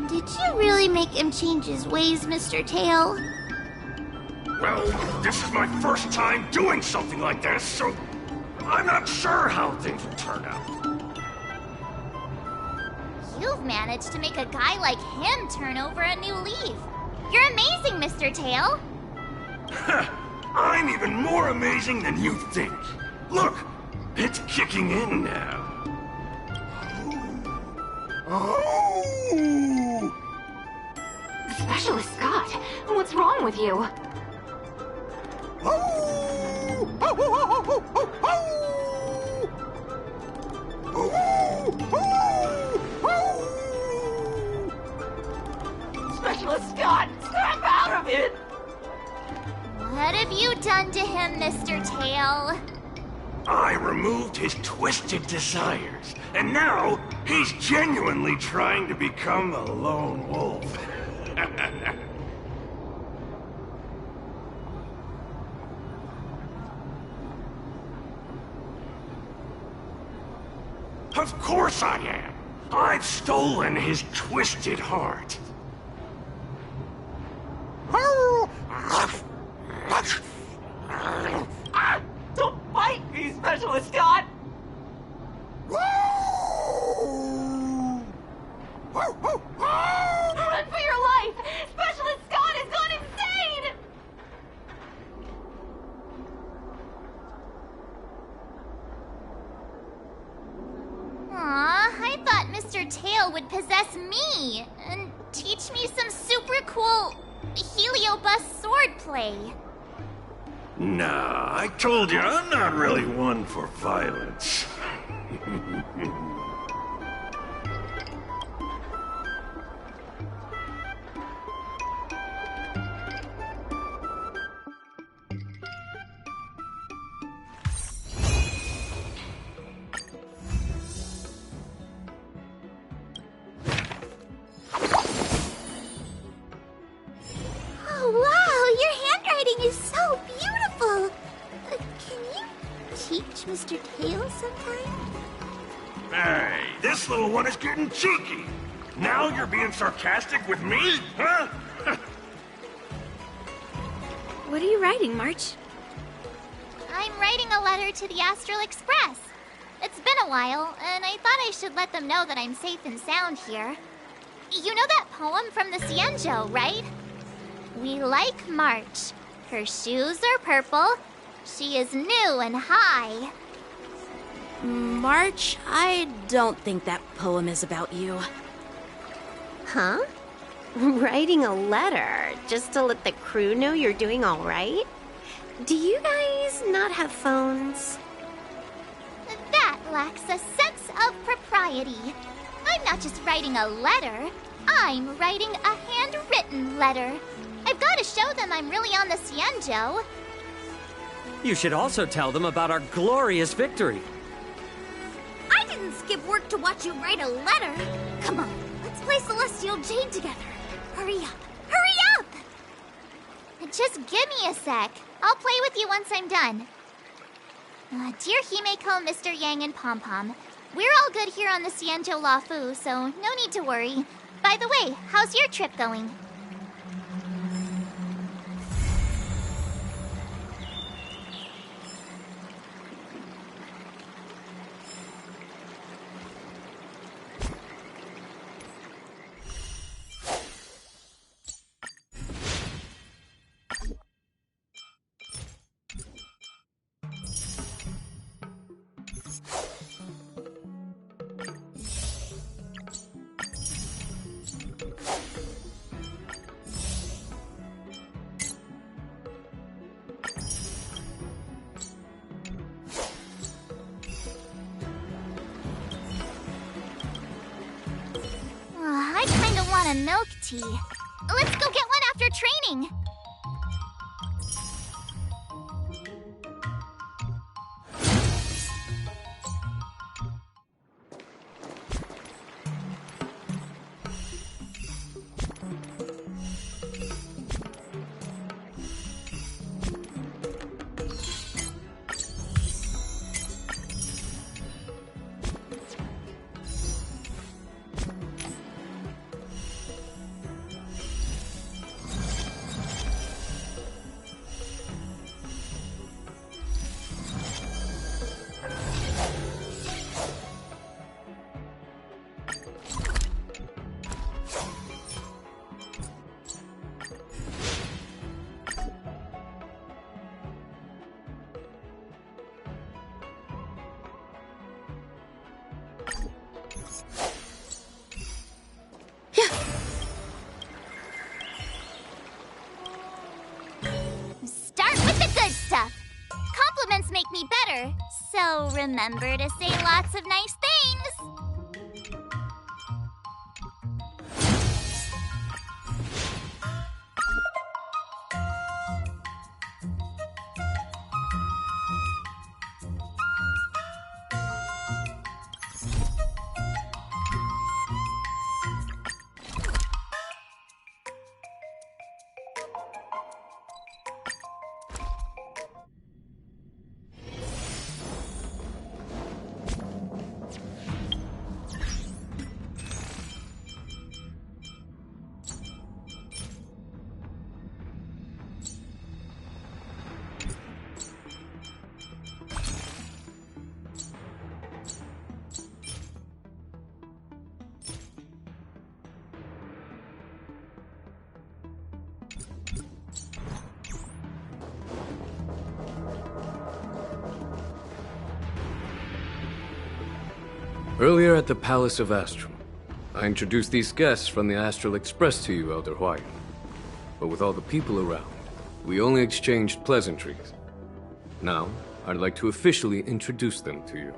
Did you really make him change his ways, Mr. Tail? Well, this is my first time doing something like this, so I'm not sure how things will turn out. You've managed to make a guy like him turn over a new leaf. You're amazing, Mr. Tail. I'm even more amazing than you think. Look, it's kicking in now. Oh! Specialist Scott, what's wrong with you? Specialist Scott, snap out of it! What have you done to him, Mr. Tail? I removed his twisted desires, and now he's genuinely trying to become a lone wolf. Of course I am. I've stolen his twisted heart. Don't bite me, Specialist Scott! Run for your life! Specialist Scott has gone insane! Aw, I thought Mr. Tail would possess me and teach me some super cool heliobus swordplay. Nah, I told you, I'm not really one for violence. Oh, wow, your handwriting is so beautiful. Can you teach Mr. Tail sometime? Hey, this little one is getting cheeky. Now you're being sarcastic with me, huh? What are you writing, March? I'm writing a letter to the Astral Express. It's been a while, and I thought I should let them know that I'm safe and sound here. You know that poem from the Cienjo, right? We like March. Her shoes are purple. She is new and high. March, I don't think that poem is about you. Huh? Writing a letter just to let the crew know you're doing all right? Do you guys not have phones? That lacks a sense of propriety. I'm not just writing a letter. I'm writing a handwritten letter. I've got to show them I'm really on the Cienjo. You should also tell them about our glorious victory. I didn't skip work to watch you write a letter. Come on, let's play Celestial Jade together. Hurry up. Hurry up! Just give me a sec. I'll play with you once I'm done. Dear Himeko, Mr. Yang, and Pom Pom, we're all good here on the Cienjo Lafu, so no need to worry. By the way, how's your trip going? I kinda want a milk tea. Let's go get one after training. Start with the good stuff. Compliments make me better, so remember to say lots of nice things. Earlier at the Palace of Astral, I introduced these guests from the Astral Express to you, Elder Huayan. But with all the people around, we only exchanged pleasantries. Now, I'd like to officially introduce them to you.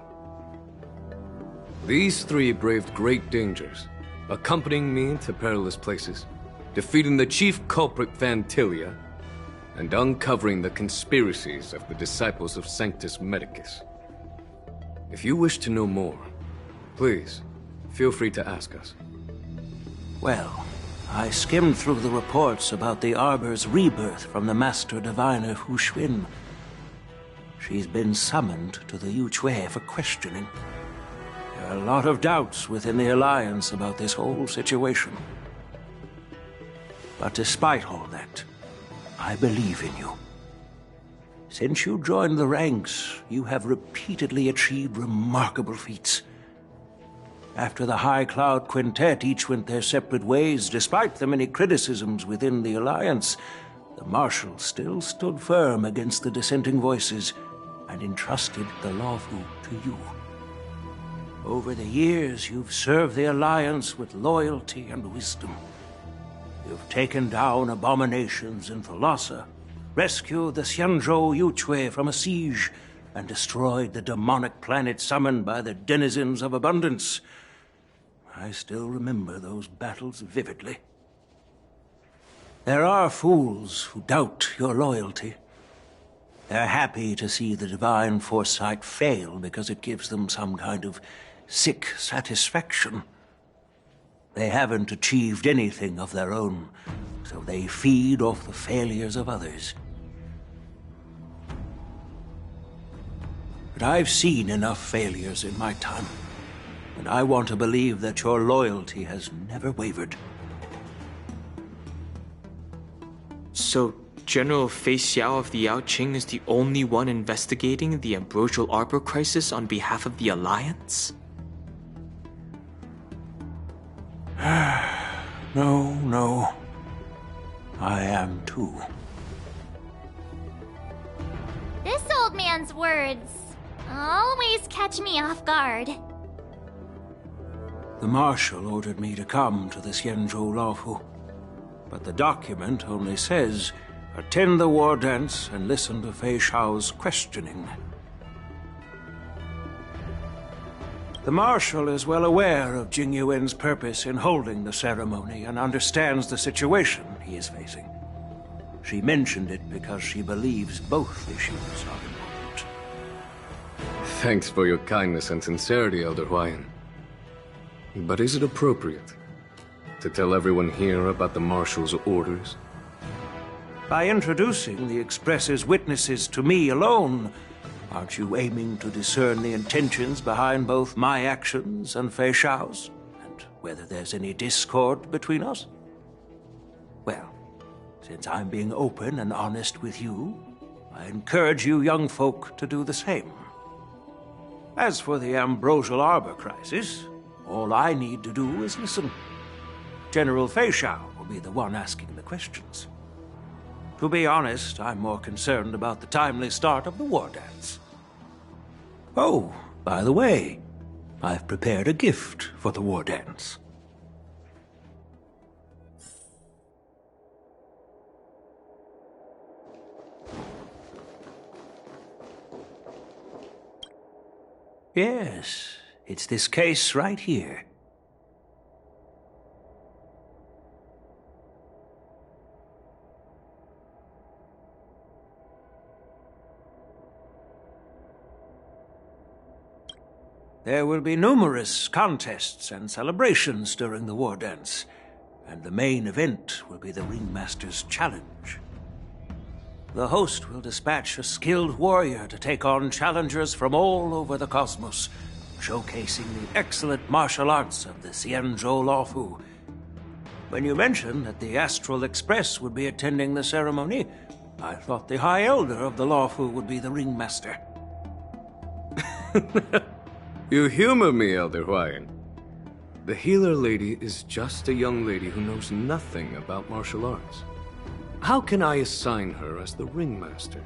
These three braved great dangers, accompanying me to perilous places, defeating the chief culprit Vantilia, and uncovering the conspiracies of the disciples of Sanctus Medicus. If you wish to know more, please, feel free to ask us. Well, I skimmed through the reports about the Arbor's rebirth from the Master Diviner Hu Xuan. She's been summoned to the Yuchue for questioning. There are a lot of doubts within the Alliance about this whole situation. But despite all that, I believe in you. Since you joined the ranks, you have repeatedly achieved remarkable feats. After the High Cloud Quintet each went their separate ways, despite the many criticisms within the Alliance, the Marshal still stood firm against the dissenting voices and entrusted the Lawfu to you. Over the years, you've served the Alliance with loyalty and wisdom. You've taken down abominations in Thalassa, rescued the Xianzhou Yuchue from a siege, and destroyed the demonic planet summoned by the denizens of abundance. I still remember those battles vividly. There are fools who doubt your loyalty. They're happy to see the divine foresight fail because it gives them some kind of sick satisfaction. They haven't achieved anything of their own, so they feed off the failures of others. But I've seen enough failures in my time, and I want to believe that your loyalty has never wavered. So, General Fei Xiao of the Yaoqing is the only one investigating the Ambrosial Arbor crisis on behalf of the Alliance? No. I am too. This old man's words always catch me off guard. The Marshal ordered me to come to the Xianzhou Lawfu, but the document only says, attend the war dance and listen to Fei Xiao's questioning. The Marshal is well aware of Jing Yuan's purpose in holding the ceremony and understands the situation he is facing. She mentioned it because she believes both issues are important. Thanks for your kindness and sincerity, Elder Huayan. But is it appropriate to tell everyone here about the Marshal's orders? By introducing the Express's witnesses to me alone, aren't you aiming to discern the intentions behind both my actions and Fei Xiao's? And whether there's any discord between us? Well, since I'm being open and honest with you, I encourage you young folk to do the same. As for the Ambrosial Arbor crisis, all I need to do is listen. General Fei Xiao will be the one asking the questions. To be honest, I'm more concerned about the timely start of the war dance. Oh, by the way, I've prepared a gift for the war dance. Yes, it's this case right here. There will be numerous contests and celebrations during the war dance, and the main event will be the Ringmaster's Challenge. The host will dispatch a skilled warrior to take on challengers from all over the cosmos, showcasing the excellent martial arts of the Xianzhou Lawfu. When you mentioned that the Astral Express would be attending the ceremony, I thought the High Elder of the Lawfu would be the Ringmaster. You humor me, Elder Huayan. The healer lady is just a young lady who knows nothing about martial arts. How can I assign her as the ringmaster?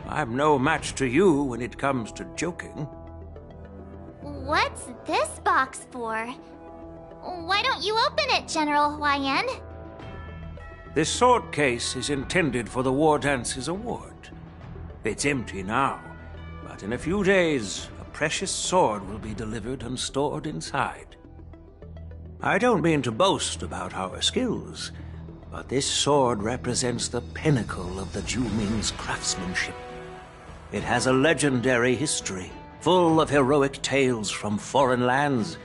I'm no match to you when it comes to joking. What's this box for? Why don't you open it, General Huayan? This sword case is intended for the War Dance's award. It's empty now, but in a few days, a precious sword will be delivered and stored inside. I don't mean to boast about our skills, but this sword represents the pinnacle of the Ju-Ming's craftsmanship. It has a legendary history, full of heroic tales from foreign lands,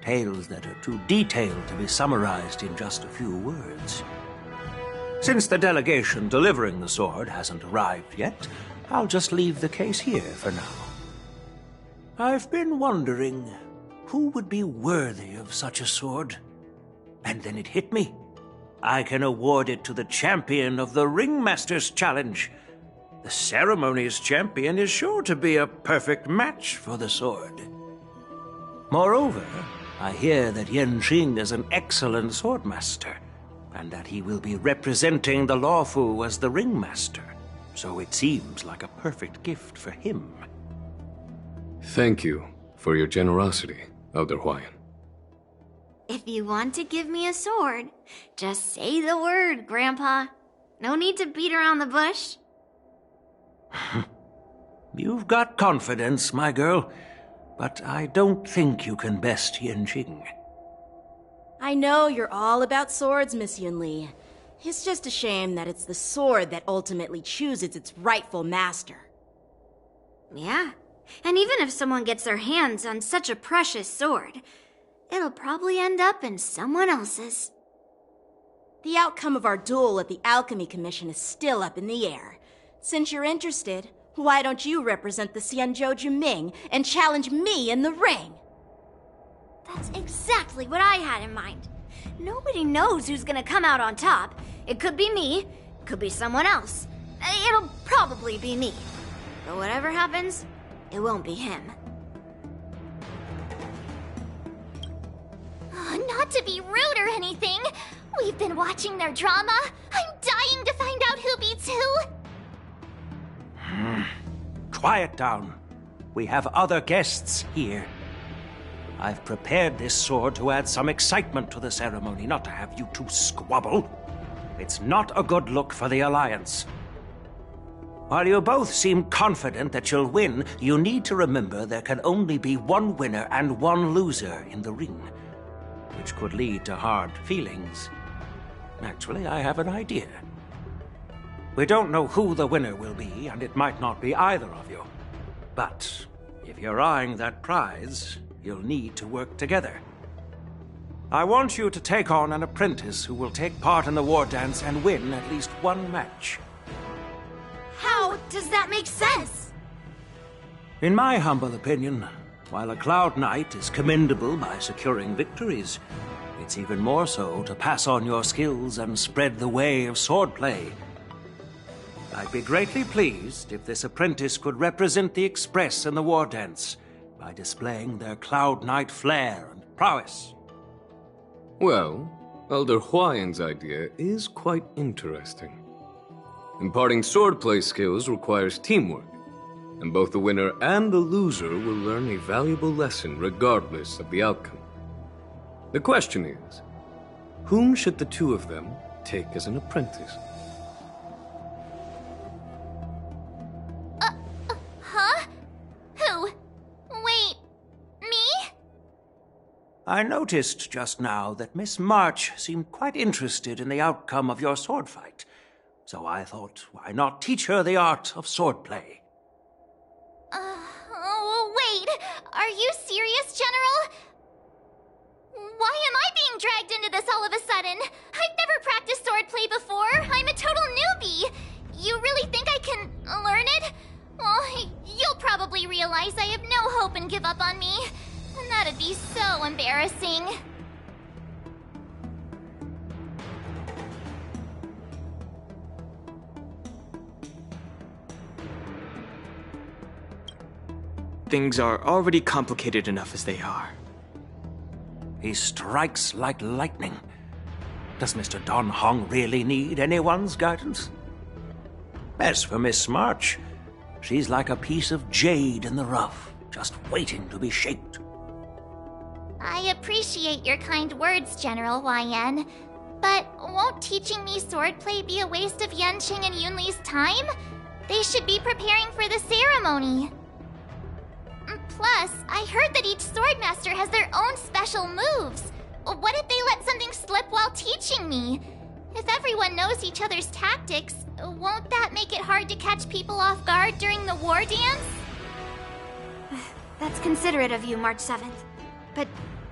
tales that are too detailed to be summarized in just a few words. Since the delegation delivering the sword hasn't arrived yet, I'll just leave the case here for now. I've been wondering who would be worthy of such a sword. And then it hit me. I can award it to the champion of the Ringmaster's Challenge. The ceremony's champion is sure to be a perfect match for the sword. Moreover, I hear that Yanqing is an excellent swordmaster, and that he will be representing the Lawfu as the Ringmaster, so it seems like a perfect gift for him. Thank you for your generosity, Elder Huayan. If you want to give me a sword, just say the word, Grandpa. No need to beat around the bush. You've got confidence, my girl, but I don't think you can best Yanqing. I know you're all about swords, Miss Yunli. It's just a shame that it's the sword that ultimately chooses its rightful master. Yeah, and even if someone gets their hands on such a precious sword, it'll probably end up in someone else's. The outcome of our duel at the Alchemy Commission is still up in the air. Since you're interested, why don't you represent the Xianzhou Juming and challenge me in the ring? That's exactly what I had in mind. Nobody knows who's gonna come out on top. It could be me, could be someone else. It'll probably be me. But whatever happens, it won't be him. Not to be rude or anything, we've been watching their drama. I'm dying to find out who beats who. Quiet down. We have other guests here. I've prepared this sword to add some excitement to the ceremony, not to have you two squabble. It's not a good look for the Alliance. While you both seem confident that you'll win, you need to remember there can only be one winner and one loser in the ring, which could lead to hard feelings. Actually, I have an idea. We don't know who the winner will be, and it might not be either of you. But if you're eyeing that prize, you'll need to work together. I want you to take on an apprentice who will take part in the war dance and win at least one match. How does that make sense? In my humble opinion, while a Cloud Knight is commendable by securing victories, it's even more so to pass on your skills and spread the way of swordplay. I'd be greatly pleased if this apprentice could represent the Express in the war dance by displaying their Cloud Knight flair and prowess. Well, Elder Huayan's idea is quite interesting. Imparting swordplay skills requires teamwork, and both the winner and the loser will learn a valuable lesson regardless of the outcome. The question is, whom should the two of them take as an apprentice? Huh? Who? Wait, me? I noticed just now that Miss March seemed quite interested in the outcome of your sword fight, so I thought, why not teach her the art of swordplay? Wait, are you serious, General? Why am I being dragged into this all of a sudden? I've never practiced swordplay before. I'm a total newbie. You really think I can learn it? Well, you'll probably realize I have no hope and give up on me. And that'd be so embarrassing. Things are already complicated enough as they are. He strikes like lightning. Does Mr. Don Hong really need anyone's guidance? As for Miss March, she's like a piece of jade in the rough, just waiting to be shaped. I appreciate your kind words, General YN. But won't teaching me swordplay be a waste of Yanqing and Yunli's time? They should be preparing for the ceremony. Plus, I heard that each swordmaster has their own special moves. What if they let something slip while teaching me? If everyone knows each other's tactics, won't that make it hard to catch people off guard during the war dance? That's considerate of you, March 7th. But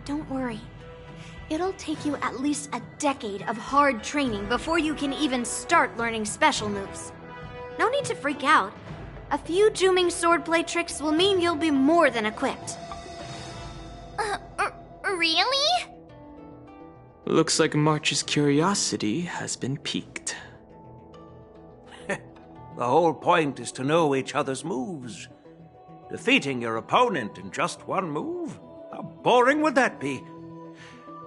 don't worry. It'll take you at least a decade of hard training before you can even start learning special moves. No need to freak out. A few Juming swordplay tricks will mean you'll be more than equipped. Really? Looks like March's curiosity has been piqued. The whole point is to know each other's moves. Defeating your opponent in just one move? How boring would that be?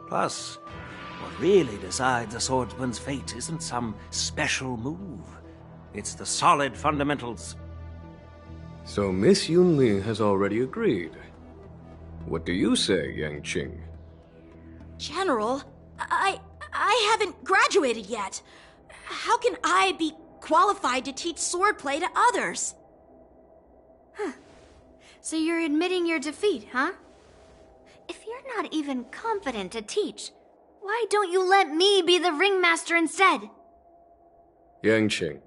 Plus, what really decides a swordsman's fate isn't some special move. It's the solid fundamentals. So Miss Yunli has already agreed. What do you say, Yanqing? General, I haven't graduated yet. How can I be qualified to teach swordplay to others? So you're admitting your defeat, huh? If you're not even competent to teach, why don't you let me be the ringmaster instead? Yanqing,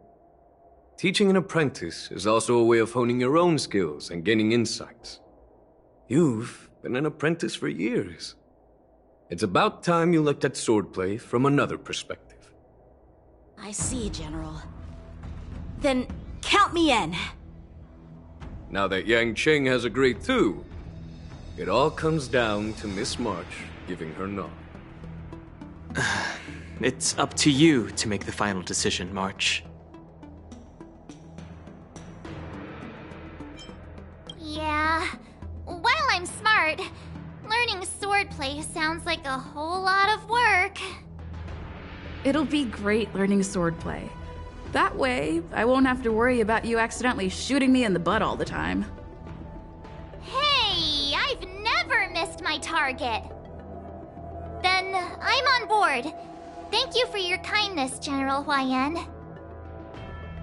teaching an apprentice is also a way of honing your own skills and gaining insights. You've been an apprentice for years. It's about time you looked at swordplay from another perspective. I see, General. Then count me in. Now that Yanqing has agreed too, it all comes down to Miss March giving her nod. It's up to you to make the final decision, March. Yeah. While I'm smart, learning swordplay sounds like a whole lot of work. It'll be great learning swordplay. That way, I won't have to worry about you accidentally shooting me in the butt all the time. Hey, I've never missed my target. Then I'm on board. Thank you for your kindness, General YN.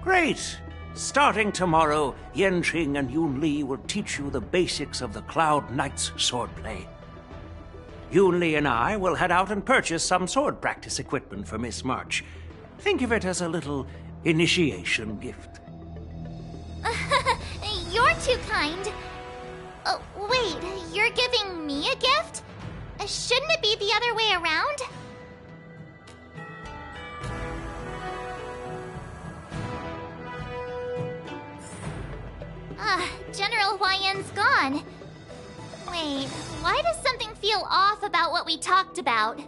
Great! Starting tomorrow, Yanqing and Yunli will teach you the basics of the Cloud Knight's swordplay. Yunli and I will head out and purchase some sword practice equipment for Miss March. Think of it as a little initiation gift. You're too kind. Wait, you're giving me a gift? Shouldn't it be the other way around? General YN's gone. Wait, why does something feel off about what we talked about?